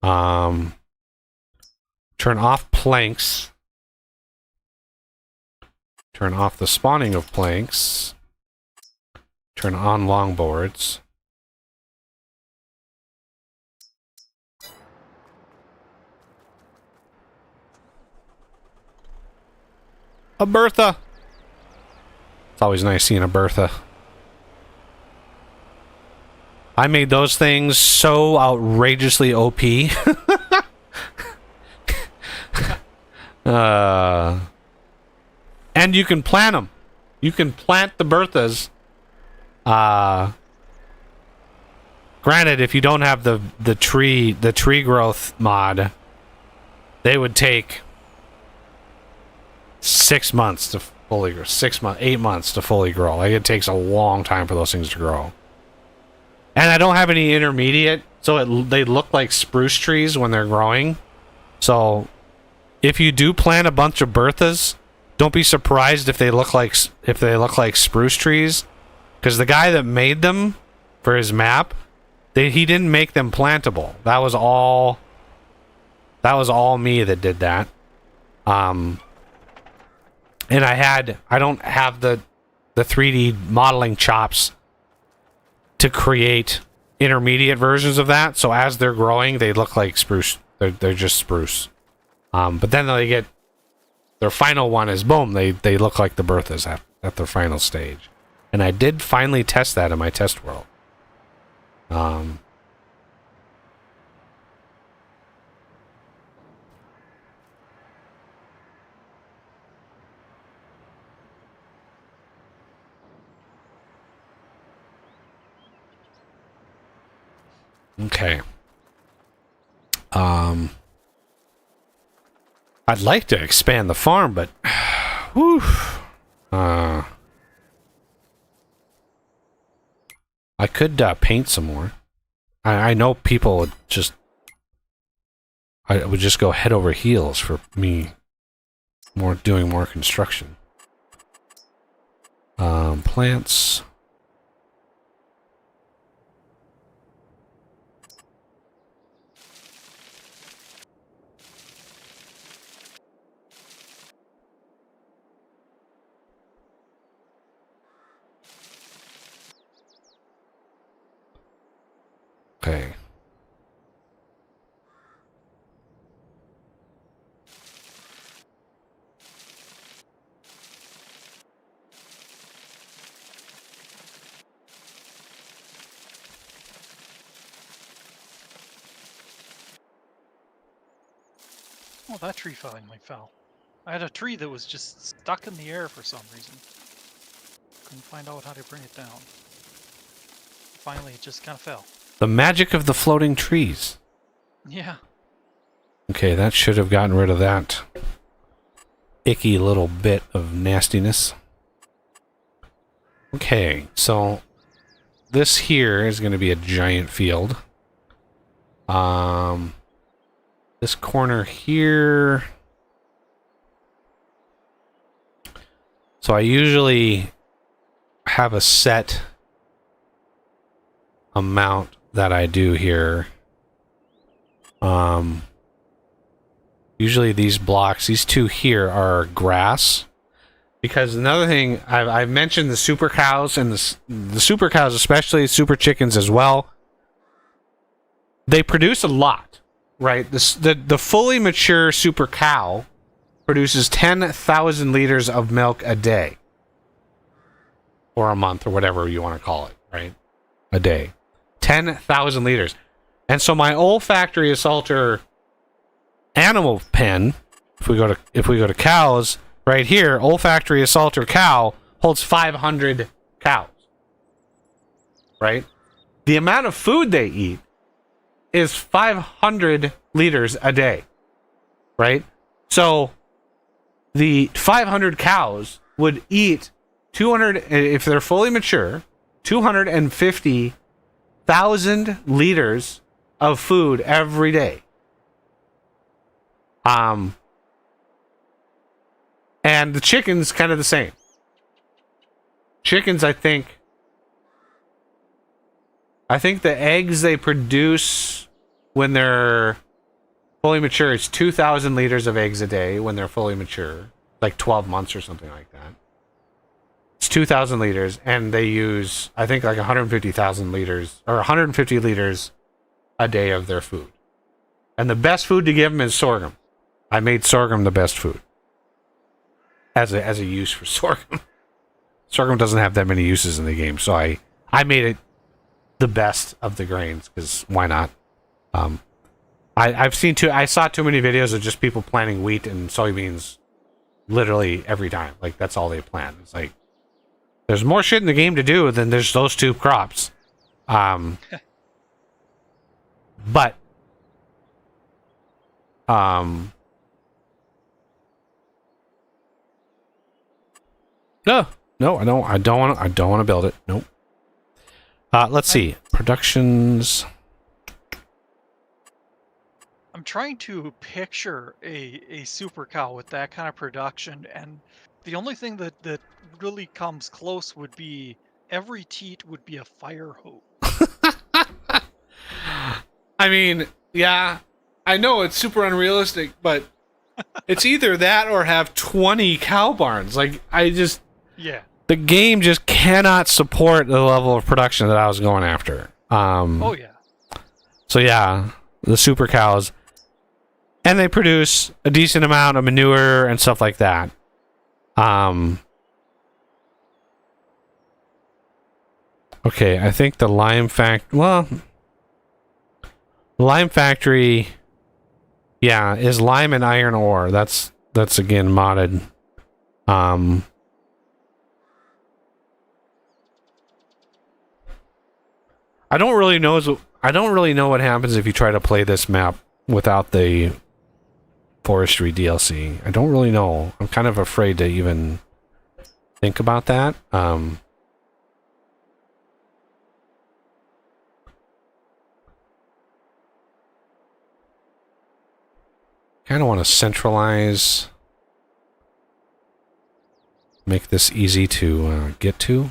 Turn off planks. Turn off the spawning of planks. Turn on longboards. A Bertha! It's always nice seeing a Bertha. I made those things so outrageously OP. And you can plant them. You can plant the Berthas. Granted, if you don't have the tree growth mod, they would take 6 months to fully grow. 8 months to fully grow. Like, it takes a long time for those things to grow. And I don't have any intermediate, so they look like spruce trees when they're growing. So if you do plant a bunch of Berthas, don't be surprised if they look like spruce trees, because the guy that made them for his map, he didn't make them plantable. That was all me that did that. And I don't have the 3D modeling chops to create intermediate versions of that. So as they're growing, they look like spruce. They're just spruce. But then they get their final one is boom. They look like the Berthas at their final stage. And I did finally test that in my test world. Okay. I'd like to expand the farm, but whew, I could paint some more. I know people would just go head over heels for me doing more construction. Plants. Okay. Oh, that tree finally fell. I had a tree that was just stuck in the air for some reason. Couldn't find out how to bring it down. Finally, it just kind of fell. The magic of the floating trees. Yeah. Okay, that should have gotten rid of that icky little bit of nastiness. Okay, so this here is going to be a giant field. this corner here. So I usually have a set amount that I do here. Usually these blocks, these two here are grass. Because another thing, I've mentioned the super cows, and the super cows, especially super chickens as well, they produce a lot, right? The fully mature super cow produces 10,000 liters of milk a day. Or a month, or whatever you want to call it, right? A day. 10,000 liters. And so my olfactory assaulter animal pen, if we go to cows, right here, olfactory assaulter cow holds 500 cows. Right? The amount of food they eat is 500 liters a day. Right? So the 500 cows would eat 200, if they're fully mature, 250,000 liters of food every day. And the chicken's kind of the same. Chickens, I think the eggs they produce when they're fully mature is 2,000 liters of eggs a day when they're fully mature, like 12 months or something like that. It's 2,000 liters, and they use, I think, like 150,000 liters, or 150 liters a day of their food. And the best food to give them is sorghum. I made sorghum the best food. As a use for sorghum. Sorghum doesn't have that many uses in the game, so I made it the best of the grains, because why not? I saw too many videos of just people planting wheat and soybeans literally every time. Like, that's all they plant. It's like, there's more shit in the game to do than there's those two crops. But no, I don't want to build it. Nope. Let's see. Productions. I'm trying to picture a super cow with that kind of production, and the only thing that really comes close would be every teat would be a fire hose. I mean, yeah, I know it's super unrealistic, but it's either that or have 20 cow barns. Like, Yeah. The game just cannot support the level of production that I was going after. Oh yeah. So yeah, the super cows, and they produce a decent amount of manure and stuff like that. Okay, I think the lime factory, yeah, is lime and iron ore. That's again modded. I don't really know what happens if you try to play this map without the forestry DLC. I don't really know. I'm kind of afraid to even think about that. Kind of want to centralize, make this easy to get to.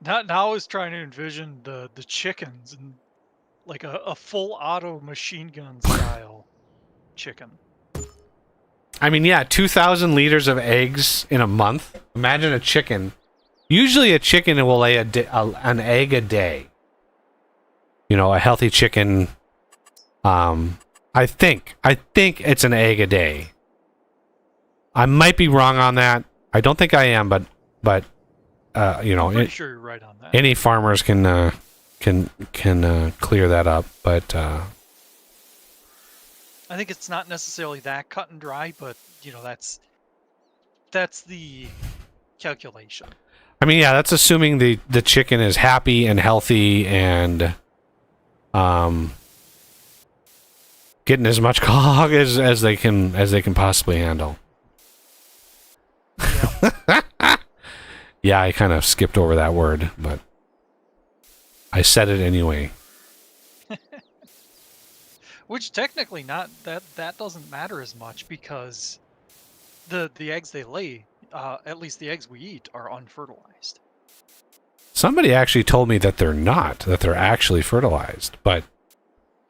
Now I was trying to envision the chickens and like a full auto machine gun style chicken. I mean, yeah, 2,000 liters of eggs in a month. Imagine a chicken. Usually a chicken will lay an egg a day. You know, a healthy chicken, I think it's an egg a day. I might be wrong on that. I don't think I am, but you know, I'm pretty sure you're right on that. Any farmers can clear that up, but I think it's not necessarily that cut and dry, but you know, that's the calculation. I mean, yeah, that's assuming the chicken is happy and healthy and getting as much hog as they can possibly handle. Yeah, I kind of skipped over that word, but I said it anyway. Which technically that doesn't matter as much because the eggs they lay, at least the eggs we eat, are unfertilized. Somebody actually told me that they're not, that they're actually fertilized, but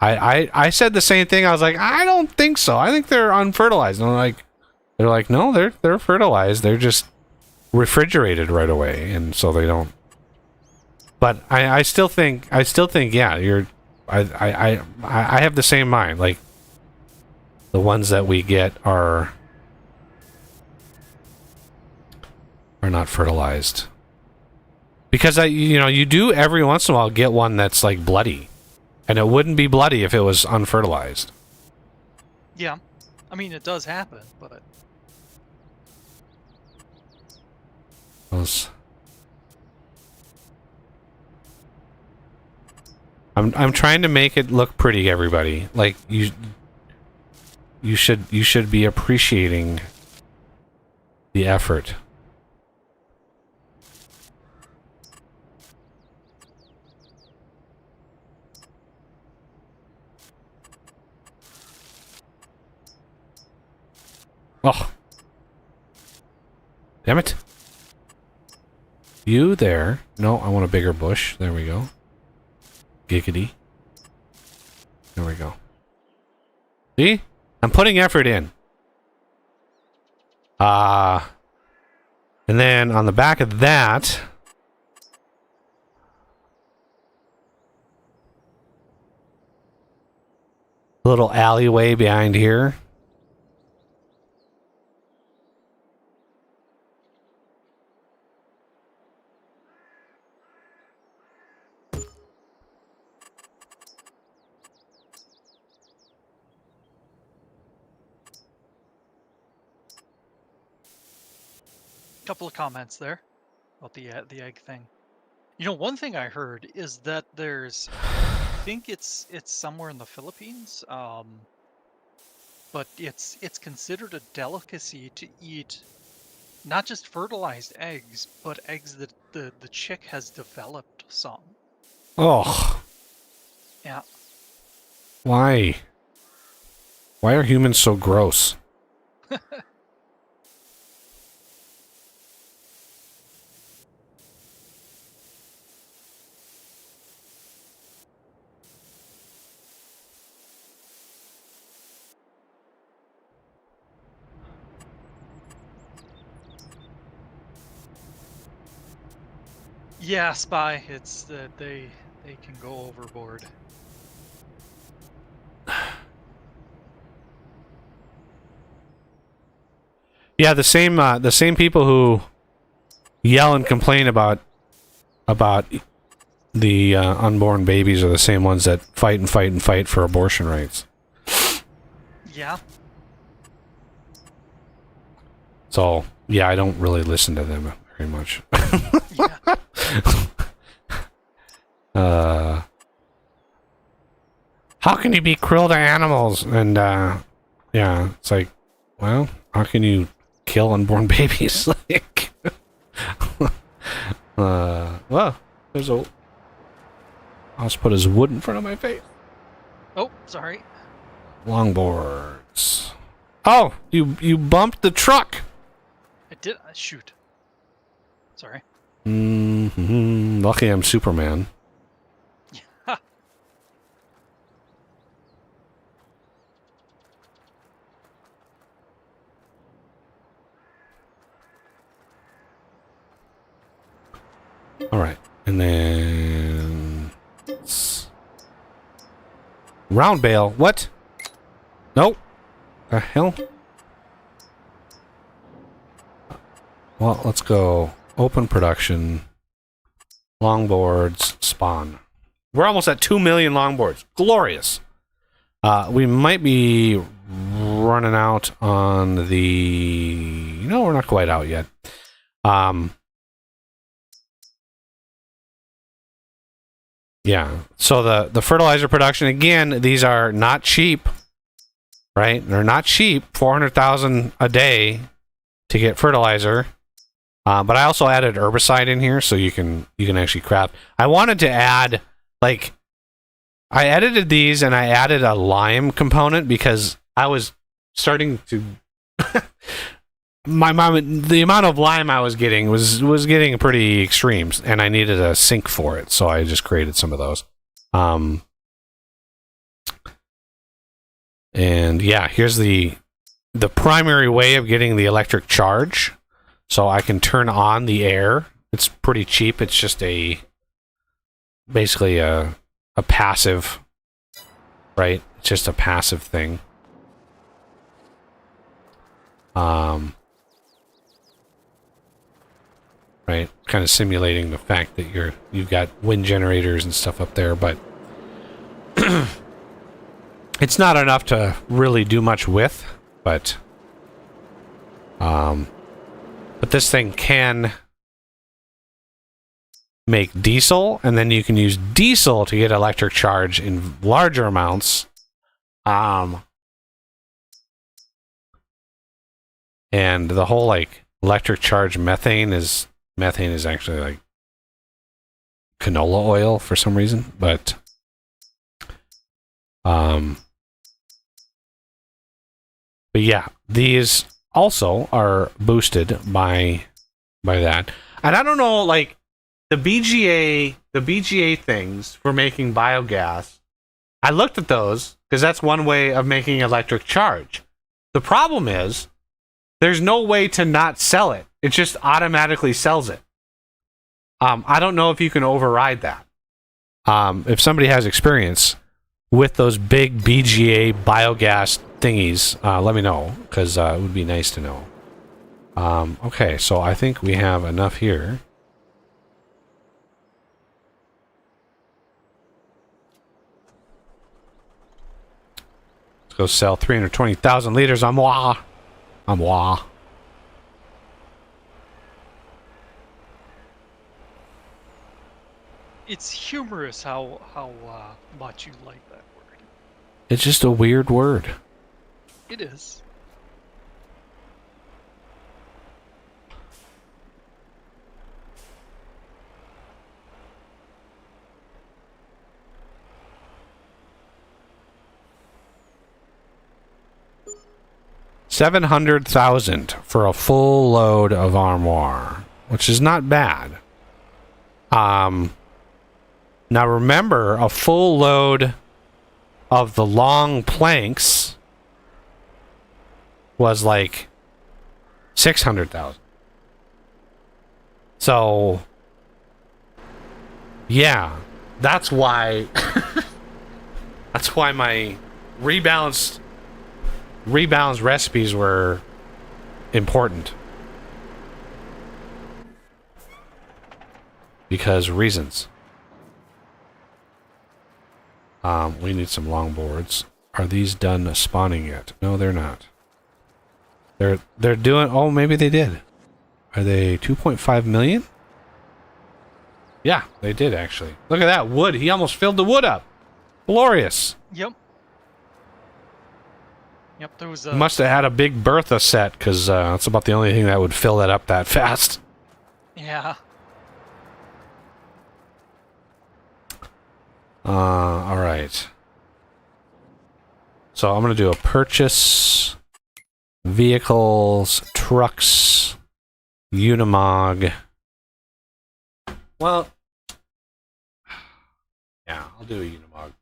I said the same thing. I was like, I don't think so. I think they're unfertilized. And they're like, no, they're fertilized. They're just refrigerated right away, and so they don't. But I still think, yeah, I have the same mind. Like, the ones that we get are not fertilized. Because you do every once in a while get one that's like bloody. And it wouldn't be bloody if it was unfertilized. Yeah. I mean, it does happen, but... I'm trying to make it look pretty, everybody. Like, you should be appreciating the effort. Oh. Damn it. You there. No, I want a bigger bush. There we go. Giggity. There we go. See? I'm putting effort in. And then on the back of that... little alleyway behind here. Couple of comments there about the egg thing. You know, one thing I heard is that there's, I think it's somewhere in the Philippines, but it's considered a delicacy to eat not just fertilized eggs, but eggs that the chick has developed some. Oh. Yeah. Why? Why are humans so gross? Yeah, Spy. It's that they can go overboard. Yeah, the same people who yell and complain about the unborn babies are the same ones that fight and fight and fight for abortion rights. Yeah. So, yeah, I don't really listen to them very much. Yeah. How can you be cruel to animals? And, yeah, it's like, well, how can you kill unborn babies? Like, well, there's a... I'll just put his wood in front of my face. Oh, sorry. Longboards. Oh, you bumped the truck. I did. Shoot. Sorry. Lucky I'm Superman. Yeah. All right, and then round bale. What? Nope. The hell? Well, let's go. Open production. Longboards spawn. We're almost at 2 million longboards. Glorious. We might be running out on the... No, we're not quite out yet. Yeah. So the fertilizer production, again, these are not cheap, right? They're not cheap. 400,000 a day to get fertilizer. But I also added herbicide in here, so you can actually craft. I wanted to add, like, I edited these and I added a lime component because I was starting to the amount of lime I was getting was getting pretty extreme, and I needed a sink for it, so I just created some of those. And yeah, here's the primary way of getting the electric charge. So I can turn on the air. It's pretty cheap. It's just basically a passive, right? It's just a passive thing. Right, kind of simulating the fact that you've got wind generators and stuff up there, but it's not enough to really do much with. But this thing can make diesel, and then you can use diesel to get electric charge in larger amounts. And the whole like electric charge methane is actually like canola oil for some reason, but yeah, these also are boosted by that. And I don't know, like the BGA things for making biogas. I looked at those because that's one way of making electric charge. The problem is there's no way to not sell it. It just automatically sells it. I don't know if you can override that. If somebody has experience with those big BGA biogas thingies, let me know, because it would be nice to know. Okay, so I think we have enough here. Let's go sell 320,000 liters on moi. On moi. It's humorous how much you like that word. It's just a weird word. It is. $700,000 for a full load of armoire, which is not bad. Now remember, a full load of the long planks was like 600,000. So yeah, that's why that's why my rebalanced recipes were important. Because reasons. We need some longboards. Are these done spawning yet? No, they're not. They're doing. Oh, maybe they did. Are they 2.5 million? Yeah, they did actually. Look at that wood. He almost filled the wood up. Glorious. Yep. Yep. There was He must have had a big Bertha set, because that's about the only thing that would fill that up that fast. Yeah. All right. So I'm going to do a purchase, vehicles, trucks, Unimog. Well, yeah, I'll do a Unimog.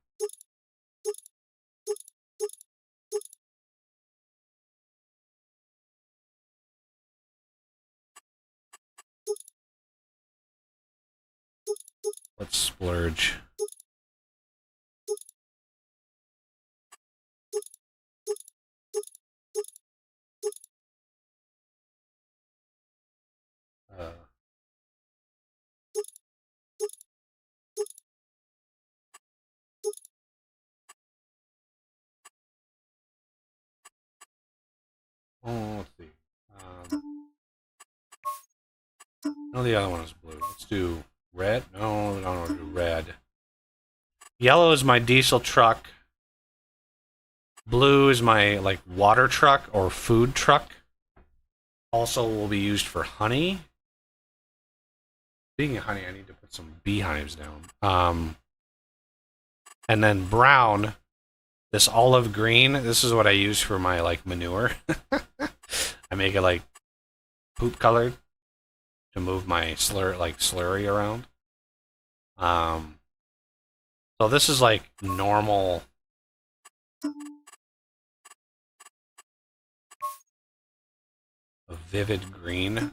Let's splurge. Let's see. No, the other one is blue. Let's do red. No, we don't want to do red. Yellow is my diesel truck. Blue is my like water truck or food truck. Also will be used for honey. Speaking of honey, I need to put some beehives down. And then brown, this olive green, this is what I use for my like manure. I make it like poop colored to move my slurry around. So this is like normal. A vivid green.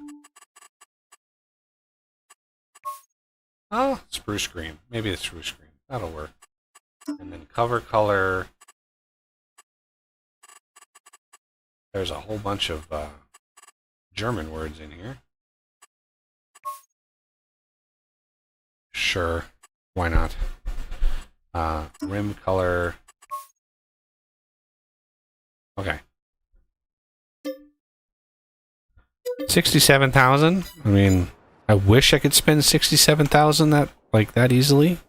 Oh, spruce green. Maybe the spruce green. That'll work. And then cover color. There's a whole bunch of German words in here. Sure. Why not? Rim color. Okay. 67,000? I mean, I wish I could spend 67,000 that easily.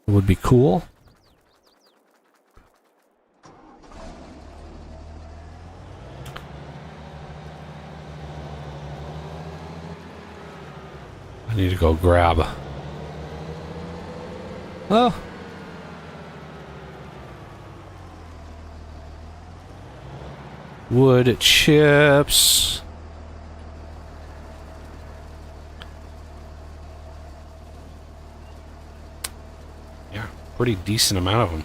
It would be cool. I need to go grab. Oh. Wood chips. Yeah, pretty decent amount of them.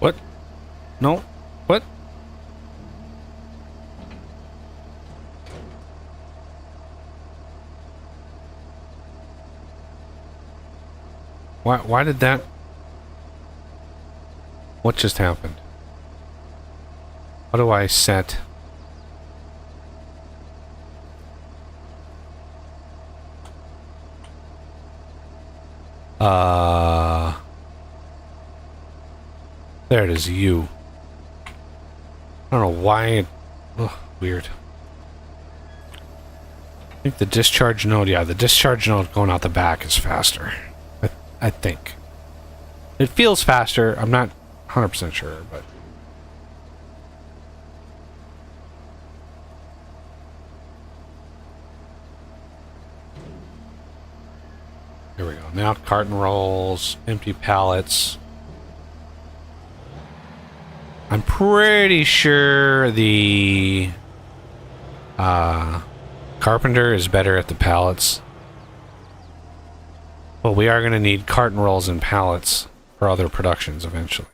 What? No. What? Why did that? What just happened? How do I set? There it is, you. I don't know why it... Ugh, weird. I think the discharge node, yeah, the discharge node going out the back is faster. I think. It feels faster, I'm not 100% sure, but... Here we go. Now carton rolls, empty pallets. I'm pretty sure the carpenter is better at the pallets. But we are going to need carton rolls and pallets for other productions eventually.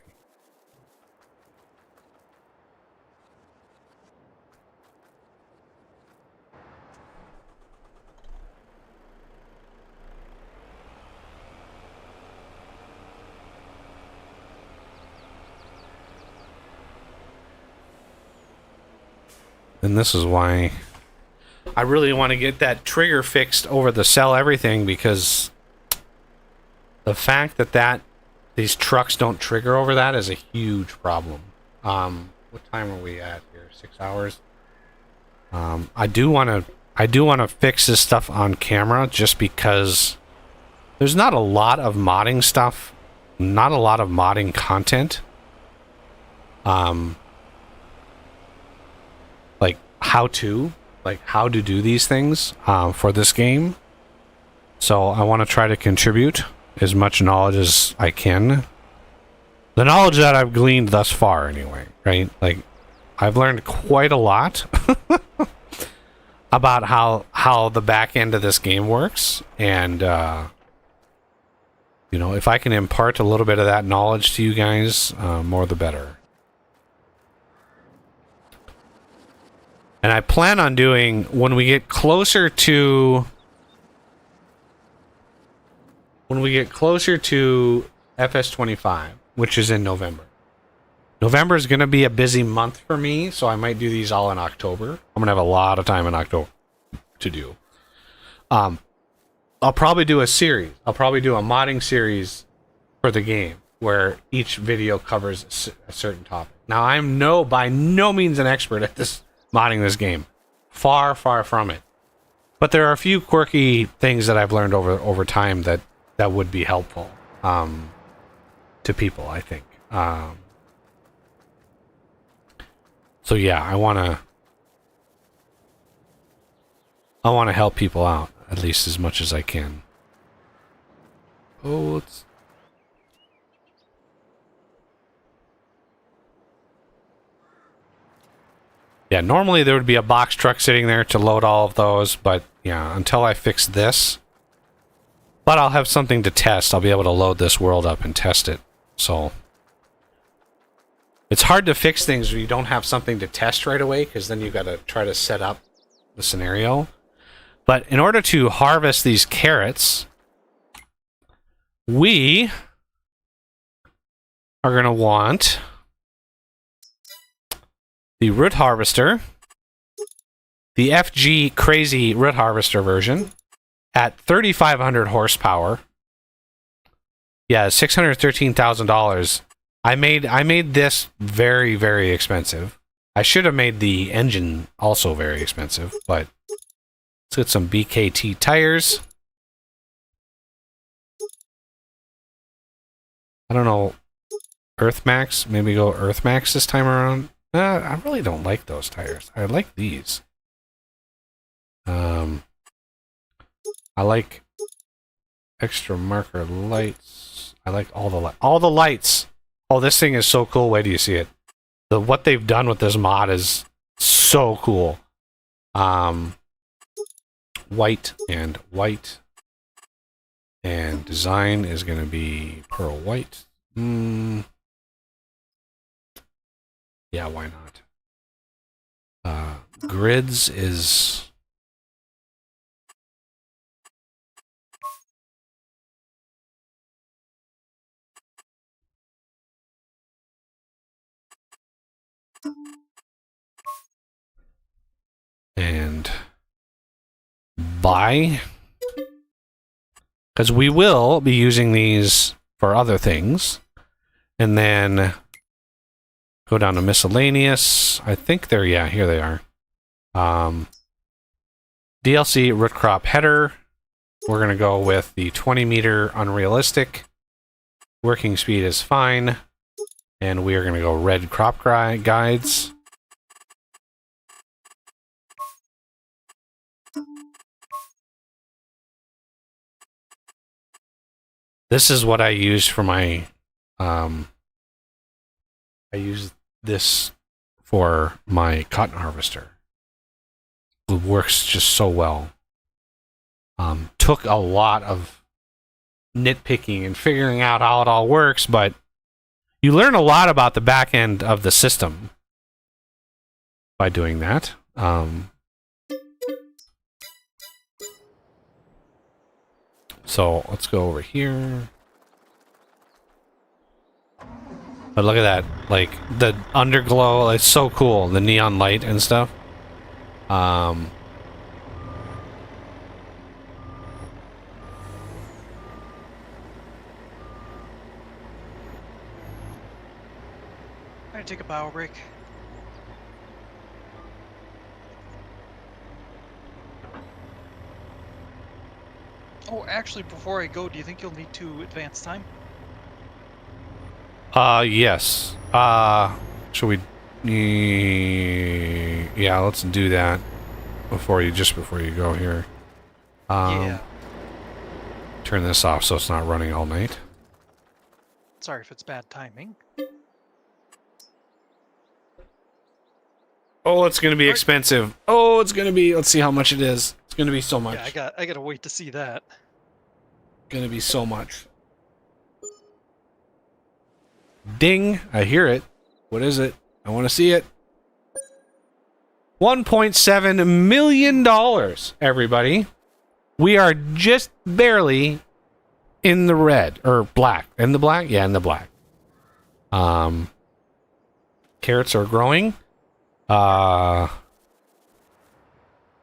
And this is why I really want to get that trigger fixed over the sell everything, because the fact that these trucks don't trigger over that is a huge problem. What time are we at here? 6 hours. I do want to fix this stuff on camera just because there's not a lot of modding stuff, not a lot of modding content. Like how to do these things for this game. So I want to try to contribute as much knowledge as I can. The knowledge that I've gleaned thus far, anyway, right? Like, I've learned quite a lot about how the back end of this game works, and you know, if I can impart a little bit of that knowledge to you guys, more the better. And I plan on doing, when we get closer to FS25, which is in November. November is going to be a busy month for me, so I might do these all in October. I'm going to have a lot of time in October to do. I'll probably do a series. I'll probably do a modding series for the game where each video covers a certain topic. Now, I'm by no means an expert at this modding this game. Far, far from it. But there are a few quirky things that I've learned over time that would be helpful to people, I think. So yeah, I want to help people out at least as much as I can. Oh, it's yeah, normally there would be a box truck sitting there to load all of those, but yeah, until I fix this. But I'll have something to test. I'll be able to load this world up and test it. So it's hard to fix things when you don't have something to test right away, because then you've got to try to set up the scenario. But in order to harvest these carrots, we are going to want the root harvester, the FG crazy root harvester version at 3,500 horsepower. Yeah, $613,000. I made this very, very expensive. I should have made the engine also very expensive, but let's get some BKT tires. I don't know, Earthmax. Maybe go Earthmax this time around. I really don't like those tires. I like these. I like extra marker lights. I like all the lights. Oh, this thing is so cool. Wait till you see it. What they've done with this mod is so cool. White and white. And design is going to be pearl white. Yeah, why not? Grids is... and buy, because we will be using these for other things. And then go down to miscellaneous. I think they're, yeah, here they are. DLC root crop header. We're going to go with the 20 meter unrealistic. Working speed is fine. And we are going to go red crop guides. This is what I use for my, I use this for my cotton harvester. It works just so well. Took a lot of nitpicking and figuring out how it all works, but you learn a lot about the back end of the system by doing that. So let's go over here. But look at that, like the underglow, it's so cool, the neon light and stuff. Trying to take a bow break. Oh, actually, before I go, do you think you'll need to advance time? Yes. Should we? Yeah, let's do that before you go here. Yeah. Turn this off so it's not running all night. Sorry if it's bad timing. Oh, it's gonna be expensive. Oh, it's gonna be. Let's see how much it is. It's gonna be so much. Yeah, I gotta wait to see that. Gonna be so much. Ding! I hear it. What is it? I want to see it. $1.7 million, everybody. We are just barely in the red or black. In the black? Yeah, in the black. Carrots are growing. I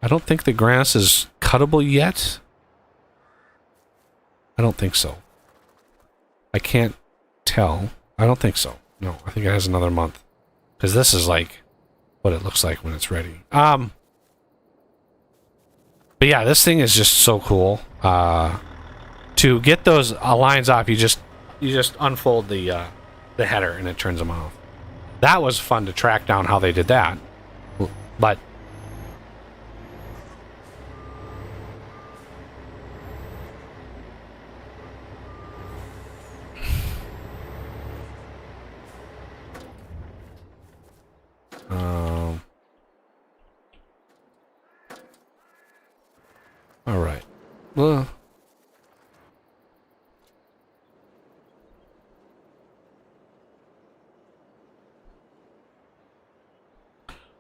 don't think the grass is cuttable yet. I don't think so. I can't tell. I don't think so. No, I think it has another month. Because this is like what it looks like when it's ready. But yeah, this thing is just so cool. To get those lines off, you just unfold the header and it turns them off. That was fun to track down how they did that. But all right. Well,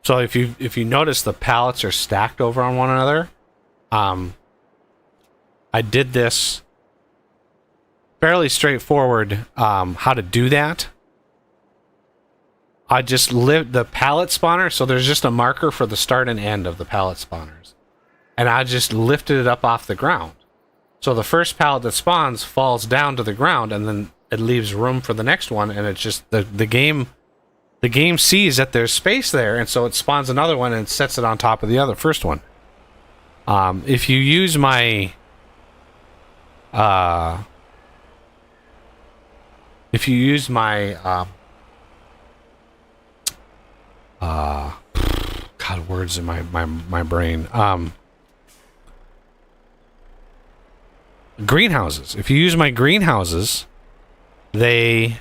so if you notice the pallets are stacked over on one another, I did this fairly straightforward. How to do that? I just lit the pallet spawner, so there's just a marker for the start and end of the pallet spawners, and I just lifted it up off the ground. So the first pallet that spawns falls down to the ground, and then it leaves room for the next one, and it's just the game sees that there's space there, and so it spawns another one and sets it on top of the first one. If you use my God, words in my brain. Greenhouses. If you use my greenhouses, they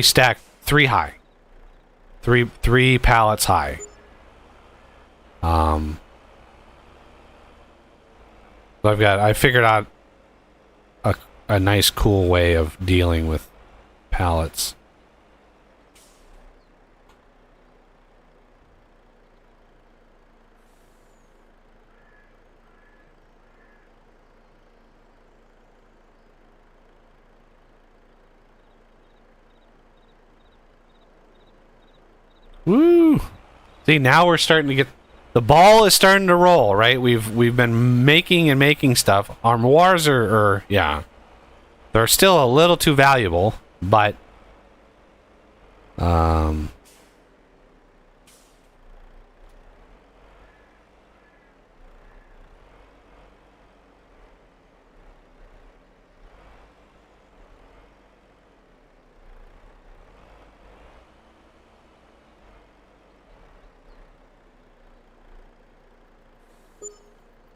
stack three high, three pallets high. So I figured out a nice, cool way of dealing with pallets. Woo! See, now we're starting to get the ball is starting to roll, right? We've been making stuff. Armoires are yeah, they're still a little too valuable, but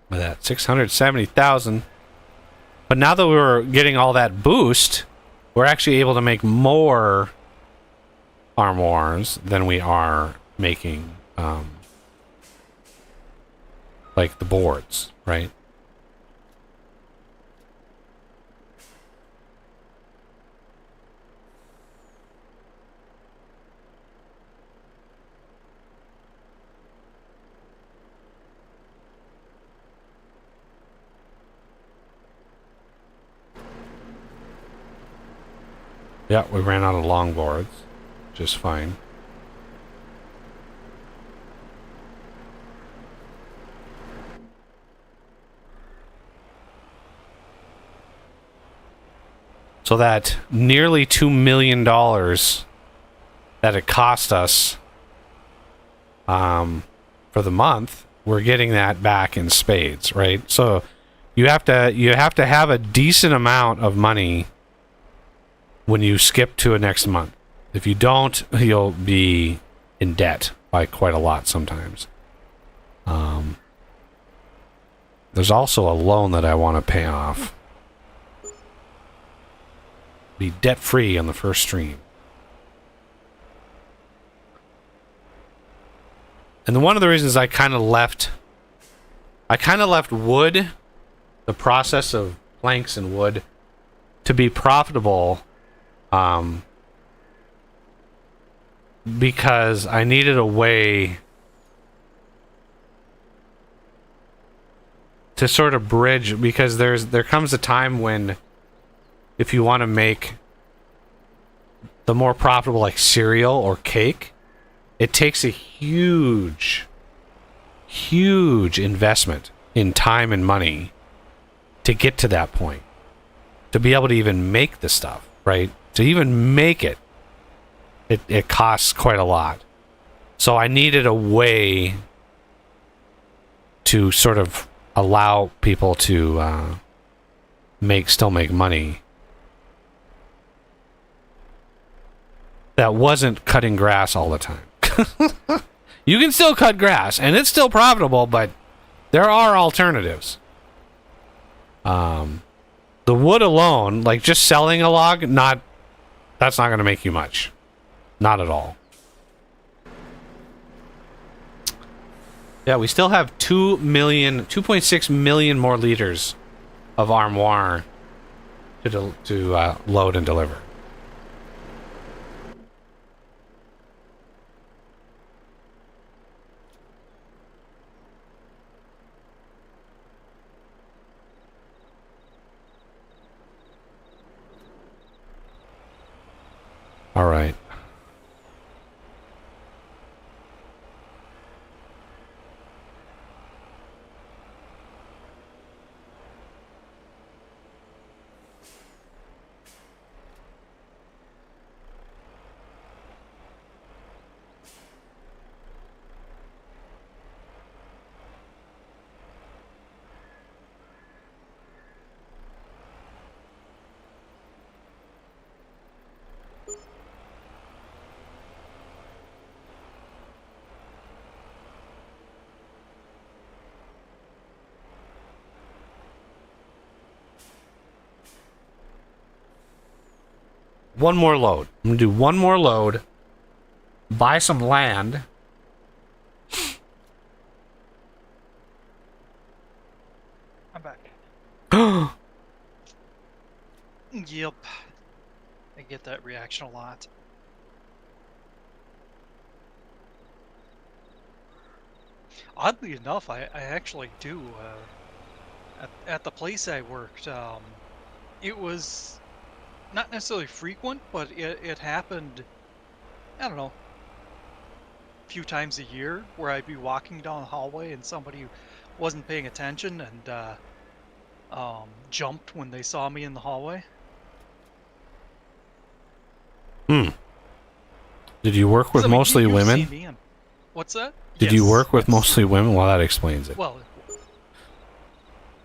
with that 670,000. But now that we're getting all that boost, we're actually able to make more armoires than we are making like the boards, right? Yeah, we ran out of longboards, just fine. So that nearly $2 million that it cost us for the month, we're getting that back in spades, right? So you have to have a decent amount of money when you skip to a next month. If you don't, you'll be in debt by quite a lot sometimes. There's also a loan that I want to pay off. Be debt free on the first stream. And one of the reasons I kind of left wood, the process of planks and wood, to be profitable, because I needed a way to sort of bridge, because there comes a time when, if you want to make the more profitable, like cereal or cake, it takes a huge investment in time and money to get to that point, to be able to even make the stuff, right? To even make it, it costs quite a lot. So I needed a way to sort of allow people to still make money that wasn't cutting grass all the time. You can still cut grass and it's still profitable, but there are alternatives. The wood alone, like just selling a log, that's not going to make you much. Not at all. Yeah, we still have 2.6 million more liters of armoire to load and deliver. All right. One more load. I'm going to do one more load. Buy some land. I'm back. Yep. I get that reaction a lot. Oddly enough, I actually do. At the place I worked, it was not necessarily frequent, but it happened, I don't know, a few times a year where I'd be walking down the hallway and somebody wasn't paying attention and jumped when they saw me in the hallway. Did you work with mostly women? What's that? Did you work with mostly women? Well, that explains it. Well,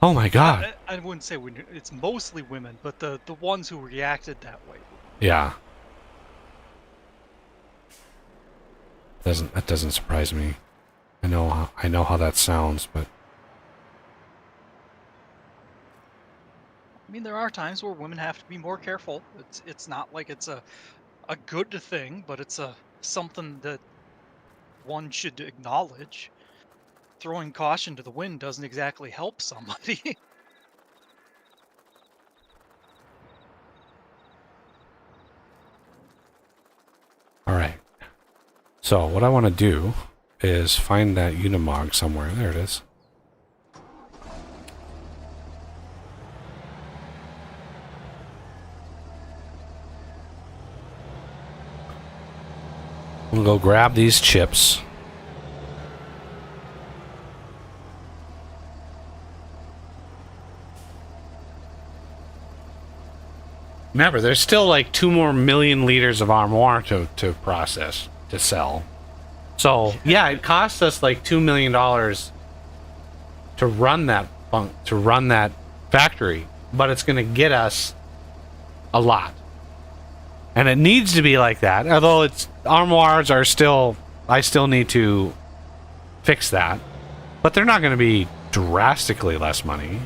oh my god. I wouldn't say it's mostly women, but the ones who reacted that way. Yeah. That doesn't surprise me. I know how that sounds, but I mean, there are times where women have to be more careful. It's not like it's a good thing, but it's something that one should acknowledge. Throwing caution to the wind doesn't exactly help somebody. all right. So what I want to do is find that Unimog somewhere. There it is. We'll go grab these chips. Remember, there's still like 2 more million liters of armoire to process, to sell. So, yeah, it costs us like $2 million to run that factory, but it's going to get us a lot. And it needs to be like that, although armoires are still, I still need to fix that. But they're not going to be drastically less money.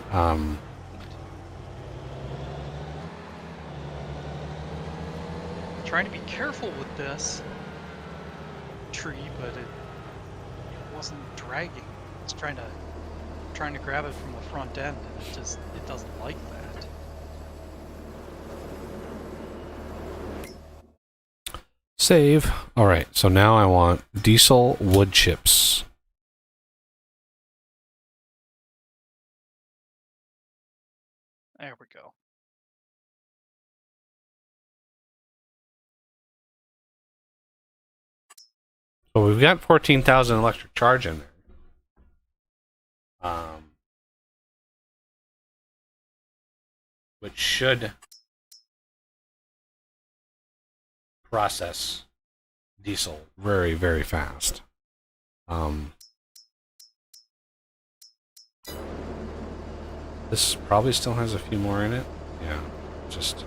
Trying to be careful with this tree, but it wasn't dragging. It's trying to grab it from the front end, and it doesn't like that. Save. All right, so now I want diesel wood chips. There we go. So we've got 14,000 electric charge in there. Which should process diesel very, very fast. This probably still has a few more in it. Yeah, just...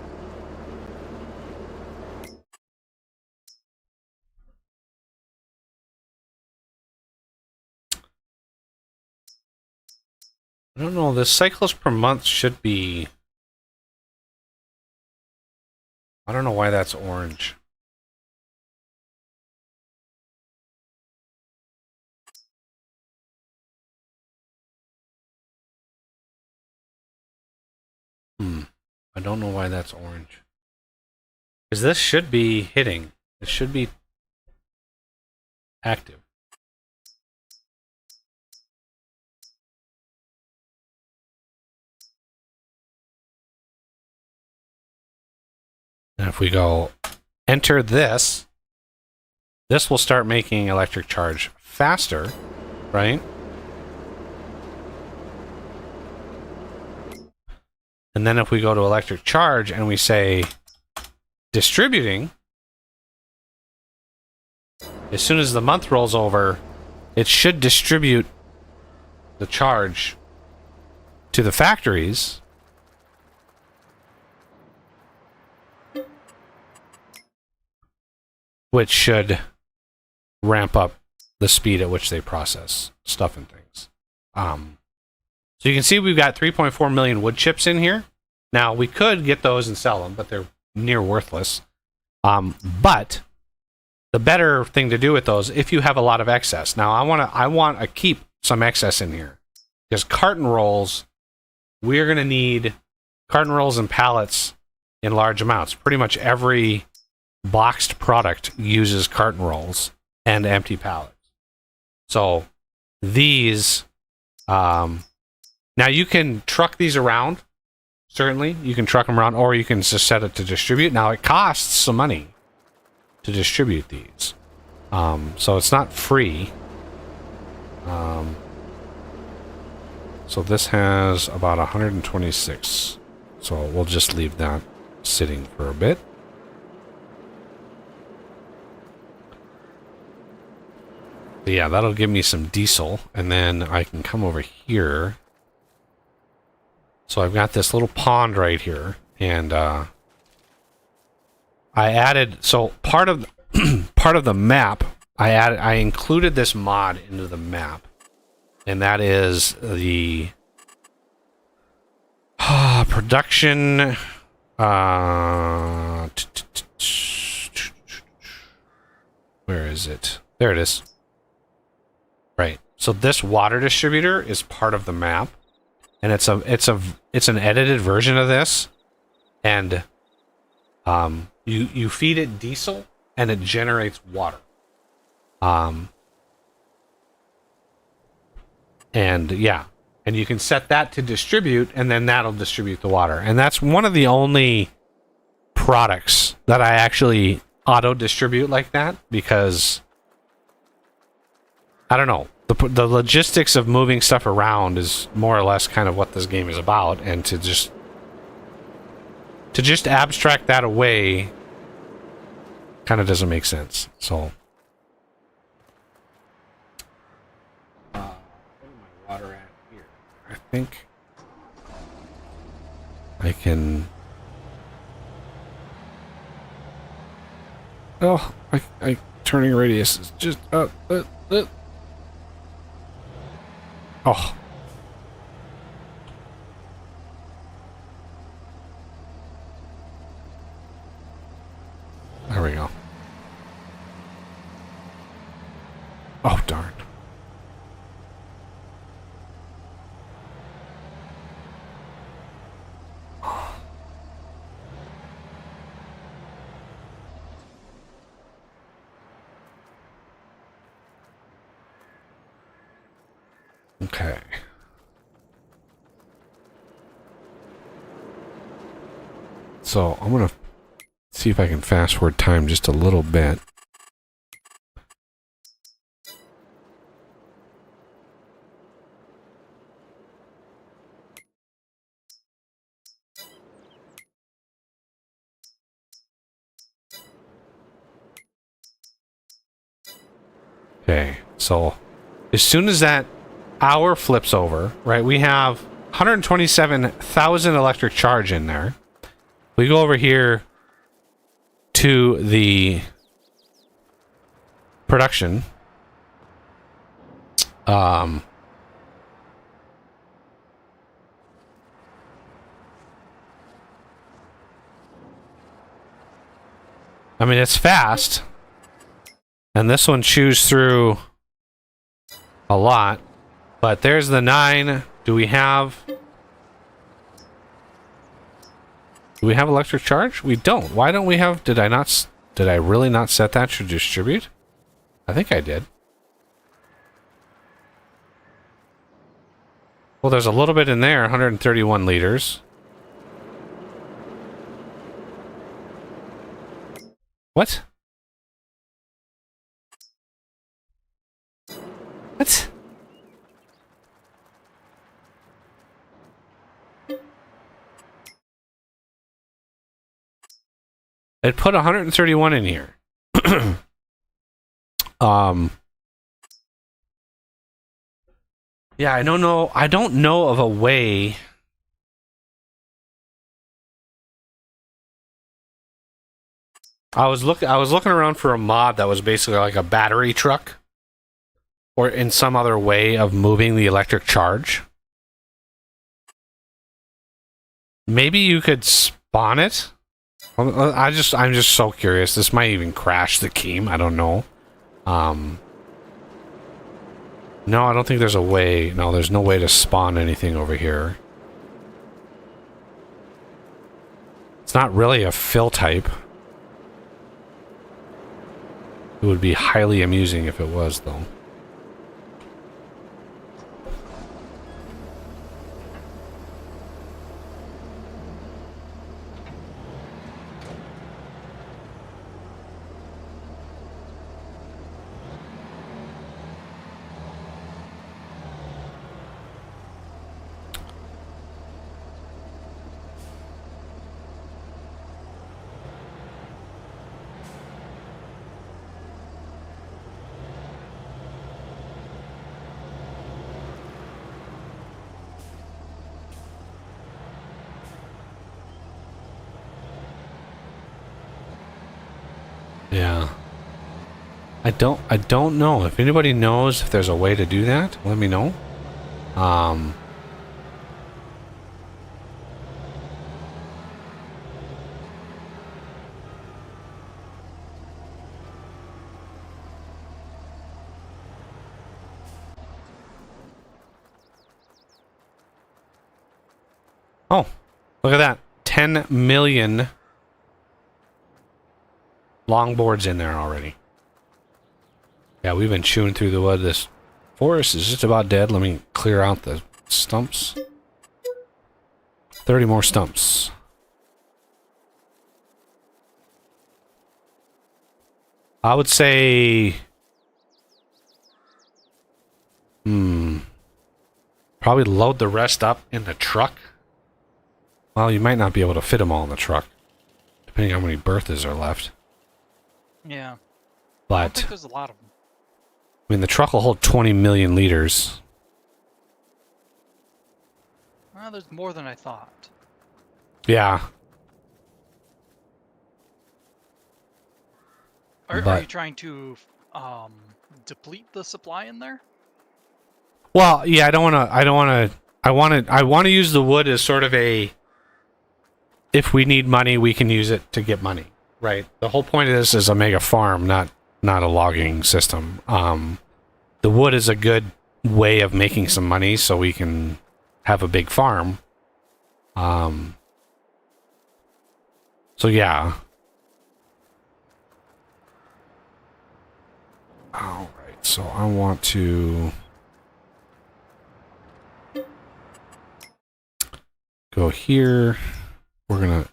I don't know, this cycles per month should be... I don't know why that's orange. I don't know why that's orange. Because this should be hitting. It should be active. And if we go enter this, this will start making electric charge faster, right? And then if we go to electric charge and we say distributing, as soon as the month rolls over, it should distribute the charge to the factories. Which should ramp up the speed at which they process stuff and things. So you can see we've got 3.4 million wood chips in here. Now, we could get those and sell them, but they're near worthless. But the better thing to do with those, if you have a lot of excess. Now, I want to keep some excess in here. Because carton rolls, we're going to need carton rolls and pallets in large amounts. Pretty much every boxed product uses carton rolls and empty pallets. So these, now you can truck these around. Certainly, you can truck them around, or you can just set it to distribute. Now it costs some money to distribute these, so it's not free. So this has about 126. So we'll just leave that sitting for a bit. But yeah, that'll give me some diesel, and then I can come over here. So I've got this little pond right here, and I added, so part of the map, I included this mod into the map, and that is the production. Where is it? There it is. Right. So this water distributor is part of the map, and it's an edited version of this, and you feed it diesel and it generates water. And yeah, and you can set that to distribute, and then that'll distribute the water. And that's one of the only products that I actually auto distribute like that, because I don't know. The logistics of moving stuff around is more or less kind of what this game is about, and to to just abstract that away kind of doesn't make sense. So, where's my water at here? I think I can. Oh, I turning radius is just oh. There we go. Oh, darn. Okay. So I'm gonna see if I can fast forward time just a little bit. Okay, so as soon as that hour flips over, right, we have 127,000 electric charge in there. We go over here to the production. I mean, it's fast. And this one chews through a lot. But there's the 9. Do we have electric charge? We don't. Why don't we have... Did I really not set that to distribute? I think I did. Well, there's a little bit in there. 131 liters. What? What? It put 131 in here. Yeah, I don't know. I don't know of a way. I was looking around for a mod that was basically like a battery truck, or in some other way of moving the electric charge. Maybe you could spawn it. I'm just so curious. This might even crash the game. I don't know. No, I don't think there's a way. No, there's no way to spawn anything over here. It's not really a fill type. It would be highly amusing if it was, though. Yeah. I don't know. If anybody knows if there's a way to do that, let me know. Oh, look at that. 10 million longboards in there already. Yeah, we've been chewing through the wood. This forest is just about dead. Let me clear out the stumps. 30 more stumps. I would say... probably load the rest up in the truck Well, you might not be able to fit them all in the truck, depending on how many berthas are left. Yeah. I don't But, think there's a lot of them. I mean, the truck will hold 20 million liters. Well, there's more than I thought. Yeah. Are you trying to deplete the supply in there? Well, yeah, I want to use the wood as sort of a, if we need money, we can use it to get money, right? The whole point of this is a mega farm, not a logging system. The wood is a good way of making some money so we can have a big farm. So yeah. All right. So I want to go here. We're going to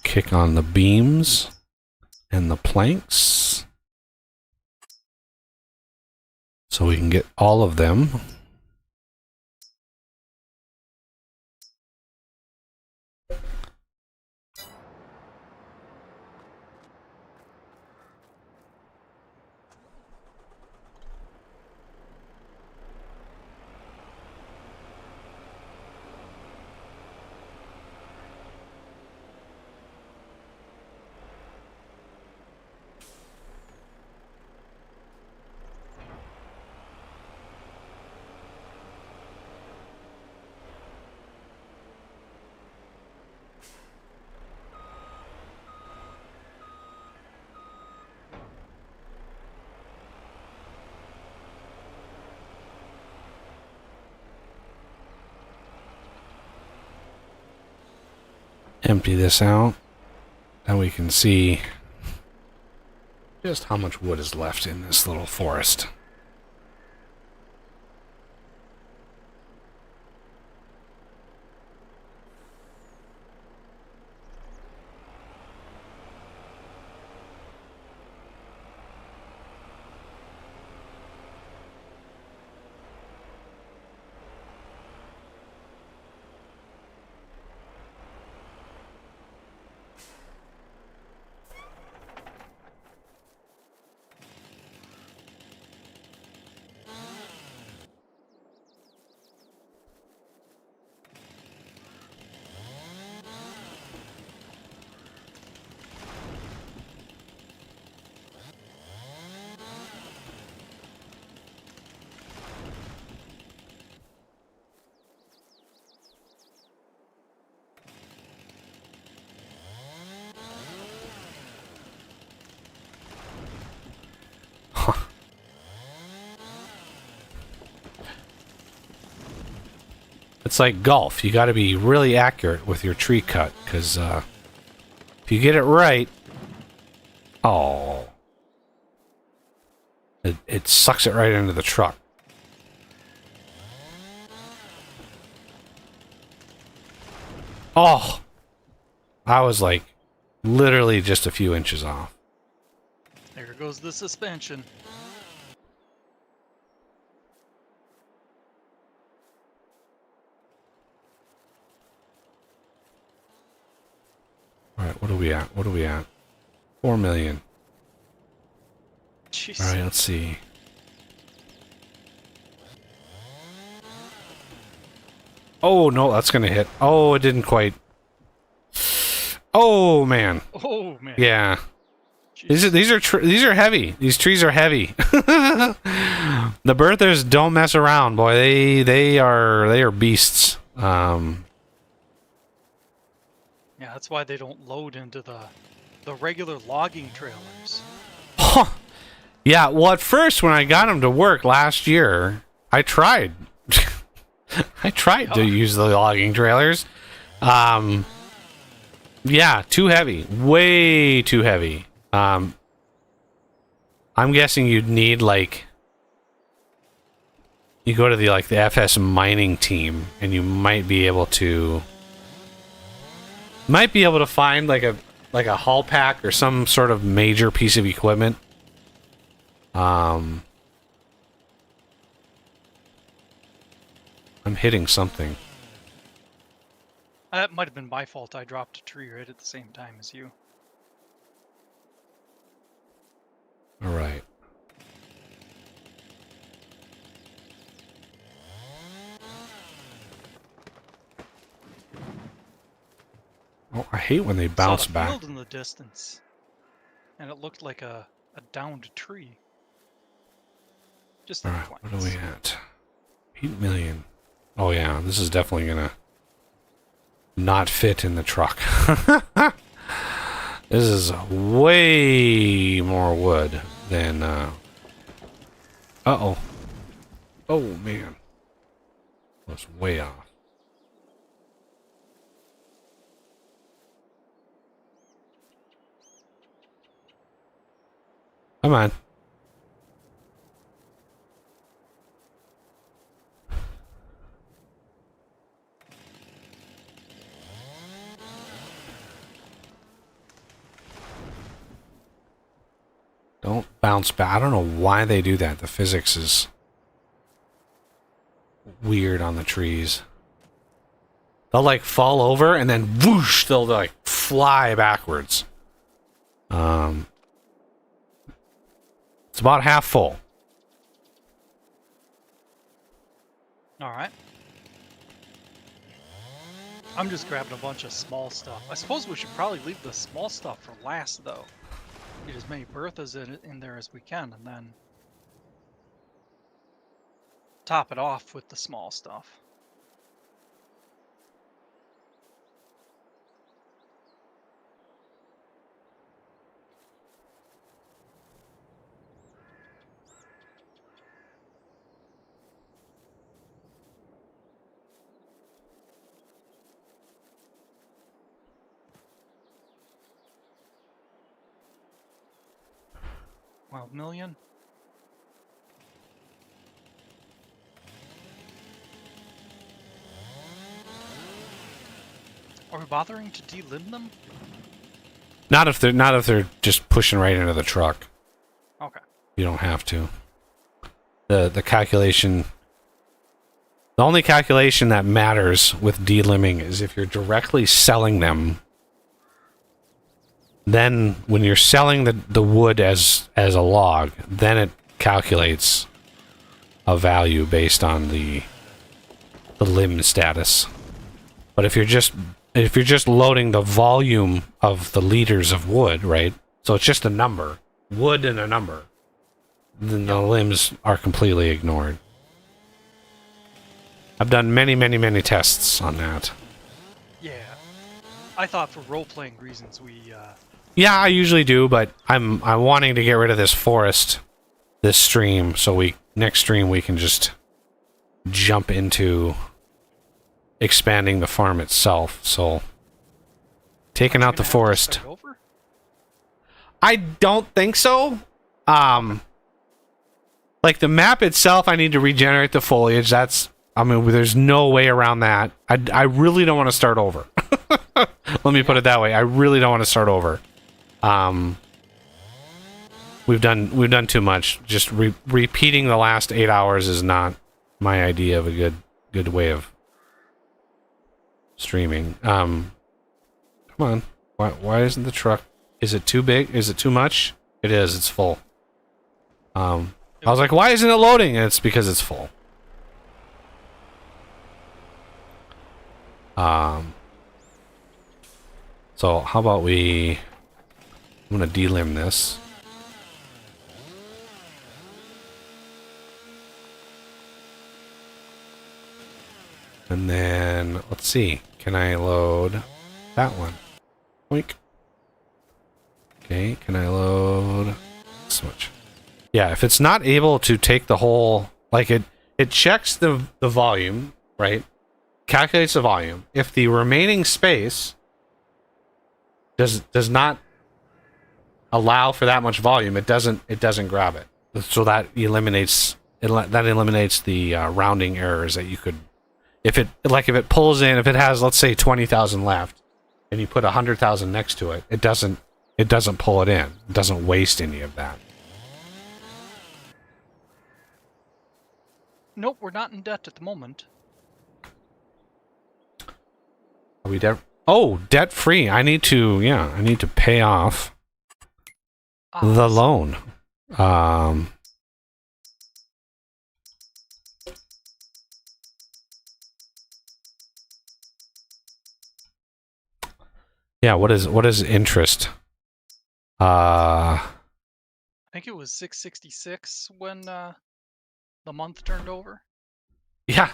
kick on the beams and the planks so we can get all of them. Empty this out, and we can see just how much wood is left in this little forest. It's like golf. You got to be really accurate with your tree cut, because if you get it right, oh, it sucks it right into the truck. Oh, I was like literally just a few inches off. There goes the suspension. All right, what are we at? What are we at? 4 million. Jeez. All right, let's see. Oh, no, that's going to hit. Oh, it didn't quite. Oh, man. Oh man. Yeah. Jeez. These are heavy. These trees are heavy. The birthers don't mess around, boy. They are beasts. Yeah, that's why they don't load into the regular logging trailers. Yeah, well, at first when I got them to work last year, I tried. I tried to use the logging trailers. Yeah, too heavy. Way too heavy. I'm guessing you'd need, like, you go to the FS mining team and you might be able to find like a haul pack or some sort of major piece of equipment. I'm hitting something. That might have been my fault. I dropped a tree right at the same time as you. All right. Oh, I hate when they bounce Saw the back. field in the distance, and it looked like a downed tree. Just All at right, a what are glance. we at? 8 million. Oh yeah, this is definitely gonna not fit in the truck. This is way more wood than uh-oh. Oh man. That's way off. Come on. Don't bounce back. I don't know why they do that. The physics is weird on the trees. They'll like fall over and then whoosh, they'll like fly backwards. It's about half full. All right. I'm just grabbing a bunch of small stuff. I suppose we should probably leave the small stuff for last, though. Get as many Berthas in there as we can, and then top it off with the small stuff. Well, million. Are we bothering to delimb them? Not if they're just pushing right into the truck. Okay. You don't have to. The calculation. The only calculation that matters with delimbing is if you're directly selling them. Then when you're selling the wood as a log, then it calculates a value based on the limb status. But if you're just loading the volume of the liters of wood, right? So it's just a number, wood and a number. Then the limbs are completely ignored. I've done many tests on that. Yeah. I thought for role-playing reasons we... Yeah, I usually do, but I'm wanting to get rid of this forest, this stream, so next stream we can just jump into expanding the farm itself. So taking out the forest. Over? I don't think so. Like the map itself, I need to regenerate the foliage. I mean, there's no way around that. I really don't want to start over. Let me put it that way. I really don't want to start over. We've done too much. Just repeating the last 8 hours is not my idea of a good way of streaming. Come on. Why isn't the truck? Is it too big? Is it too much? It is. It's full. I was like, why isn't it loading? And it's because it's full. So how about I'm gonna delimb this. And then let's see. Can I load that one? Oink. Okay, can I load switch? Yeah, if it's not able to take the whole, like it checks the volume, right? Calculates the volume. If the remaining space does not allow for that much volume, it doesn't grab it. So that eliminates the rounding errors that you could, if it pulls in, if it has, let's say 20,000 left, and you put 100,000 next to it, it doesn't pull it in. It doesn't waste any of that. Nope, we're not in debt at the moment. Are we debt? Oh, debt free. I need to. Yeah, I need to pay off the loan. Yeah. What is interest? I think it was 666 when the month turned over. Yeah,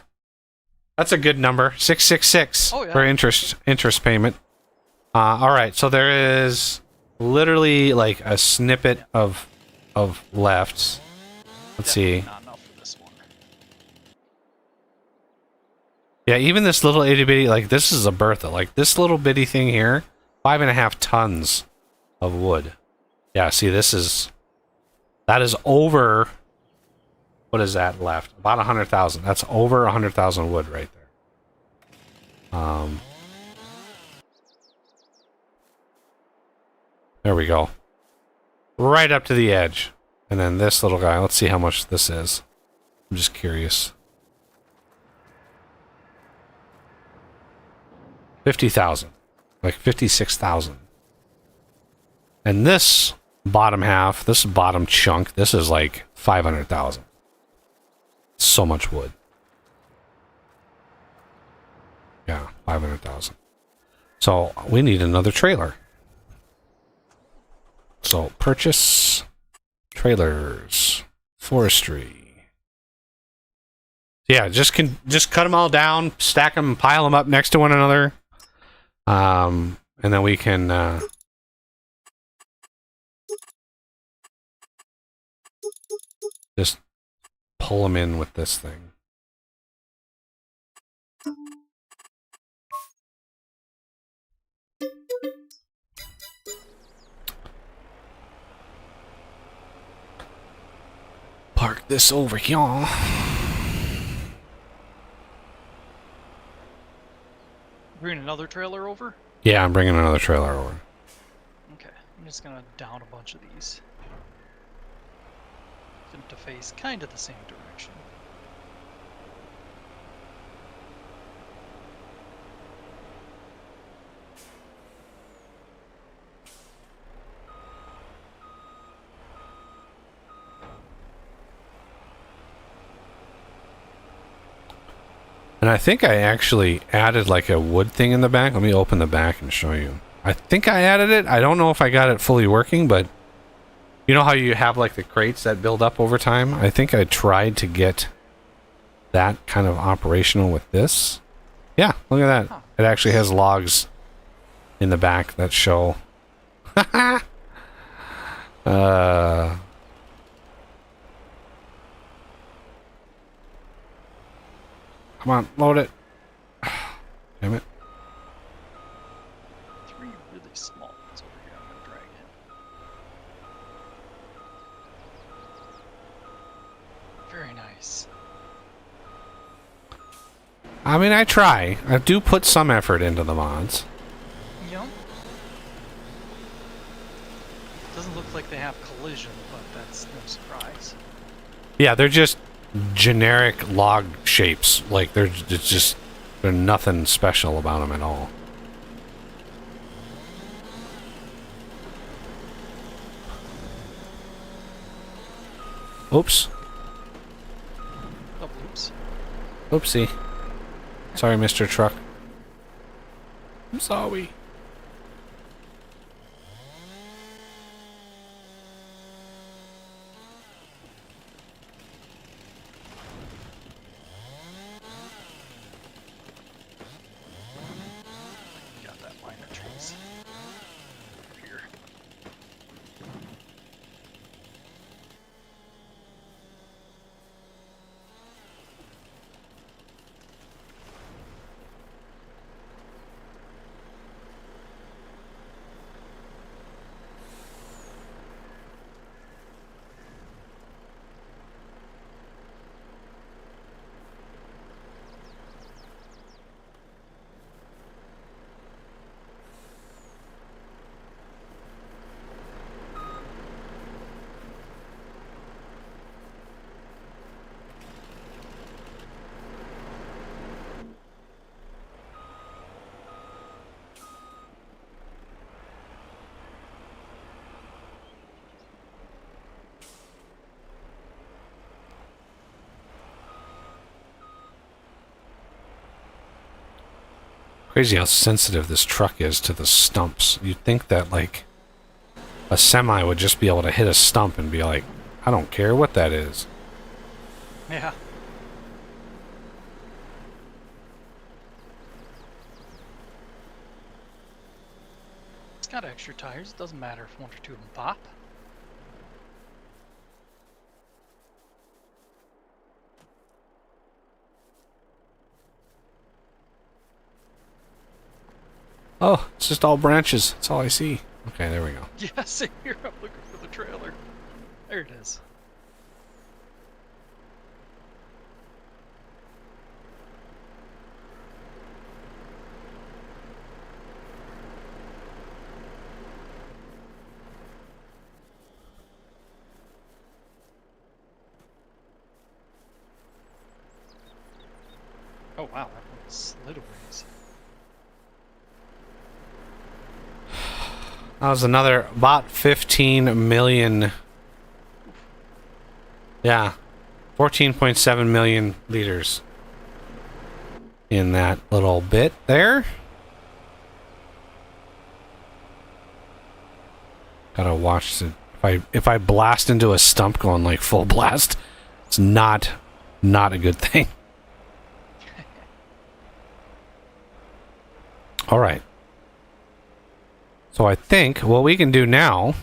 that's a good number. 666 Oh, yeah. for interest payment. All right. So there is literally like a snippet of lefts. Let's Definitely see. not enough for this one. Yeah, even this little itty bitty, like this is a Bertha. Like this little bitty thing here, 5.5 tons of wood. Yeah, see, that is over. What is that left? About 100,000. That's over 100,000 wood right there. There we go. Right up to the edge. And then this little guy, let's see how much this is. I'm just curious. 50,000. Like 56,000. And this bottom half, this bottom chunk, this is like 500,000. So much wood. Yeah, 500,000. So we need another trailer. So purchase trailers, forestry. Yeah, just cut them all down, stack them, pile them up next to one another. And then we can just pull them in with this thing. Park this over here. Bring another trailer over? Yeah, I'm bringing another trailer over. Okay, I'm just gonna down a bunch of these. Get them to face kind of the same direction. And I think I actually added like a wood thing in the back. Let me open the back and show you. I think I added it. I don't know if I got it fully working, but you know how you have like the crates that build up over time? I think I tried to get that kind of operational with this. Yeah, look at that. Huh. It actually has logs in the back that show. Come on, load it. Damn it. 3 really small ones over here. I'm gonna drag in. Very nice. I mean, I try. I do put some effort into the mods. Yep. Doesn't look like they have collision, but that's no surprise. Yeah, they're just generic log shapes. Like there's nothing special about them at all. Oops. Oh, oops. Oopsie. Sorry, Mr. Truck. I'm sorry. Got that line of trees. Over here. Crazy how sensitive this truck is to the stumps. You'd think that, like, a semi would just be able to hit a stump and be like, I don't care what that is. Yeah. It's got extra tires. It doesn't matter if one or two of them pop. Oh, it's just all branches. That's all I see. Okay, there we go. Yeah, same here. I'm looking for the trailer. There it is. Oh wow, that one slid a ways. That was another about 15 million. Yeah, 14.7 million liters in that little bit there. Gotta watch the, if I blast into a stump going like full blast, it's not a good thing. All right. So I think what we can do now,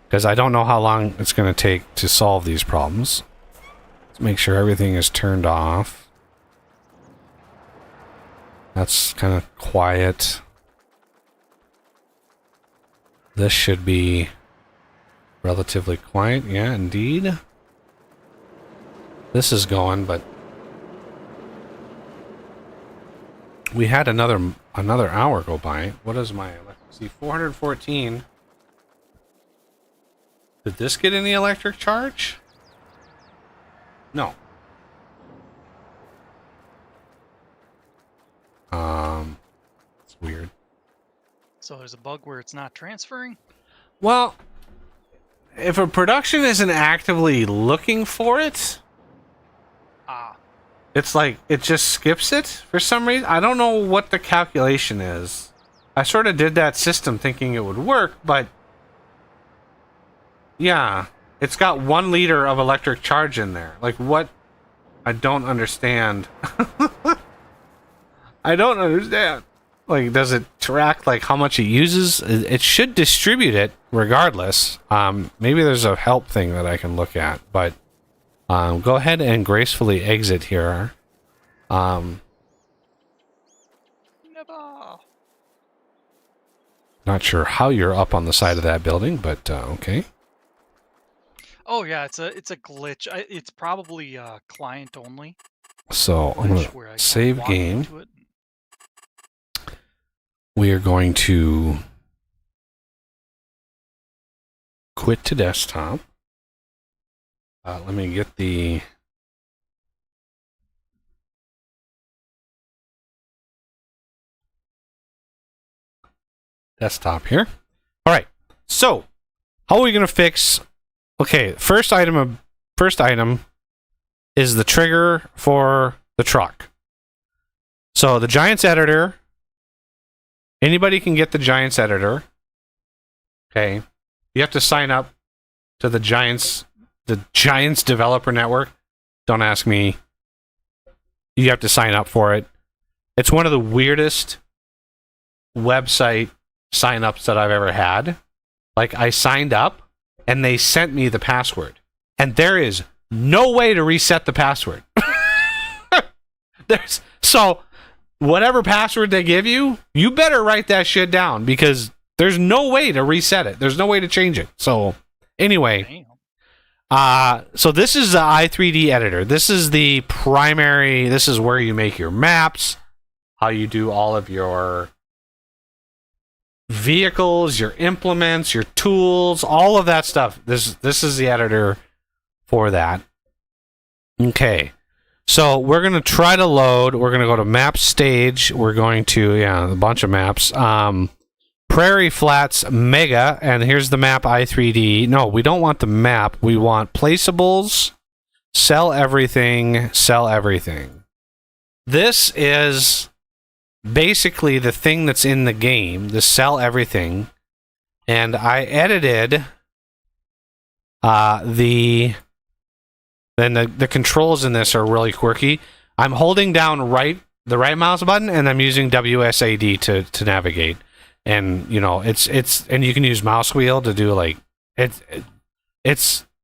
because I don't know how long it's going to take to solve these problems. Let's make sure everything is turned off. That's kind of quiet. This should be relatively quiet. Yeah, indeed. This is going, but we had another hour go by. What is my electricity? 414. Did this get any electric charge? No. It's weird. So there's a bug where it's not transferring? Well, if a production isn't actively looking for it, it's like it just skips it for some reason. I don't know what the calculation is. I sort of did that system thinking it would work, but yeah, it's got 1 liter of electric charge in there. Like what? I don't understand. I don't understand. Like, does it track like how much it uses? It should distribute it regardless. Maybe there's a help thing that I can look at, but go ahead and gracefully exit here. Never. Not sure how you're up on the side of that building, but okay. Oh yeah, it's a glitch. It's probably client only. So I'm gonna save game. We are going to quit to desktop. Let me get the desktop here. All right. So, how are we going to fix? Okay, first item is the trigger for the truck. So the Giants editor. Anybody can get the Giants editor. Okay, you have to sign up to the Giants developer network. Don't ask me. You have to sign up for it. It's one of the weirdest website sign-ups that I've ever had. Like, I signed up and they sent me the password, and there is no way to reset the password. So whatever password they give you, you better write that shit down, because there's no way to reset it. There's no way to change it. So anyway, so this is the i3D editor. This is the primary. This is where you make your maps, how you do all of your vehicles, your implements, your tools, all of that stuff. This is the editor for that. Okay. So we're going to try to load. We're going to go to map stage. We're going to, a bunch of maps. Prairie Flats Mega, and here's the map i3D. No, we don't want the map. We want placeables, sell everything, sell everything. This is basically the thing that's in the game, the sell everything, and I edited the controls in this are really quirky. I'm holding down the right mouse button, and I'm using WSAD to navigate. And you know, it's and you can use mouse wheel to do like it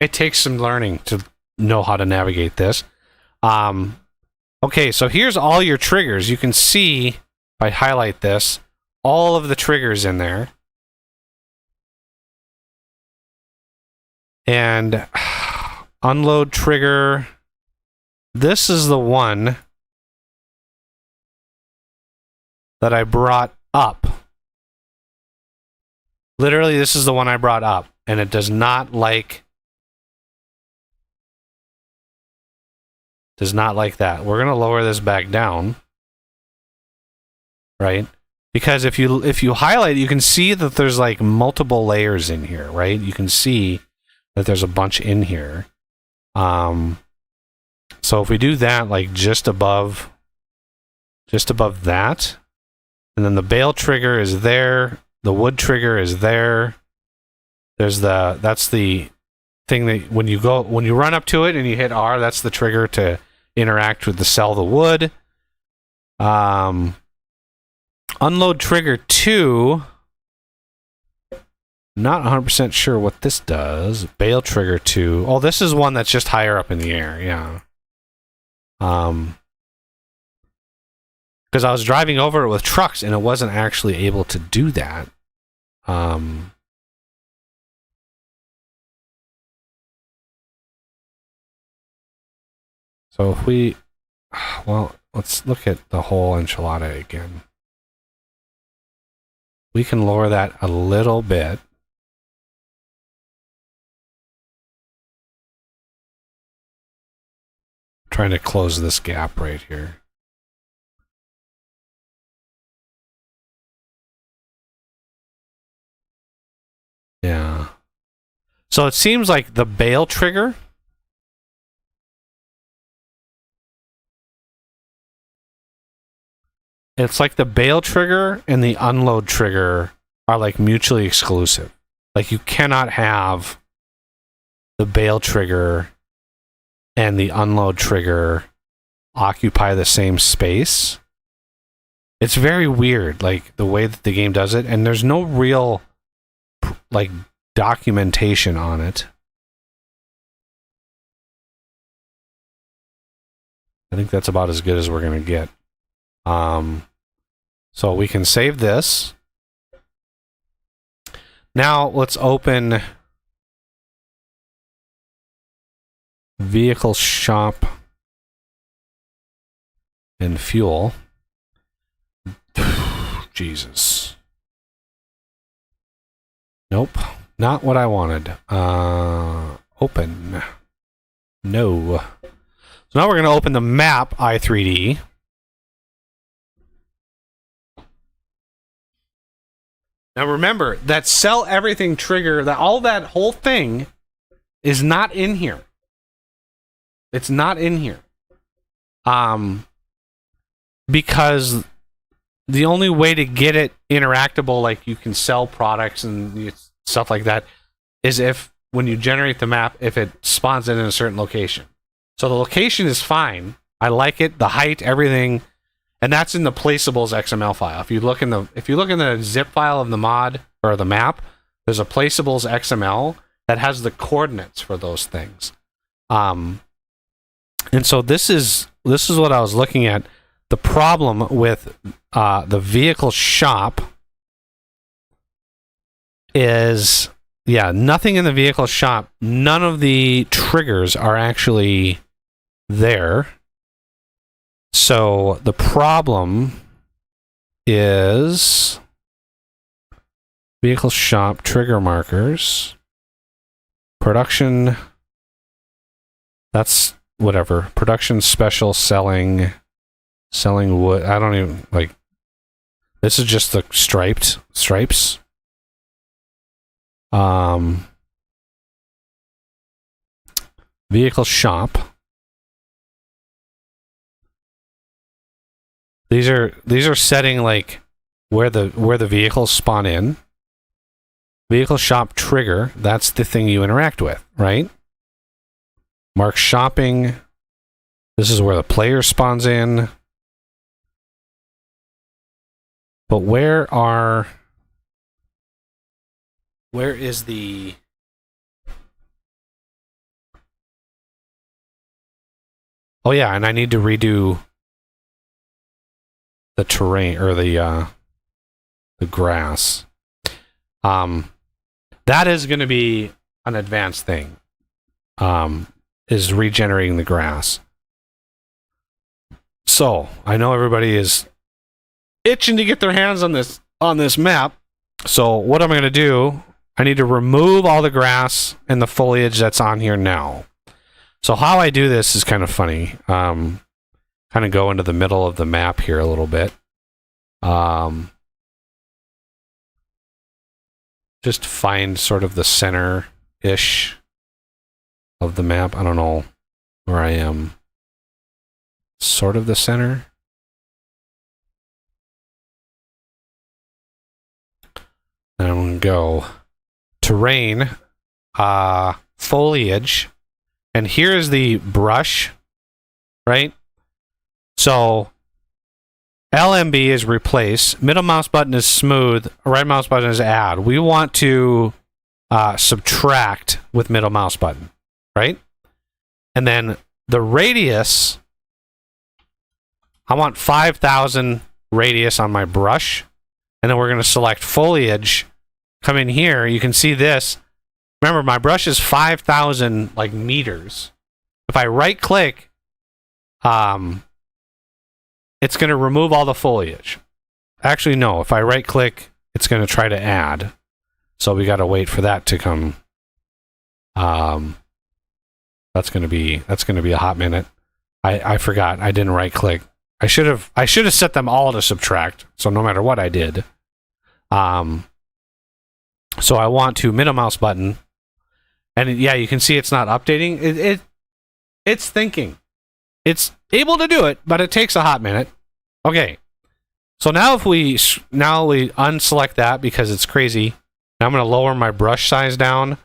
takes some learning to know how to navigate this. Okay, so here's all your triggers. You can see if I highlight this, all of the triggers in there. And unload trigger. This is the one that I brought up. Literally, this is the one I brought up, and it does not like that. We're gonna lower this back down, right? Because if you highlight, you can see that there's like multiple layers in here, right? You can see that there's a bunch in here. So if we do that, like just above that, and then the bale trigger is there, the wood trigger is there. That's the thing that when you run up to it and you hit R, that's the trigger to interact with the sell the wood. Unload trigger 2. Not 100% sure what this does. Bale trigger 2. Oh, this is one that's just higher up in the air. Yeah. Because I was driving over it with trucks and it wasn't actually able to do that. So if we, well, let's look at the whole enchilada again. We can lower that a little bit. Trying to close this gap right here. Yeah. So it seems like the bale trigger it's like the bale trigger and the unload trigger are like mutually exclusive. Like you cannot have the bale trigger and the unload trigger occupy the same space. It's very weird, like the way that the game does it, and there's no real like documentation on it. I think that's about as good as we're gonna get. So we can save this. Now let's open vehicle shop and fuel. Jesus. Nope, not what I wanted. Open. No. So now we're going to open the map i3D. Now remember, that sell everything trigger, that all that whole thing is not in here. It's not in here. Because the only way to get it interactable, like you can sell products and stuff like that, is if when you generate the map, if it spawns in a certain location. So the location is fine. I like it, the height, everything, and that's in the placeables XML file. If you look in the zip file of the mod or the map, there's a placeables XML that has the coordinates for those things. And so this is what I was looking at. The problem with the vehicle shop is, yeah, nothing in the vehicle shop. None of the triggers are actually there. So the problem is vehicle shop trigger markers, production. That's whatever. Production special selling wood. I don't even like. This is just the stripes. Vehicle shop. These are setting like where the vehicles spawn in. Vehicle shop trigger, that's the thing you interact with, right? Mark shopping. This is where the player spawns in. But where is the... Oh yeah, and I need to redo the terrain or the grass. That is going to be an advanced thing. Is regenerating the grass. So I know everybody is itching to get their hands on this map. So what am I going to do? I need to remove all the grass and the foliage that's on here now. So how I do this is kind of funny. Kind of go into the middle of the map here a little bit. Just find sort of the center-ish of the map. I don't know where I am. Sort of the center. And I'm going to go terrain, foliage, and here's the brush, right? So LMB is replace, middle mouse button is smooth, right mouse button is add. We want to subtract with middle mouse button, right? And then the radius, I want 5,000 radius on my brush. And then we're going to select foliage. Come in here, you can see this. Remember, my brush is 5,000 like meters. If I right click, it's going to remove all the foliage. Actually, no. If I right click, it's going to try to add. So we got to wait for that to come. That's going to be a hot minute. I forgot. I didn't right click. I should have set them all to subtract. So no matter what I did. So I want to middle mouse button. And yeah, you can see it's not updating. It's thinking. It's able to do it, but it takes a hot minute. Okay. So now if we unselect that because it's crazy. Now I'm going to lower my brush size down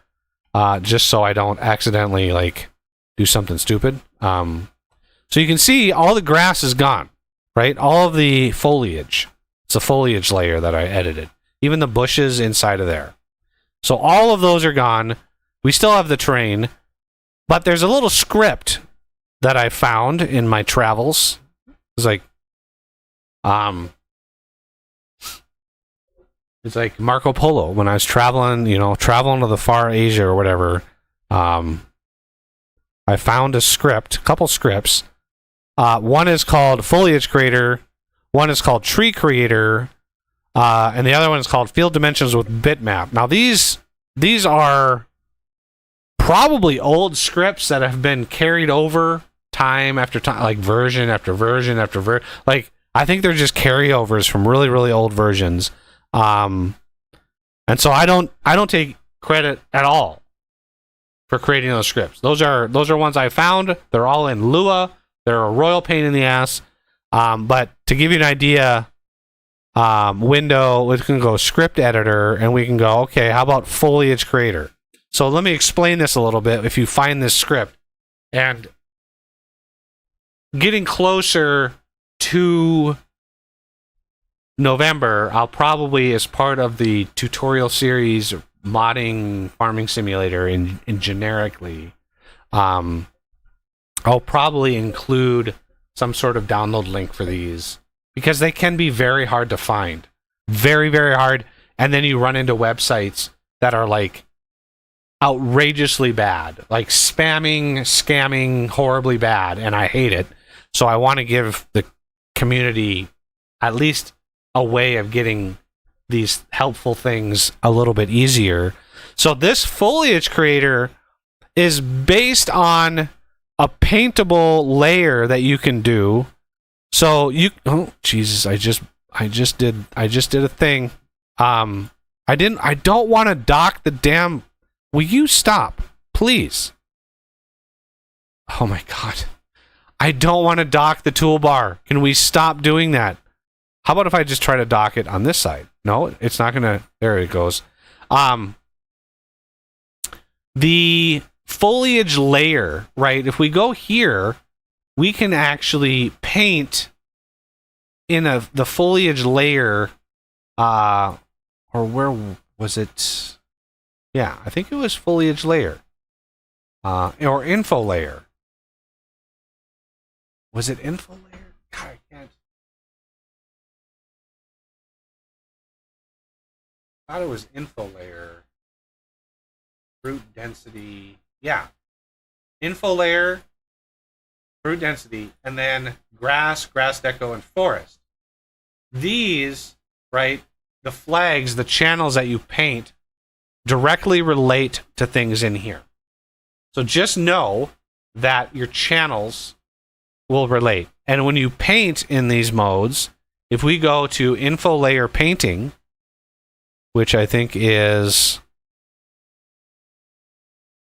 just so I don't accidentally like do something stupid. So you can see all the grass is gone, right? All of the foliage. It's a foliage layer that I edited. Even the bushes inside of there. So all of those are gone. We still have the terrain, but there's a little script that I found in my travels. It's like, Marco Polo when I was traveling to the far Asia or whatever. I found a couple scripts. One is called Foliage Creator. One is called Tree Creator. And the other one is called Field Dimensions with Bitmap. Now these are probably old scripts that have been carried over time after time, like version after version after version. Like I think they're just carryovers from really, really old versions. And so I don't take credit at all for creating those scripts. Those are ones I found. They're all in Lua. They're a royal pain in the ass. But to give you an idea, window, we can go script editor and we can go, okay, how about foliage creator? So let me explain this a little bit. If you find this script and getting closer to November, I'll probably, as part of the tutorial series modding Farming Simulator in generically, I'll probably include some sort of download link for these because they can be very hard to find. Very, very hard. And then you run into websites that are like outrageously bad, like spamming, scamming, horribly bad, and I hate it. So I want to give the community at least a way of getting these helpful things a little bit easier. So this foliage creator is based on a paintable layer that you can do. So you, oh Jesus, I just did a thing. I don't want to dock the damn. Will you stop, please? Oh my God. I don't want to dock the toolbar. Can we stop doing that? How about if I just try to dock it on this side? No, it's not going to. There it goes. The foliage layer, right? If we go here, we can actually paint in the foliage layer, or where was it? Yeah, I think it was foliage layer, or info layer. Was it info layer? God, I can't. I thought it was info layer. Fruit density. Yeah. Info layer, fruit density, and then grass, grass deco, and forest. These, right, the flags, the channels that you paint directly relate to things in here. So just know that your channels will relate. And when you paint in these modes, if we go to info layer painting, which I think is,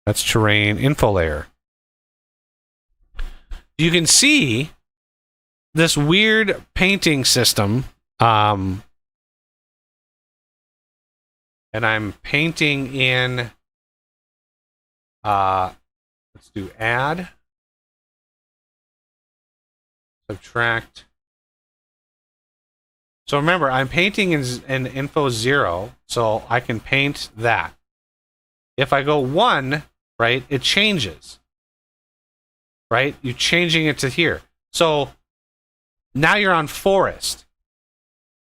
that's terrain info layer, you can see this weird painting system. And I'm painting in, let's do add, subtract. So remember, I'm painting in info 0, so I can paint that. If I go 1, right, it changes. Right? You're changing it to here. So now you're on forest.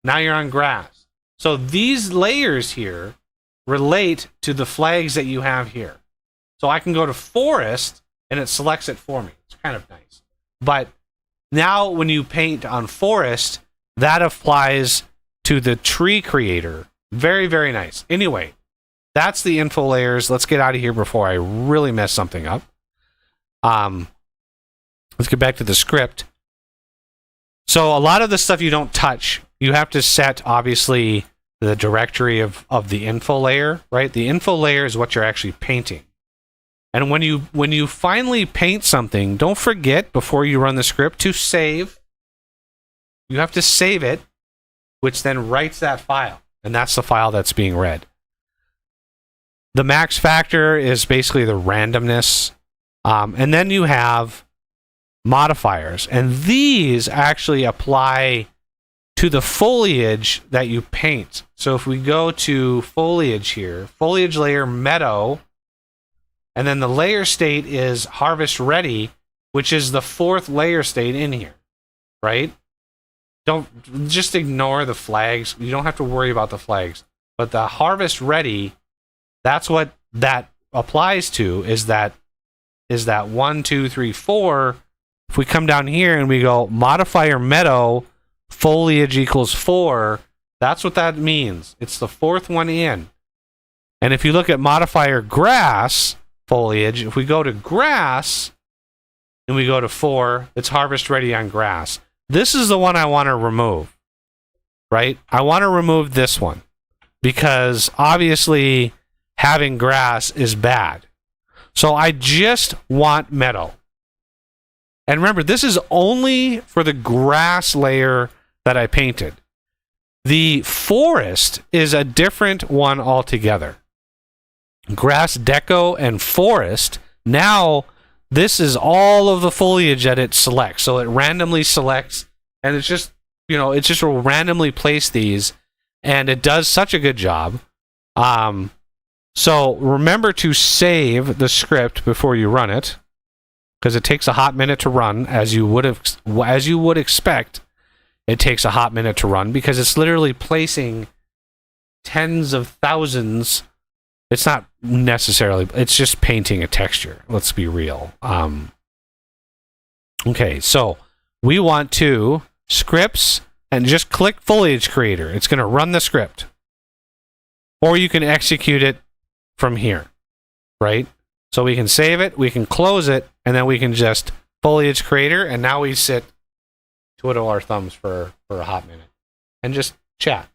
Now you're on grass. So these layers here relate to the flags that you have here. So I can go to forest and it selects it for me. It's kind of nice. But now when you paint on forest, that applies to the tree creator. Very, very nice. Anyway, that's the info layers. Let's get out of here before I really mess something up. Let's get back to the script. So a lot of the stuff you don't touch, you have to set, obviously, the directory of the info layer, right? The info layer is what you're actually painting. And when you finally paint something, don't forget, before you run the script, to save. You have to save it, which then writes that file. And that's the file that's being read. The max factor is basically the randomness. And then you have modifiers, and these actually apply to the foliage that you paint. So if we go to foliage here, foliage layer meadow, and then the layer state is harvest ready, which is the 4th layer state in here, right? Don't just ignore the flags. You don't have to worry about the flags, but the harvest ready, that's what that applies to, is that 1, 2, 3, 4. If we come down here and we go modifier meadow, foliage equals 4, that's what that means. It's the 4th one in. And if you look at modifier grass, foliage, if we go to grass and we go to 4, it's harvest ready on grass. This is the one I want to remove, right? I want to remove this one because obviously having grass is bad. So I just want meadow. And remember, this is only for the grass layer that I painted. The forest is a different one altogether. Grass deco and forest. Now, this is all of the foliage that it selects. So it randomly selects, and it's just, it just will randomly place these, and it does such a good job. So remember to save the script before you run it, because it takes a hot minute to run, as you would expect. It takes a hot minute to run because it's literally placing tens of thousands. It's not necessarily, it's just painting a texture. Let's be real. Okay, so we want to scripts and just click foliage creator. It's going to run the script. Or you can execute it from here, right? So we can save it, we can close it, and then we can just foliage creator, and now we sit, twiddle our thumbs for a hot minute and just chat.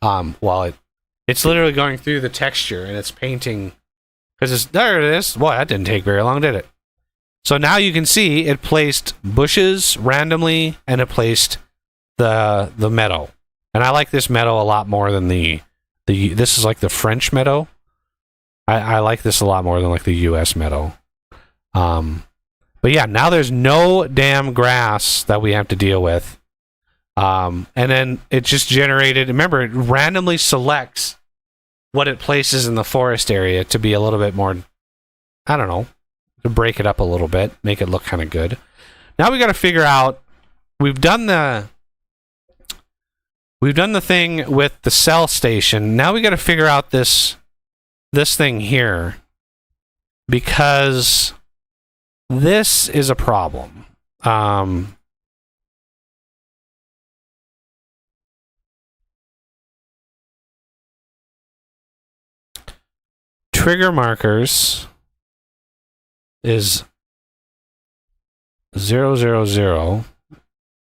While it's literally going through the texture and it's painting, because there it is. Boy, that didn't take very long, did it? So now you can see it placed bushes randomly, and it placed the meadow. And I like this meadow a lot more than the this is like the French meadow. I like this a lot more than like the US meadow. But yeah, now there's no damn grass that we have to deal with. And then it just generated, remember, it randomly selects what it places in the forest area to be a little bit more, I don't know, to break it up a little bit, make it look kind of good. Now we got to figure out, we've done the thing with the cell station. Now we got to figure out this thing here, because this is a problem. Trigger markers is 000.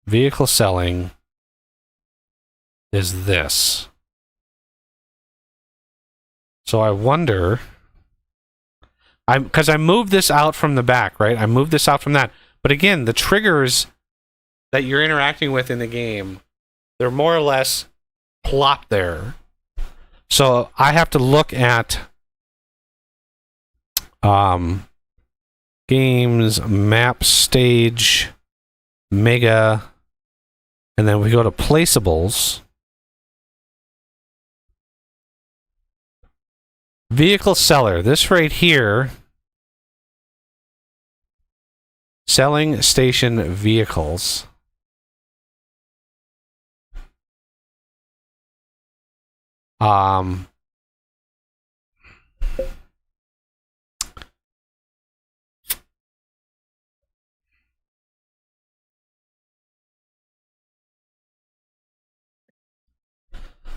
Vehicle selling is this. So I wonder, because I moved this out from the back, right? I moved this out from that. But again, the triggers that you're interacting with in the game, they're more or less plopped there. So I have to look at games, map, stage, mega, and then we go to placeables. Vehicle seller, this right here, selling station vehicles.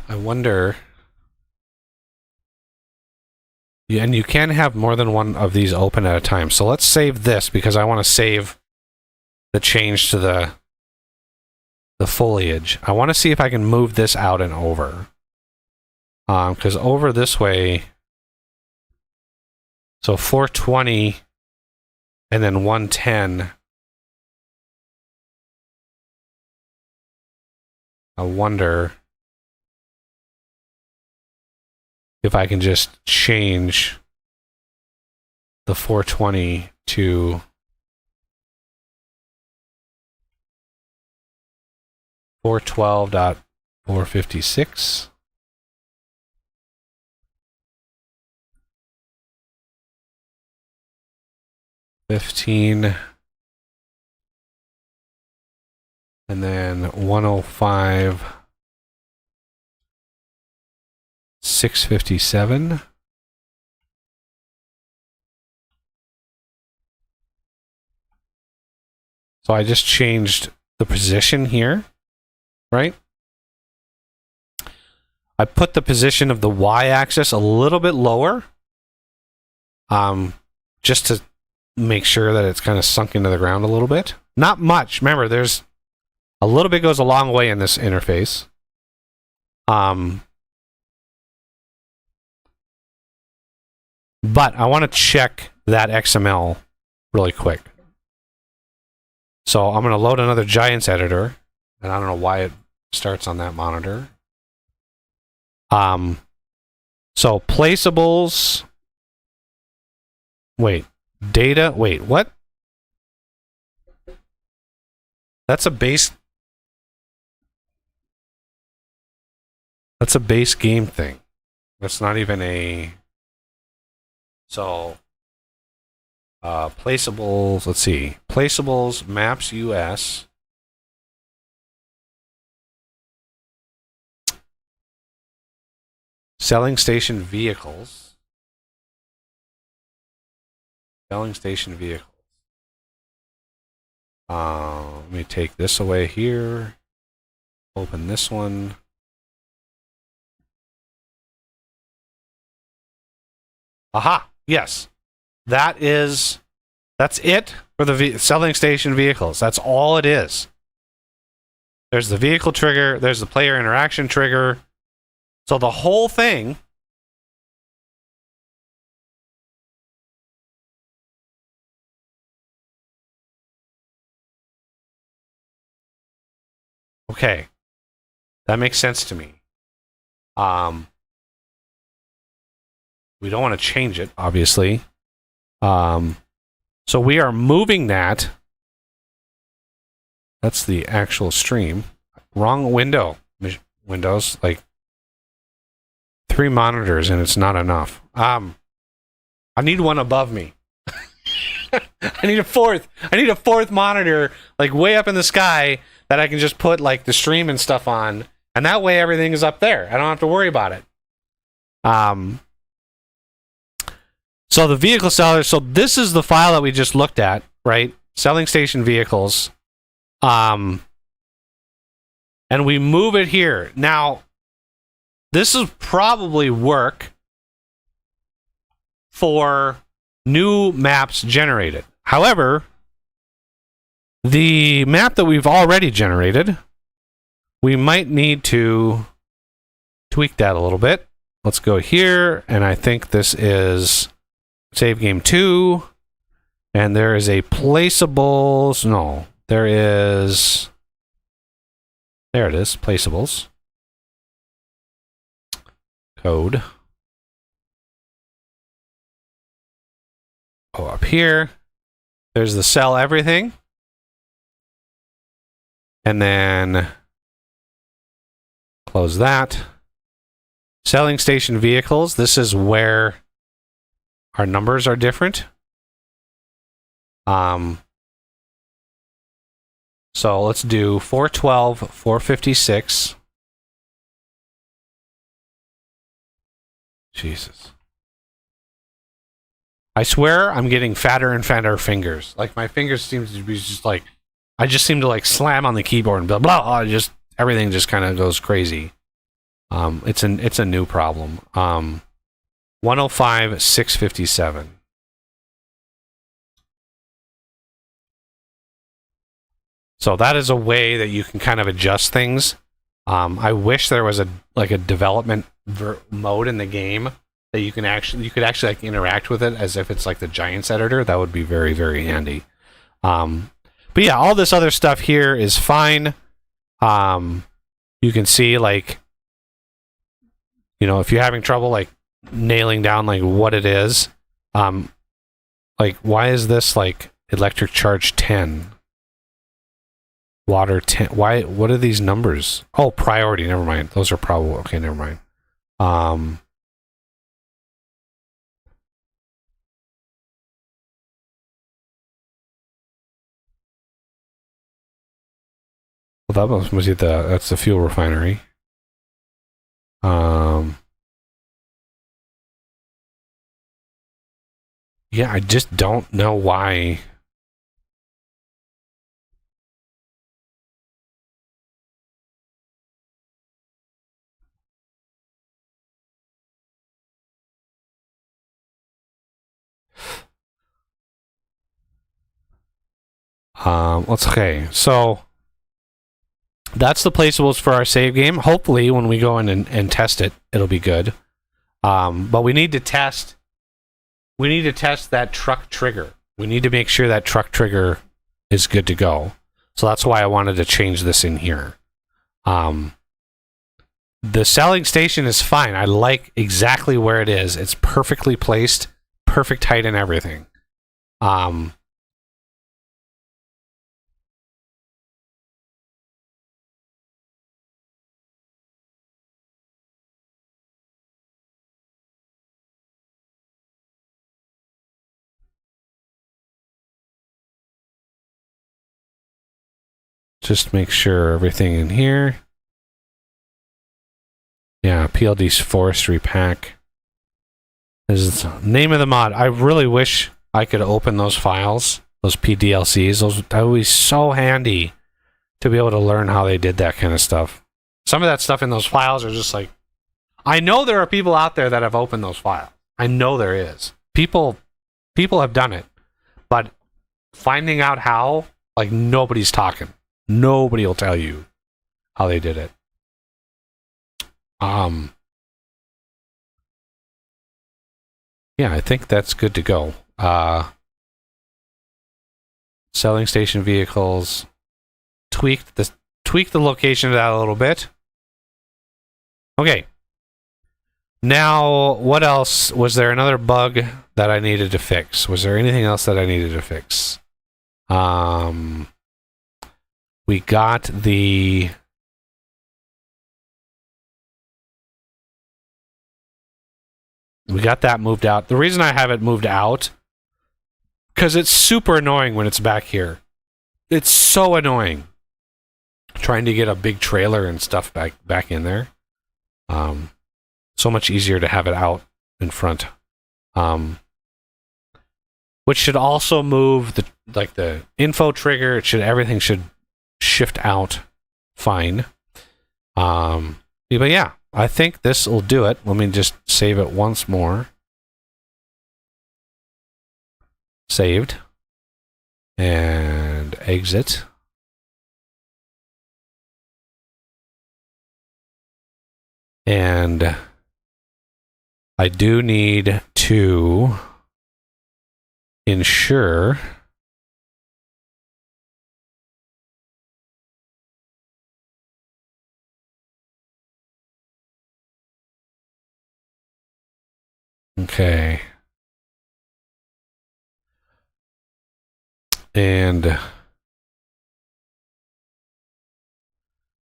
I wonder. Yeah, and you can have more than one of these open at a time. So let's save this, because I want to save the change to the foliage. I want to see if I can move this out and over. Because over this way, so 420 and then 110. I wonder if I can just change the 420 to 412.456. $15, and then 105, 657. So I just changed the position here, right? I put the position of the y-axis a little bit lower, just to make sure that it's kind of sunk into the ground a little bit. Not much. Remember, there's a little bit goes a long way in this interface. But I want to check that XML really quick. So I'm going to load another Giants editor, and I don't know why it starts on that monitor. So placeables. Wait, data. Wait, what? That's a base. That's a base game thing. That's not even a. So, placeables. Let's see. Placeables maps US. Selling station vehicles. Selling station vehicles. Let me take this away here. Open this one. Aha! Yes. That's it for the selling station vehicles. That's all it is. There's the vehicle trigger. There's the player interaction trigger. So the whole thing Okay. That makes sense to me. We don't want to change it, obviously. So we are moving that. That's the actual stream. Wrong window. Windows, like 3 monitors, and it's not enough. I need one above me. I need a fourth monitor, like way up in the sky, that I can just put like the stream and stuff on, and that way everything is up there. I don't have to worry about it. So the vehicle seller. So this is the file that we just looked at, right? Selling station vehicles. And we move it here. Now, this is probably work for new maps generated. However, the map that we've already generated, we might need to tweak that a little bit. Let's go here, and I think this is save game 2, and there is a placeables. No, there it is, placeables. Code. Oh, up here, there's the sell everything. And then close that. Selling station vehicles. This is where our numbers are different. So let's do 412, 456. Jesus. I swear I'm getting fatter and fatter fingers. Like my fingers seem to be just like, I just seem to like slam on the keyboard and blah blah. Just everything just kind of goes crazy. It's a new problem. 105, 657. So that is a way that you can kind of adjust things. I wish there was a development mode in the game that you could actually like interact with it as if it's like the Giants editor. That would be very, very handy. But yeah, all this other stuff here is fine. You can see, like, you know, if you're having trouble like nailing down like what it is, like why is this like electric charge 10? Water 10. Why? What are these numbers? Oh, priority. Never mind. Those are probably okay. Never mind. Well, that must be that's the fuel refinery. Yeah, I just don't know why. Okay. So that's the placeables for our save game. Hopefully, when we go in and test it, it'll be good. But we need to test. We need to test that truck trigger. We need to make sure that truck trigger is good to go. So that's why I wanted to change this in here. The selling station is fine. I like exactly where it is. It's perfectly placed, perfect height and everything. Just make sure everything in here. Yeah, PLD's forestry pack. This is the name of the mod. I really wish I could open those files, those PDLCs. That would be so handy to be able to learn how they did that kind of stuff. Some of that stuff in those files are just like, I know there are people out there that have opened those files. I know there is. People have done it. But finding out how, like, nobody's talking. Nobody will tell you how they did it. Yeah, I think that's good to go. Selling station vehicles. Tweaked tweak the location of that a little bit. Okay. Now, what else? Was there another bug that I needed to fix? Was there anything else that I needed to fix? We got the... We got that moved out. The reason I have it moved out, because it's super annoying when it's back here. It's so annoying trying to get a big trailer and stuff back in there. So much easier to have it out in front. Which should also move the info trigger. Everything should shift out fine. But yeah, I think this will do it. Let me just save it once more. Saved. And exit. And I do need to ensure okay. And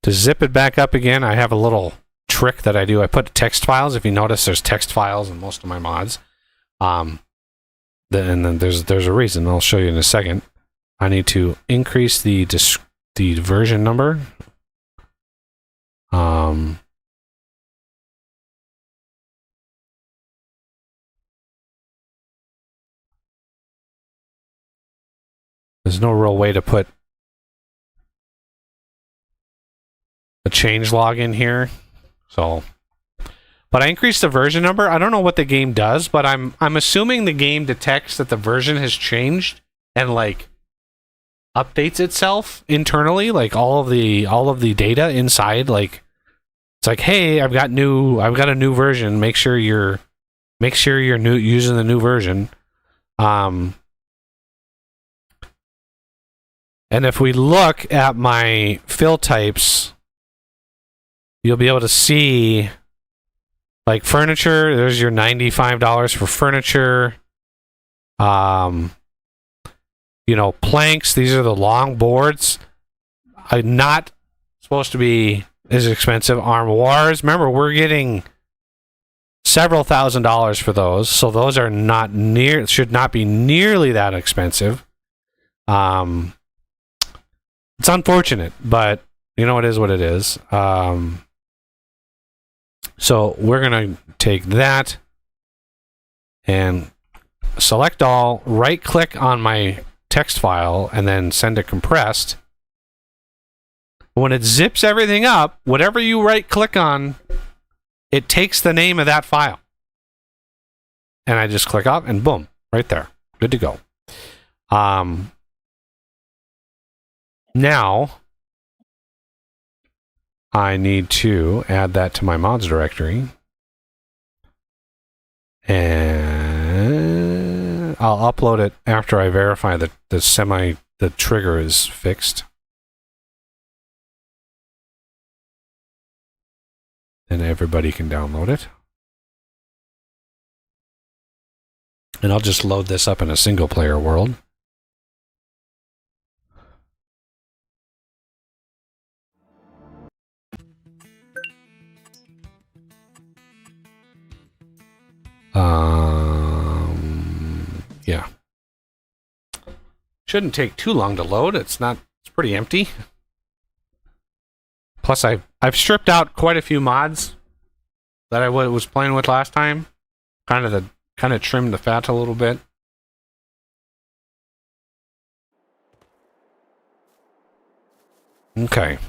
to zip it back up again, I have a little trick that I do. I put text files. If you notice, there's text files in most of my mods. And then there's a reason. I'll show you in a second. I need to increase the version number. There's no real way to put a change log in here. So, but I increased the version number. I don't know what the game does, but I'm assuming the game detects that the version has changed and like updates itself internally, like all of the data inside. Like it's like, hey, I've got a new version. Make sure you're using the new version. And if we look at my fill types, you'll be able to see like furniture. There's your $95 for furniture. Planks. These are the long boards. Not supposed to be as expensive. Armoires. Remember, we're getting several $1,000s for those, so those are should not be nearly that expensive. It's unfortunate, but it is what it is. So we're going to take that and select all, right click on my text file, and then send to compressed. When it zips everything up, whatever you right click on, it takes the name of that file. And I just click up and boom, right there. Good to go. Now, I need to add that to my mods directory. And I'll upload it after I verify that the trigger is fixed. Then everybody can download it. And I'll just load this up in a single player world. Yeah. Shouldn't take too long to load. It's pretty empty. Plus, I've stripped out quite a few mods that I was playing with last time. Kind of trimmed the fat a little bit. Okay.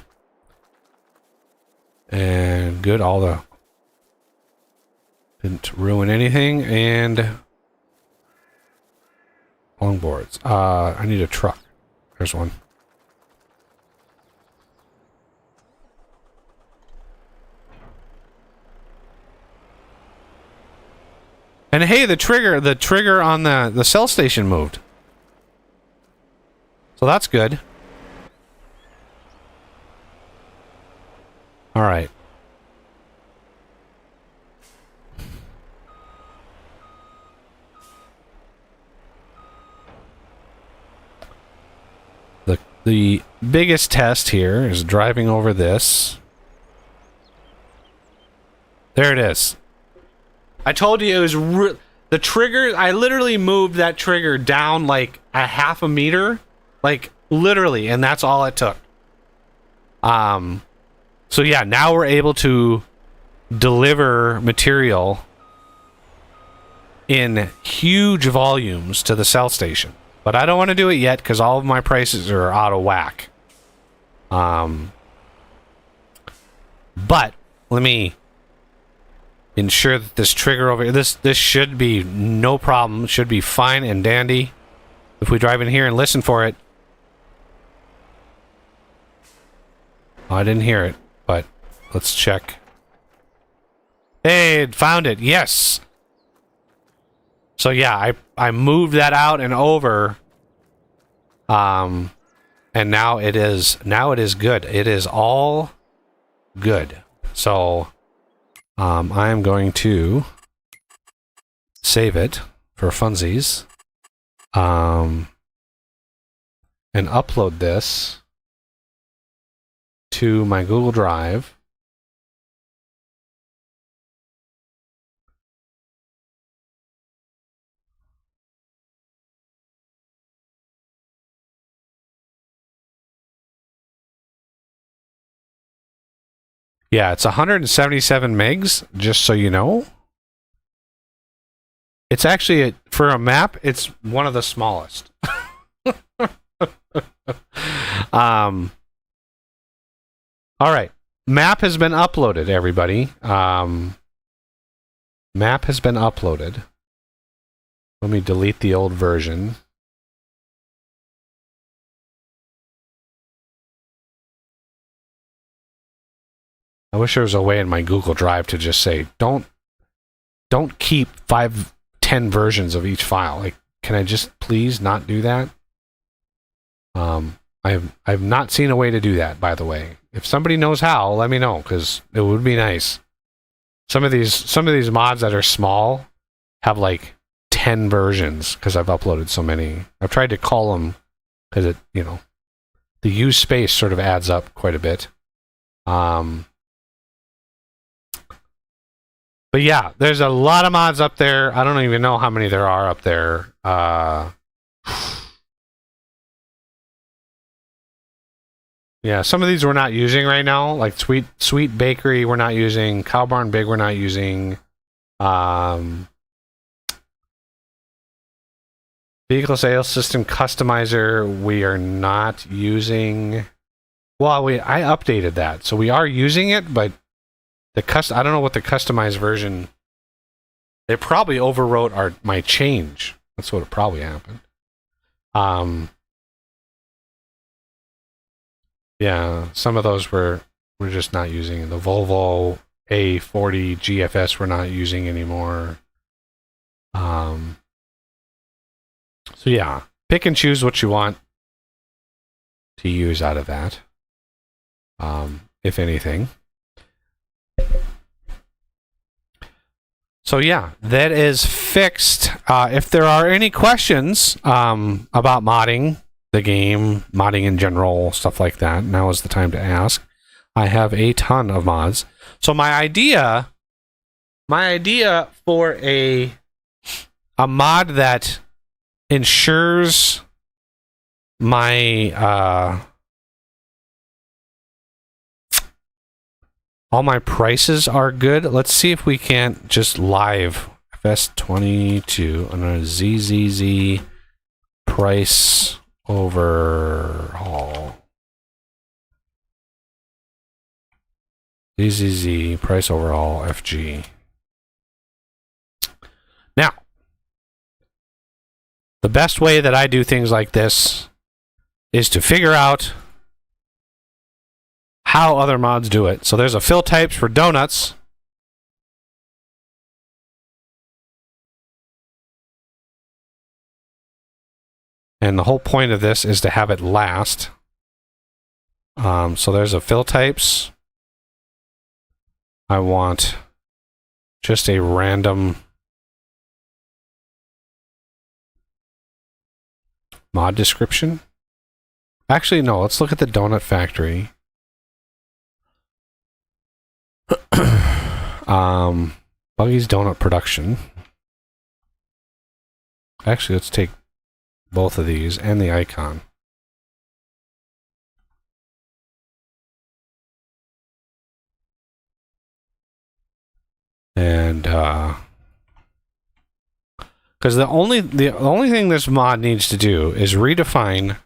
And good. Didn't ruin anything. And longboards. I need a truck. There's one. And hey, the trigger on the cell station moved. So that's good. All right. The biggest test here is driving over this. There it is. I told you it was the trigger. I literally moved that trigger down like a half a meter, like literally, and that's all it took. So yeah, now we're able to deliver material in huge volumes to the cell station. But I don't want to do it yet because all of my prices are out of whack. But let me ensure that this trigger over here, this should be no problem. It should be fine and dandy if we drive in here and listen for it. Oh, I didn't hear it, but let's check. Hey, found it. Yes. So yeah, I moved that out and over. And now it is good. It is all good. So I am going to save it for funsies. And upload this to my Google Drive. Yeah, it's 177 megs, just so you know. It's actually, for a map, it's one of the smallest. All right. Map has been uploaded, everybody. Map has been uploaded. Let me delete the old version. I wish there was a way in my Google Drive to just say, don't keep 5, 10 versions of each file. Like, can I just please not do that? I've not seen a way to do that, by the way. If somebody knows how, let me know, because it would be nice. Some of these mods that are small have like 10 versions because I've uploaded so many. I've tried to call them because it, you know, the used space sort of adds up quite a bit. But yeah, there's a lot of mods up there. I don't even know how many there are up there. Yeah, some of these we're not using right now, like Sweet Bakery we're not using, Cow Barn Big we're not using, Vehicle Sales System Customizer we are not using. Well, I updated that, so we are using it, but I don't know what the customized version. They probably overwrote my change. That's what probably happened. Yeah, some of those we're just not using. The Volvo A40 GFS we're not using anymore. So yeah, pick and choose what you want to use out of that. If anything. So yeah, that is fixed. If there are any questions about modding the game, modding in general, stuff like that, now is the time to ask. I have a ton of mods. So my idea for a mod that ensures my all my prices are good. Let's see if we can't just live FS22 on a ZZZ price overhaul. ZZZ price overhaul FG. Now, the best way that I do things like this is to figure out how other mods do it. So there's a fill types for donuts. And the whole point of this is to have it last. So there's a fill types. I want just a random mod description. Actually, no, let's look at the donut factory. Buggy's donut production. Actually, let's take both of these and the icon. And because the only thing this mod needs to do is redefine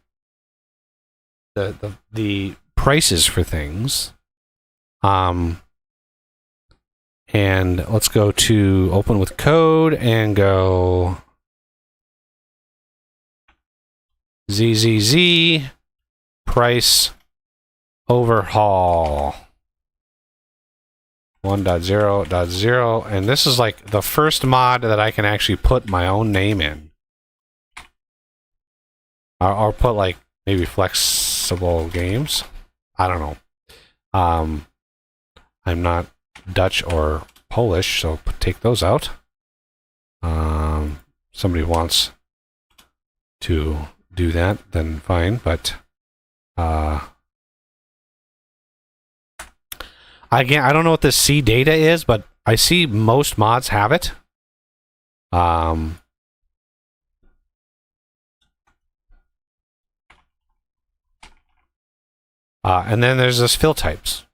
the prices for things. And let's go to open with code and go ZZZ price overhaul 1.0.0, and this is like the first mod that I can actually put my own name in. I'll put like maybe flexible games. I don't know. I'm not Dutch or Polish, so take those out. Somebody wants to do that, then fine, but again, I don't know what this C data is, but I see most mods have it. And then there's this fill types.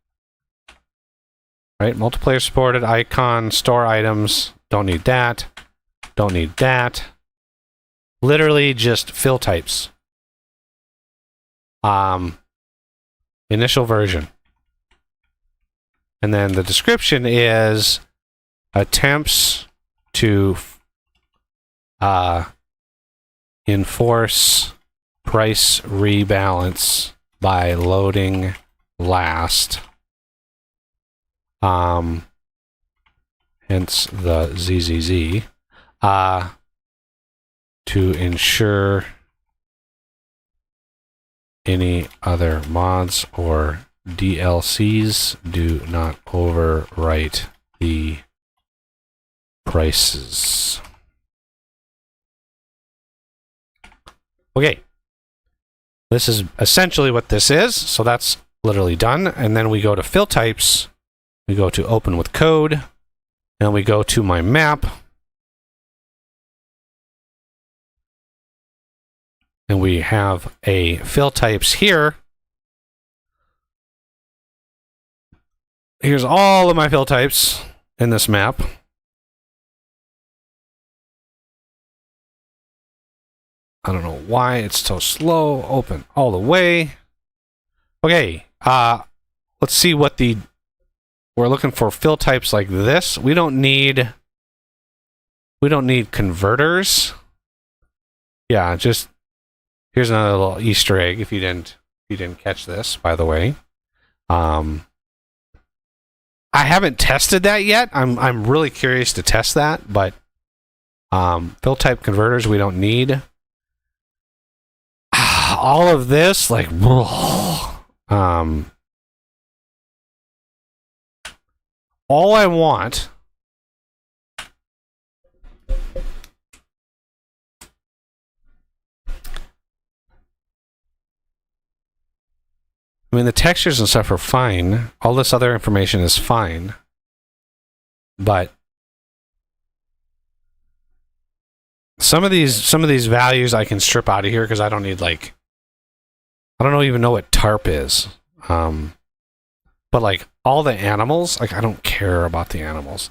Right, multiplayer supported, icon, store items, don't need that, don't need that. Literally just fill types. Initial version. And then the description is attempts to enforce price rebalance by loading last. Hence the ZZZ, to ensure any other mods or DLCs do not overwrite the prices. Okay. This is essentially what this is, so that's literally done. And then we go to fill types. We go to open with code, and we go to my map, and we have a fill types here. Here's all of my fill types in this map. I don't know why it's so slow. Open all the way. Okay, let's see what we're looking for fill types like this. We don't need converters. Yeah, just here's another little Easter egg if you didn't catch this, by the way. I haven't tested that yet. I'm really curious to test that, but fill type converters we don't need. All of this, like, all I want I mean, the textures and stuff are fine. All this other information is fine. But some of these values I can strip out of here because I don't need, like, I don't even know what tarp is. But like all the animals, like I don't care about the animals.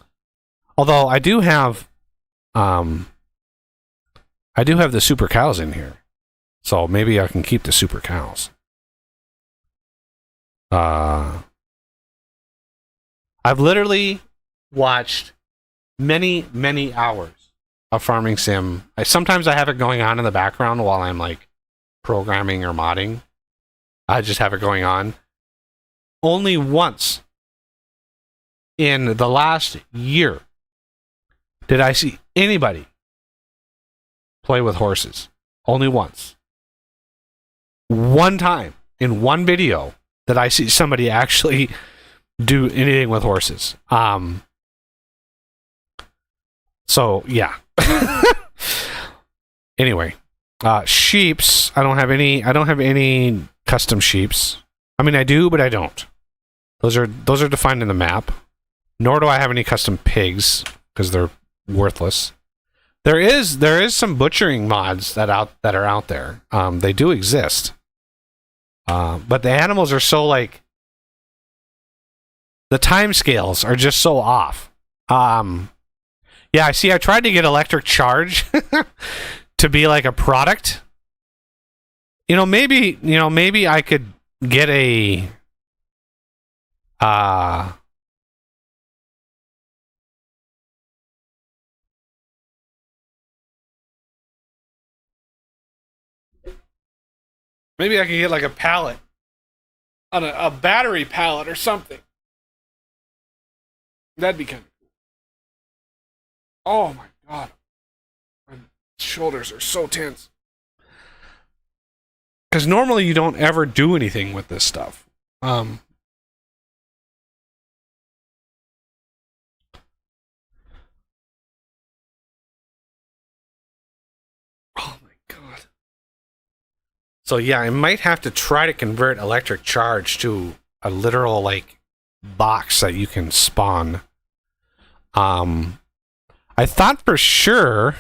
Although I do have the super cows in here. So maybe I can keep the super cows. I've literally watched many hours of FarmingSim. Sometimes I have it going on in the background while I'm like programming or modding. I just have it going on. Only once in the last year did I see anybody play with horses. Only once. One time in one video did I see somebody actually do anything with horses. So yeah. Anyway, sheeps. I don't have any custom sheeps. I mean, I do, but I don't. Those are defined in the map. Nor do I have any custom pigs because they're worthless. There is some butchering mods that are out there. They do exist. But the animals are so like the time scales are just so off. Yeah, I see. I tried to get electric charge to be like a product. Maybe I could get a maybe I could get like a pallet on a battery pallet or something. That'd be kind of cool. Oh my god. My shoulders are so tense. Because normally you don't ever do anything with this stuff. Oh my god. So yeah, I might have to try to convert electric charge to a literal like box that you can spawn. I thought for sure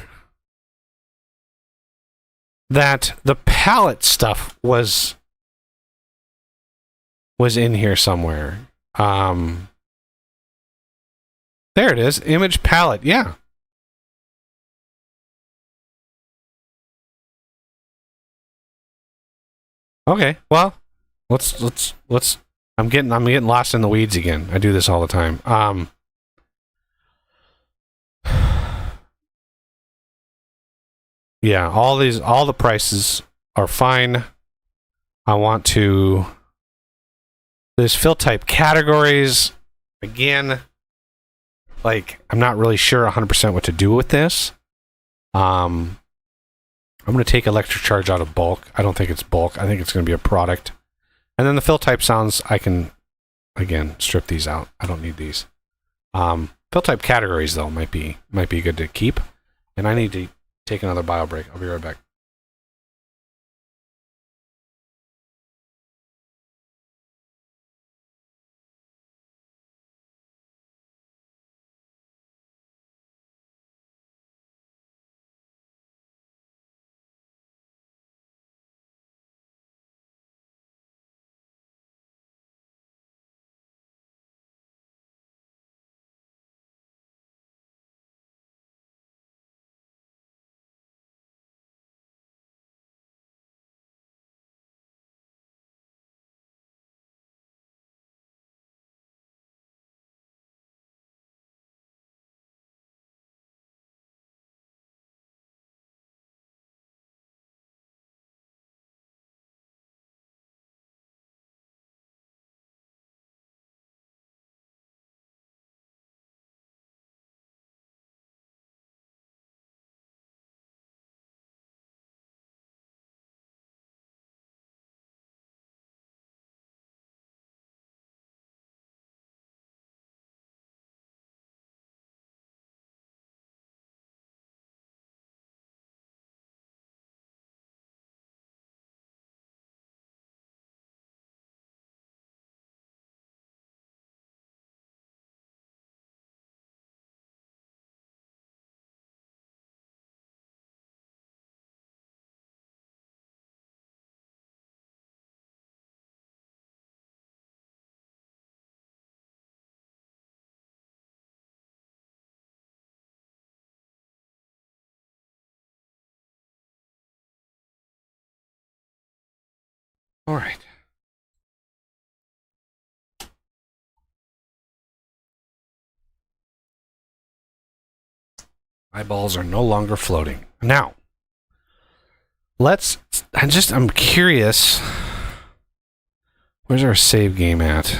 that the pallet stuff was in here somewhere. There it is, image palette. Yeah. Okay. Well, let's. I'm getting lost in the weeds again. I do this all the time. Yeah, all the prices are fine. I want to. There's fill type categories. Again, like I'm not really sure 100% what to do with this. I'm going to take electric charge out of bulk. I don't think it's bulk. I think it's going to be a product. And then the fill type sounds, I can, again, strip these out. I don't need these. Fill type categories, though, might be good to keep. And I need to take another bio break. I'll be right back. All right. Eyeballs are no longer floating. Now, I'm curious. Where's our save game at?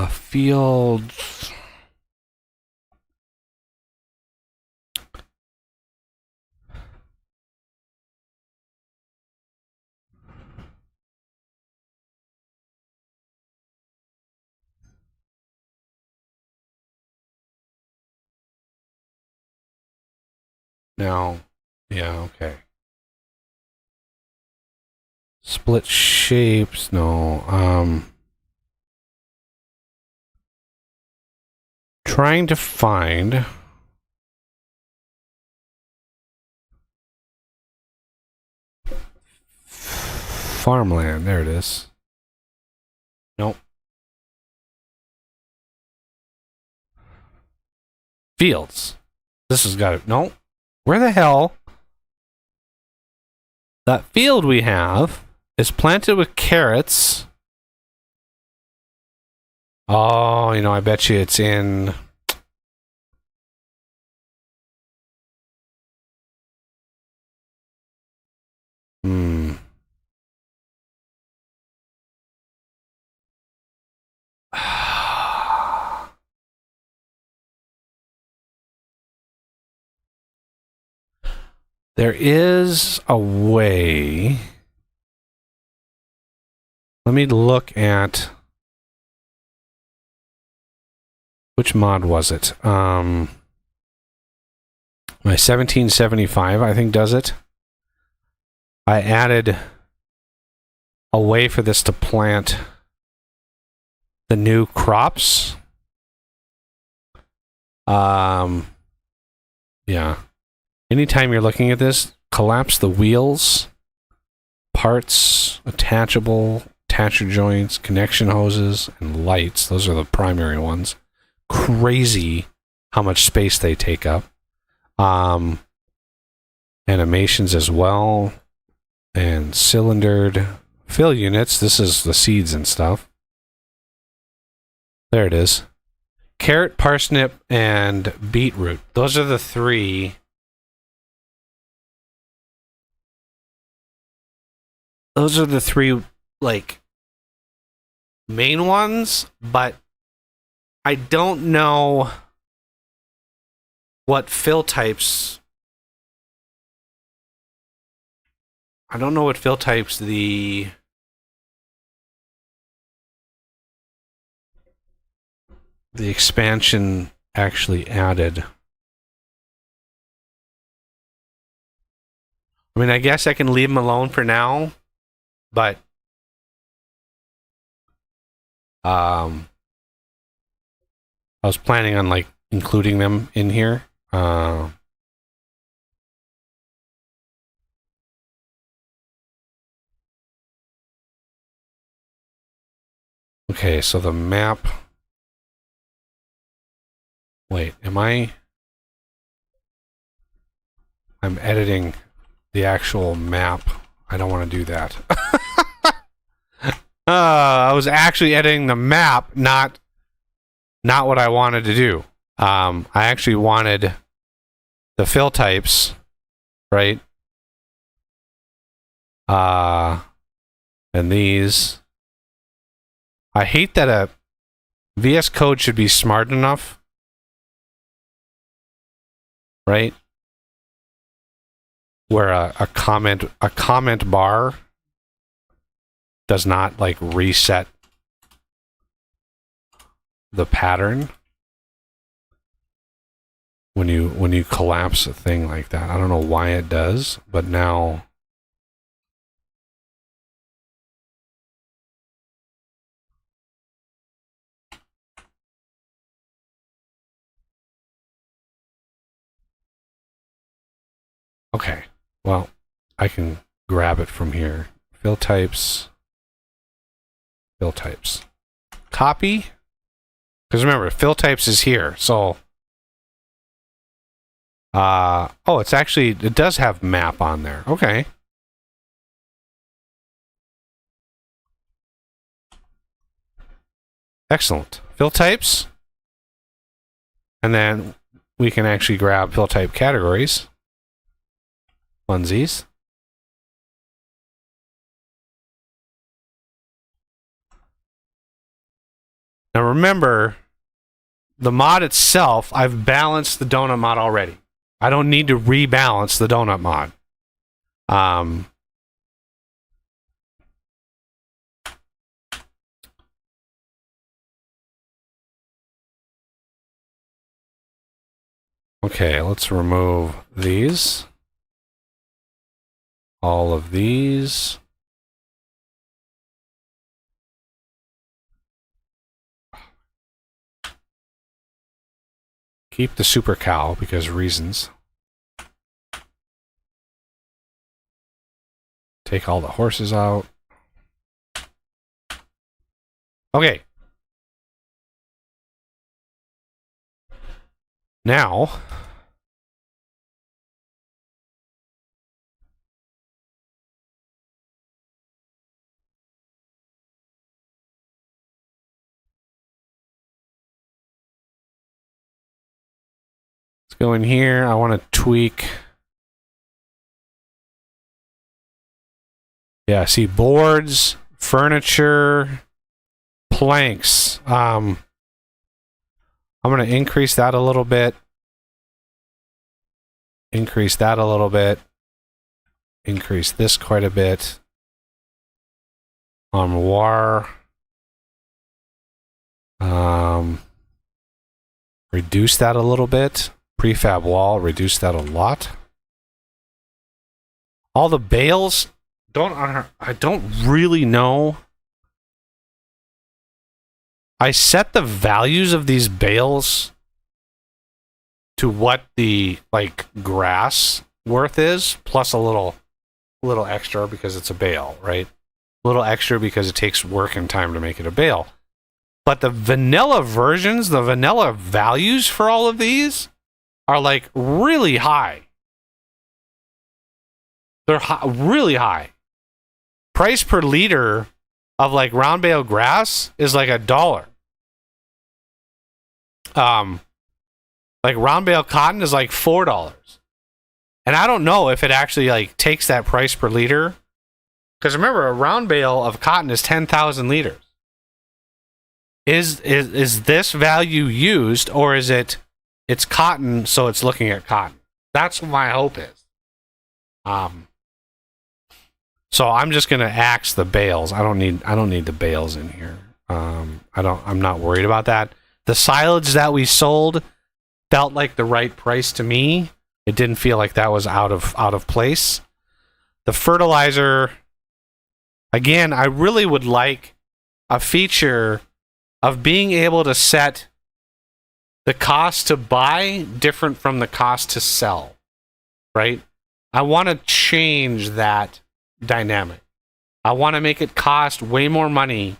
Fields. Now, yeah, okay. Split shapes, no. Trying to find farmland. There it is. Nope. Fields. This has got it. Nope. Where the hell? That field we have is planted with carrots. Oh, you know, I bet you it's in... Hmm. There is a way. Let me look at which mod was it? My 1775, I think, does it. I added a way for this to plant the new crops. Yeah. Anytime you're looking at this, collapse the wheels, parts, attachable, attacher joints, connection hoses, and lights. Those are the primary ones. Crazy how much space they take up. Animations as well. And cylindered fill units. This is the seeds and stuff. There it is. Carrot, parsnip, and beetroot. Those are the three. Those are the three, like, main ones, but I don't know what fill types. I don't know what fill types the expansion actually added. I mean, I guess I can leave them alone for now, but I was planning on like including them in here. Okay, so the map. Wait, am I? I'm editing the actual map. I don't want to do that. I was actually editing the map, not what I wanted to do. I actually wanted the fill types, right? And these. I hate that a VS Code should be smart enough, right? Where a comment bar does not like reset the pattern when you collapse a thing like that. I don't know why it does, but now okay. Well, I can grab it from here. Fill types. Copy. Because remember, fill types is here. So oh, it's actually, it does have map on there. Okay. Excellent. Fill types. And then we can actually grab fill type categories. Funsies. Now remember, the mod itself, I've balanced the donut mod already. I don't need to rebalance the donut mod. Okay, let's remove these. All of these. Keep the super cow because reasons. Take all the horses out. Okay. Now, let's go in here. I want to tweak. Yeah, see boards, furniture, planks. I'm going to increase that a little bit. Increase that a little bit. Increase this quite a bit. Armoire. Reduce that a little bit. Prefab wall, reduce that a lot. All the bales, I don't really know. I set the values of these bales to what the grass worth is, plus a little extra because it's a bale, right? A little extra because it takes work and time to make it a bale. But the vanilla versions, the vanilla values for all of these are like really high. They're really high. Price per liter of like round bale grass is like $1. Like round bale cotton is like $4. And I don't know if it actually like takes that price per liter. Because remember, a round bale of cotton is 10,000 liters. Is this value used, or is it's cotton, so it's looking at cotton? That's what my hope is. So I'm just gonna axe the bales. I don't need the bales in here. I'm not worried about that. The silage that we sold felt like the right price to me. It didn't feel like that was out of place. The fertilizer, again, I really would like a feature of being able to set the cost to buy different from the cost to sell, right? I want to change that dynamic. I want to make it cost way more money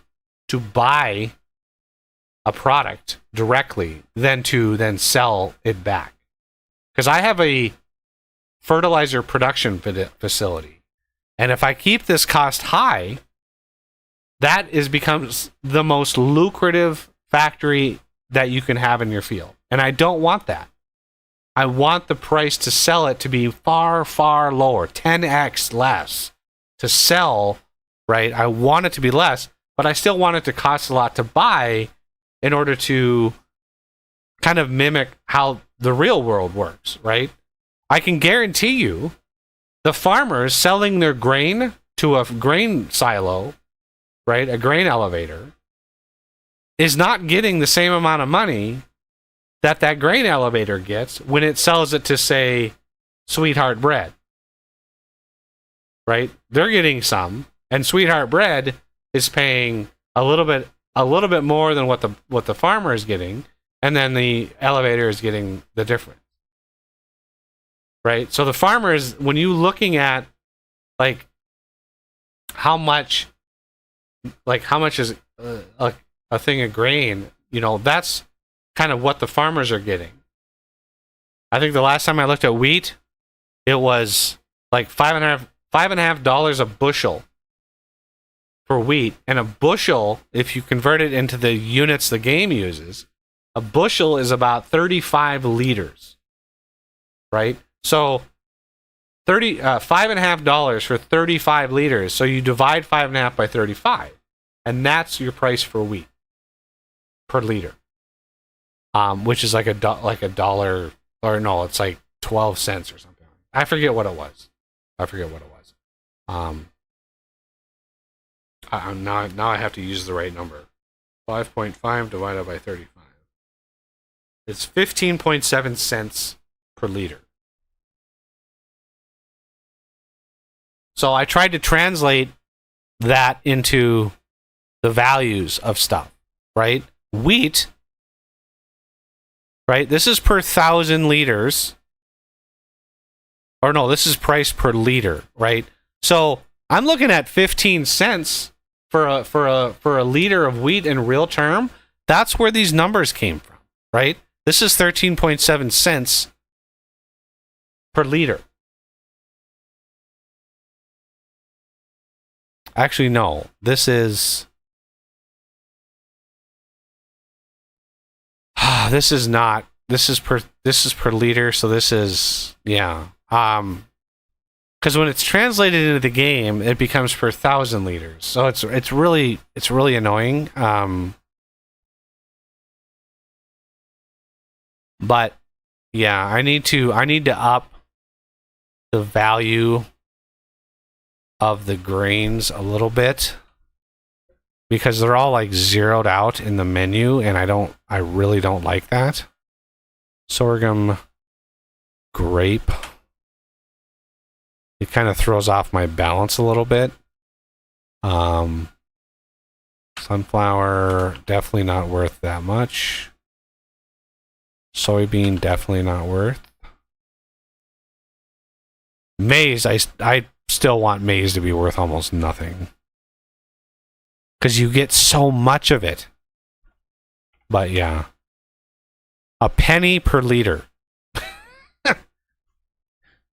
to buy a product directly than to then sell it back. Because I have a fertilizer production facility. And if I keep this cost high, that becomes the most lucrative factory that you can have in your field. And I don't want that. I want the price to sell it to be far, far lower, 10x less to sell, right? I want it to be less, but I still want it to cost a lot to buy in order to kind of mimic how the real world works, right? I can guarantee you the farmers selling their grain to a grain silo, right, a grain elevator, is not getting the same amount of money that grain elevator gets when it sells it to, say, Sweetheart Bread, right? They're getting some, and Sweetheart Bread is paying a little bit more than what the farmer is getting, and then the elevator is getting the difference, right? So the farmer is, when you looking at like how much is a thing of grain, that's kind of what the farmers are getting. I think the last time I looked at wheat, it was like $5.50 a bushel for wheat. And a bushel, if you convert it into the units the game uses, a bushel is about 35 liters, right? So $5.50 for 35 liters. So you divide 5.5 by 35, and that's your price for wheat per liter, which is like a dollar, or no, it's like 12 cents or something. I forget what it was. Now I have to use the right number. 5.5 divided by 35. It's 15.7 cents per liter. So I tried to translate that into the values of stuff, right? Wheat, right? This is per 1,000 liters. Or no, this is price per liter, right? So I'm looking at 15 cents for a liter of wheat in real term. That's where these numbers came from, right? This is 13.7 cents per liter. Actually, no. This is this is not. This is per liter, so this is yeah. Because when it's translated into the game, it becomes per 1,000 liters. So it's really annoying. But yeah, I need to up the value of the grains a little bit because they're all like zeroed out in the menu, and I really don't like that. Sorghum, grape. It kind of throws off my balance a little bit. Sunflower, definitely not worth that much. Soybean, definitely not worth. Maize, I still want maize to be worth almost nothing. Because you get so much of it. But yeah. A penny per liter.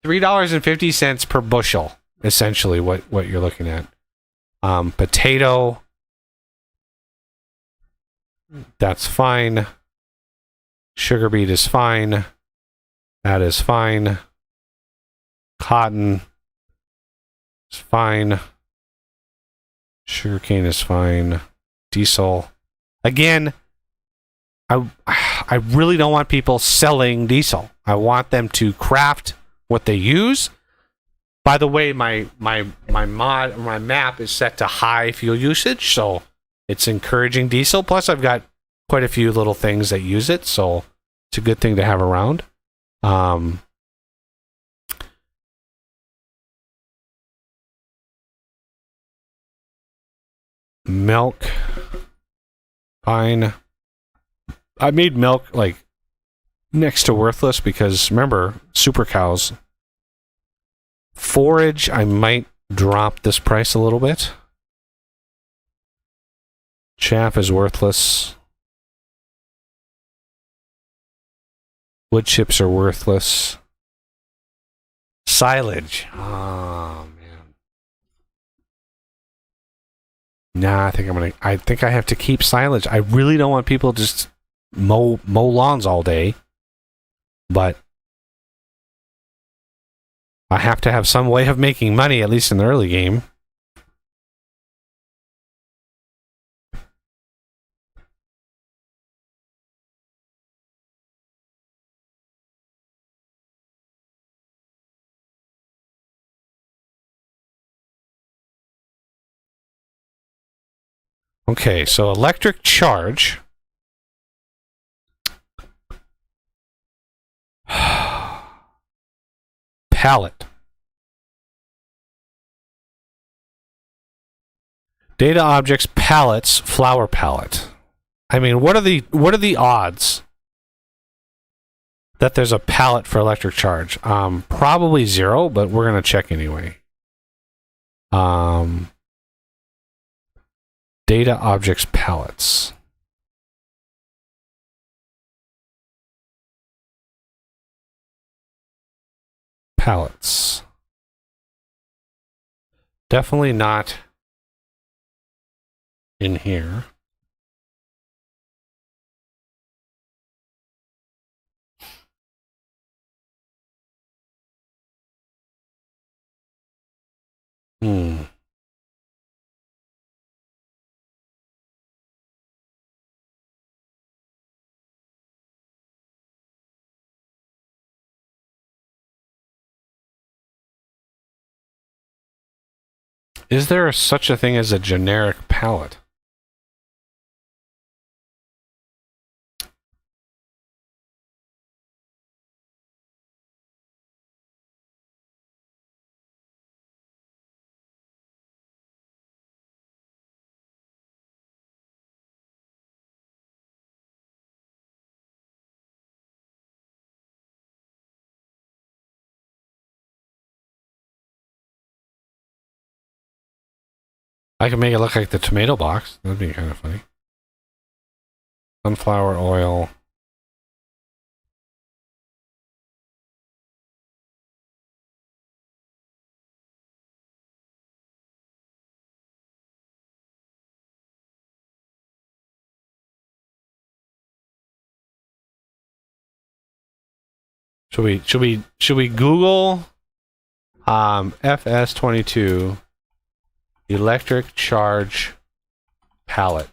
$3.50 per bushel, essentially what you're looking at. Potato, that's fine. Sugar beet is fine. That is fine. Cotton is fine. Sugarcane is fine. Diesel. Again, I really don't want people selling diesel. I want them to craft what they use. By the way, my map is set to high fuel usage, so it's encouraging diesel. Plus, I've got quite a few little things that use it, so it's a good thing to have around. Milk, fine. I made milk like next to worthless because remember, super cows. Forage, I might drop this price a little bit. Chaff is worthless. Wood chips are worthless. Silage. Oh man. Nah, I think I have to keep silage. I really don't want people just mow lawns all day. But I have to have some way of making money, at least in the early game. Okay, so electric charge. Pallet. Data objects, pallets, flower pallet. I mean, what are the odds that there's a pallet for electric charge? Probably 0, but we're gonna check anyway. Data objects, pallets. Pallets. Definitely not in here. Is there such a thing as a generic pallet? I can make it look like the tomato box. That'd be kind of funny. Sunflower oil. Should we Google FS22 electric charge pallet?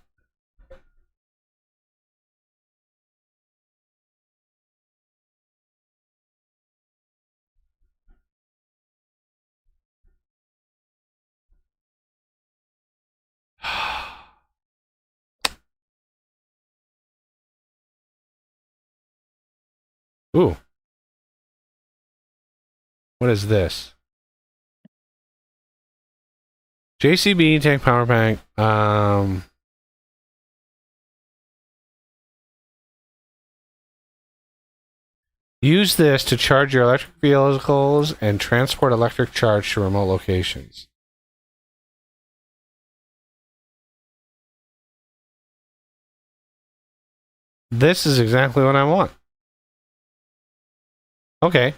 Ooh. What is this? JCB tank power bank. Use this to charge your electric vehicles and transport electric charge to remote locations. This is exactly what I want. Okay.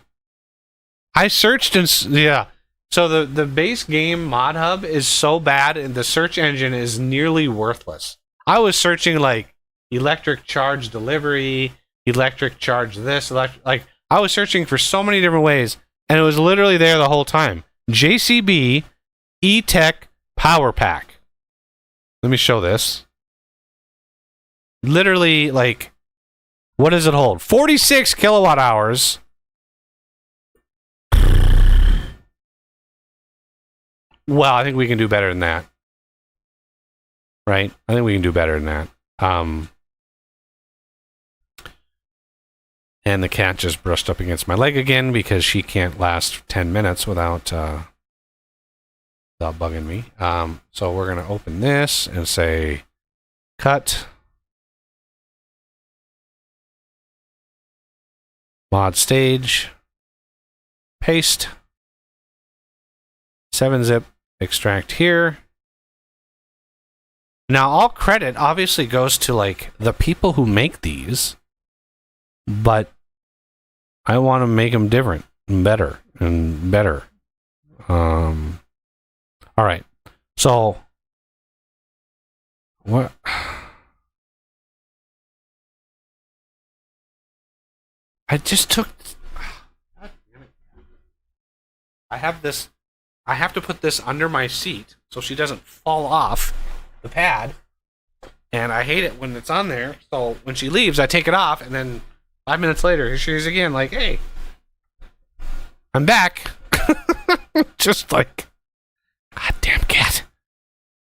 I searched and yeah. So the base game mod hub is so bad and the search engine is nearly worthless. I was searching like electric charge delivery, electric charge this, like I was searching for so many different ways and it was literally there the whole time. JCB E-Tech Power Pack. Let me show this. Literally, like, what does it hold? 46 kilowatt hours. Well, I think we can do better than that. Right? I think we can do better than that. And the cat just brushed up against my leg again because she can't last 10 minutes without bugging me. So we're going to open this and say cut. Mod stage. Paste. 7-zip. Extract here. Now, all credit obviously goes to, like, the people who make these, but I want to make them different and better and better. All right. So, what? I just took... I have this... I have to put this under my seat so she doesn't fall off the pad. And I hate it when it's on there. So when she leaves, I take it off. And then 5 minutes later, here she is again. Like, hey, I'm back. Just like, goddamn cat.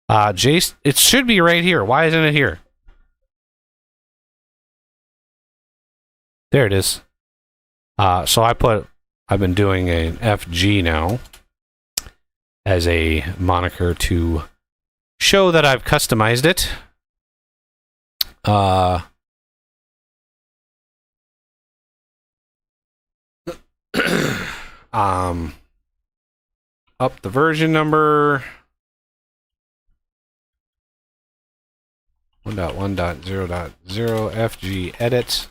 Jace, it should be right here. Why isn't it here? There it is. So I've been doing an FG now as a moniker to show that I've customized it. Up the version number 1.1.0.0 FG edit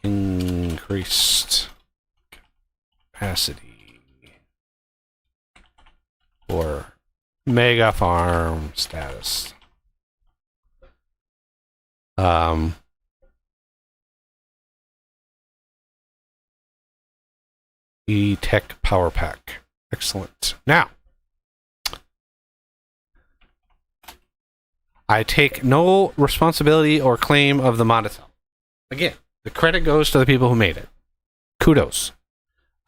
increased capacity for mega farm status. E-Tech Power Pack. Excellent. Now, I take no responsibility or claim of the mod itself. Again, the credit goes to the people who made it. Kudos.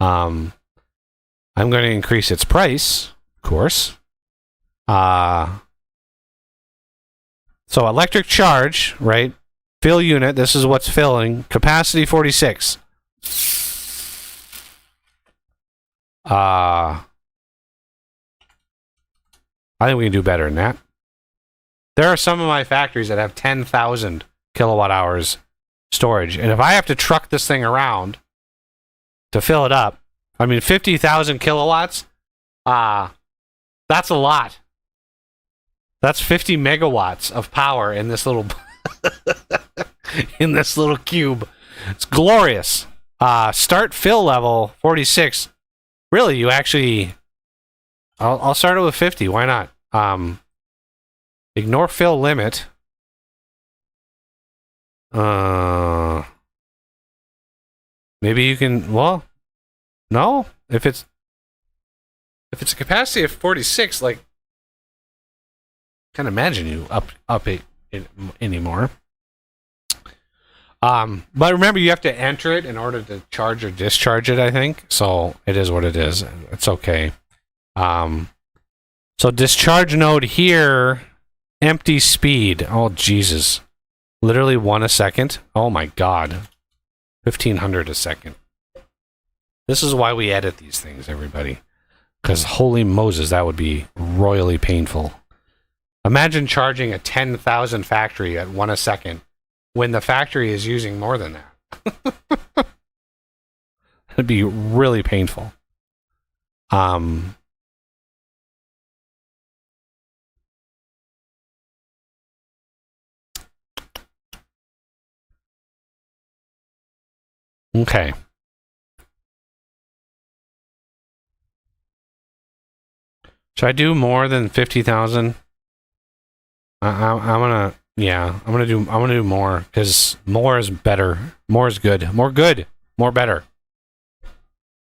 I'm going to increase its price, of course. So electric charge, right? Fill unit, this is what's filling. Capacity 46. I think we can do better than that. There are some of my factories that have 10,000 kilowatt hours storage. And if I have to truck this thing around to fill it up, I mean, 50,000 kilowatts, that's a lot. That's 50 megawatts of power in this little in this little cube. It's glorious. Start fill level 46. Really, you actually I'll start it with 50. Why not? Ignore fill limit. Maybe you can, well, no, if it's a capacity of 46, like, can't imagine you up it anymore. But remember, you have to enter it in order to charge or discharge it, I think. So it is what it is. It's okay. So discharge node here, empty speed. Oh, Jesus. Literally 1 a second. Oh my God. 1,500 a second. This is why we edit these things, everybody. Because holy Moses, that would be royally painful. Imagine charging a 10,000 factory at 1 a second when the factory is using more than that. It'd be really painful. Okay. Should I do more than 50,000? I'm gonna do more because more is better. More is good. More good. More better.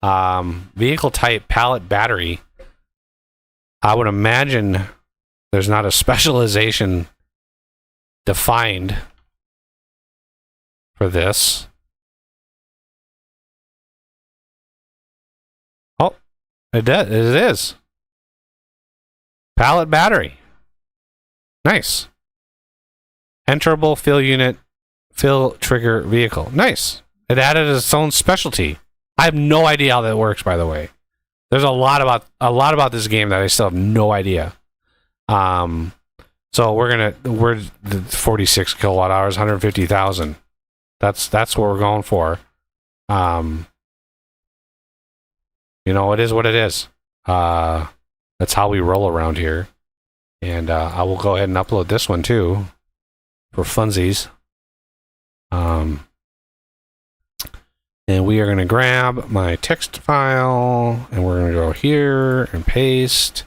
Vehicle type pallet battery. I would imagine there's not a specialization defined for this. Oh, it is. Pallet battery. Nice. Enterable fill unit, fill trigger vehicle. Nice. It added its own specialty. I have no idea how that works, by the way. There's a lot about this game that I still have no idea. So we're the 46 kilowatt hours, 150,000. That's what we're going for. You know, it is what it is. That's how we roll around here. And I will go ahead and upload this one too for funsies. And we are going to grab my text file and we're going to go here and paste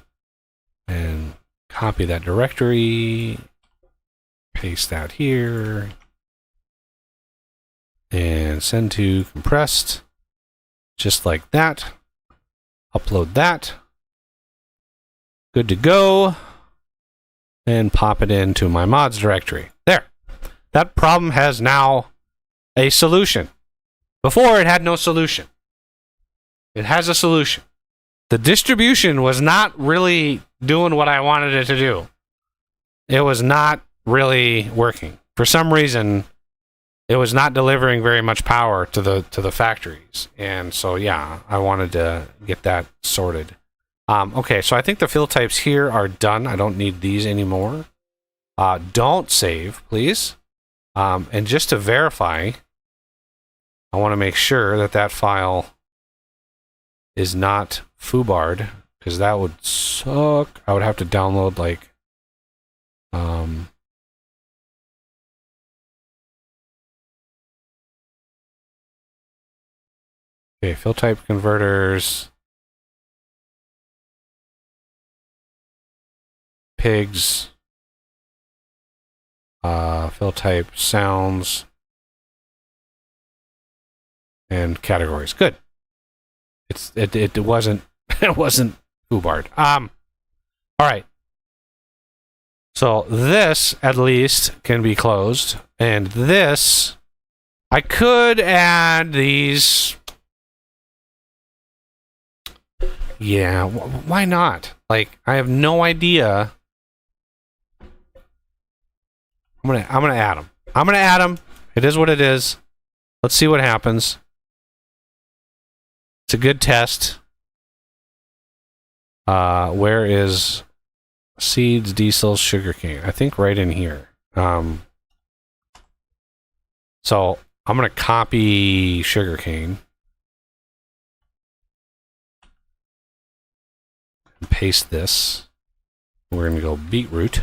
and copy that directory, paste that here, and send to compressed, just like that. Upload that. Good to go. And pop it into my mods directory. There. That problem has now a solution. Before, it had no solution. It has a solution. The distribution was not really doing what I wanted it to do. It was not really working. For some reason, it was not delivering very much power to the factories. And so, yeah, I wanted to get that sorted. Okay, so I think the fill types here are done. I don't need these anymore. Don't save, please. And just to verify, I want to make sure that that file is not foobarred, because that would suck. I would have to download like okay, fill type converters, pigs, fill type sounds, and categories. Good. It wasn't it wasn't foobarred. All right. So this at least can be closed, and this I could add these. Yeah, why not? Like, I have no idea. I'm gonna add them. I'm gonna add them. It is what it is. Let's see what happens. It's a good test. Where is seeds, diesel, sugarcane? I think right in here. So I'm gonna copy sugarcane and paste this. We're going to go beetroot.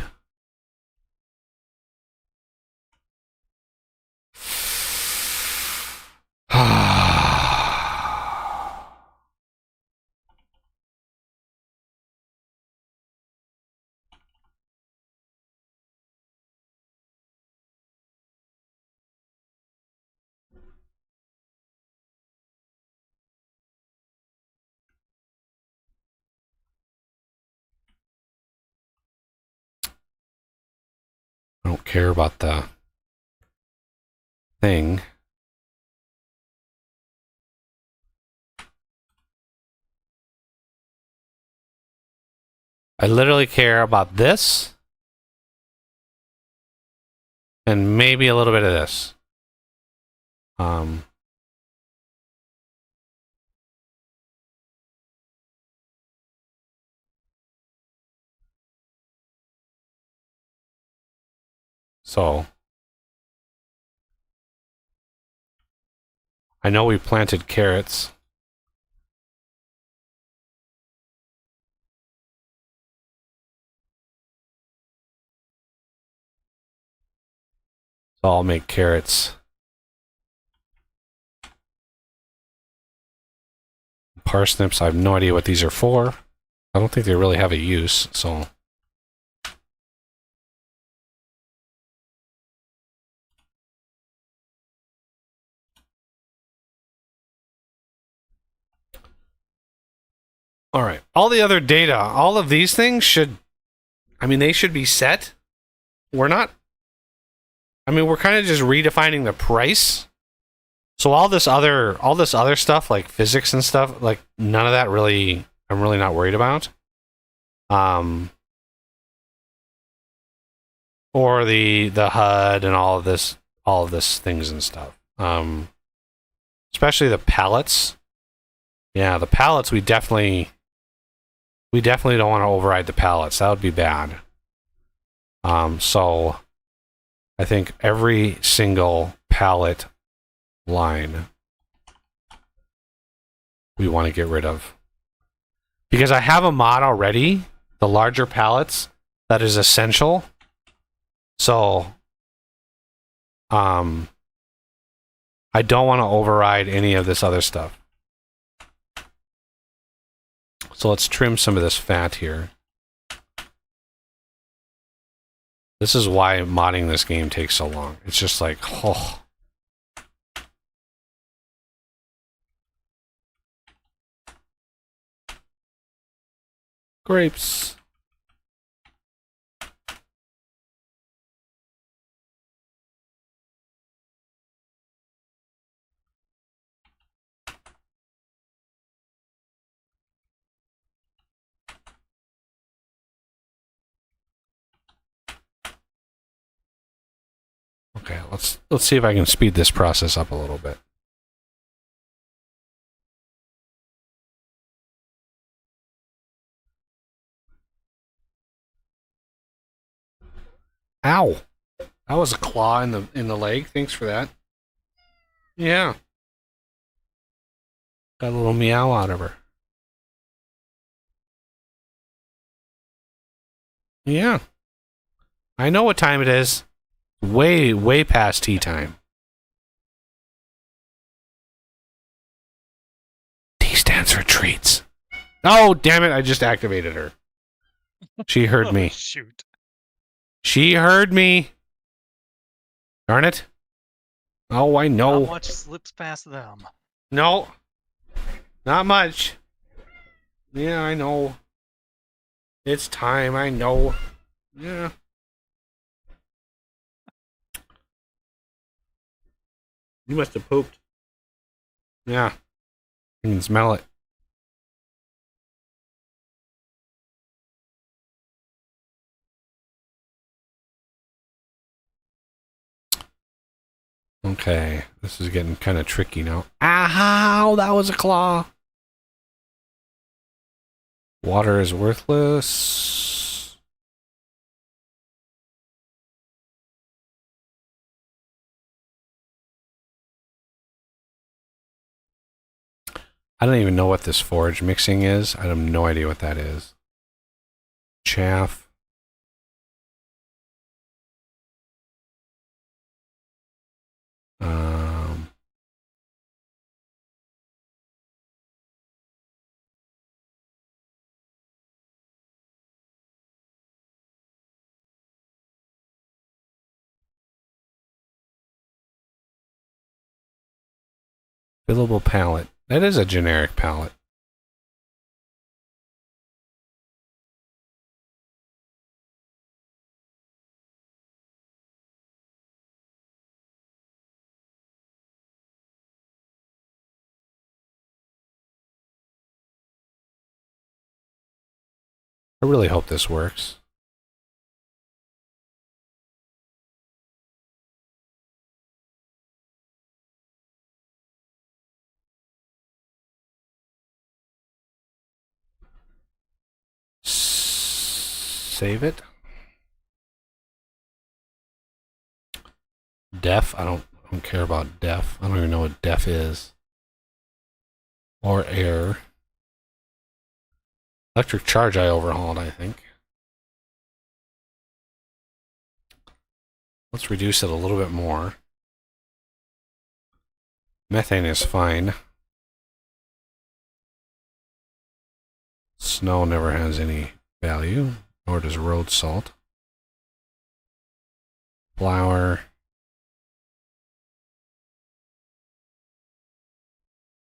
I don't care about the thing. I literally care about this and maybe a little bit of this. So I know we planted carrots. So I'll make carrots. Parsnips, I have no idea what these are for. I don't think they really have a use, so. All right. All the other data, all of these things should, I mean, they should be set. We're not, I mean, we're kind of just redefining the price. So all this other stuff like physics and stuff, like none of that really, I'm really not worried about. Or the HUD and all of this things and stuff. Especially the pallets. Yeah, the pallets we definitely don't want to override the pallets. That would be bad. So I think every single pallet line we want to get rid of. Because I have a mod already, the larger pallets, that is essential. So I don't want to override any of this other stuff. So let's trim some of this fat here. This is why modding this game takes so long. It's just like, oh. Grapes. Okay, let's see if I can speed this process up a little bit. Ow. That was a claw in the leg. Thanks for that. Yeah. Got a little meow out of her. Yeah. I know what time it is. Way past tea time. T stands for treats. Oh, damn it. I just activated her. She heard me. Shoot. She heard me. Darn it. Oh, I know. Not much slips past them. No. Not much. Yeah, I know. It's time, I know. Yeah. You must have pooped. Yeah. You can smell it. Okay. This is getting kind of tricky now. Ow! That was a claw. Water is worthless. I don't even know what this forage mixing is. I have no idea what that is. Chaff. Um, Fillable pallet. That is a generic pallet. I really hope this works. Save it. Def. I don't care about def. I don't even know what def is. Or air. Electric charge I overhauled, I think. Let's reduce it a little bit more. Methane is fine. Snow never has any value, nor does road salt. Flour.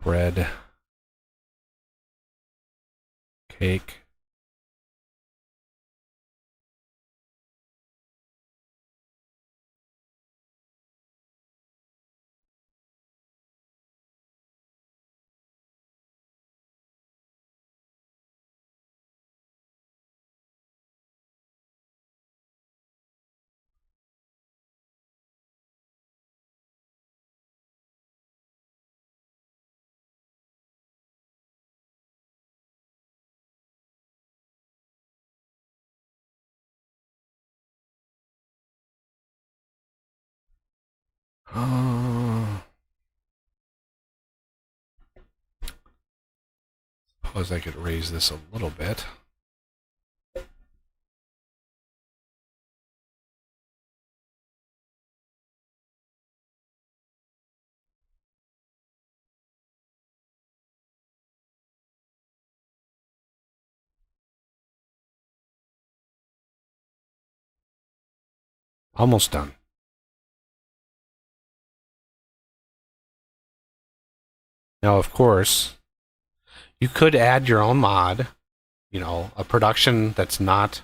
Bread. Cake. Suppose I could raise this a little bit. Almost done. Now, of course, you could add your own mod, you know, a production that's not,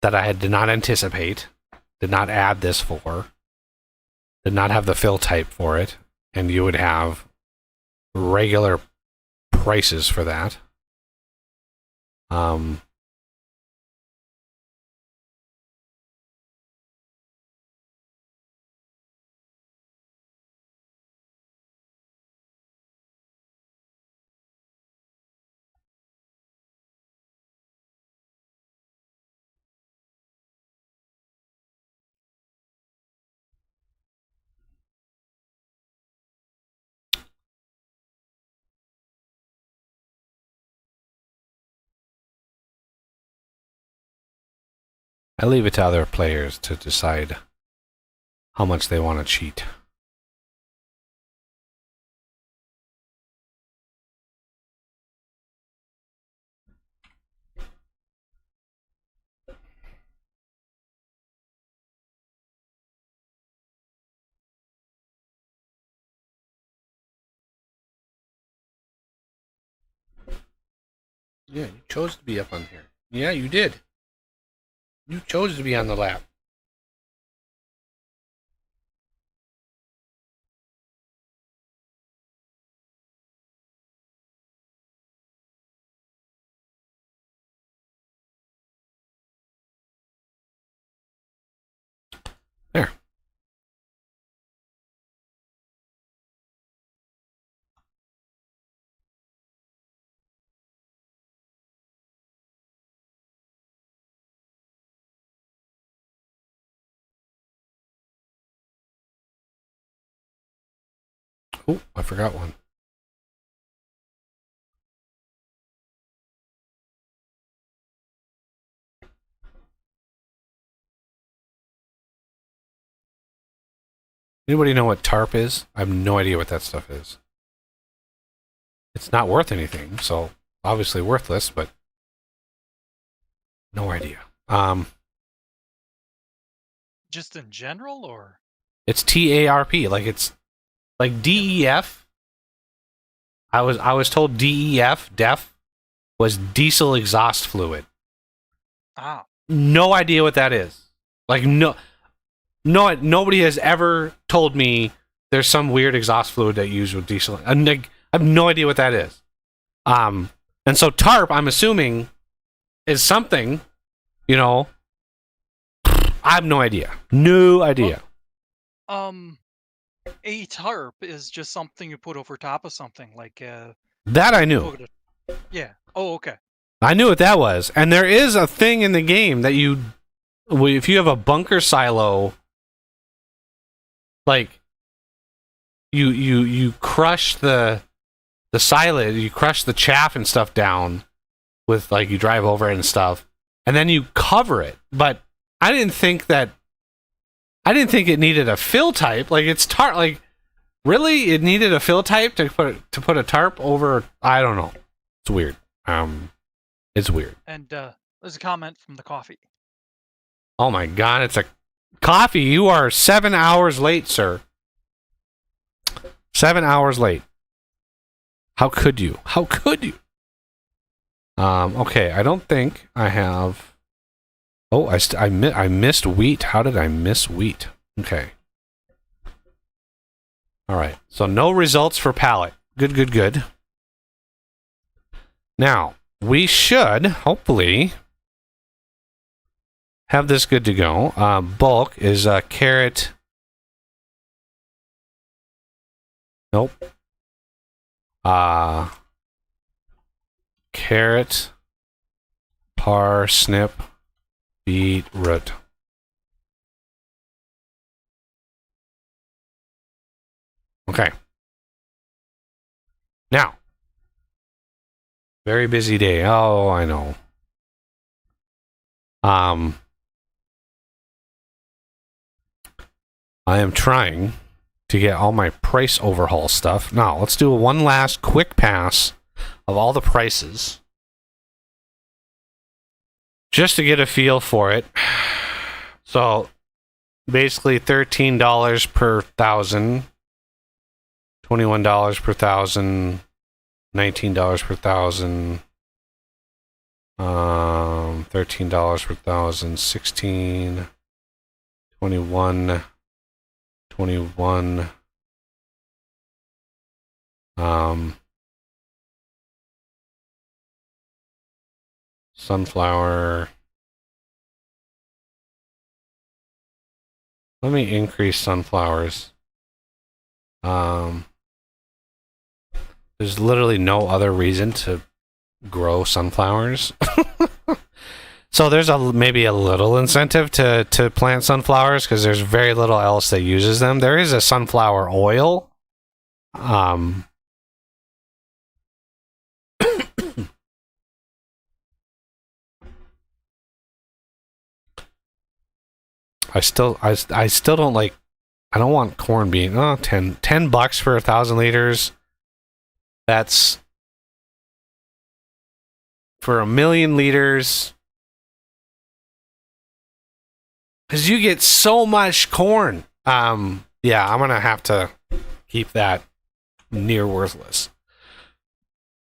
that I did not anticipate, did not add this for, did not have the fill type for it, and you would have regular prices for that. I leave it to other players to decide how much they want to cheat. Yeah, you chose to be up on here. Yeah, you did. You chose to be on the lap. There. Oh, I forgot one. Anybody know what tarp is? I have no idea what that stuff is. It's not worth anything, so obviously worthless, but no idea. Just in general, or? It's TARP, like it's like DEF. I was told DEF was diesel exhaust fluid. Ah. No idea what that is. Like nobody has ever told me there's some weird exhaust fluid that you use with diesel. I have no idea what that is. And so tarp, I'm assuming, is something, you know. I have no idea. No idea. A tarp is just something you put over top of something, like That I knew. Yeah. Oh, okay. I knew what that was. And there is a thing in the game that if you have a bunker silo, like you crush the silage, you crush the chaff and stuff down with, like, you drive over it and stuff, and then you cover it. But I didn't think it needed a fill type. Like, it's tarp. Like, really, it needed a fill type to put a tarp over. I don't know. It's weird. It's weird. And there's a comment from the coffee. Oh my god, it's a coffee. You are 7 hours late, sir. 7 hours late. How could you? How could you? Okay, I don't think I have. Oh, I missed wheat. How did I miss wheat? Okay. All right. So no results for pallet. Good. Now, we should hopefully have this good to go. Bulk is carrot. Nope. Carrot, parsnip, beetroot. Okay. Now, very busy day. Oh, I know. I am trying to get all my price overhaul stuff. Now, let's do one last quick pass of all the prices, just to get a feel for it. So, basically $13 per thousand, $21 per thousand, $19 per thousand, $13 per thousand, 16, 21, 21, sunflower. Let me increase sunflowers. There's literally no other reason to grow sunflowers. So there's maybe a little incentive to plant sunflowers, because there's very little else that uses them. There is a sunflower oil. I still don't like. I don't want corn being $10 for 1,000 liters. That's for 1,000,000 liters. Because you get so much corn. Yeah, I'm gonna have to keep that near worthless.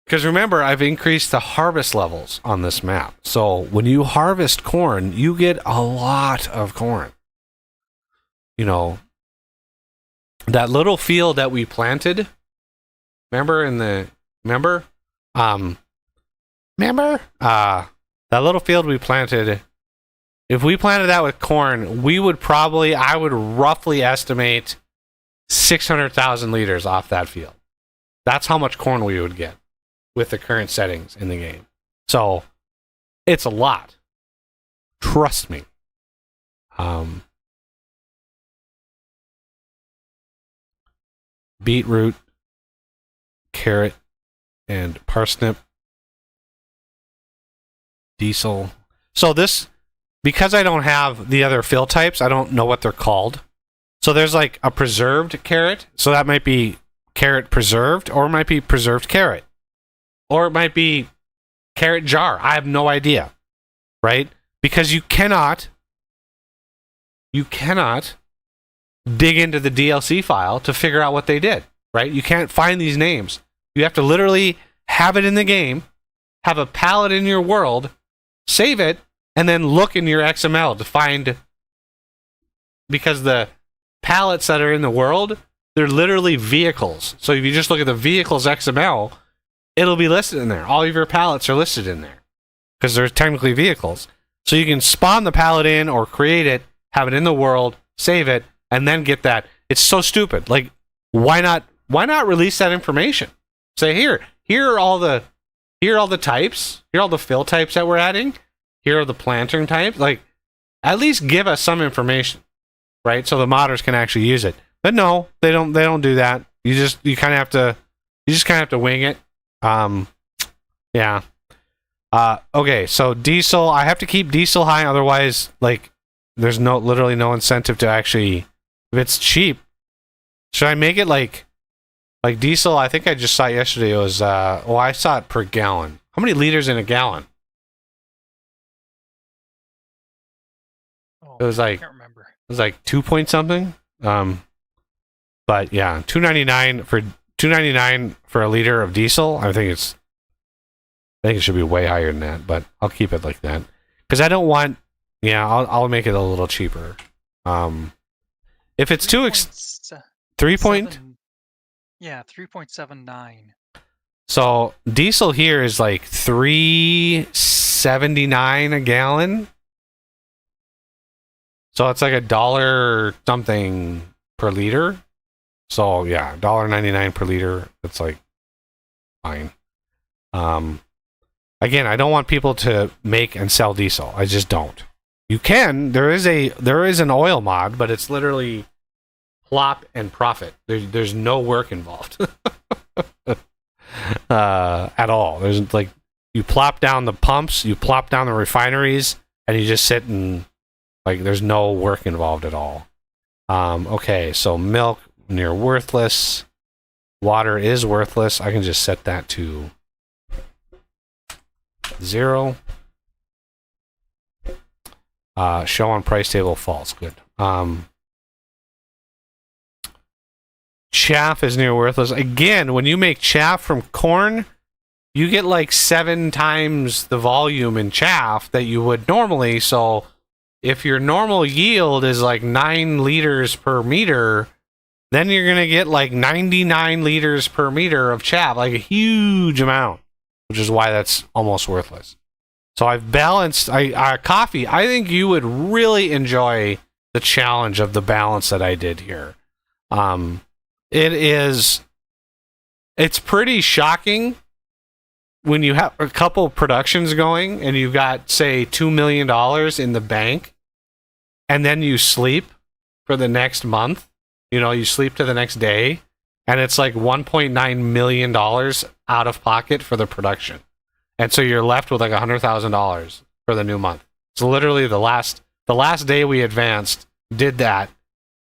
Because remember, I've increased the harvest levels on this map. So when you harvest corn, you get a lot of corn. You know, that little field that we planted. Remember that little field we planted. If we planted that with corn, I would roughly estimate 600,000 liters off that field. That's how much corn we would get with the current settings in the game. So it's a lot. Trust me. Beetroot, carrot, and parsnip. Diesel. So this, because I don't have the other fill types, I don't know what they're called. So there's like a preserved carrot. So that might be carrot preserved, or it might be preserved carrot, or it might be carrot jar. I have no idea, right? Because you cannot dig into the DLC file to figure out what they did, right? You can't find these names. You have to literally have it in the game, have a palette in your world, save it, and then look in your XML to find, because the palettes that are in the world, they're literally vehicles. So if you just look at the vehicles XML, it'll be listed in there. All of your palettes are listed in there because they're technically vehicles. So you can spawn the palette in or create it, have it in the world, save it, and then get that. It's so stupid. Like, why not release that information? Say, here are all the types, here are all the fill types that we're adding, here are the planting types. Like, at least give us some information, right? So the modders can actually use it. But no, they don't do that. You just kind of have to wing it. Yeah. Okay, so diesel, I have to keep diesel high, otherwise, like, there's literally no incentive to actually, if it's cheap, should I make it like diesel? I think I just saw it yesterday. It was, I saw it per gallon. How many liters in a gallon? Oh, It was like, I can't remember. it was like 2 point something. But yeah, $2.99 for a liter of diesel. I think it should be way higher than that, but I'll keep it like that because I don't want. Yeah, I'll make it a little cheaper. If it's too 3 point. Yeah, 3.79. So diesel here is like $3.79 a gallon. So it's like $1 something per liter. So yeah, $1.99 per liter. That's like fine. Again, I don't want people to make and sell diesel. I just don't. You can. There is an oil mod, but it's literally plop and profit. There's no work involved at all. There's like, you plop down the pumps, you plop down the refineries, and you just sit and, like, there's no work involved at all. Okay, so milk near worthless. Water is worthless. I can just set that to 0. Show on price table false. Good. Chaff is near worthless. Again, when you make chaff from corn, you get like 7 times the volume in chaff that you would normally. So if your normal yield is like 9 liters per meter, then you're going to get like 99 liters per meter of chaff, like a huge amount, which is why that's almost worthless. So I've balanced coffee. I think you would really enjoy the challenge of the balance that I did here. It's pretty shocking when you have a couple productions going and you've got, say, $2 million in the bank, and then you sleep for the next month. You sleep to the next day, and it's like $1.9 million out of pocket for the production. And so you're left with like $100,000 for the new month. So literally the last day we advanced did that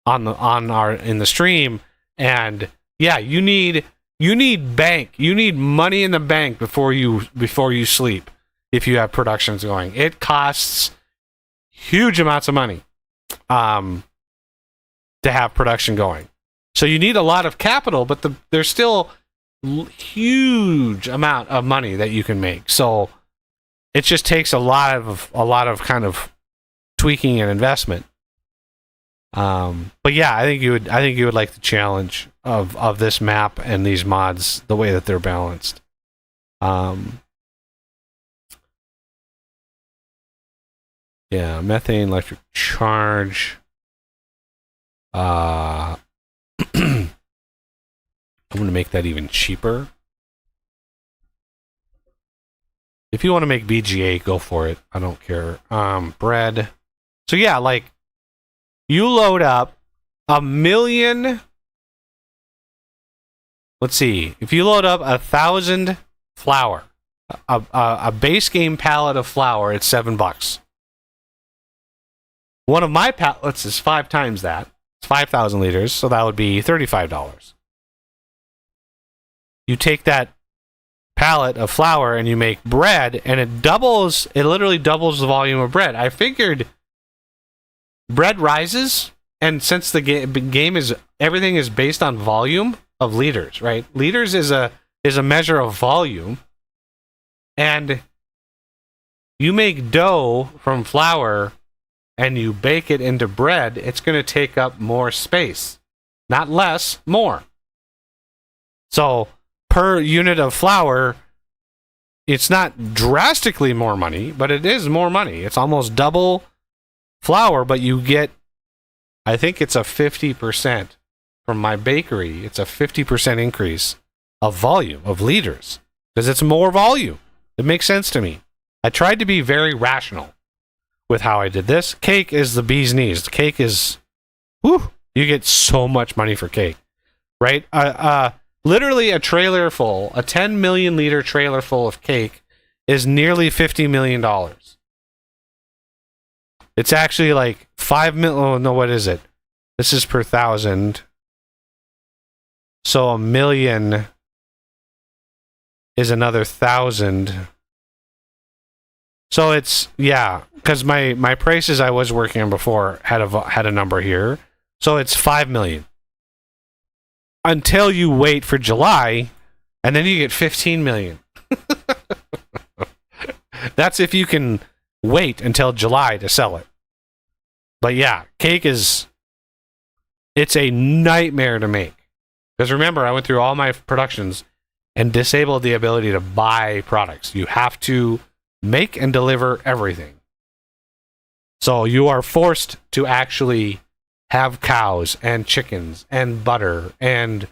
in the stream. And yeah, you need bank. You need money in the bank before you sleep if you have productions going. It costs huge amounts of money to have production going. So you need a lot of capital, but there's still huge amount of money that you can make. So it just takes a lot of kind of tweaking and investment. But yeah, I think you would like the challenge of this map and these mods, the way that they're balanced. Yeah, methane, electric charge. I'm going to make that even cheaper. If you want to make BGA, go for it. I don't care. Bread. So yeah, like, you load up 1 million. Let's see. If you load up 1,000 flour, a base game pallet of flour, it's $7. One of my pallets is 5 times that. It's 5,000 liters, so that would be $35. You take that pallet of flour and you make bread, and it literally doubles the volume of bread. I figured bread rises, and since the game is, everything is based on volume of liters, right? Liters is a measure of volume, and you make dough from flour and you bake it into bread, it's going to take up more space. Not less, more. So, per unit of flour, it's not drastically more money, but it is more money. It's almost double flour, but you get, I think it's a 50% from my bakery. It's a 50% increase of volume, of liters, because it's more volume. It makes sense to me. I tried to be very rational with how I did this. Cake is the bee's knees. The cake is, whew, you get so much money for cake, right? Literally a trailer full, a 10 million liter trailer full of cake is nearly $50 million. It's actually like 5 million. Oh, no, what is it? This is per thousand. So a million is another 1,000. So it's, yeah, because my prices I was working on before had a number here. So it's 5 million. Until you wait for July, and then you get 15 million. That's if you can wait until July to sell it. But yeah, cake it's a nightmare to make. Because remember, I went through all my productions and disabled the ability to buy products. You have to make and deliver everything. So you are forced to actually have cows and chickens and butter and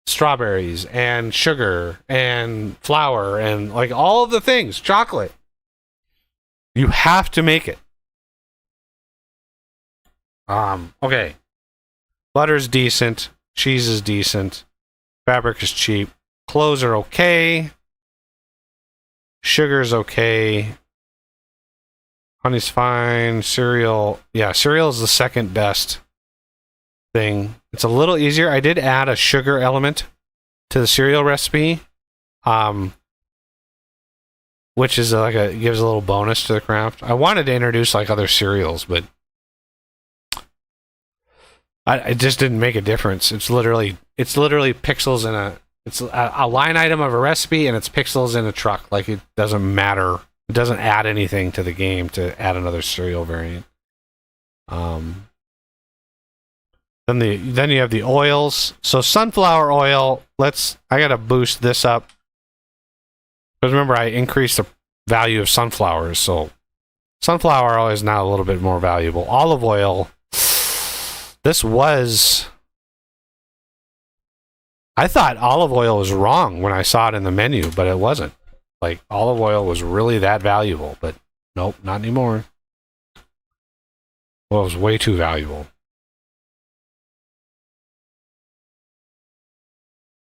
strawberries and sugar and flour and like all of the things, chocolate. You have to make it. Okay. Butter's decent. Cheese is decent. Fabric is cheap. Clothes are okay. Sugar's okay. Honey's fine. Cereal. Yeah, cereal is the second best thing. It's a little easier. I did add a sugar element to the cereal recipe. Which is gives a little bonus to the craft. I wanted to introduce like other cereals, but it just didn't make a difference. It's literally pixels in it's a line item of a recipe, and it's pixels in a truck. Like, it doesn't matter. It doesn't add anything to the game to add another cereal variant. Then you have the oils. So sunflower oil. I gotta boost this up. Because remember, I increased the value of sunflowers, so sunflower oil is now a little bit more valuable. Olive oil. I thought olive oil was wrong when I saw it in the menu, but it wasn't. Like, olive oil was really that valuable, but nope, not anymore. Well, it was way too valuable.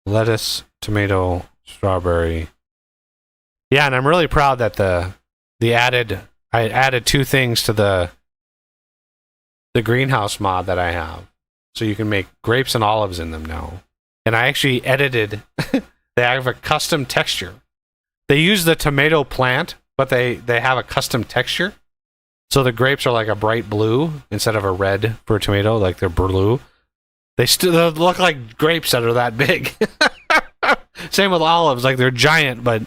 Lettuce, tomato, strawberry. Yeah, and I'm really proud that I added two things to the greenhouse mod that I have. So you can make grapes and olives in them now. And I actually edited, they have a custom texture. They use the tomato plant, but they have a custom texture. So the grapes are like a bright blue instead of a red for a tomato, like they're blue. They look like grapes that are that big. Same with olives, like they're giant, but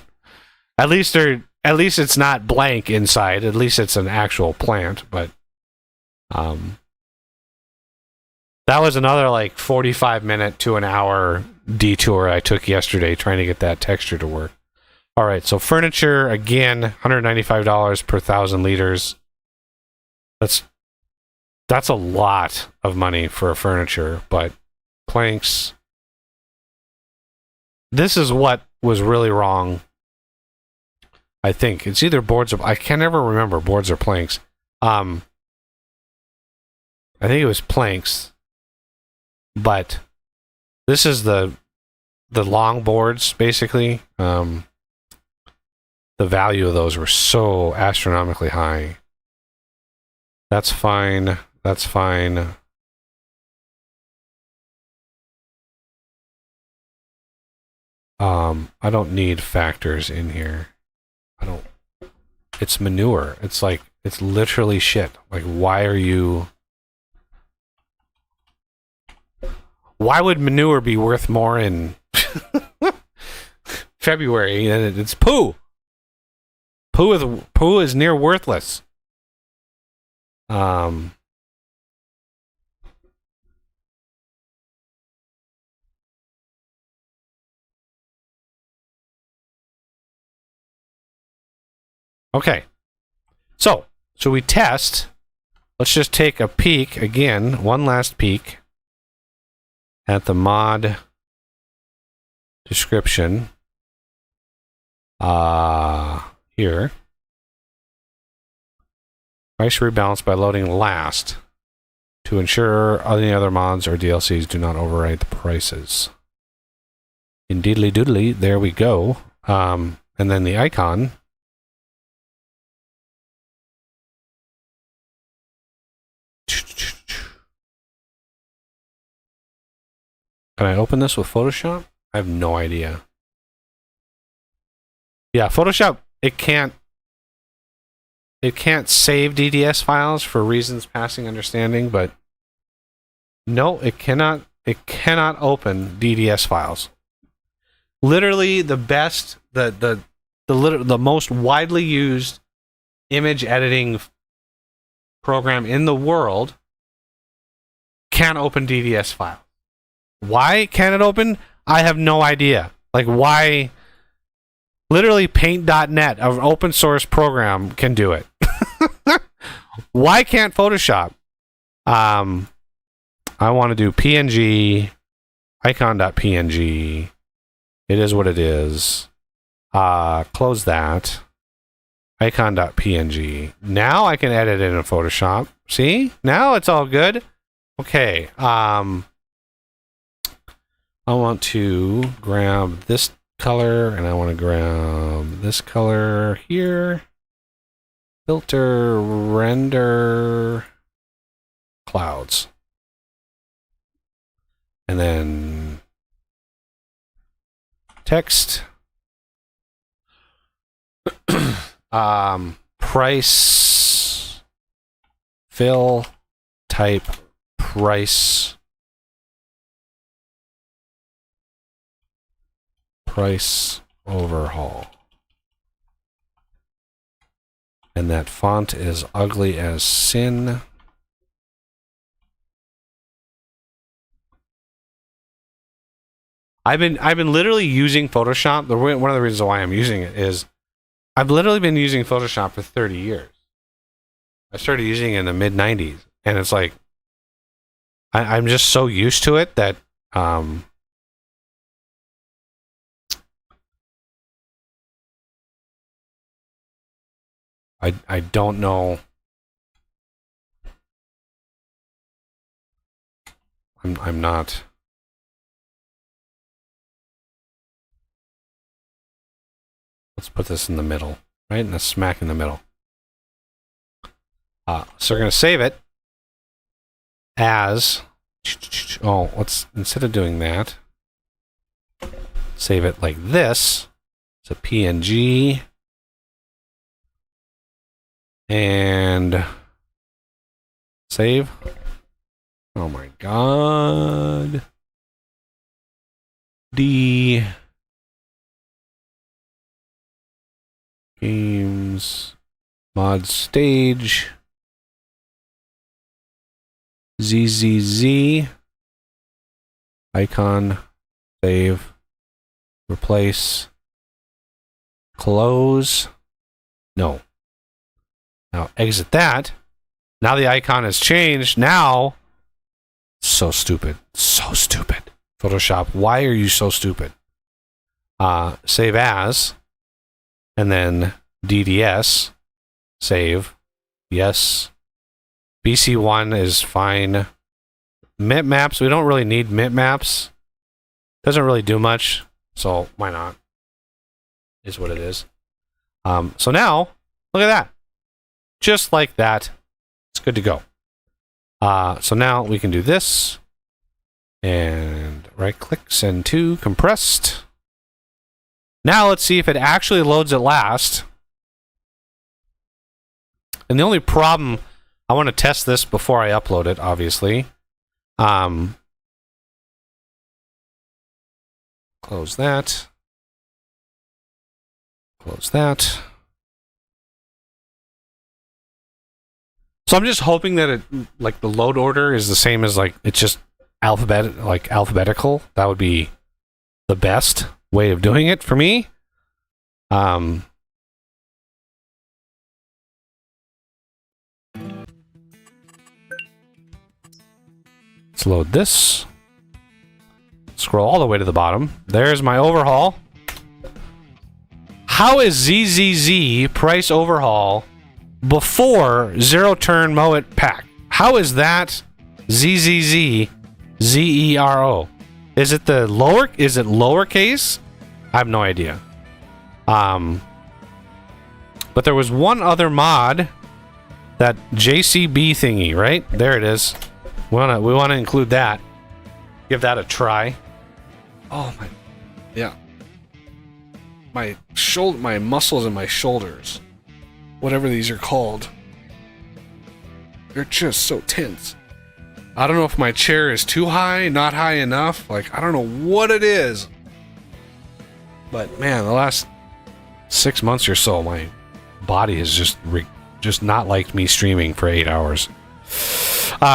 at least it's not blank inside. At least it's an actual plant, but that was another like 45-minute to an hour detour I took yesterday trying to get that texture to work. All right, so furniture, again, $195 per 1,000 liters. That's a lot of money for a furniture, but planks. This is what was really wrong. I think it's either boards or I can never remember boards or planks. I think it was planks. But this is the long boards, basically. The value of those were so astronomically high. That's fine. That's fine. I don't need factors in here. I don't. It's manure. It's like, it's literally shit. Like, why would manure be worth more in February than it's poo? Poo is near worthless. Okay. So we test. Let's just take a peek again, one last peek at the mod description. Here. Price rebalance by loading last to ensure any other mods or DLCs do not override the prices. Indeedly doodly, there we go. And then the icon. Can I open this with Photoshop? I have no idea. Yeah, Photoshop, it can't save DDS files for reasons passing understanding, but no, it cannot open DDS files. Literally the best, the most widely used image editing program in the world can't open DDS files. Why can't it open? I have no idea. Like, why? Literally paint.net, an open source program, can do it. Why can't Photoshop? I want to do PNG, icon.png. It is what it is. Close that. Icon.png. Now I can edit it in Photoshop. See? Now it's all good. Okay. I want to grab this color, and I want to grab this color here. Filter, render, clouds. And then text. Price, fill, type, price. Price overhaul. And that font is ugly as sin. I've been literally using Photoshop. One of the reasons why I'm using it is I've literally been using Photoshop for 30 years. I started using it in the mid 90s, and it's like I'm just so used to it that I don't know. I'm not. Let's put this in the middle, right? In the smack in the middle. So we're going to save it as, instead of doing that, save it like this. It's a PNG. And save. Oh my god. D games mod stage ZZZ icon save replace close. No. Now exit that. Now the icon has changed. Now, so stupid. So stupid. Photoshop, why are you so stupid? Save as. And then DDS. Save. Yes. BC1 is fine. Mip maps, we don't really need mip maps. Doesn't really do much. So why not? Is what it is. So now, look at that. Just like that, it's good to go. So now we can do this, and right-click, send to compressed, Now let's see if it actually loads at last. And the only problem, I want to test this before I upload it, obviously. Close that. Close that. So I'm just hoping that it, like, the load order is the same as, like, it's just alphabetical. That would be the best way of doing it for me. Let's load this. Scroll all the way to the bottom. There's my overhaul. How is ZZZ price overhaul before zero turn mow it pack? How is that ZZZ ZERO? Is it lowercase? I have no idea. But there was one other mod, that JCB thingy, right? There it is. We want to include that. Give that a try. Oh my, yeah. My muscles in my shoulders, whatever these are called, they're just so tense. I don't know if my chair is too high, not high enough. Like, I don't know what it is. But man, the last 6 months or so, my body has just not liked me streaming for 8 hours.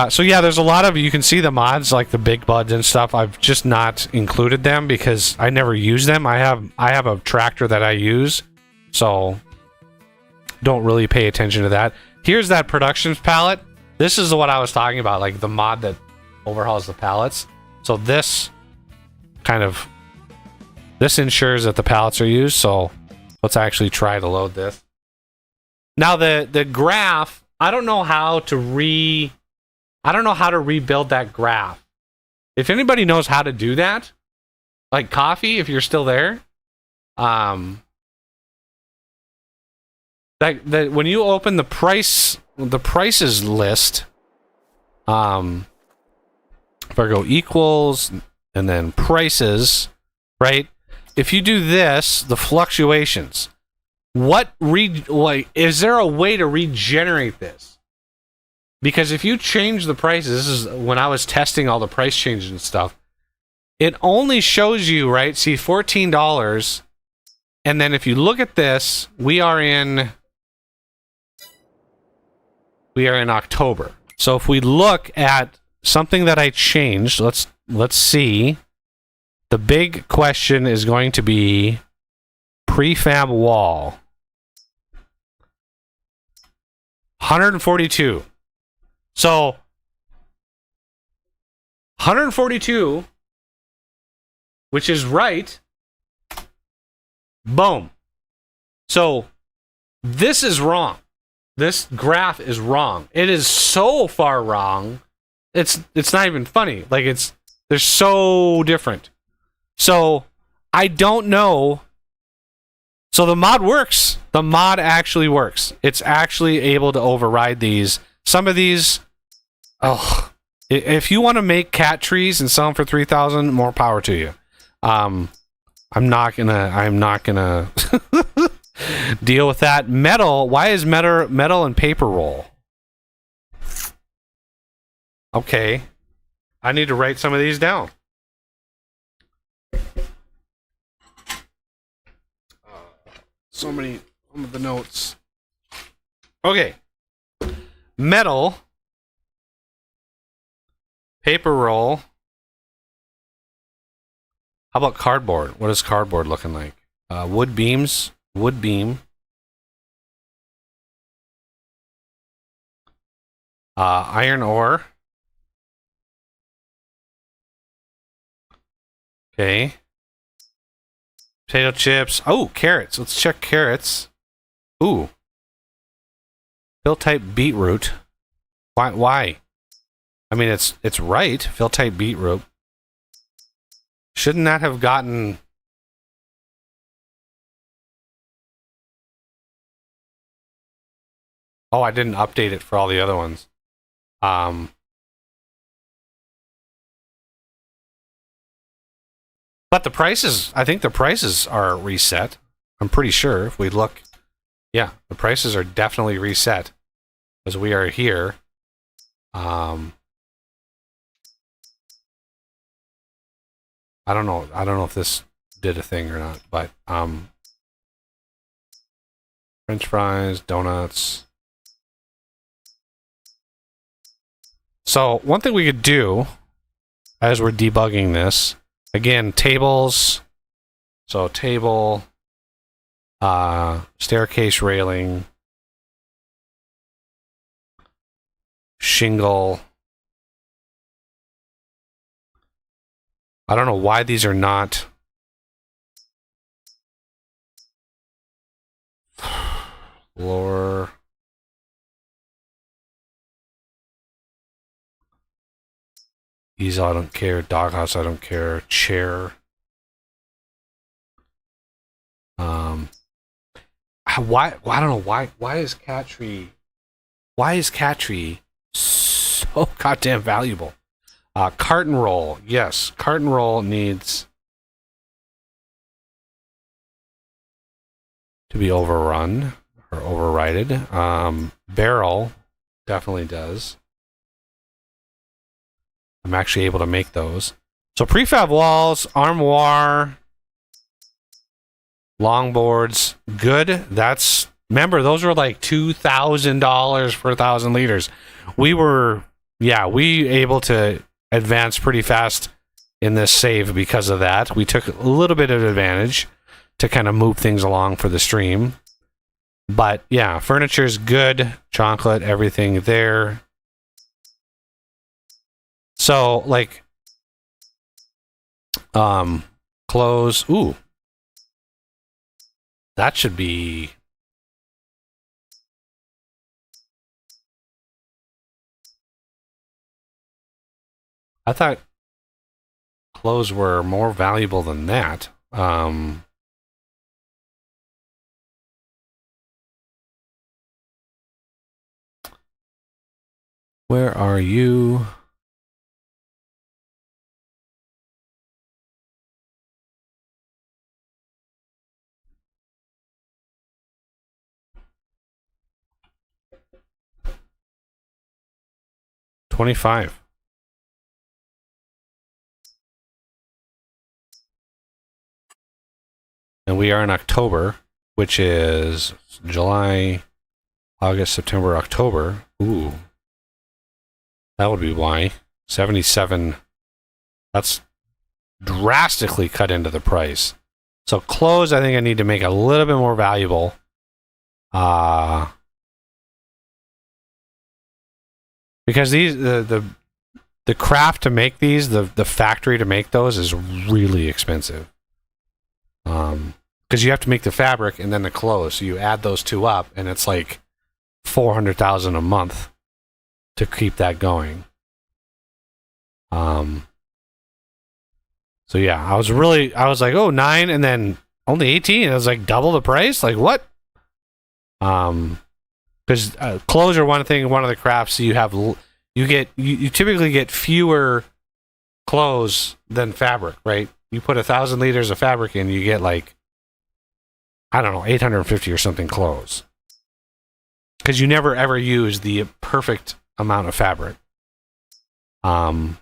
So yeah, there's a lot of, you can see the mods, like the big buds and stuff. I've just not included them because I never use them. I have a tractor that I use, so don't really pay attention to that. Here's that productions palette. This is what I was talking about, like the mod that overhauls the pallets. So this ensures that the pallets are used. So let's actually try to load this. Now the graph, I don't know how to rebuild that graph. If anybody knows how to do that, like Coffee, if you're still there, that when you open the prices list, if I go equals and then prices, right? If you do this, the fluctuations, is there a way to regenerate this? Because if you change the prices, this is when I was testing all the price changes and stuff, it only shows you, right? See, $14. And then if you look at this, we are in October. So if we look at something that I changed, let's see. The big question is going to be prefab wall. 142. So 142, which is right. Boom. So this is wrong. This graph is wrong. It is so far wrong. It's not even funny. Like they're so different. So I don't know. So the mod works. The mod actually works. It's actually able to override these. Some of these, if you want to make cat trees and sell them for 3,000, more power to you. I'm not gonna deal with that. Metal. Why is metal and paper roll? Okay, I need to write some of these down. Some of the notes. Okay. Metal, paper roll. How about cardboard? What is cardboard looking like? Wood beams, wood beam. Iron ore. Okay. Potato chips. Oh, carrots. Let's check carrots. Ooh. Fill type beetroot. Why? I mean, it's right. Fill type beetroot. Shouldn't that have gotten... Oh, I didn't update it for all the other ones. But the prices, I think the prices are reset. I'm pretty sure if we look, yeah, the prices are definitely reset as we are here. I don't know. I don't know if this did a thing or not, but French fries, donuts. So one thing we could do as we're debugging this, again, tables. So table, staircase railing, shingle. I don't know why these are not floor. Easel, I don't care. Doghouse, I don't care. Chair. Why I don't know why is cat tree so goddamn valuable? Carton roll, yes, carton roll needs to be overrun or overrided. Barrel definitely does. I'm actually able to make those. So prefab walls, armoire, longboards, good. That's, remember, those were like $2,000 per 1,000 liters. We able to advance pretty fast in this save because of that. We took a little bit of advantage to kind of move things along for the stream. But yeah, furniture's good. Chocolate, everything there. So like clothes, ooh. That should be I thought clothes were more valuable than that. Where are you? $25. And we are in October, which is July, August, September, October. Ooh. That would be why. 77. That's drastically cut into the price. So clothes, I think I need to make a little bit more valuable. Because these the craft to make these, the factory to make those is really expensive. Because you have to make the fabric and then the clothes. So you add those two up, and it's like $400,000 a month to keep that going. So yeah, I was like, oh, 9, and then only 18. I was like, double the price. Like what? Because clothes are one of the crafts you have. You typically get fewer clothes than fabric, right? You put 1,000 liters of fabric in, you get like, I don't know, 850 or something clothes. Because you never ever use the perfect amount of fabric. So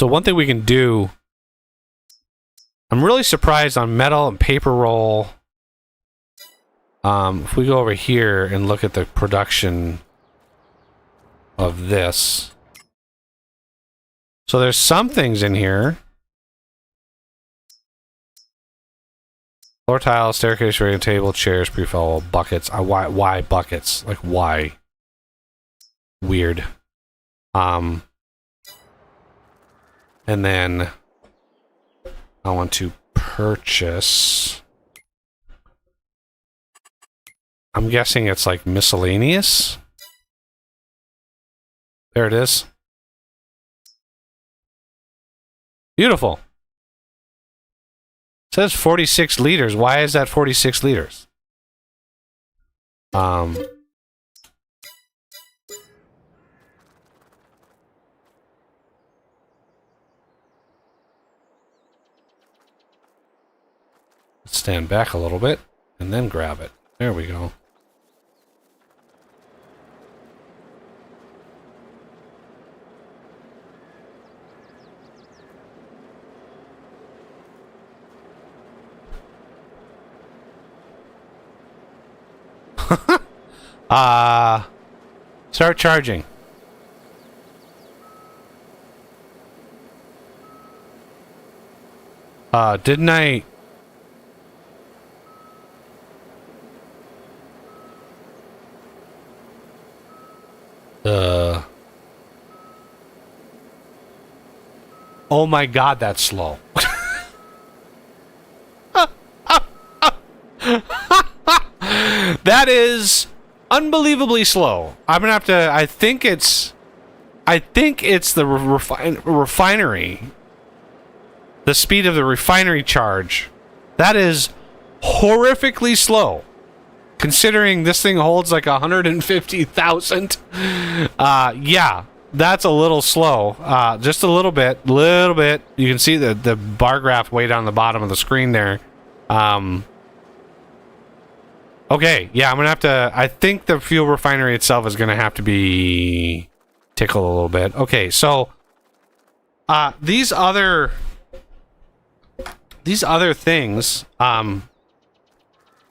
one thing we can do, I'm really surprised on metal and paper roll. If we go over here and look at the production of this. So there's some things in here. Floor tile, staircase, rating table, chairs, prefab, buckets. Why buckets? Like why? Weird. And then I want to purchase. I'm guessing it's like miscellaneous. There it is. Beautiful. It says 46 liters. Why is that 46 liters? stand back a little bit and then grab it. There we go. Start charging. Didn't I? Oh my god, that's slow. That is unbelievably slow. I'm gonna have to. I think it's the refinery. The speed of the refinery charge. That is horrifically slow. Considering this thing holds like 150,000. Yeah, that's a little slow. Just a little bit. You can see the bar graph way down the bottom of the screen there. Okay, yeah, I'm gonna have to. I think the fuel refinery itself is gonna have to be tickled a little bit. Okay, so these other things.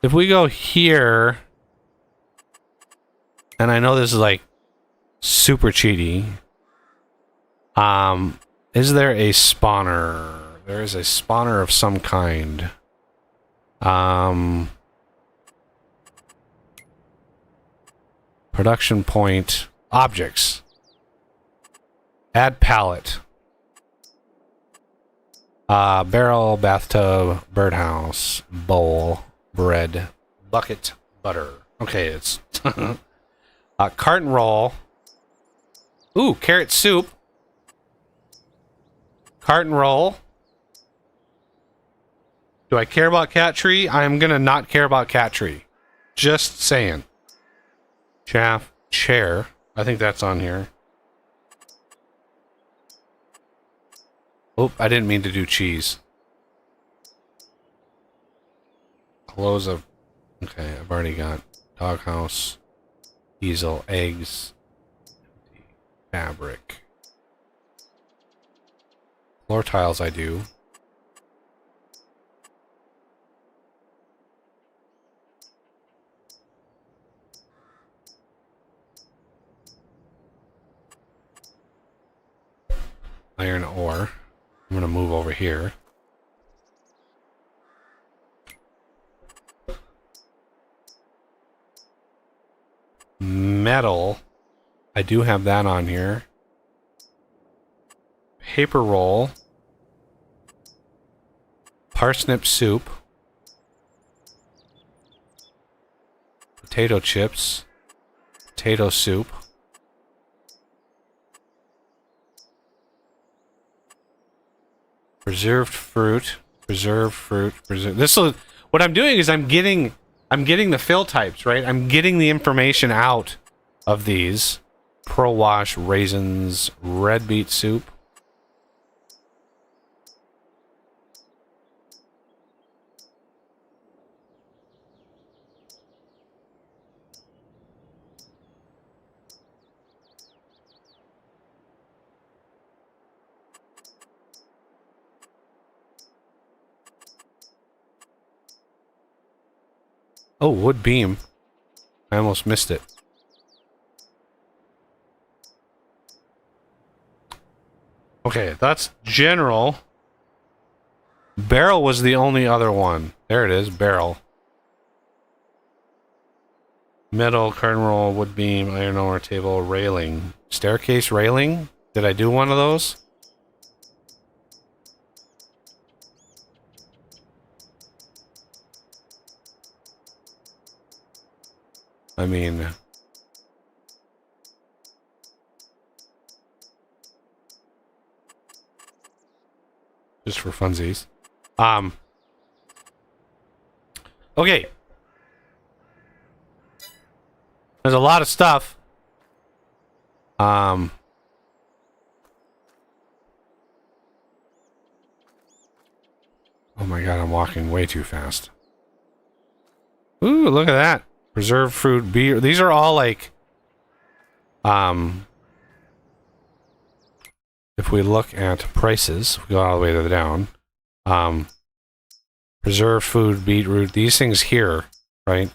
If we go here, and I know this is like super cheaty. Is there a spawner? There is a spawner of some kind. Production point, objects. Add pallet. Barrel, bathtub, birdhouse, bowl, bread, bucket, butter. Okay, it's carton roll. Ooh, carrot soup. Carton roll. Do I care about cat tree? I'm gonna not care about cat tree. Just saying. Chaff, chair. I think that's on here. Oh, I didn't mean to do cheese. Close of. Okay, I've already got doghouse, easel, eggs, fabric. Floor tiles I do. Iron ore. I'm gonna move over here. Metal. I do have that on here. Paper roll. Parsnip soup. Potato chips. Potato soup. Preserved fruit. This will. What I'm doing is I'm getting the fill types, right? I'm getting the information out of these. Pearl wash, raisins, red beet soup. Oh, wood beam. I almost missed it. Okay, that's general. Barrel was the only other one. There it is, barrel. Metal, curtain roll, wood beam, iron ore, table, railing. Staircase railing? Did I do one of those? I mean... just for funsies. Okay. There's a lot of stuff. Oh my god, I'm walking way too fast. Ooh, look at that. Preserved fruit, beer. These are all like, if we look at prices, we go all the way to the down. Preserved food, beetroot, these things here, right?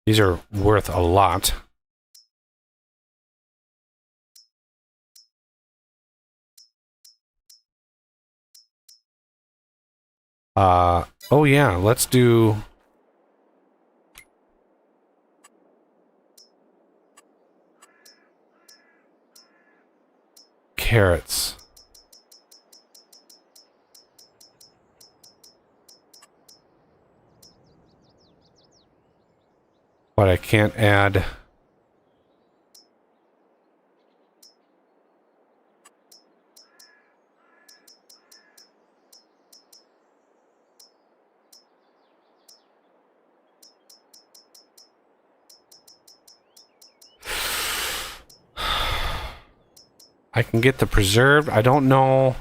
These are worth a lot. Oh yeah, let's do... carrots. But I can't add... I can get the preserved. I don't know.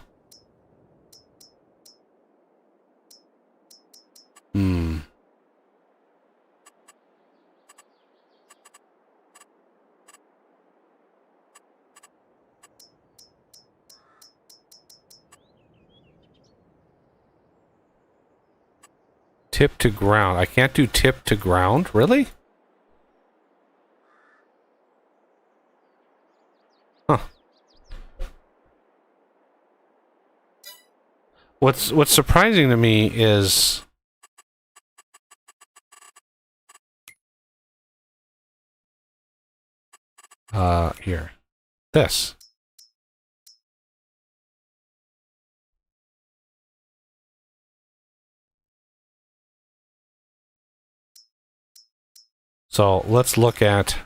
Tip to ground. I can't do tip to ground? Really? Huh. What's surprising to me is here. This. So let's look at...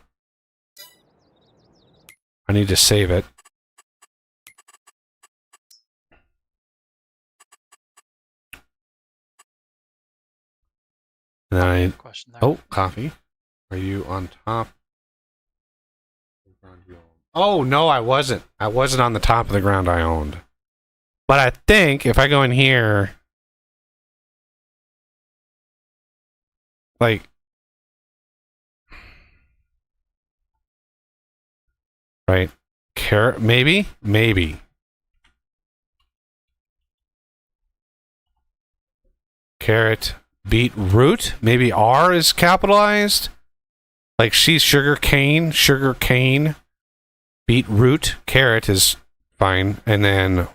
I need to save it. And then I... Question there. Oh, coffee. Are you on top? Oh, no, I wasn't. I wasn't on the top of the ground I owned. But I think if I go in here... like... right? Carrot, maybe? Maybe. Carrot, beetroot? Maybe R is capitalized? Like she's sugar cane, beetroot, carrot is fine, and then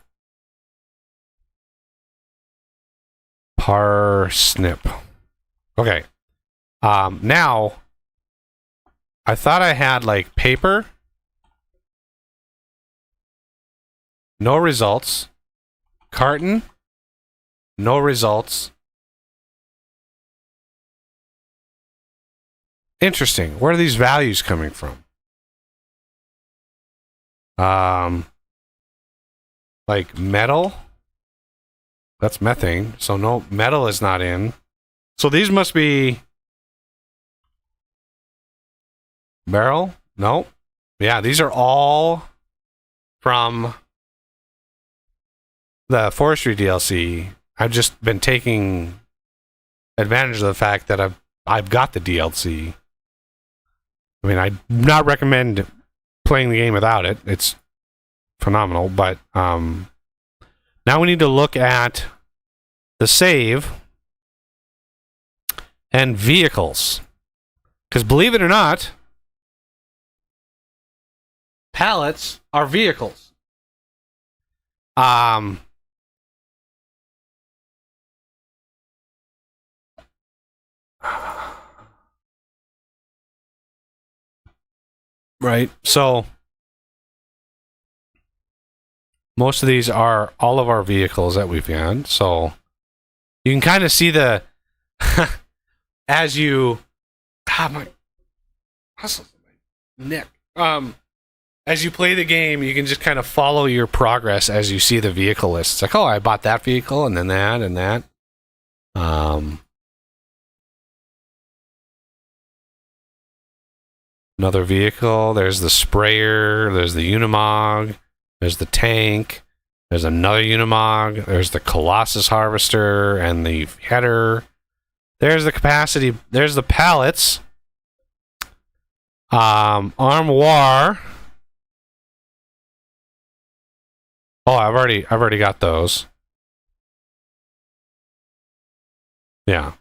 parsnip. Okay. Now I thought I had like paper. No results. Carton. No results. Interesting. Where are these values coming from? Like metal. That's methane. So no, metal is not in. So these must be barrel? No. Yeah, these are all from the forestry DLC. I've just been taking advantage of the fact that I've got the DLC. I mean, I'd not recommend playing the game without it. It's phenomenal, but now we need to look at the save and vehicles. Because believe it or not, pallets are vehicles. Right. So most of these are all of our vehicles that we've had. So you can kind of see the as you my neck. As you play the game, you can just kind of follow your progress as you see the vehicle list. It's like, oh, I bought that vehicle and then that and that. Another vehicle. There's the sprayer. There's the Unimog. There's the tank. There's another Unimog. There's the Colossus harvester and the header. There's the capacity. There's the pallets. Armoire. Oh, I've already got those. Yeah,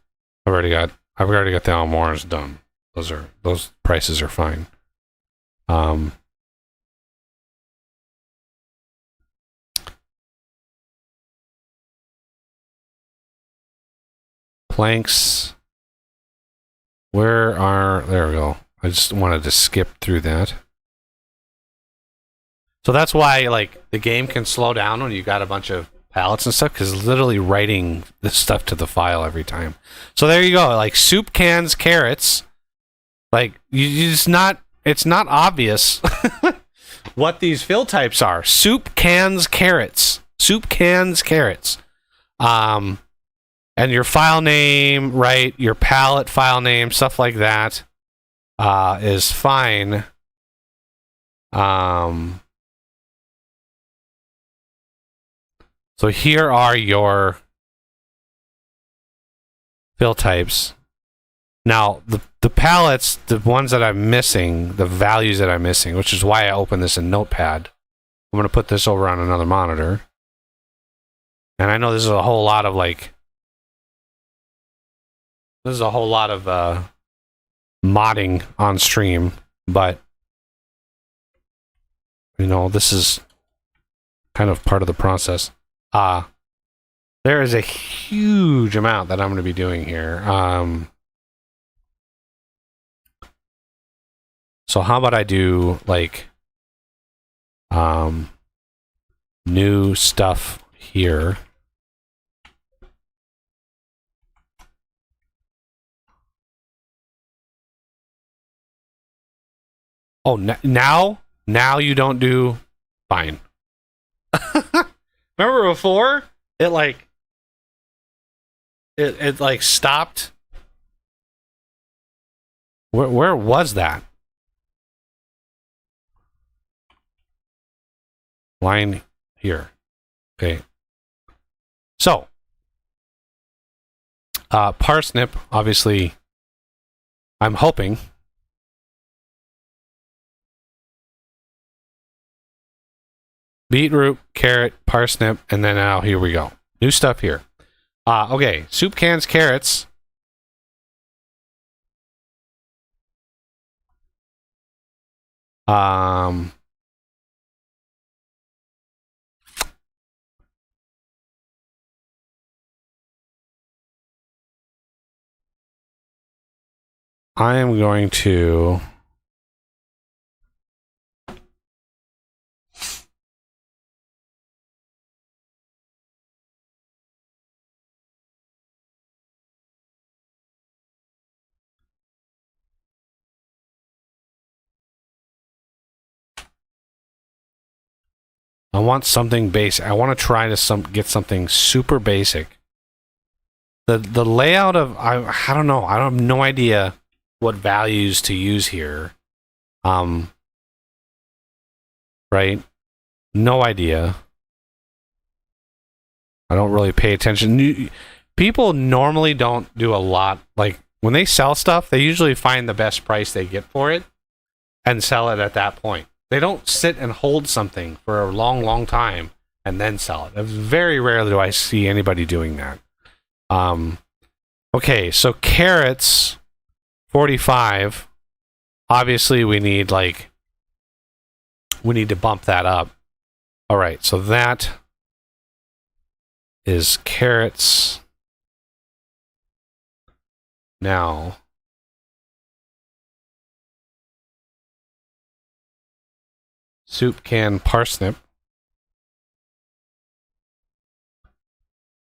I've already got the armoires done. Those prices are fine. Planks. There we go. I just wanted to skip through that. So that's why, like, the game can slow down when you got a bunch of pallets and stuff, because literally writing this stuff to the file every time. So there you go. Like, soup cans, carrots. Like, it's not obvious what these fill types are. Soup cans, carrots. Soup cans, carrots. And your file name, right? Your palette file name, stuff like that, is fine. So here are your fill types. Now, the palettes, the ones that I'm missing, the values that I'm missing, which is why I opened this in Notepad. I'm going to put this over on another monitor. And I know this is a whole lot of, like, modding on stream, but, you know, this is kind of part of the process. There is a huge amount that I'm going to be doing here. So how about I do, like, new stuff here. Oh, now you don't do fine. Remember before it like stopped. Where was that line here? Okay. So, parsnip. Obviously, I'm hoping. Beetroot, carrot, parsnip, and then now here we go. New stuff here. Okay, soup cans, carrots. I am going to I want something basic. I want to try to get something super basic. The layout of I don't know. I have no idea what values to use here. Right? No idea. I don't really pay attention. People normally don't do a lot. Like, when they sell stuff, they usually find the best price they get for it and sell it at that point. They don't sit and hold something for a long, long time and then sell it. Very rarely do I see anybody doing that. Okay, so carrots, 45. Obviously, we need to bump that up. All right, so that is carrots. Now, soup can parsnip.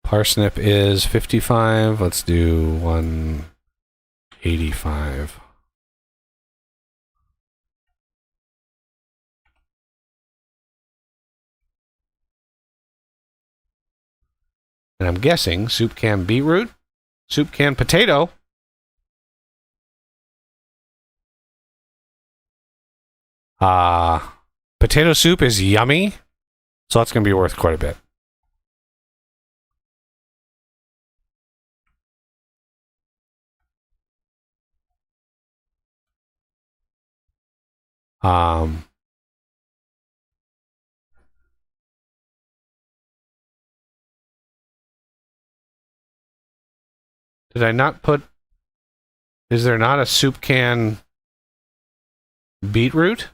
Parsnip is 55. Let's do 185. And I'm guessing soup can beetroot, soup can potato. Potato soup is yummy, so that's going to be worth quite a bit. Um, did I not put... Is there not a soup can beetroot?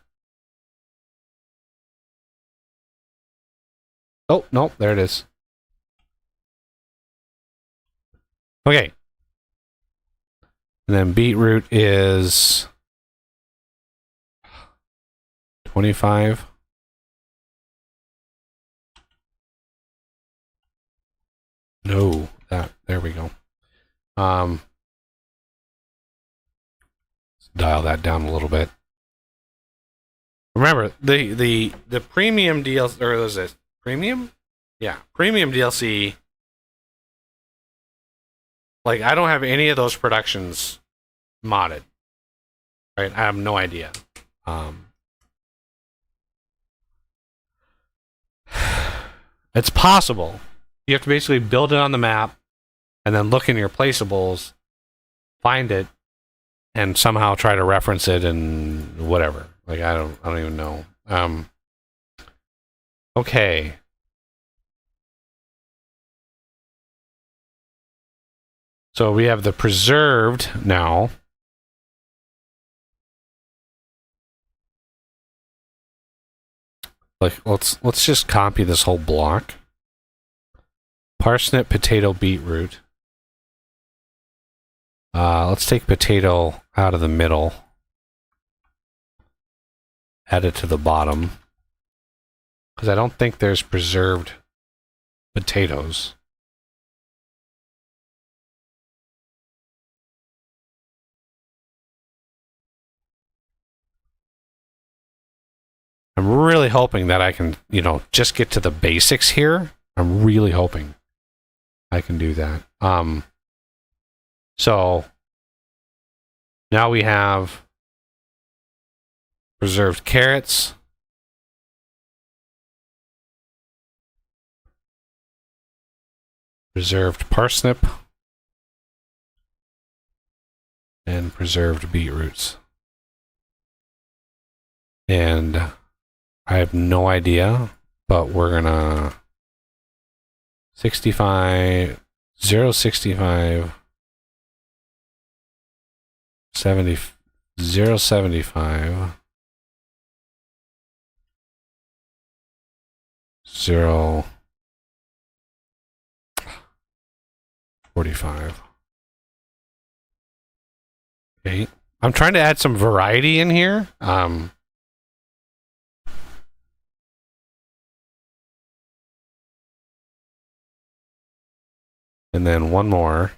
Oh, no, there it is. Okay. And then beetroot is 25. No, there we go. Let's dial that down a little bit. Remember, the premium DLC, or is it premium? Yeah, premium DLC. Like, I don't have any of those productions modded. Right? I have no idea. It's possible. You have to basically build it on the map and then look in your placeables, find it, and somehow try to reference it and whatever. Like, I don't even know. Okay. So we have the preserved now. Like, let's just copy this whole block. Parsnip, potato, beetroot. Let's take potato out of the middle. Add it to the bottom. Because I don't think there's preserved potatoes. I'm really hoping that I can, just get to the basics here. I'm really hoping I can do that. So now we have preserved carrots, preserved parsnip, and preserved beetroots. And I have no idea, but we're gonna 65, 065, 70, 075, 045. Okay. I'm trying to add some variety in here. And then one more.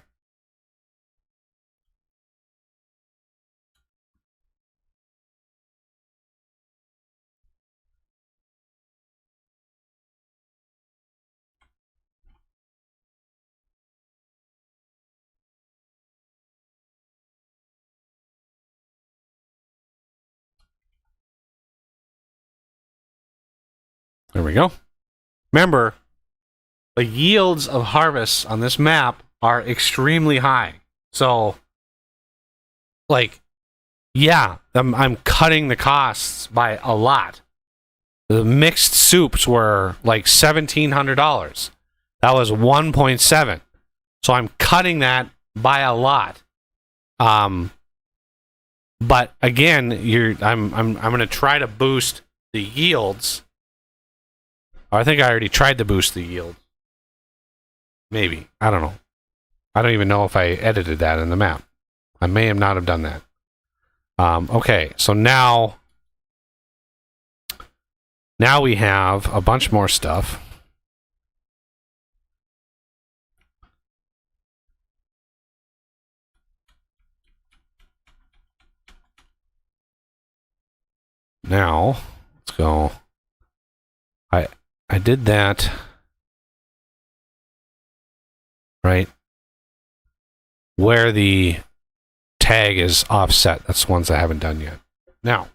There we go. Remember, the yields of harvests on this map are extremely high. So, like, yeah, I'm cutting the costs by a lot. The mixed soups were like $1,700. That was 1.7. So I'm cutting that by a lot. But again, I'm going to try to boost the yields. I think I already tried to boost the yield. Maybe. I don't know. I don't even know if I edited that in the map. I may have not have done that. Okay, so now we have a bunch more stuff. Now, let's go. I did that, right, where the tag is offset. That's the ones I haven't done yet. Now,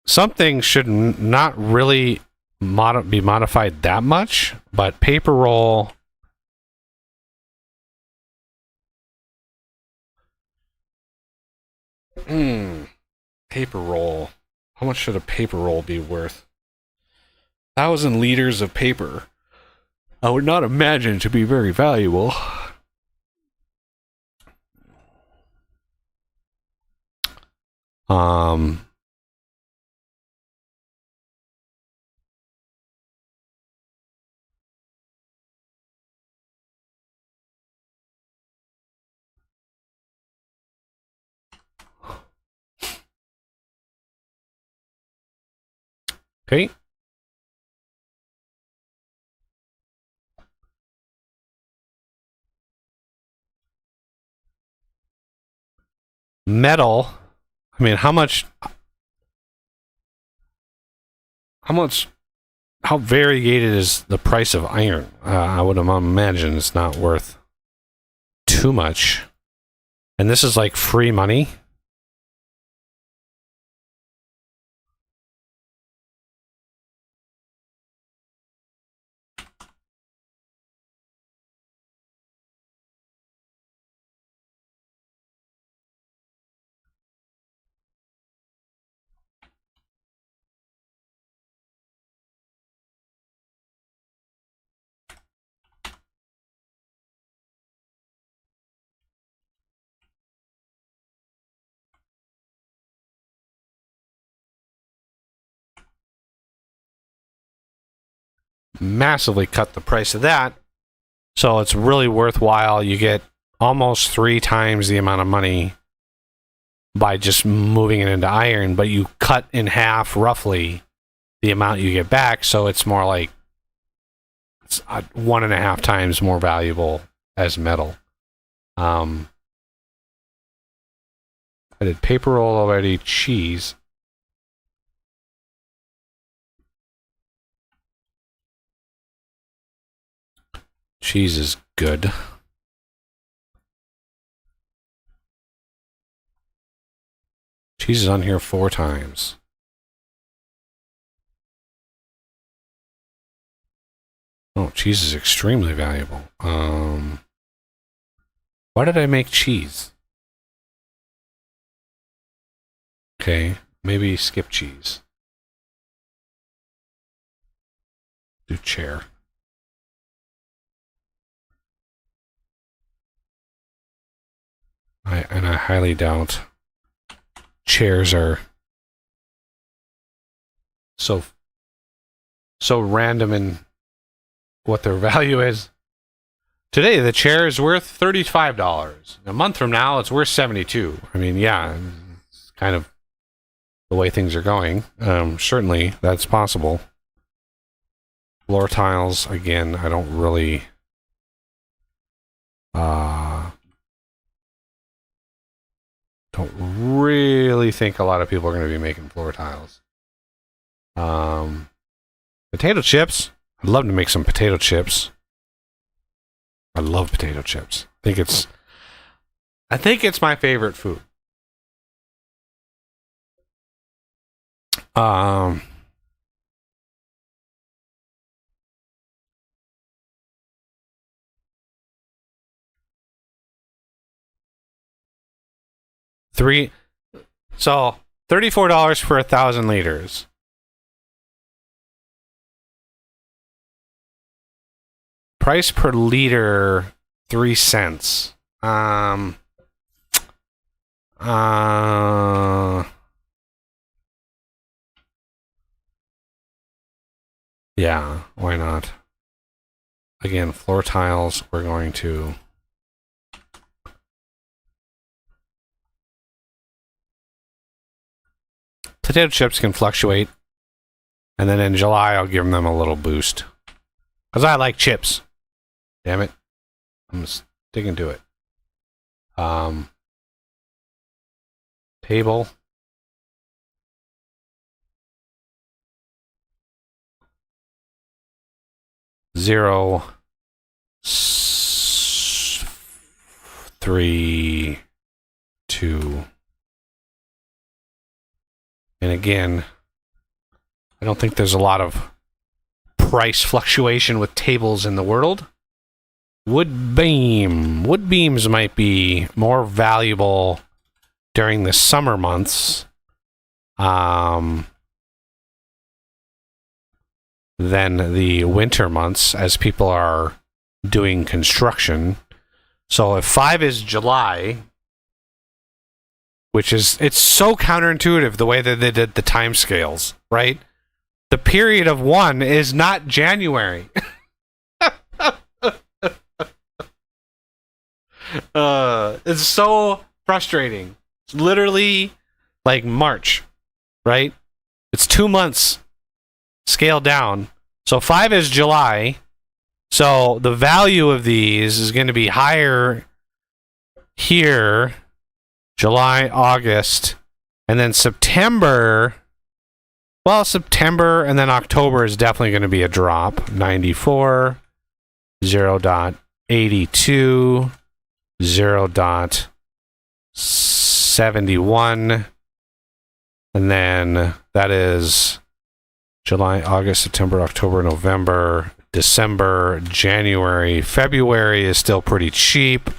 something should not really be modified that much, but paper roll. paper roll. How much should a paper roll be worth? 1,000 liters of paper. I would not imagine to be very valuable. Okay. Metal. I mean, how variegated is the price of iron? I would imagine it's not worth too much. And this is like free money. Massively cut the price of that. So it's really worthwhile. You get almost 3 times the amount of money by just moving it into iron, but you cut in half roughly the amount you get back. So it's more like it's 1.5 times more valuable as metal. I did paper roll already, cheese. Cheese is good. Cheese is on here 4 times. Oh, cheese is extremely valuable. Why did I make cheese? Okay, maybe skip cheese. Do chair. I highly doubt chairs are so random in what their value is. Today, the chair is worth $35. A month from now, it's worth $72. I mean, yeah, it's kind of the way things are going. Certainly, that's possible. Floor tiles, again, I don't really... don't really think a lot of people are going to be making floor tiles. Potato chips. I'd love to make some potato chips. I love potato chips. I think it's my favorite food. So $34 for 1,000 liters. Price per liter, 3 cents. Yeah, why not? Again, floor tiles, we're going to... Potato chips can fluctuate. And then in July, I'll give them a little boost. Because I like chips. Damn it. I'm sticking to it. Table. Zero. 3. 2. And again, I don't think there's a lot of price fluctuation with tables in the world. Wood beam. Wood beams might be more valuable during the summer months than the winter months as people are doing construction. So if 5 is July, which is, it's so counterintuitive the way that they did the time scales, right? The period of 1 is not January. It's so frustrating. It's literally like March, right? It's 2 months scaled down. So 5 is July. So the value of these is going to be higher here, July, August, and then September. Well, September and then October is definitely going to be a drop. 94, 0.82, 0.71, and then that is July, August, September, October, November, December, January. February is still pretty cheap.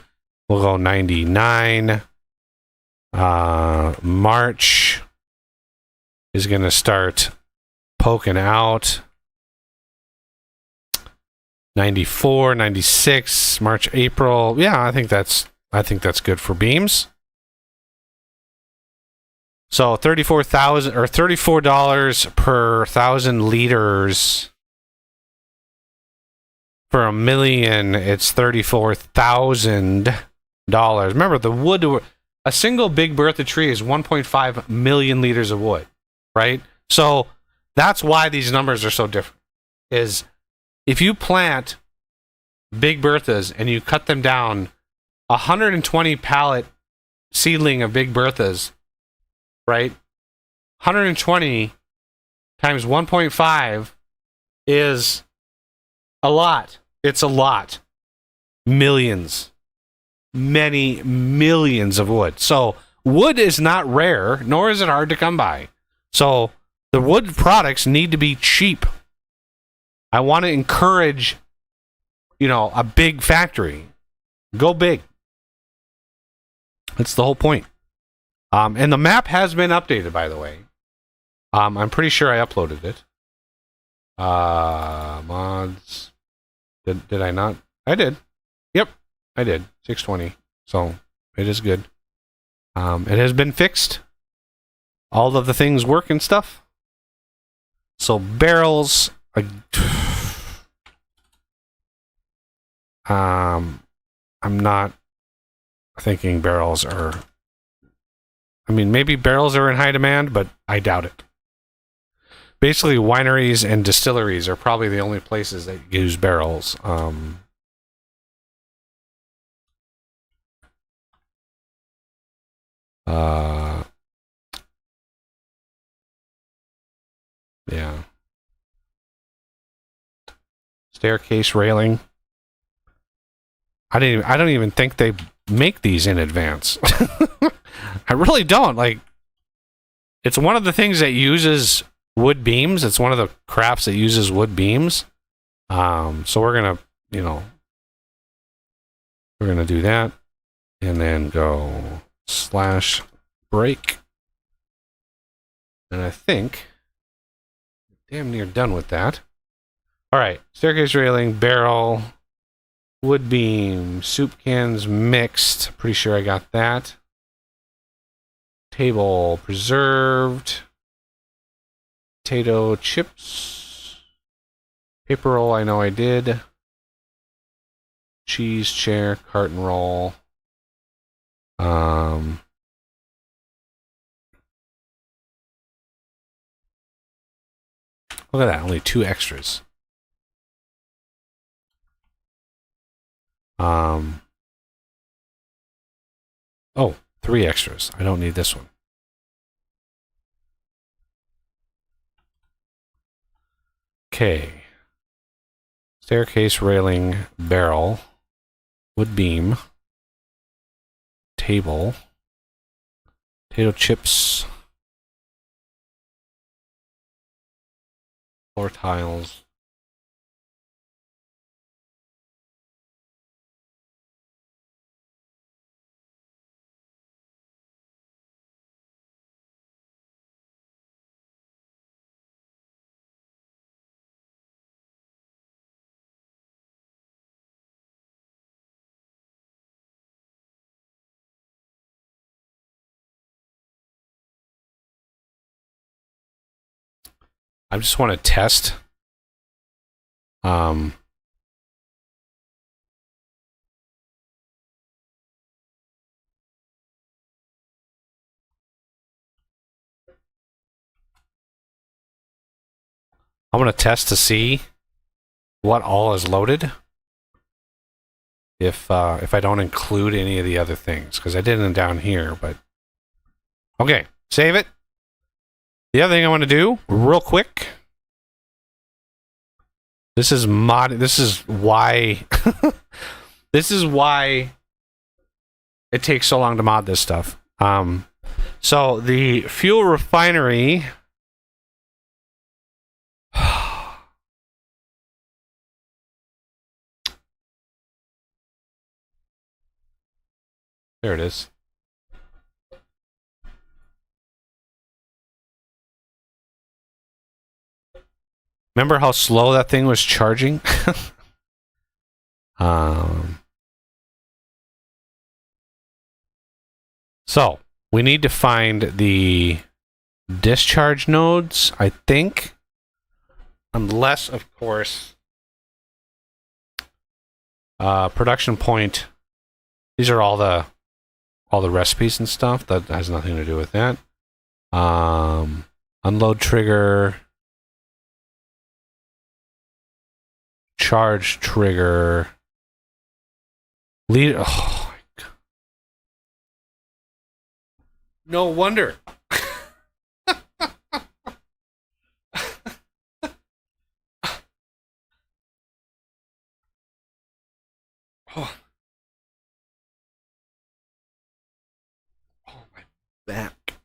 We'll go 99. March is going to start poking out. 94, 96, March, April. Yeah, I think that's good for beams. So 34,000 or $34 per 1,000 liters. For $1 million, it's $34,000. Remember, the wood, a single Big Bertha tree is 1.5 million liters of wood, right? So that's why these numbers are so different. Is if you plant Big Berthas and you cut them down, 120 pallet seedling of Big Berthas, right? 120 times 1.5 is a lot. It's a lot. Millions. Many millions of wood. So wood is not rare, nor is it hard to come by. So the wood products need to be cheap. I want to encourage, a big factory. Go big. That's the whole point. And the map has been updated, by the way. I'm pretty sure I uploaded it. Mods. Did I not? I did. Yep, I did. 620. So it is good. It has been fixed. All of the things work and stuff. So barrels. I'm not thinking barrels are. Maybe barrels are in high demand, but I doubt it. Basically, wineries and distilleries are probably the only places that use barrels. Yeah. Staircase railing. I don't even think they make these in advance. I really don't. It's one of the things that uses wood beams. It's one of the crafts that uses wood beams. So we're gonna do that, and then go /break, and I think damn near done with that. All right, staircase railing, barrel, wood beam, soup cans mixed. Pretty sure I got that. Table preserved. Potato chips. Paper roll, I know I did. Cheese chair, carton roll. Look at that, only 2 extras. Oh, 3 extras. I don't need this one. Okay. Staircase railing, barrel, wood beam, table, potato chips, floor tiles. I just want to test. I want to test to see what all is loaded. If I don't include any of the other things, because I didn't down here, but okay, save it. The other thing I want to do real quick. This is why this is why it takes so long to mod this stuff. So the fuel refinery. There it is. Remember how slow that thing was charging? So we need to find the discharge nodes, I think. Unless, of course, production point. These are all the recipes and stuff. That has nothing to do with that. Unload trigger. Charge trigger. Lead. Oh my God. No wonder. Oh. Oh, my back.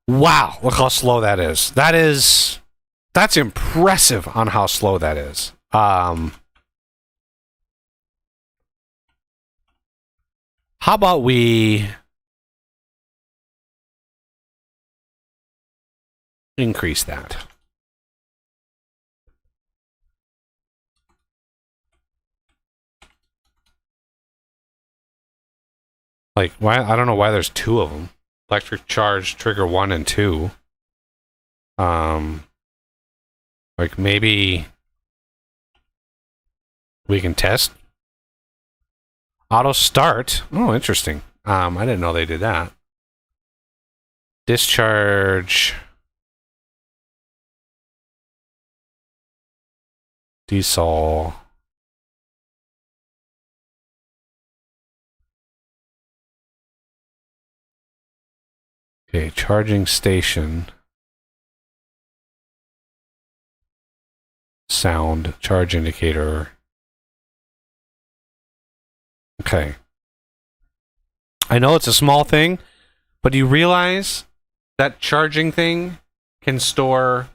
Wow, look how slow that is. That's impressive on how slow that is. How about we increase that? Like, why? I don't know why there's two of them. Electric charge trigger 1 and 2. Like maybe we can test auto start. Oh, interesting. I didn't know they did that. Discharge. Diesel. Okay, charging station. Sound, charge indicator. Okay. I know it's a small thing, but do you realize that charging thing can store...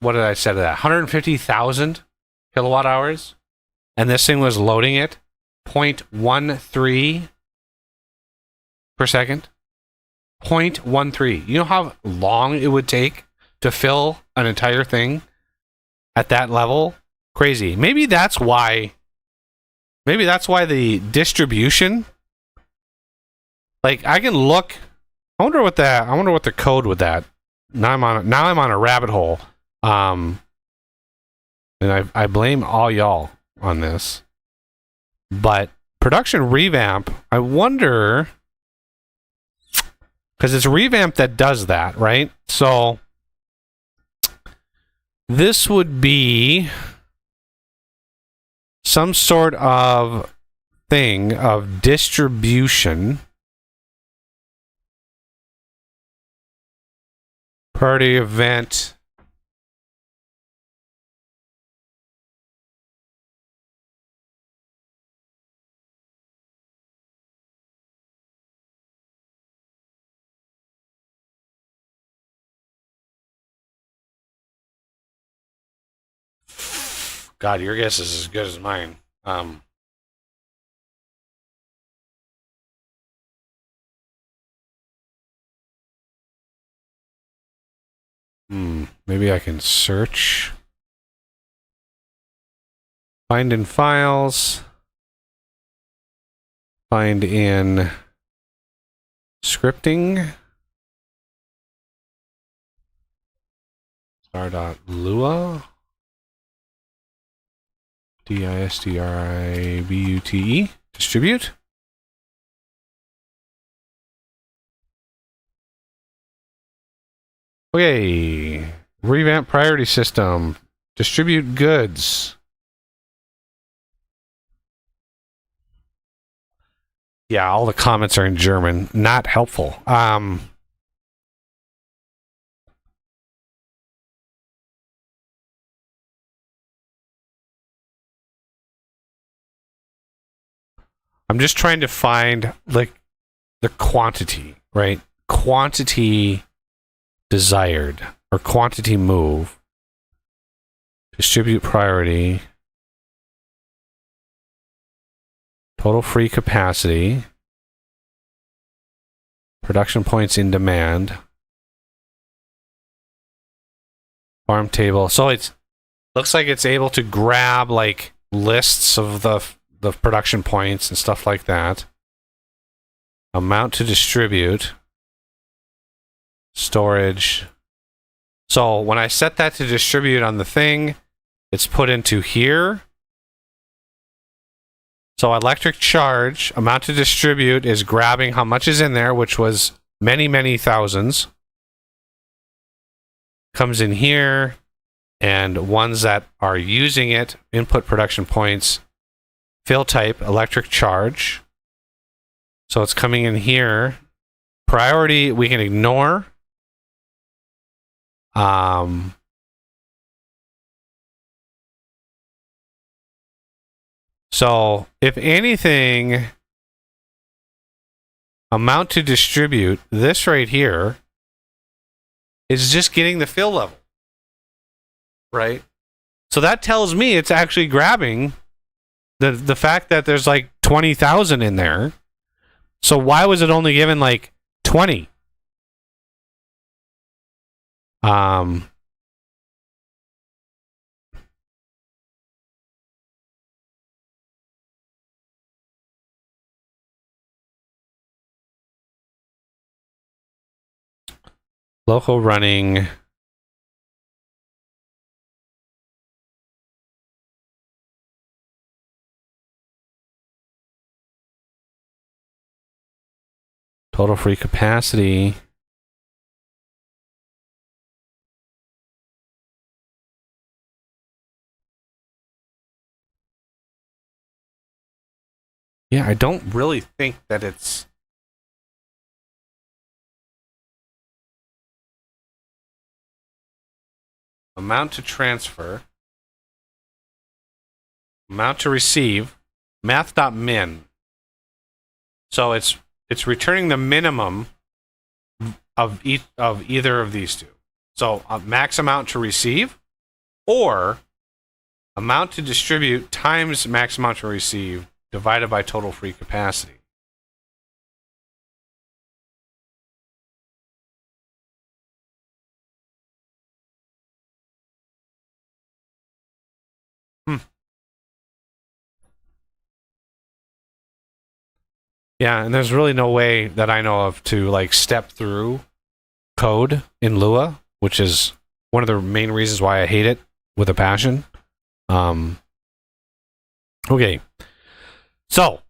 What did I say to that? 150,000 kilowatt hours? And this thing was loading it 0.13 per second? 0.13. You know how long it would take to fill an entire thing at that level? Crazy. Maybe that's why the distribution, like I can look. I wonder what the code with that. Now I'm on a rabbit hole. And I blame all y'all on this. But production revamp, I wonder, because it's revamp that does that, right? So this would be some sort of thing of distribution. Party event. God, your guess is as good as mine. Maybe I can search. Find in files. Find in Scripting. Star.lua. distribute. Distribute. Okay. Revamp priority system. Distribute goods. Yeah, all the comments are in German. Not helpful. I'm just trying to find like the quantity, right? Quantity desired or quantity move. Distribute priority. Total free capacity. Production points in demand. Farm table. So it's looks like it's able to grab like lists of the production points and stuff like that. Amount to distribute. Storage. So when I set that to distribute on the thing, it's put into here. So electric charge, amount to distribute is grabbing how much is in there, which was many, many thousands. Comes in here, and ones that are using it, input production points, fill type, electric charge. So it's coming in here. Priority, we can ignore. So if anything, amount to distribute, this right here is just getting the fill level, right? So that tells me it's actually grabbing the fact that there's like 20,000 in there. So why was it only given like 20? Local running. Total free capacity. Yeah, I don't really think that it's amount to transfer, amount to receive, math.min. So it's returning the minimum of either of these two. So max amount to receive or amount to distribute times max amount to receive divided by total free capacity. Yeah, and there's really no way that I know of to like step through code in Lua, which is one of the main reasons why I hate it with a passion. Okay. So,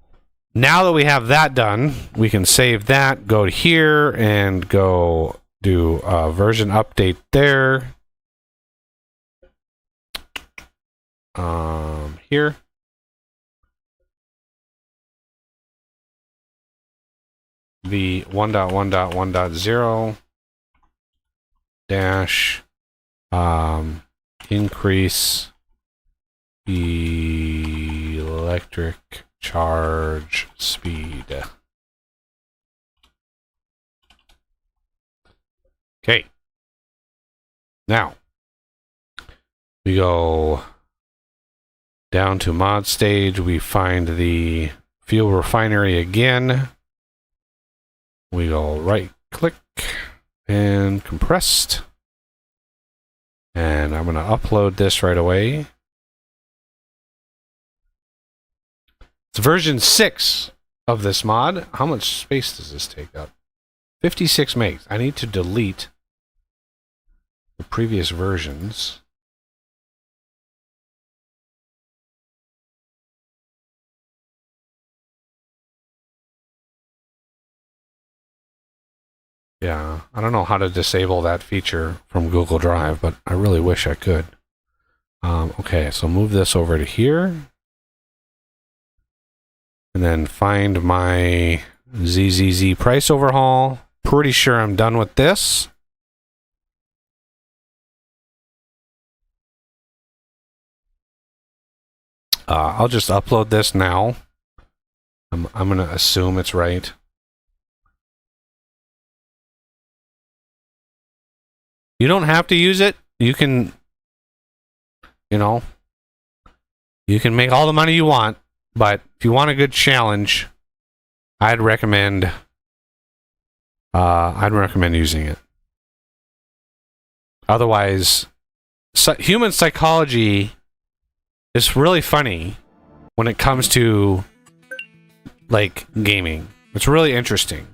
now that we have that done, we can save that, go to here, and go do a version update there. Here. The 1.1.1.0 dash increase electric charge speed. Okay. Now we go down to mod stage. We find the fuel refinery again. We go right click and compressed. And I'm going to upload this right away. It's version 6 of this mod. How much space does this take up? 56 megs. I need to delete the previous versions. Yeah, I don't know how to disable that feature from Google Drive, but I really wish I could. Okay, so move this over to here. And then find my ZZZ price overhaul. Pretty sure I'm done with this. I'll just upload this now. I'm going to assume it's right. You don't have to use it. You can, you can make all the money you want, but if you want a good challenge, I'd recommend using it. Otherwise, human psychology is really funny when it comes to like gaming. It's really interesting.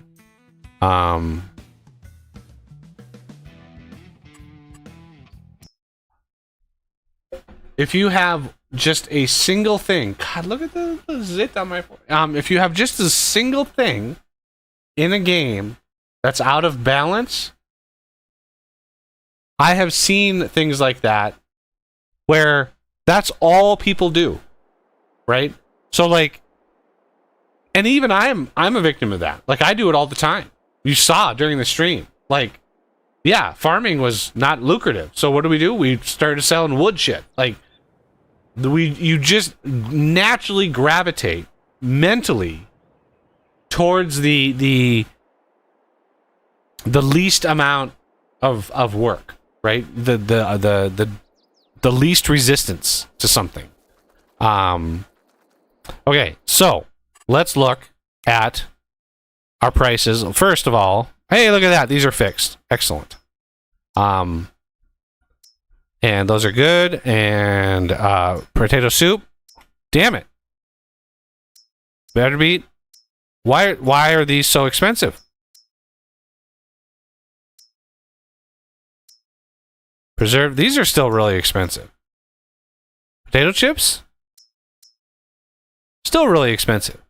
If you have just a single thing, God, look at the zit on my phone. If you have just a single thing in a game that's out of balance, I have seen things like that where that's all people do, right? So like, and even I'm a victim of that. Like I do it all the time. You saw during the stream, like, yeah, farming was not lucrative. So what do? We started selling wood shit. Like you just naturally gravitate mentally towards the least amount of work, right? The least resistance to something. Okay, so let's look at our prices. First of all, hey, look at that. These are fixed. Excellent. And those are good. And potato soup. Damn it. Better beat. Why are these so expensive? Preserve. These are still really expensive. Potato chips? Still really expensive.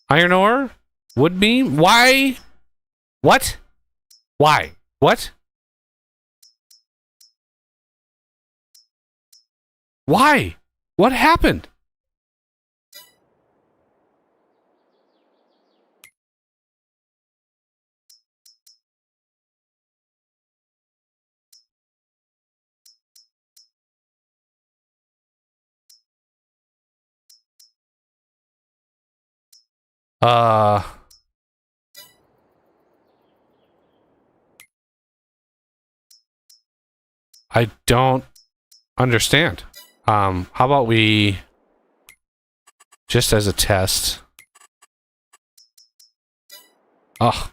Iron ore? Wood beam? Why? What? Why? What? Why? What happened? I don't understand. How about we, just as a test. Ugh.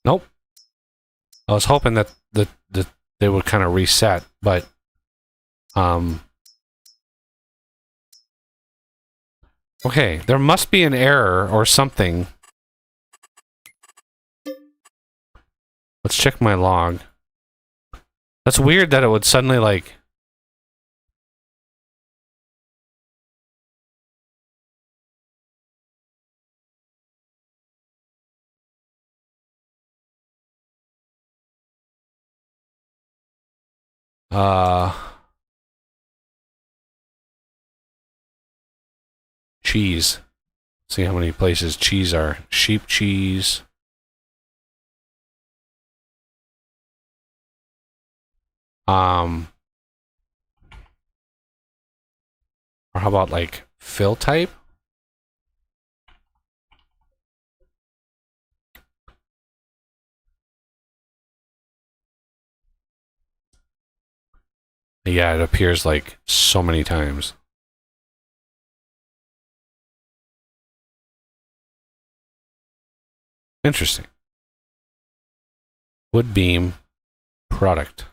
Nope. I was hoping that they would kind of reset, but okay, there must be an error or something. Let's check my log. That's weird that it would suddenly like cheese. See how many places cheese are. Sheep cheese. Or how about like fill type? Yeah, it appears like so many times. Interesting. Wood beam product.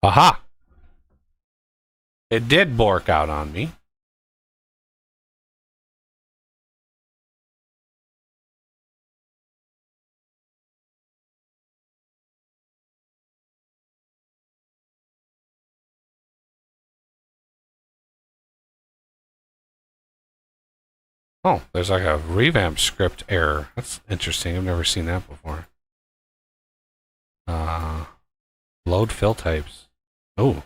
Aha! It did bork out on me. Oh, there's like a revamp script error. That's interesting. I've never seen that before. Load fill types. Oh.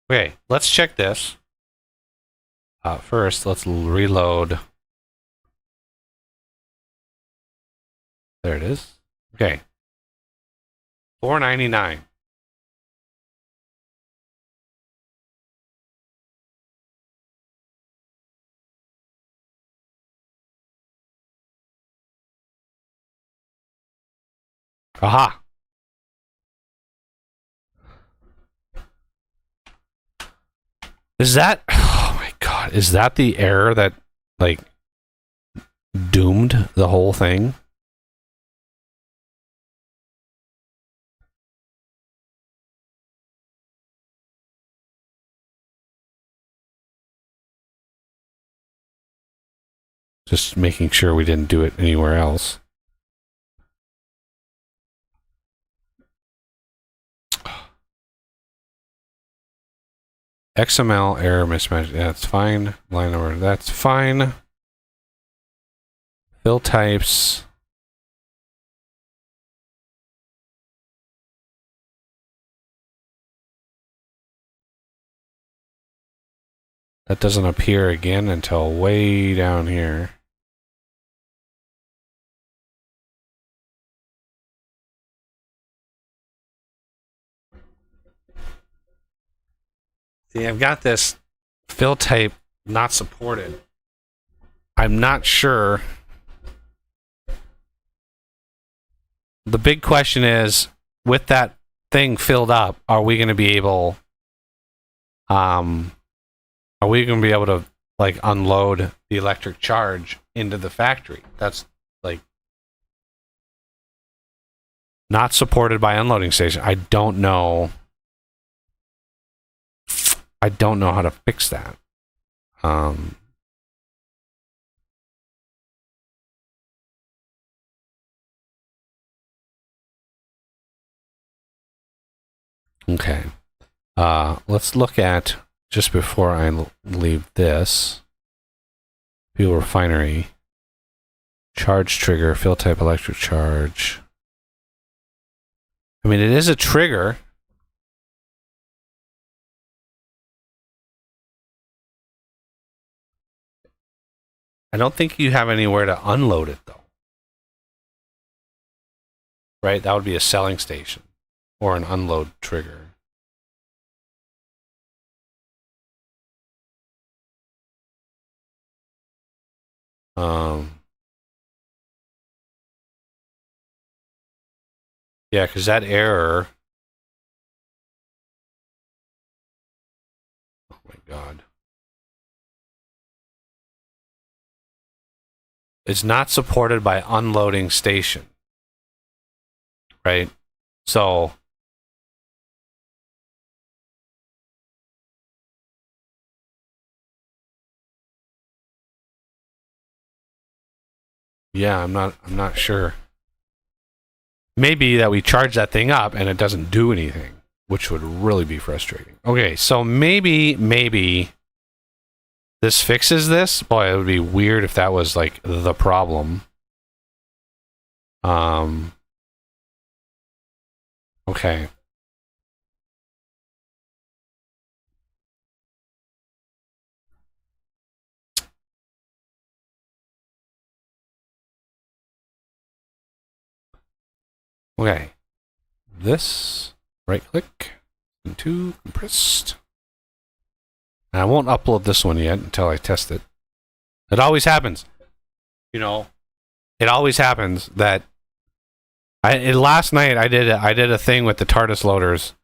Okay, let's check this. First, let's reload. There it is. Okay. $4.99. Aha. Is that, oh my god, is that the error that like doomed the whole thing? Just making sure we didn't do it anywhere else. XML error mismatch. That's fine. Line number. That's fine. Fill types. That doesn't appear again until way down here. See, I've got this fill type not supported. I'm not sure. The big question is, with that thing filled up, are we going to be able to like unload the electric charge into the factory? That's like not supported by unloading station. I don't know how to fix that. Okay. Let's look at, just before I leave this, fuel refinery, charge trigger, fill type electric charge. I mean, it is a trigger. I don't think you have anywhere to unload it, though. Right? That would be a selling station or an unload trigger. Yeah, because that error. Oh my god. It's not supported by unloading station. Right? So yeah, I'm not sure. Maybe that we charge that thing up and it doesn't do anything, which would really be frustrating. Okay, so maybe this fixes this. Boy, it would be weird if that was like the problem. Okay. Okay. This, right click, into compressed. And I won't upload this one yet until I test it. It always happens. You know, it always happens that last night I did a thing with the TARDIS loaders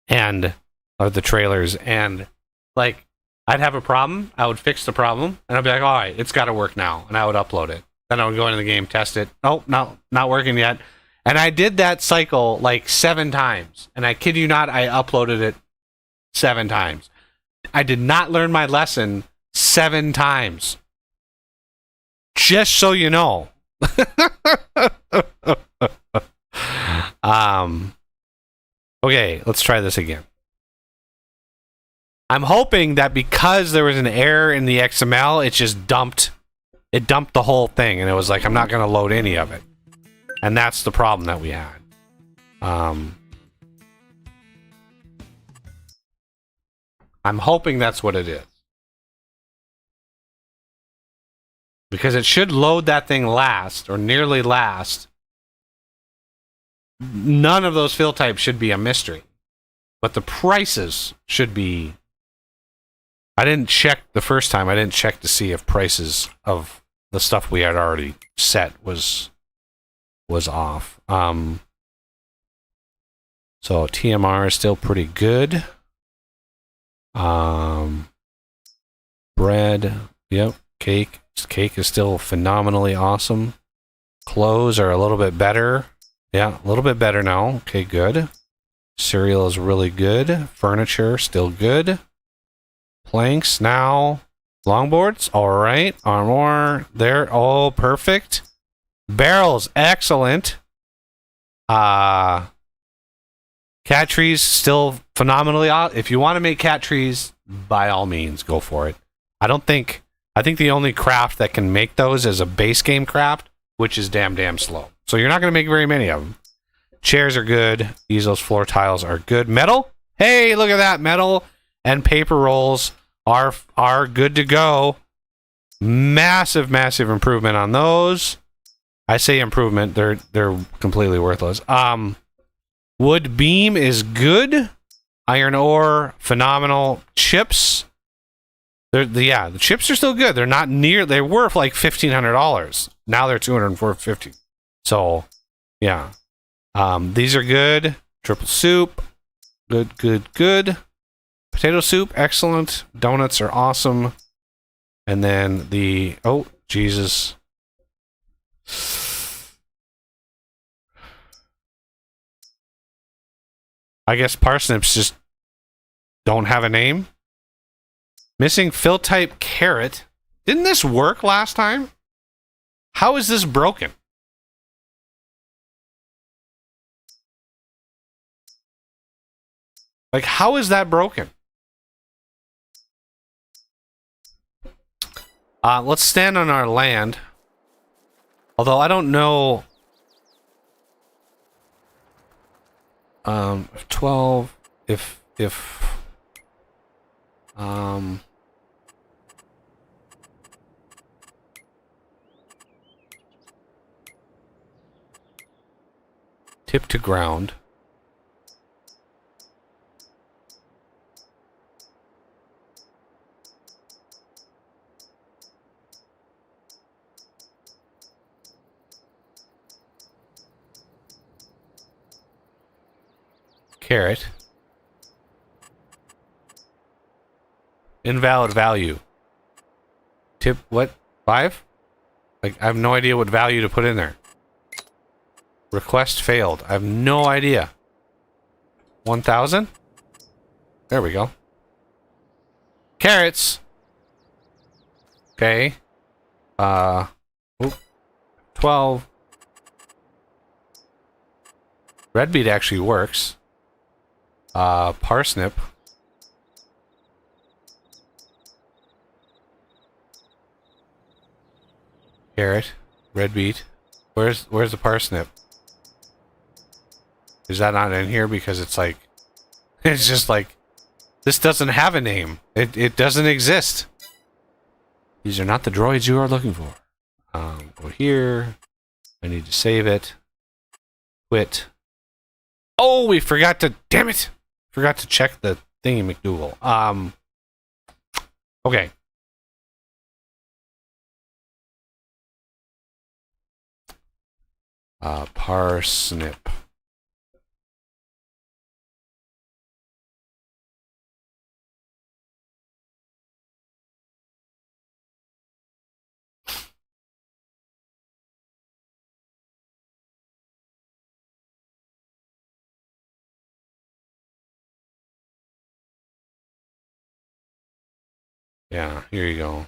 or the trailers, and like I'd have a problem, I would fix the problem, and I'd be like, all right, it's got to work now, and I would upload it. Then I would go into the game, test it. Oh, no, not working yet. And I did that cycle like 7 times, and I kid you not, I uploaded it 7 times. I did not learn my lesson 7 times. Just so you know. Okay, let's try this again. I'm hoping that because there was an error in the XML, it dumped the whole thing, and it was like, I'm not going to load any of it. And that's the problem that we had. I'm hoping that's what it is. Because it should load that thing last, or nearly last. None of those fill types should be a mystery. But the prices should be... I didn't check the first time. I didn't check to see if prices of the stuff we had already set was off. So TMR is still pretty good. Bread, yep. Cake is still phenomenally awesome. Clothes are a little bit better. Yeah, a little bit better now. Okay, good. Cereal is really good. Furniture, still good. Planks now. Longboards, all right. Armor, there. Oh, perfect. Barrels, excellent. Cat trees, still phenomenally. If you want to make cat trees, by all means, go for it. I think the only craft that can make those is a base game craft, which is damn slow. So you're not going to make very many of them. Chairs are good. Easels, floor tiles are good. Metal? Hey, look at that. Metal and paper rolls are good to go. Massive improvement on those. I say improvement. They're completely worthless. Wood beam is good. Iron ore, phenomenal. Chips. The chips are still good. They're not near. They were like $1,500. Now they're $250. So, yeah. These are good. Triple soup. Good. Potato soup, excellent. Donuts are awesome. And then oh, Jesus. I guess parsnips just don't have a name. Missing fill type carrot. Didn't this work last time? How is this broken? Like, how is that broken? Let's stand on our land. Although I don't know. 12. If tip to ground. Carrot. Invalid value. Tip, what? 5? Like, I have no idea what value to put in there. Request failed. I have no idea. 1,000? There we go. Carrots. Okay. 12. Red beet actually works. Parsnip. Carrot. Red beet. Where's the parsnip? Is that not in here? Because it's like... It's just like... This doesn't have a name. It doesn't exist. These are not the droids you are looking for. Go here. I need to save it. Quit. Oh, we forgot to... Damn it! Forgot to check the thingy McDougal. Okay. Parsnip. Yeah, here you go.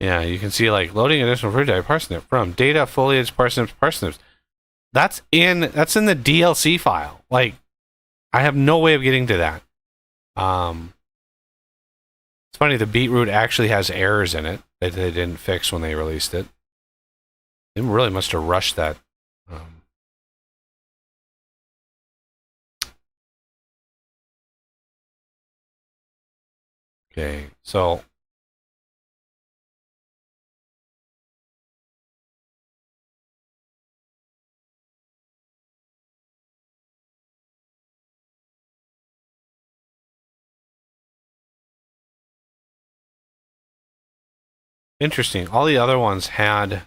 Yeah, you can see like loading additional fruit type parsnip from data foliage parsnips. That's in the DLC file. Like, I have no way of getting to that. It's funny, the beetroot actually has errors in it that they didn't fix when they released it. They really must have rushed that. Okay, so interesting. All the other ones had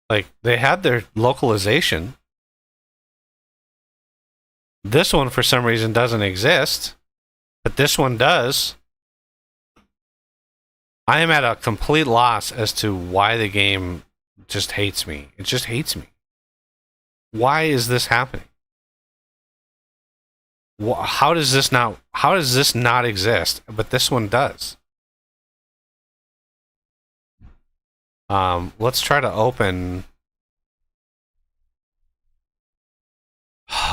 like they had their localization. This one for some reason doesn't exist, but this one does. I am at a complete loss as to why the game just hates me. It just hates me. Why is this happening? How does this not exist, but this one does? Let's try to open.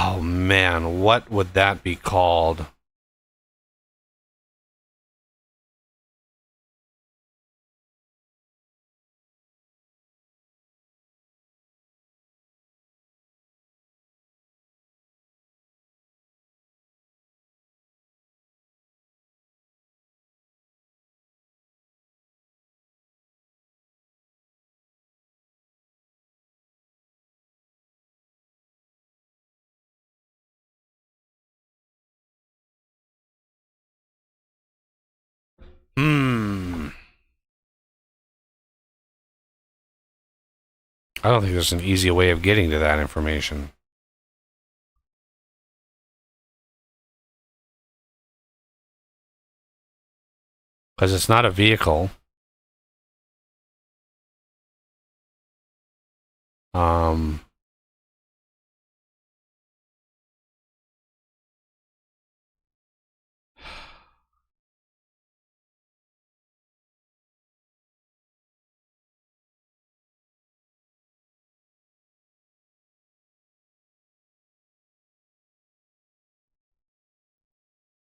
Oh man, what would that be called? I don't think there's an easy way of getting to that information. Because it's not a vehicle.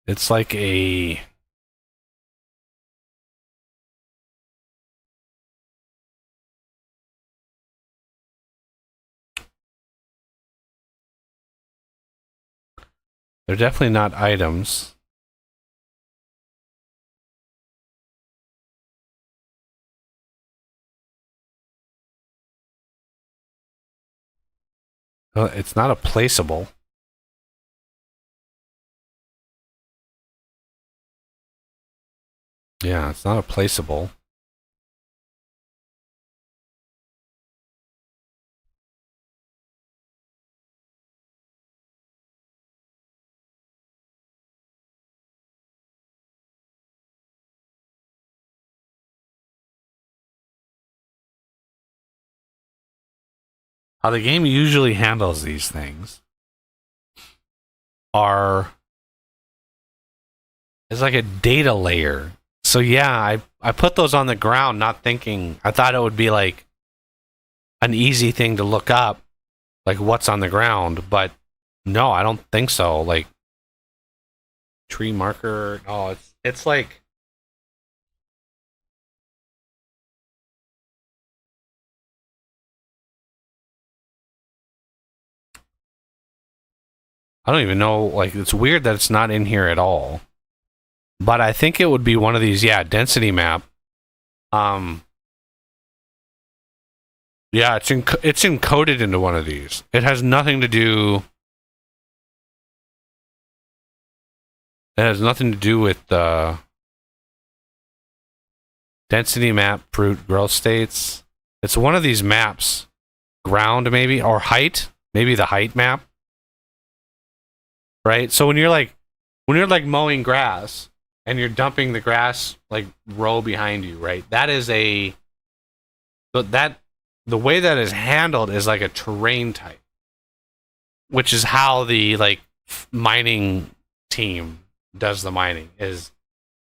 It's like a... They're definitely not items. It's not a placeable. Yeah, it's not a placeable. How the game usually handles these things is like a data layer. So yeah, I put those on the ground not thinking, I thought it would be like an easy thing to look up, like what's on the ground, but no, I don't think so. Like tree marker, oh, it's like I don't even know, like, it's weird that it's not in here at all. But I think it would be one of these, yeah, density map. Yeah, it's encoded into one of these. It has nothing to do... It has nothing to do with density map, fruit growth states. It's one of these maps. Ground, maybe, or height. Maybe the height map. Right? So when you're like mowing grass and you're dumping the grass like row behind you, right? That is the way that is handled is like a terrain type, which is how the like mining team does the mining. Is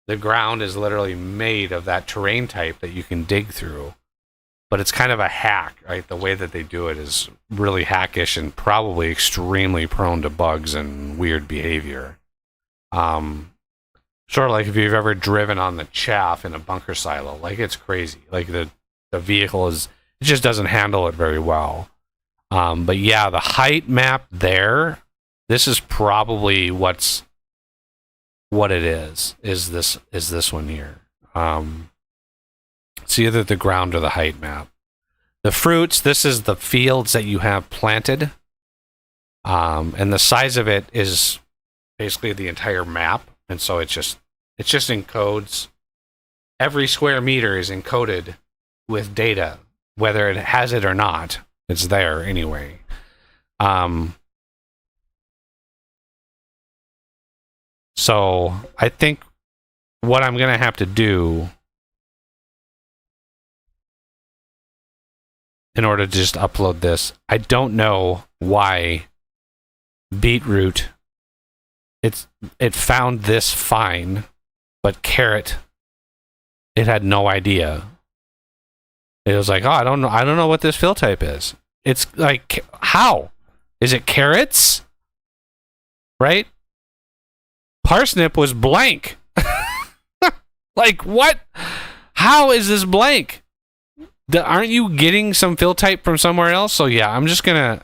the ground is literally made of that terrain type that you can dig through, but it's kind of a hack, right? The way that they do it is really hackish and probably extremely prone to bugs and weird behavior. Sort of like if you've ever driven on the chaff in a bunker silo, like it's crazy. Like the vehicle it just doesn't handle it very well. But yeah, the height map there, this is probably what it is this one here. It's either the ground or the height map. The fruits, this is the fields that you have planted. And the size of it is basically the entire map. And so it just encodes, every square meter is encoded with data, whether it has it or not. It's there anyway. So I think what I'm going to have to do in order to just upload this, I don't know why beetroot, it found this fine, but carrot, it had no idea. It was like, oh, I don't know what this fill type is. It's like, how? Is it carrots? Right? Parsnip was blank. Like, what? How is this blank? Aren't you getting some fill type from somewhere else? So yeah, I'm gonna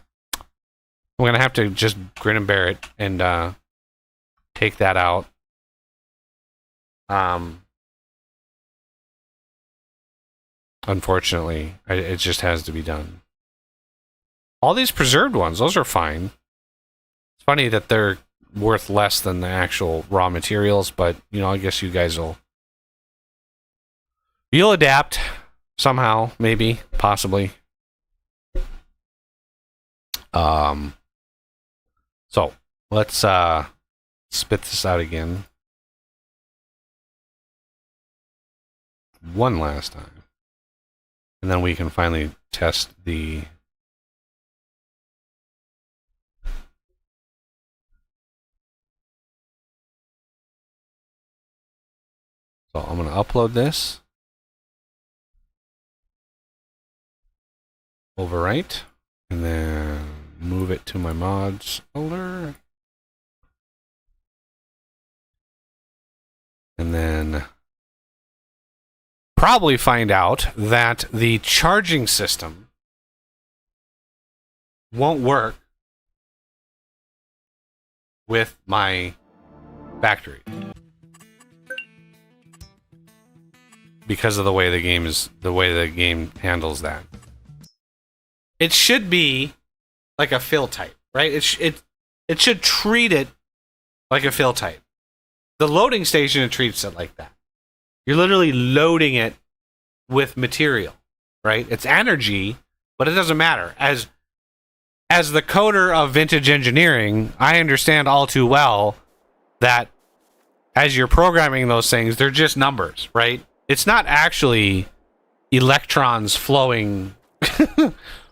have to just grin and bear it and take that out. Unfortunately, it just has to be done. All these preserved ones, those are fine. It's funny that they're worth less than the actual raw materials, but you know, I guess you guys you'll adapt somehow, maybe, possibly. So let's spit this out again one last time, and then we can finally test the so I'm going to upload this, overwrite, and then move it to my mods folder, and then probably find out that the charging system won't work with my factory because of the way the game handles that. It should be like a fill type, right? It should treat it like a fill type. The loading station treats it like that. You're literally loading it with material, right? It's energy, but it doesn't matter. As the coder of vintage engineering, I understand all too well that as you're programming those things, they're just numbers, right? It's not actually electrons flowing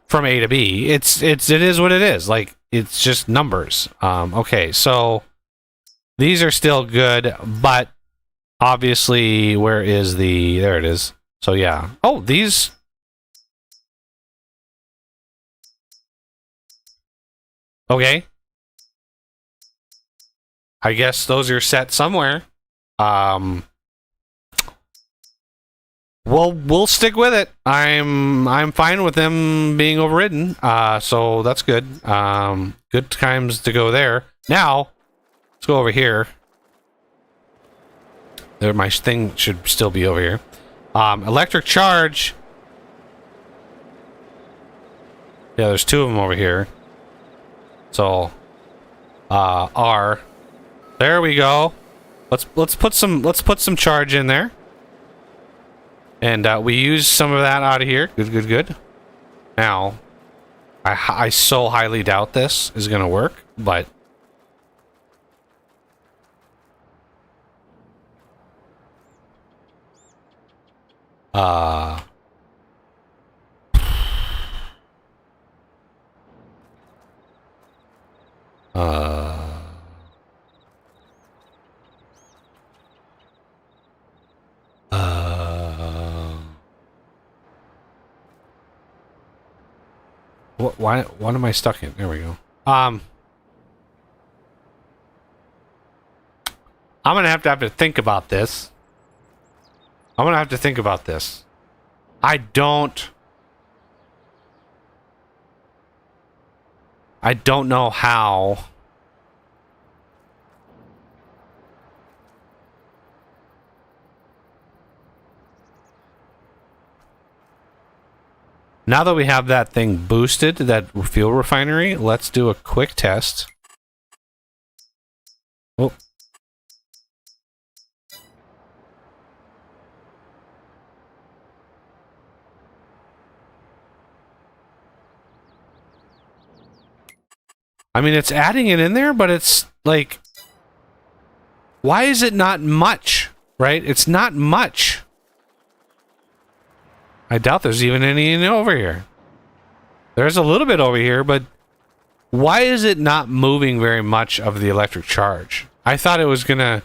from A to B. It is what it is. Like, it's just numbers. Okay, so these are still good, but obviously, where is there it is. So yeah. Oh, these. Okay. I guess those are set somewhere. We'll stick with it. I'm fine with them being overridden. So that's good. Good times to go there. Now, let's go over here. There, my thing should still be over here. Electric charge. Yeah, there's two of them over here. So, R. There we go. Let's put some charge in there. And we use some of that out of here. Good. Now, I so highly doubt this is gonna work, but uh what am I stuck in? There we go. I'm gonna have to think about this. I don't know how. Now that we have that thing boosted, that fuel refinery, let's do a quick test. Oh. I mean, it's adding it in there, but it's like, why is it not much, right? It's not much. I doubt there's even any over here. There's a little bit over here, but why is it not moving very much of the electric charge? I thought it was gonna...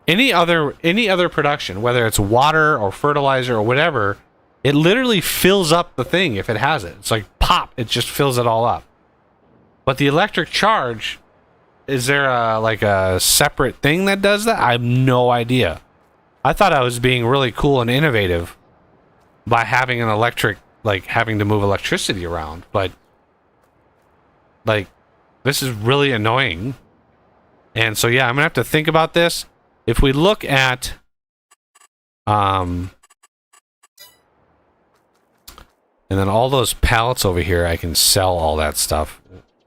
Any other production, whether it's water or fertilizer or whatever, it literally fills up the thing if it has it. It's like, pop, it just fills it all up. But the electric charge, is there like a separate thing that does that? I have no idea. I thought I was being really cool and innovative by having an electric, like having to move electricity around, but like this is really annoying. And so yeah, I'm gonna have to think about this. If we look at and then all those pallets over here, I can sell all that stuff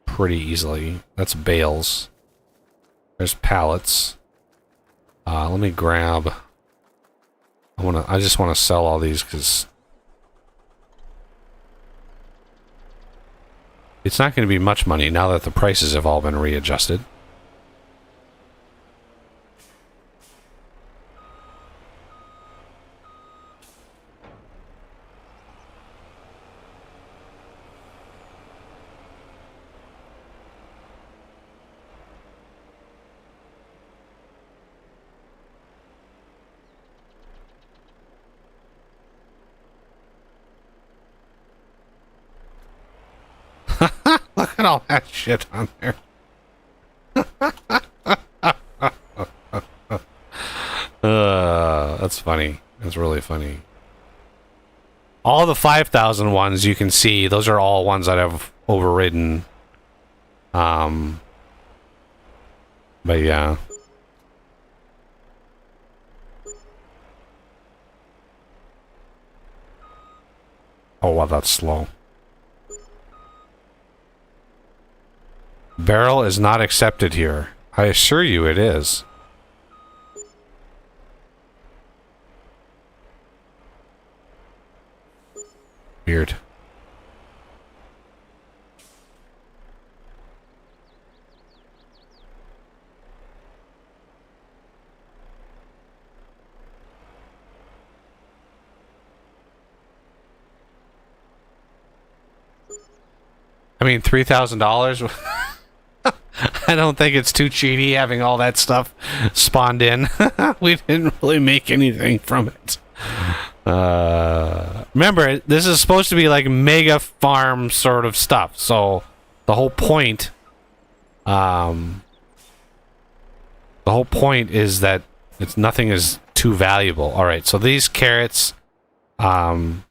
pretty easily. That's bales. There's pallets. Let me grab... I just want to sell all these because it's not going to be much money now that the prices have all been readjusted. Look at all that shit on there. That's funny. That's really funny. All the 5,000 ones you can see, those are all ones that I've overridden. But yeah. Oh, wow, that's slow. Barrel is not accepted here. I assure you it is. Weird. I mean, $3,000? I don't think it's too cheaty having all that stuff spawned in. We didn't really make anything from it. Remember, this is supposed to be like mega farm sort of stuff. So the whole point, is that nothing is too valuable. All right, so these carrots, the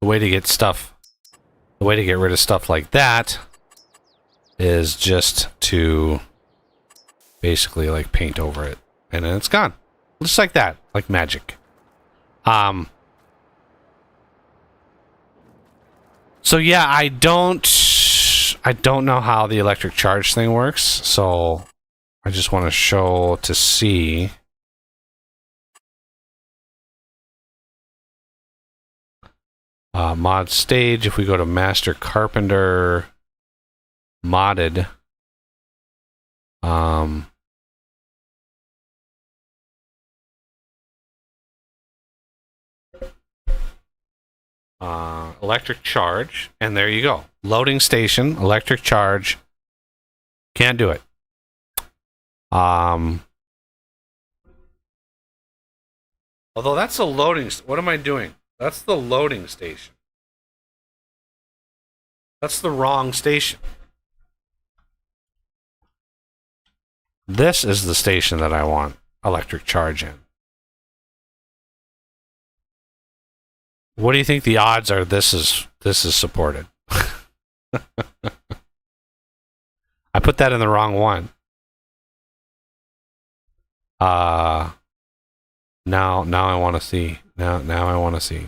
way to get stuff the way to get rid of stuff like that is just to basically like paint over it, and then it's gone, just like that, like magic. So yeah, I don't know how the electric charge thing works, so I just want to show to see. Mod stage, if we go to Master Carpenter, modded, electric charge, and there you go. Loading station, electric charge. Can't do it. Although that's the loading. What am I doing? That's the loading station. That's the wrong station. This is the station that I want electric charge in. What do you think the odds are this is supported? I put that in the wrong one. Now I want to see. Now I want to see.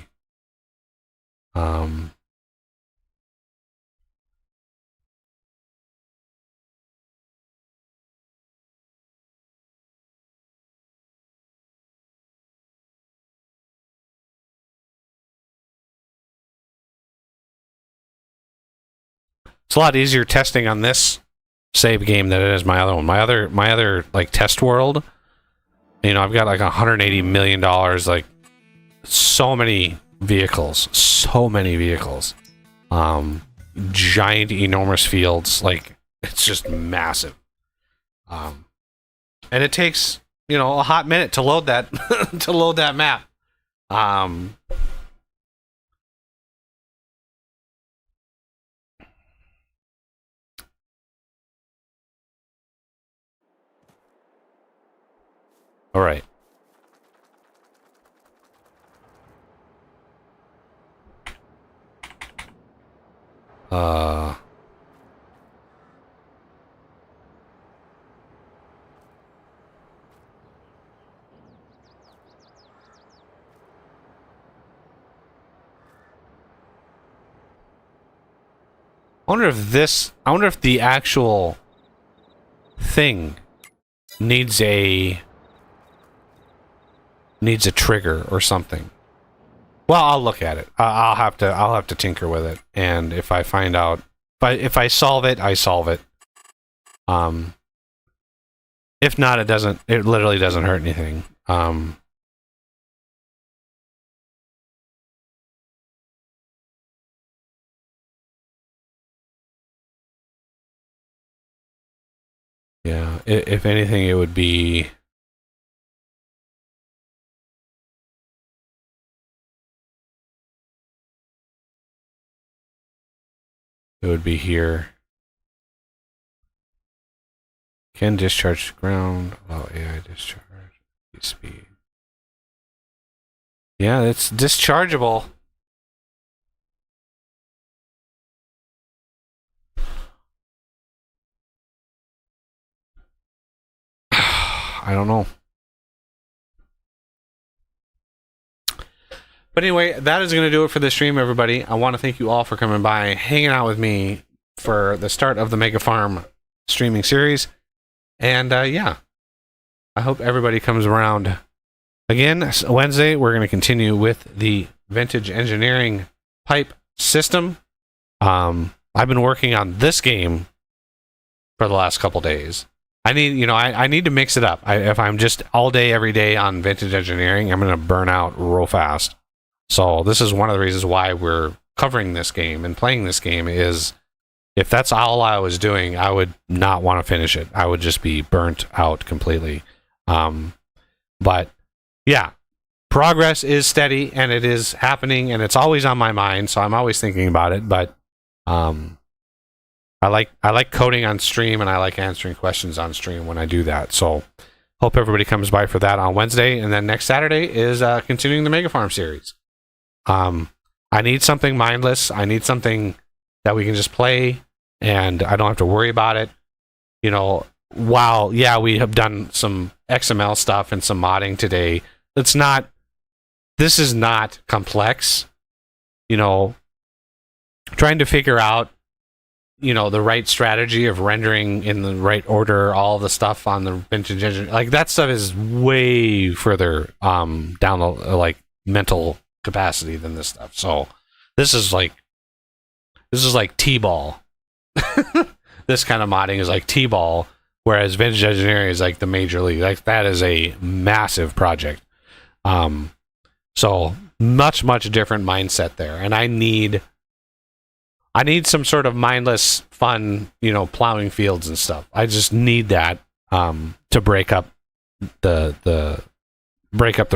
It's a lot easier testing on this save game than it is my other one. My other like test world, you know, I've got like $180 million, like so many vehicles, giant, enormous fields, like it's just massive. And it takes, you know, a hot minute to load that to load that map. All right. I wonder if the actual thing needs a trigger or something. Well, I'll look at it. I'll have to tinker with it, and if I find out, if I solve it, I solve it. If not, it doesn't. It literally doesn't hurt anything. Yeah. If anything, it would be. It would be here. Can discharge to ground. Allow AI discharge. Speed. Yeah, it's dischargeable. I don't know. But anyway, that is going to do it for this stream, everybody. I want to thank you all for coming by, hanging out with me for the start of the Mega Farm streaming series. And yeah, I hope everybody comes around. Again, Wednesday, we're going to continue with the vintage engineering pipe system. I've been working on this game for the last couple days. I need to mix it up. If I'm just all day, every day on vintage engineering, I'm going to burn out real fast. So this is one of the reasons why we're covering this game and playing this game is if that's all I was doing, I would not want to finish it. I would just be burnt out completely. But yeah, progress is steady and it is happening and it's always on my mind. So I'm always thinking about it. But I like coding on stream and I like answering questions on stream when I do that. So hope everybody comes by for that on Wednesday. And then next Saturday is continuing the Mega Farm series. I need something mindless. I need something that we can just play and I don't have to worry about it. You know, while, yeah, we have done some XML stuff and some modding today, this is not complex. You know, trying to figure out, you know, the right strategy of rendering in the right order, all the stuff on the vintage engine, like that stuff is way further down the like mental capacity than this stuff. So this is like T-ball. This kind of modding is like T-ball, whereas vintage engineering is like the major league. Like that is a massive project. So much different mindset there, and I need some sort of mindless fun, you know, plowing fields and stuff. I just need that to break up the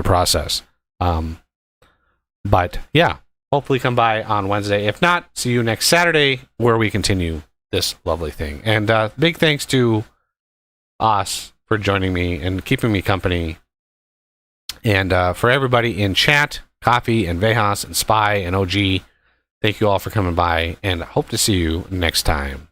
process. But yeah, hopefully come by on Wednesday. If not, see you next Saturday where we continue this lovely thing. And big thanks to Os for joining me and keeping me company. And for everybody in chat, Coffee and Vejas and Spy and OG, thank you all for coming by, and hope to see you next time.